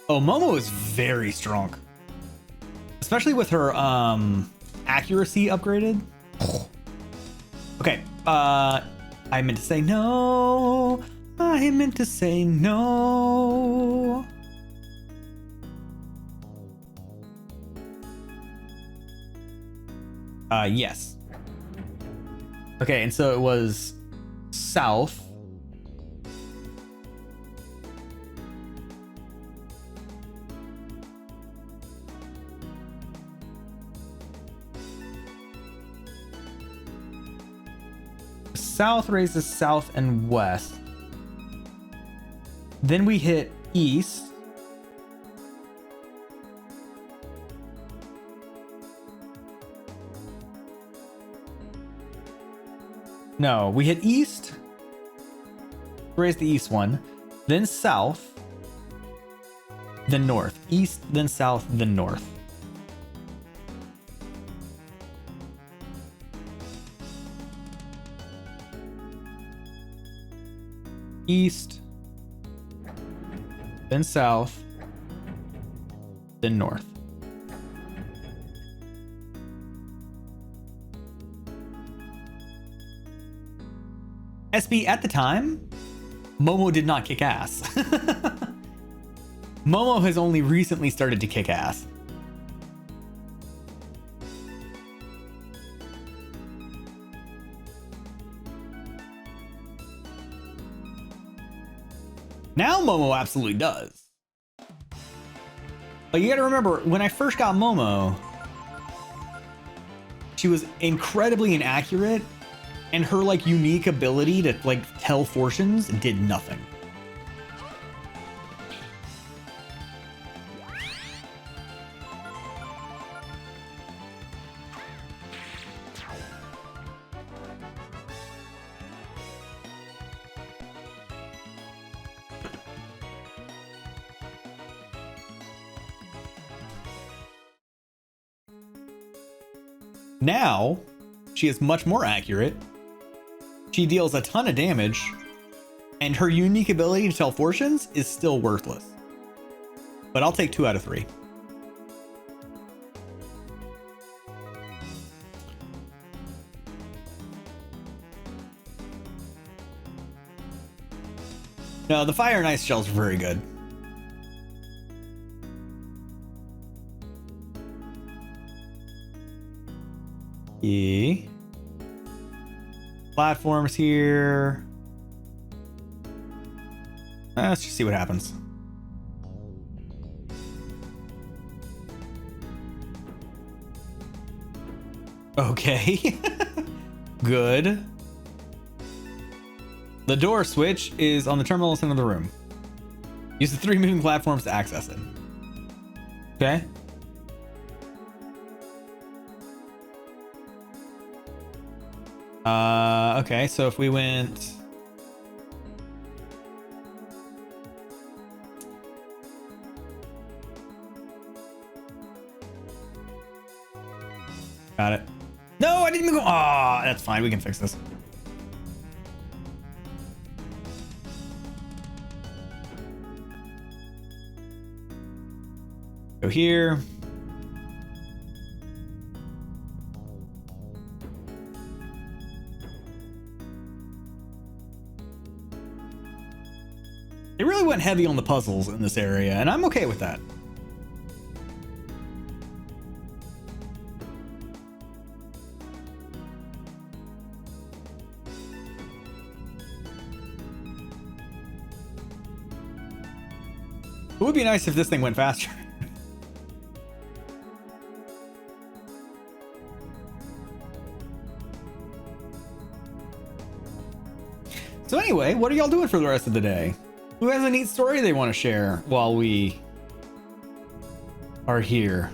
A: Oh, Momo is very strong. Especially with her accuracy upgraded. Okay. I meant to say no. I meant to say no. Yes. Okay, and so it was south. South raises south and west. Then we hit east. No, we hit east. Raise the east one. Then south. Then north. East, then south, then north. East, then south, then north. SB, at the time, Momo did not kick ass. Momo has only recently started to kick ass. Now Momo absolutely does. But you gotta remember, when I first got Momo, she was incredibly inaccurate, and her like unique ability to like tell fortunes did nothing. Now, she is much more accurate. She deals a ton of damage, and her unique ability to tell fortunes is still worthless. But I'll take 2 out of 3. No, the fire and ice shells are very good. E. Platforms here. Let's just see what happens. Okay. Good. The door switch is on the terminal center of the room. Use the 3 moving platforms to access it. Okay. Okay, so if we went... Got it. No, I didn't even go... Aw, that's fine. We can fix this. Go here. They really went heavy on the puzzles in this area, and I'm okay with that. It would be nice if this thing went faster. So anyway, what are y'all doing for the rest of the day? Who has a neat story they want to share while we are here?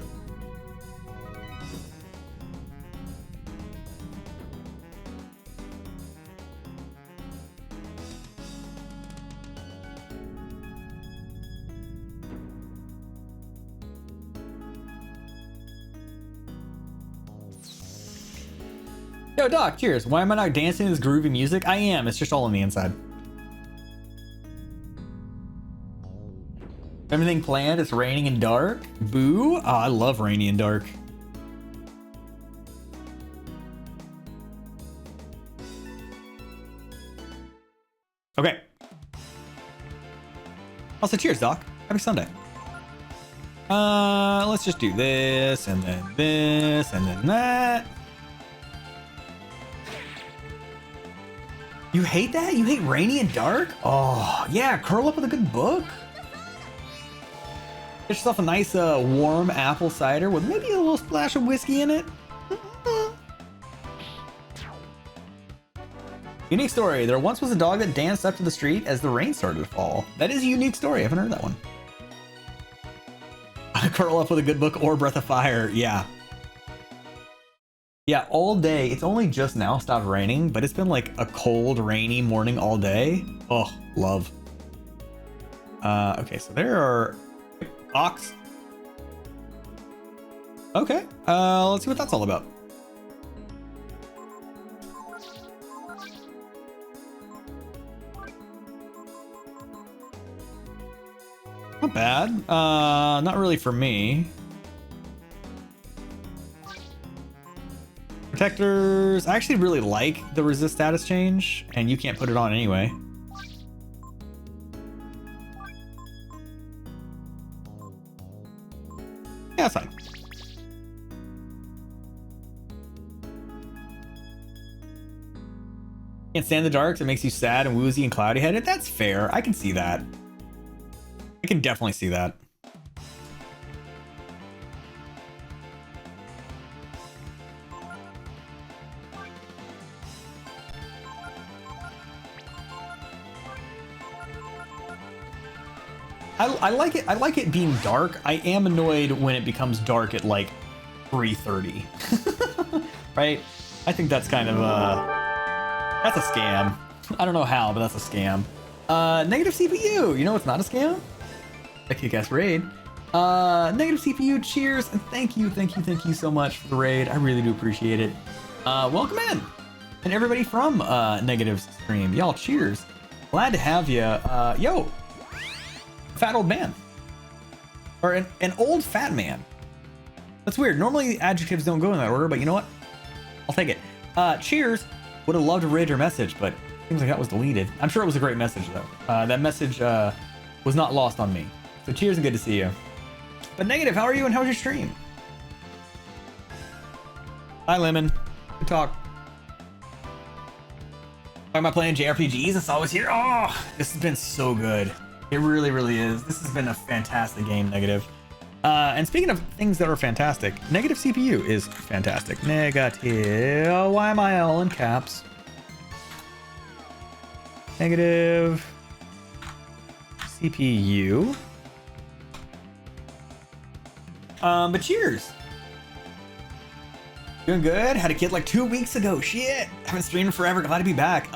A: Yo, Doc, cheers. Why am I not dancing to this groovy music? I am. It's just all on the inside. Everything planned? It's raining and dark? Boo. Oh, I love rainy and dark. Okay. Also, cheers, Doc. Happy Sunday. Let's just do this, and then this, and then that. You hate that? You hate rainy and dark? Oh, yeah, curl up with a good book. Get yourself a nice warm apple cider with maybe a little splash of whiskey in it. Unique story. There once was a dog that danced up to the street as the rain started to fall. That is a unique story. I haven't heard that one. Curl up with a good book or Breath of Fire. Yeah. Yeah, all day. It's only just now stopped raining, but it's been like a cold, rainy morning all day. Oh, love. Okay, so there are ox. Okay, let's see what that's all about. Not bad. Not really for me. Protectors. I actually really like the resist status change, and you can't put it on anyway. Yeah, that's fine. Can't stand the dark. It makes you sad and woozy and cloudy headed. That's fair. I can see that. I can definitely see that. I like it. I like it being dark. I am annoyed when it becomes dark at like 3:30. Right? I think that's kind of that's a scam. I don't know how, but that's a scam. Negative CPU. You know what's not a scam? A kick-ass raid. Negative CPU. Cheers and thank you so much for the raid. I really do appreciate it. Welcome in, and everybody from Negative's stream. Y'all, cheers. Glad to have you. Yo. Fat old man, or an old fat man. That's weird. Normally adjectives don't go in that order, but you know what? I'll take it. Cheers. Would have loved to read your message, but seems like that was deleted. I'm sure it was a great message though. That message was not lost on me. So cheers and good to see you. But Negative, how are you and how's your stream? Hi Lemon. Good talk. Why am I playing JRPGs? It's always here. Oh, this has been so good. It really, really is. This has been a fantastic game, Negative. And speaking of things that are fantastic, Negative CPU is fantastic. Negative. Why am I all in caps? Negative CPU. But cheers. Doing good. Had a kid like 2 weeks ago. Shit. Haven't streamed forever. Glad to be back.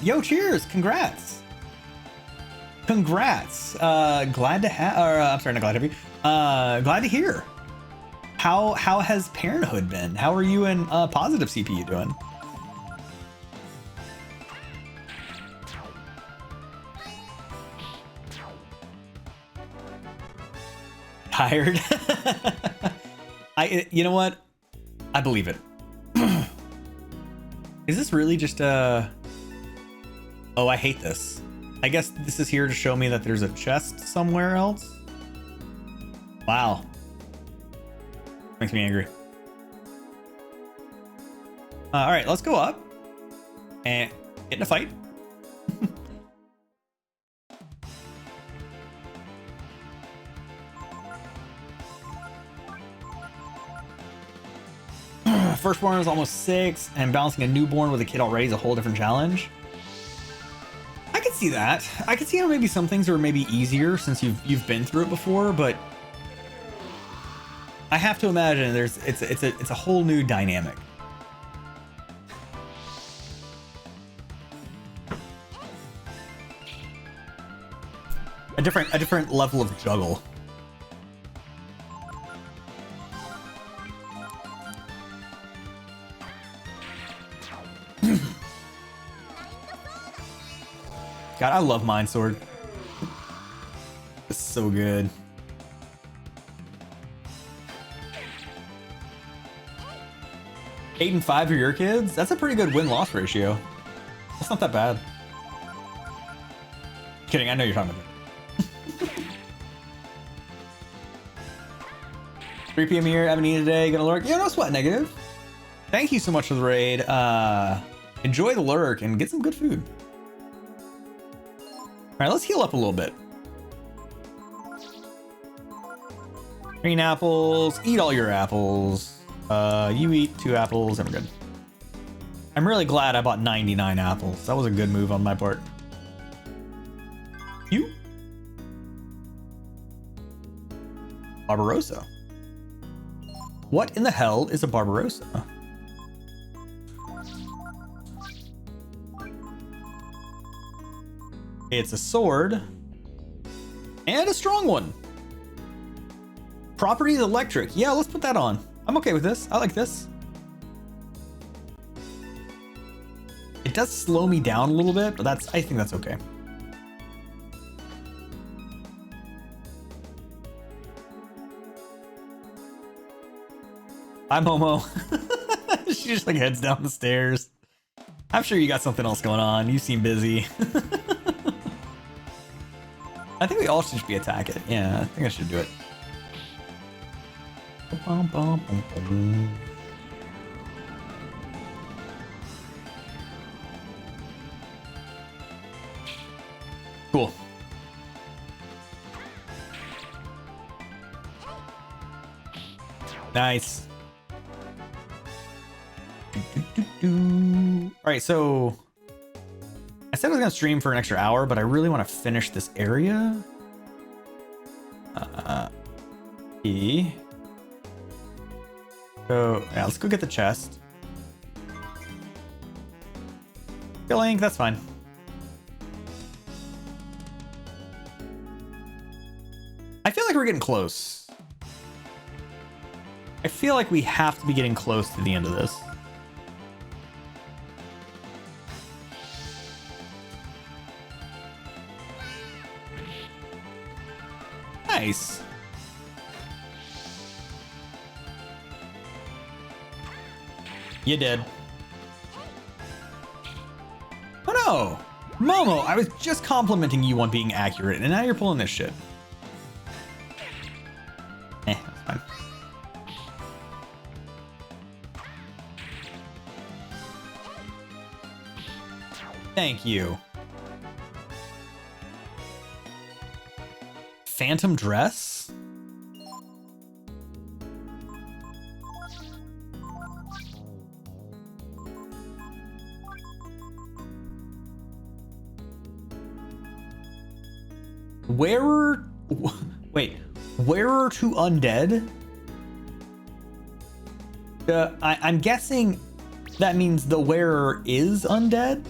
A: Yo, cheers. Congrats. Congrats. Glad to have, or I'm sorry, not glad to have you. Glad to hear. How has parenthood been? How are you and Positive CPU doing? Tired? You know what? I believe it. Is this really just oh, I hate this. I guess this is here to show me that there's a chest somewhere else. Wow. Makes me angry. All right, let's go up and get in a fight. Firstborn is almost 6, and balancing a newborn with a kid already is a whole different challenge. I could see that. I could see how maybe some things are maybe easier since you've been through it before, but I have to imagine it's a whole new dynamic. A different level of juggle. God, I love Mind Sword. It's so good. Eight and 5 are your kids? That's a pretty good win-loss ratio. That's not that bad. Kidding, I know you're talking about it. 3 p.m. here, haven't eaten today, gonna lurk. Yeah, no sweat, negative. Thank you so much for the raid. Enjoy the lurk and get some good food. All right, let's heal up a little bit. Green apples, eat all your apples. You eat 2 apples, and we're good. I'm really glad I bought 99 apples. That was a good move on my part. You? Barbarossa. What in the hell is a Barbarossa? It's a sword. And a strong one. Properties electric. Yeah, let's put that on. I'm okay with this. I like this. It does slow me down a little bit, but I think that's okay. Hi, Momo. She just like heads down the stairs. I'm sure you got something else going on. You seem busy. I think we all should be attacking. Yeah, I think I should do it. Cool. Nice. All right, so I said I was gonna stream for an extra hour, but I really want to finish this area. So yeah, let's go get the chest. Killing, that's fine. I feel like we're getting close. I feel like we have to be getting close to the end of this. Nice. You did. Oh no! Momo, I was just complimenting you on being accurate, and now you're pulling this shit. That's fine. Thank you. Phantom dress? Wearer... Wait. Wearer to undead? I'm guessing that means the wearer is undead?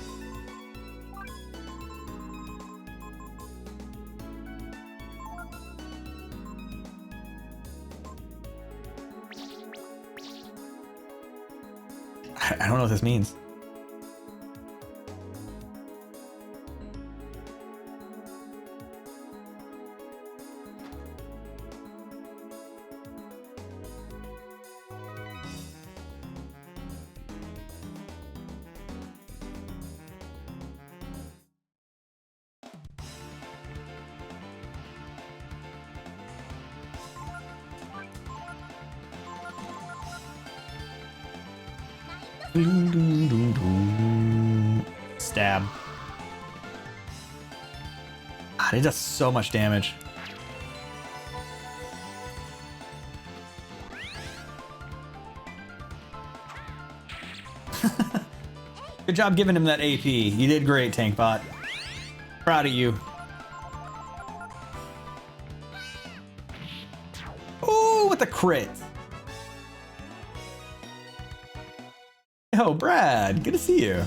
A: I don't know what this means. Stab. God, it does so much damage. Good job giving him that AP. You did great, Tankbot. Proud of you. Ooh, with the crit. Oh, Brad, good to see you.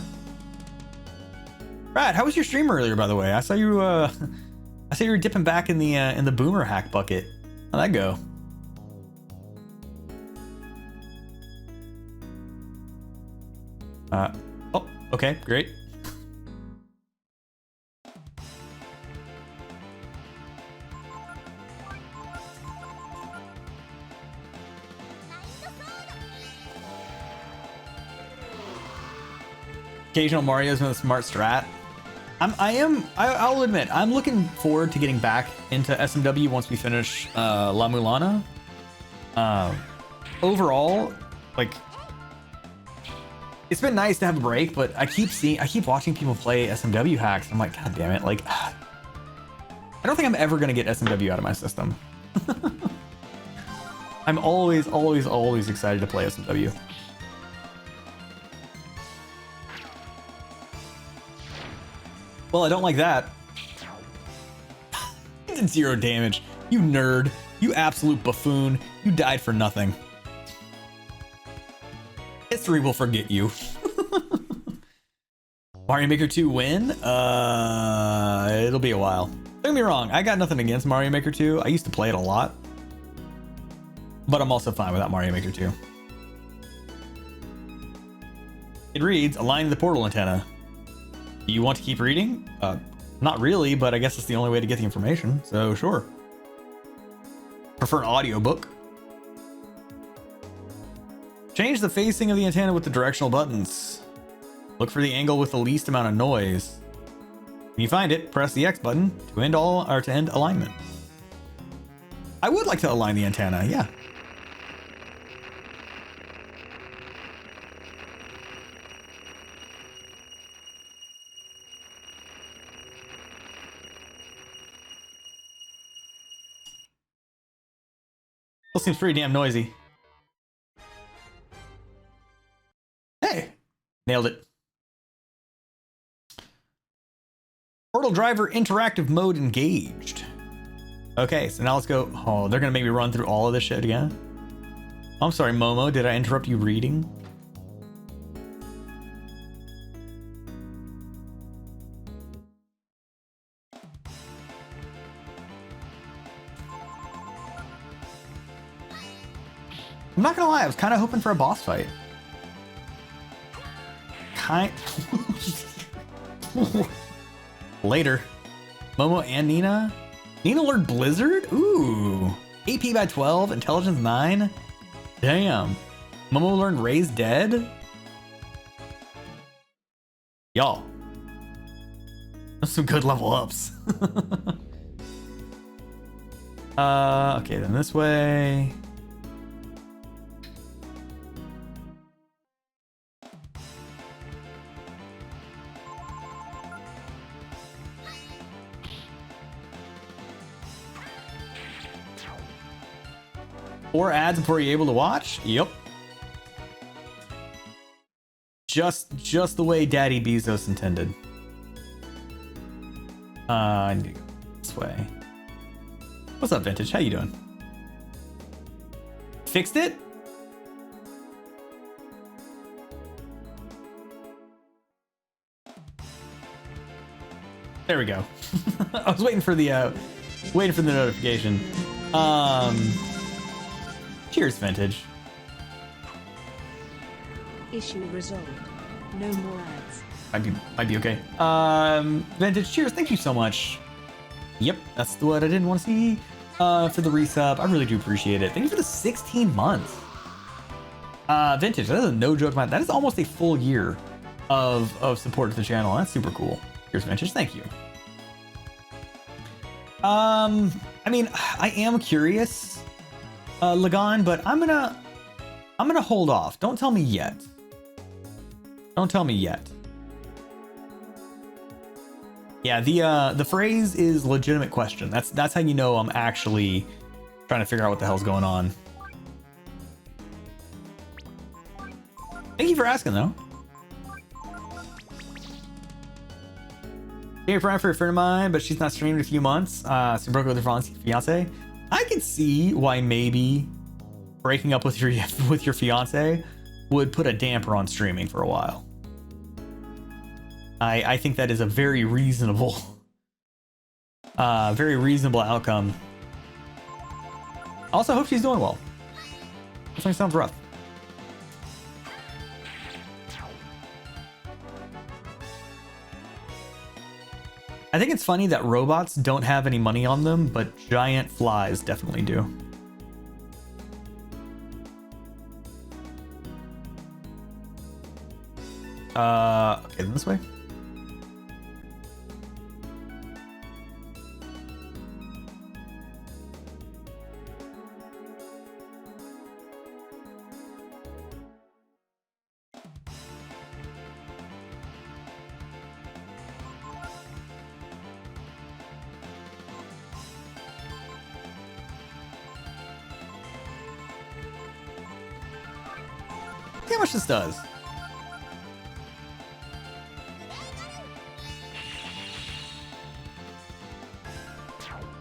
A: Brad, how was your stream earlier, by the way? I saw you were dipping back in the boomer hack bucket. How'd that go? Oh, okay, great. Occasional Mario's with a smart strat. I'll admit, I'm looking forward to getting back into SMW once we finish La Mulana. Overall, like, it's been nice to have a break, but I keep watching people play SMW hacks. I'm like, God damn it. Like, I don't think I'm ever going to get SMW out of my system. I'm always excited to play SMW. Well, I don't like that. You did 0 damage. You nerd. You absolute buffoon. You died for nothing. History will forget you. Mario Maker 2 win? It'll be a while. Don't get me wrong, I got nothing against Mario Maker 2. I used to play it a lot. But I'm also fine without Mario Maker 2. It reads, align the portal antenna. Do you want to keep reading? Not really, but I guess it's the only way to get the information, so sure. Prefer an audiobook. Change the facing of the antenna with the directional buttons. Look for the angle with the least amount of noise. When you find it, press the X button to end alignment. I would like to align the antenna, yeah. Still seems pretty damn noisy. Hey, nailed it. Portal driver interactive mode engaged. Okay, so now let's go. Oh, they're gonna make me run through all of this shit again. I'm sorry, Momo, did I interrupt you reading? I'm not gonna lie, I was kind of hoping for a boss fight. Later. Momo and Nina? Nina learned Blizzard? Ooh. AP by 12, Intelligence 9? Damn. Momo learned Raise Dead? Y'all. That's some good level ups. Okay, then this way. Four ads before you're able to watch? Yep. Just the way Daddy Bezos intended. I need to go this way. What's up, Vintage? How you doing? Fixed it? There we go. I was waiting for the notification. Cheers, Vintage.
B: Issue resolved. No more ads.
A: Might be okay. Vintage, cheers. Thank you so much. Yep, that's what I didn't want to see. For the resub, I really do appreciate it. Thank you for the 16 months. Vintage, that is no joke about that. Is almost a full year of support to the channel. That's super cool. Here's Vintage. Thank you. I mean, I am curious, Lagan, but I'm gonna hold off. Don't tell me yet. Don't tell me yet. Yeah, the phrase is legitimate question. That's how you know I'm actually trying to figure out what the hell's going on. Thank you for asking, though. Hey, Brian, for a friend of mine, but she's not streaming in a few months. She broke up with her fiance. I can see why maybe breaking up with your fiance would put a damper on streaming for a while. I think that is a very reasonable outcome. Also, I hope she's doing well. Definitely sounds rough. I think it's funny that robots don't have any money on them, but giant flies definitely do. Okay, then this way. See how much this does.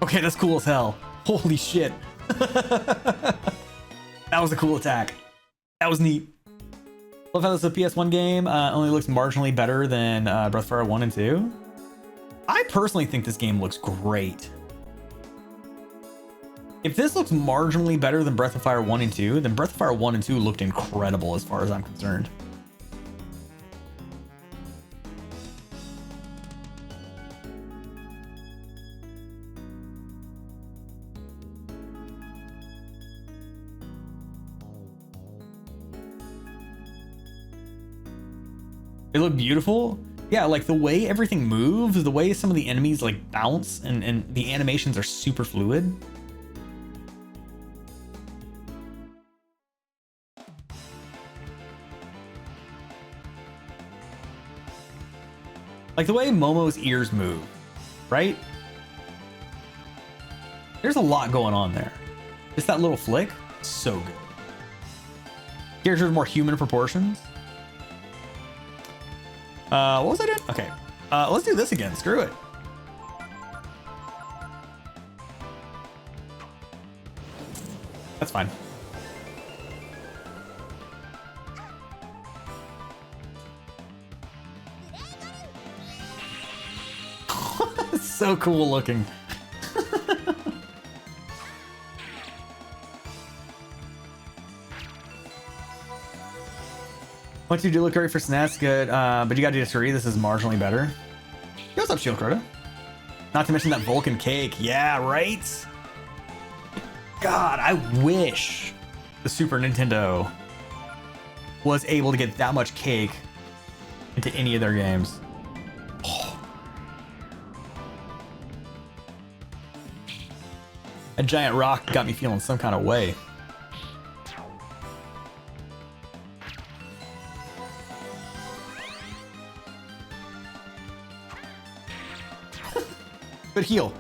A: Okay, that's cool as hell. Holy shit. That was a cool attack. That was neat. Love how this is a PS1 game. Only looks marginally better than Breath of Fire 1 and 2. I personally think this game looks great. If this looks marginally better than Breath of Fire 1 and 2, then Breath of Fire 1 and 2 looked incredible as far as I'm concerned. They look beautiful. Yeah, like the way everything moves, the way some of the enemies like bounce, and the animations are super fluid. Like the way Momo's ears move, right? There's a lot going on there. Just that little flick, so good. Characters more human proportions. What was I doing? Okay, let's do this again. Screw it. That's fine. So cool looking. What you do look great for SNES, good, but you gotta disagree, this is marginally better. What's up, Shield Crota? Not to mention that Vulcan cake. Yeah, right? God, I wish the Super Nintendo was able to get that much cake into any of their games. Oh. A giant rock got me feeling some kind of way. But heal.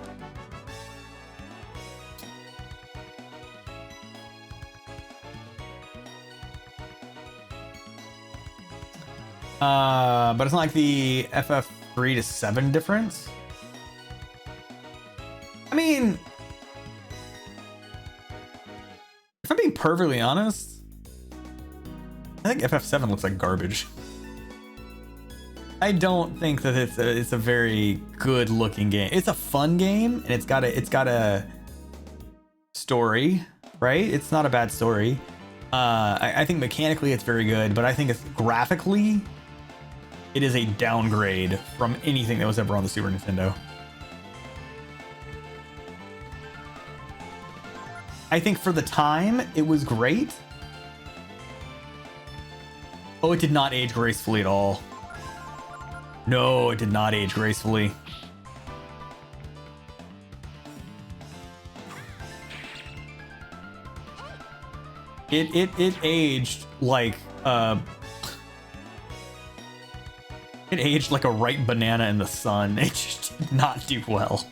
A: But it's not like the FF3 to 7 difference. I mean, if I'm being perfectly honest, I think FF7 looks like garbage. I don't think that it's a very good looking game. It's a fun game, and it's got a story, right? It's not a bad story. I think mechanically it's very good, but I think it's graphically, it is a downgrade from anything that was ever on the Super Nintendo. I think for the time, it was great. Oh, it did not age gracefully at all. No, it did not age gracefully. It aged like It aged like a ripe banana in the sun. It just did not do well.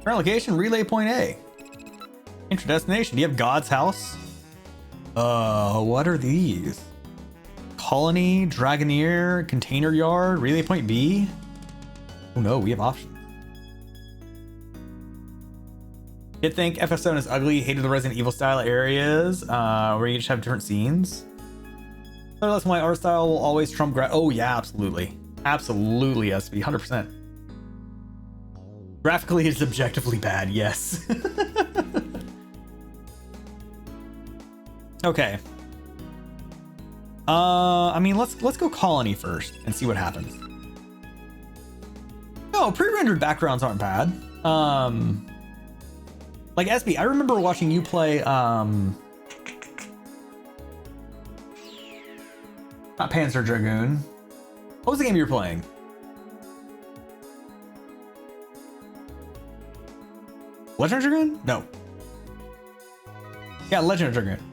A: Current location, relay point A. Enter destination. Do you have God's house? What are these? Colony, Dragoneer, Container Yard, relay point B? Oh no, we have options. Did think FF7 is ugly, hated the Resident Evil style areas, where you just have different scenes. So that's why art style will always trump oh yeah, absolutely. Absolutely, SB, 100%. Graphically, it's objectively bad, yes. Okay. I mean, let's go Colony first and see what happens. No, pre-rendered backgrounds aren't bad. Like SB, I remember watching you play not Panzer Dragoon. What was the game you were playing? Legend of Dragoon? No. Yeah, Legend of Dragoon.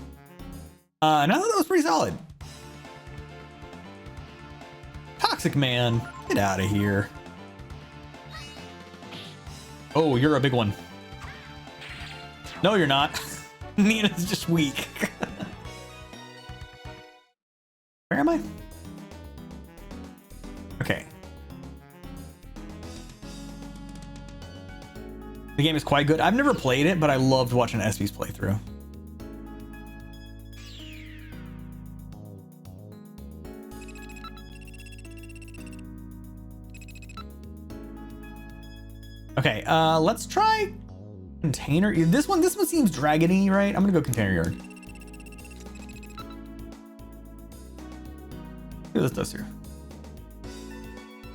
A: And I thought that was pretty solid. Toxic Man, get out of here. Oh, you're a big one. No, you're not. Nina's just weak. Where am I? Okay. The game is quite good. I've never played it, but I loved watching SB's playthrough. Okay, let's try Container. This one seems dragony, right? I'm gonna go Container Yard. See what this does here.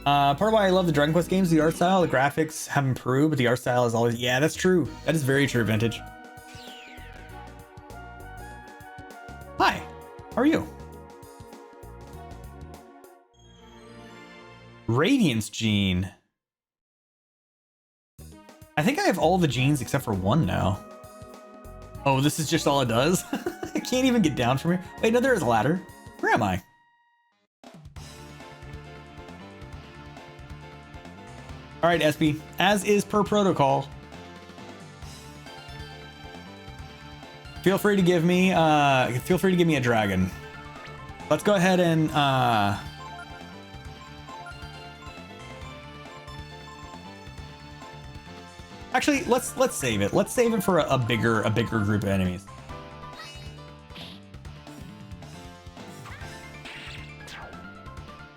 A: Part of why I love the Dragon Quest games, the art style, the graphics have improved, but the art style is always, yeah, that's true. That is very true, Vintage. Hi, how are you? Radiance Gene. I think I have all the genes except for one now. Oh, this is just all it does? I can't even get down from here. Wait, no, there is a ladder. Where am I? All right, SB, as is per protocol. Feel free to give me a dragon. Let's go ahead and actually, let's save it. Let's save it for a bigger group of enemies.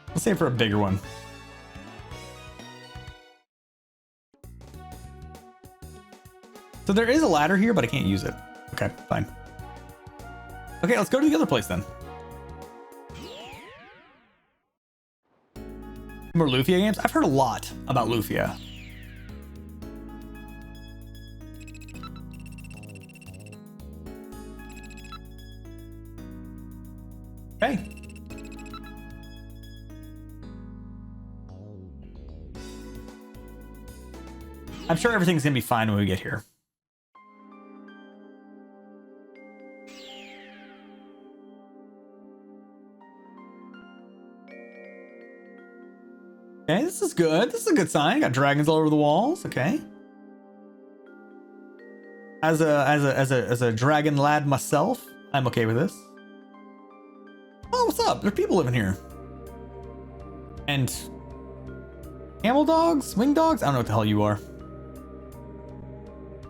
A: Let's save it for a bigger one. So there is a ladder here, but I can't use it. Okay, fine. Okay, let's go to the other place then. More Lufia games? I've heard a lot about Lufia. Okay. I'm sure everything's gonna be fine when we get here. Okay, this is good. This is a good sign. Got dragons all over the walls. Okay. As a dragon lad myself, I'm okay with this. Oh, what's up? There's people living here. And camel dogs, wing dogs. I don't know what the hell you are.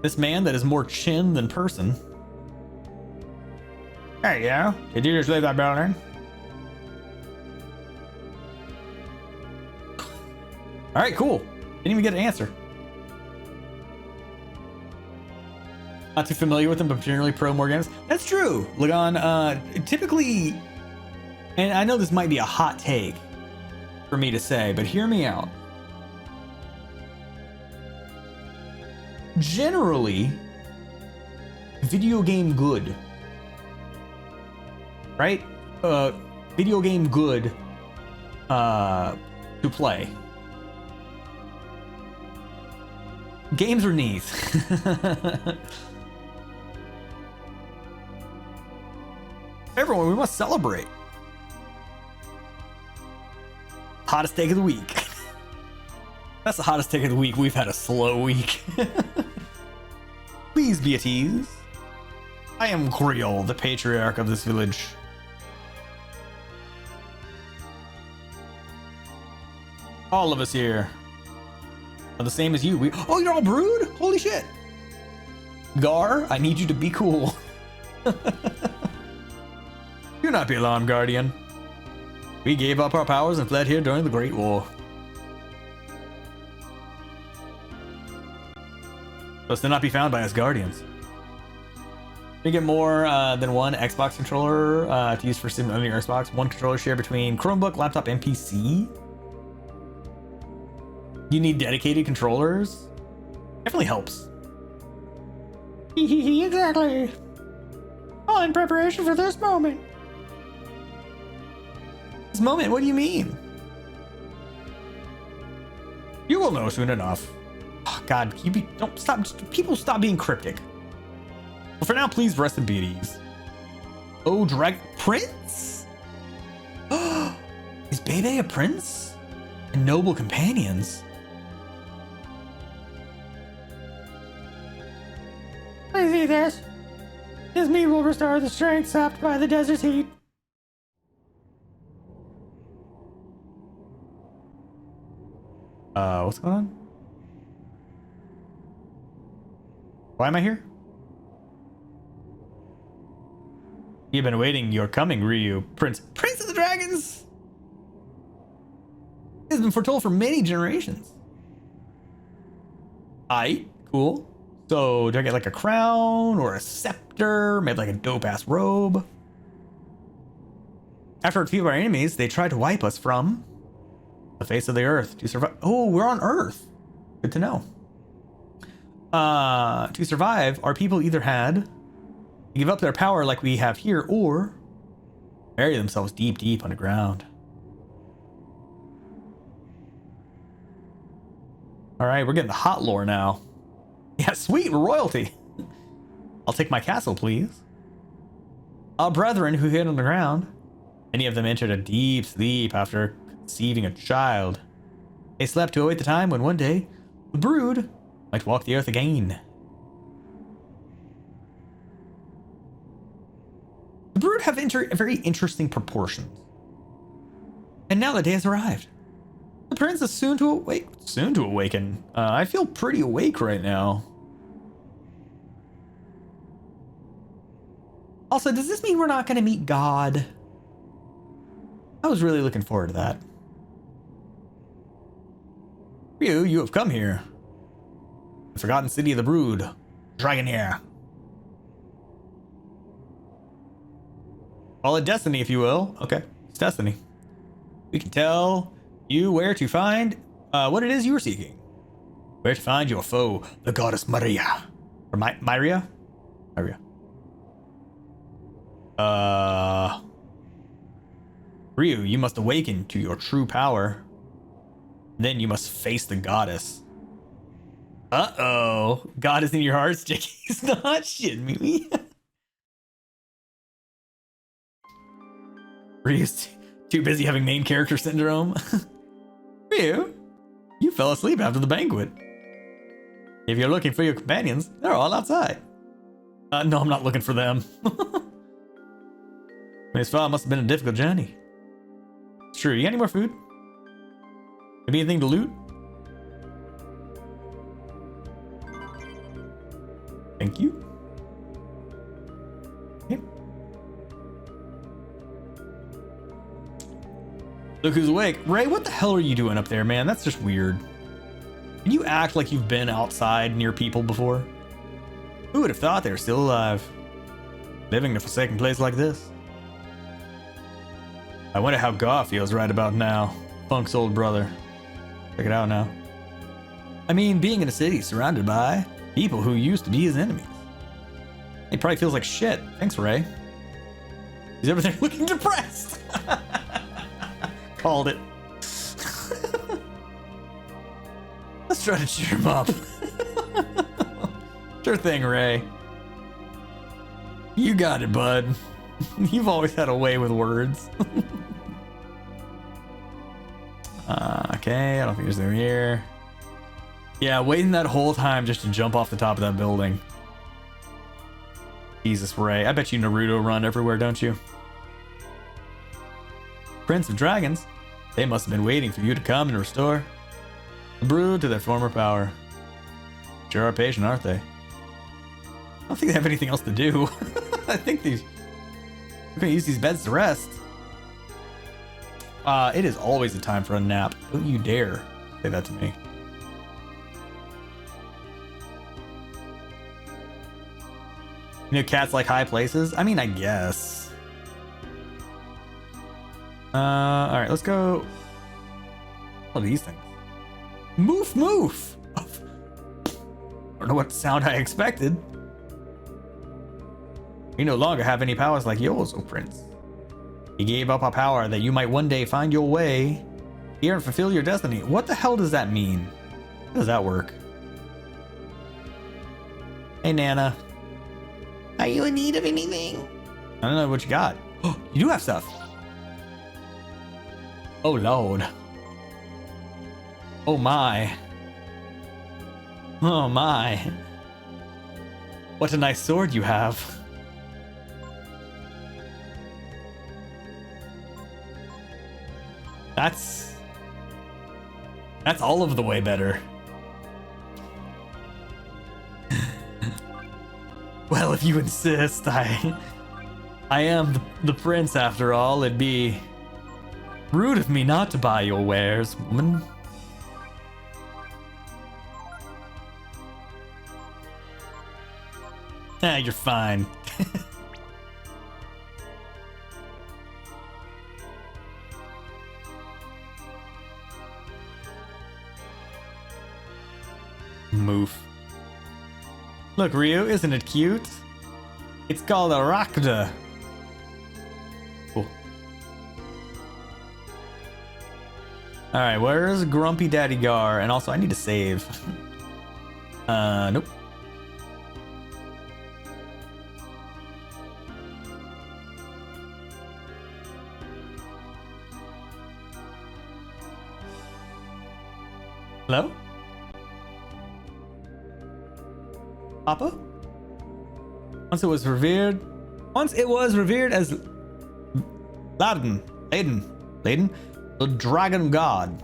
A: This man that is more chin than person. Hey, yeah. Did you just leave that building? All right, cool. Didn't even get an answer. Not too familiar with them, but generally pro more games. That's true, Lagon. Typically, and I know this might be a hot take for me to say, but hear me out. Generally, video game good right? Video game good to play. Games are neat. Everyone, we must celebrate. Hottest take of the week. That's the hottest take of the week. We've had a slow week. Please be at ease. I am Griel, the patriarch of this village. All of us here are the same as you. Oh, you're all brood? Holy shit. Gar, I need you to be cool. Do not be alarmed, Guardian. We gave up our powers and fled here during the Great War. Thus to not be found by us Guardians. You get more than one Xbox controller to use for simulating your Xbox. One controller shared between Chromebook, laptop, and PC. You need dedicated controllers. Definitely helps. Exactly. All in preparation for this moment. This moment? What do you mean? You will know soon enough. Oh, God, don't stop. People stop being cryptic. But for now, please rest in peace. Oh, Prince? Is Bebe a prince? And noble companions? I see this. His meat will restore the strength sapped by the desert heat. What's going on? Why am I here? You've been awaiting your coming, Ryu. Prince of the Dragons! It has been foretold for many generations. Aight, cool. So, do I get like a crown or a scepter? Maybe like a dope-ass robe? After a few of our enemies, they tried to wipe us from the face of the earth to survive. Oh, we're on Earth. Good to know. To survive, our people either had to give up their power like we have here, or bury themselves deep, deep underground. All right, we're getting the hot lore now. Yeah, sweet, we're royalty. I'll take my castle, please. Our brethren who hid underground, many of them entered a deep sleep after conceiving a child. They slept to await the time when one day the brood might walk the earth again. The brood have very interesting proportions. And now the day has arrived. The prince is soon to awaken. I feel pretty awake right now. Also, does this mean we're not going to meet God? I was really looking forward to that. Ryu, you have come here. The forgotten city of the brood. Dragon here. Call it destiny, if you will. Okay, it's destiny. We can tell you where to find what it is you were seeking. Where to find your foe, the goddess Maria. Or Myria? Myria. Ryu, you must awaken to your true power. Then you must face the goddess. Uh-oh. God is in your heart, Sticky. He's not shitting me. Ryu's too busy having main character syndrome. Ryu, you fell asleep after the banquet. If you're looking for your companions, they're all outside. No, I'm not looking for them. This file must have been a difficult journey. It's true. You got any more food? Maybe anything to loot? Thank you. Okay. Look who's awake. Ray, what the hell are you doing up there, man? That's just weird. Can you act like you've been outside near people before? Who would have thought they were still alive? Living in a forsaken place like this? I wonder how Gar feels right about now. Funk's old brother. Check it out now. I mean, being in a city surrounded by people who used to be his enemies. He probably feels like shit. Thanks, Ray. He's over there looking depressed. Called it. Let's try to cheer him up. Sure thing, Ray. You got it, bud. You've always had a way with words. Okay, I don't think there's anything here. Yeah, waiting that whole time just to jump off the top of that building. Jesus, Ray. I bet you Naruto run everywhere, don't you? Prince of Dragons. They must have been waiting for you to come and restore the brood to their former power. Sure are patient, aren't they? I don't think they have anything else to do. I think we're gonna use these beds to rest. It is always a time for a nap. Don't you dare say that to me. You know, cats like high places? I mean, I guess. Alright, let's go. What are these things? Moof, moof! I don't know what sound I expected. You no longer have any powers like yours, O Prince. You gave up our power that you might one day find your way here and fulfill your destiny. What the hell does that mean? How does that work? Hey, Nana. Are you in need of anything? I don't know what you got. Oh, you do have stuff. Oh, Lord. Oh, my. Oh, my. What a nice sword you have. That's all of the way better. Well, if you insist, I am the prince after all. It'd be rude of me not to buy your wares, woman. Ah, you're fine. Moof. Look, Ryu, isn't it cute? It's called a Rakda. Cool. Alright, where's Grumpy Daddy Gar? And also, I need to save. Nope. Hello? Papa? Once it was revered as Laden, the dragon god.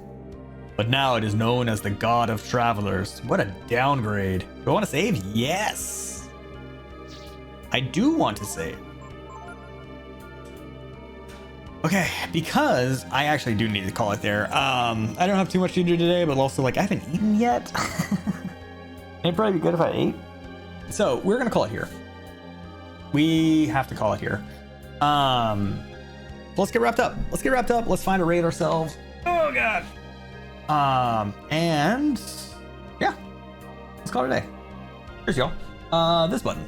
A: But now it is known as the god of travelers. What a downgrade. Do I want to save? Yes. I do want to save. Okay, because I actually do need to call it there. I don't have too much to do today, but also, like, I haven't eaten yet. It'd probably be good if I ate. So we're gonna call it here. We have to call it here. Let's get wrapped up. Let's find a raid ourselves. Oh god. And yeah, let's call it a day. Here's y'all. This button.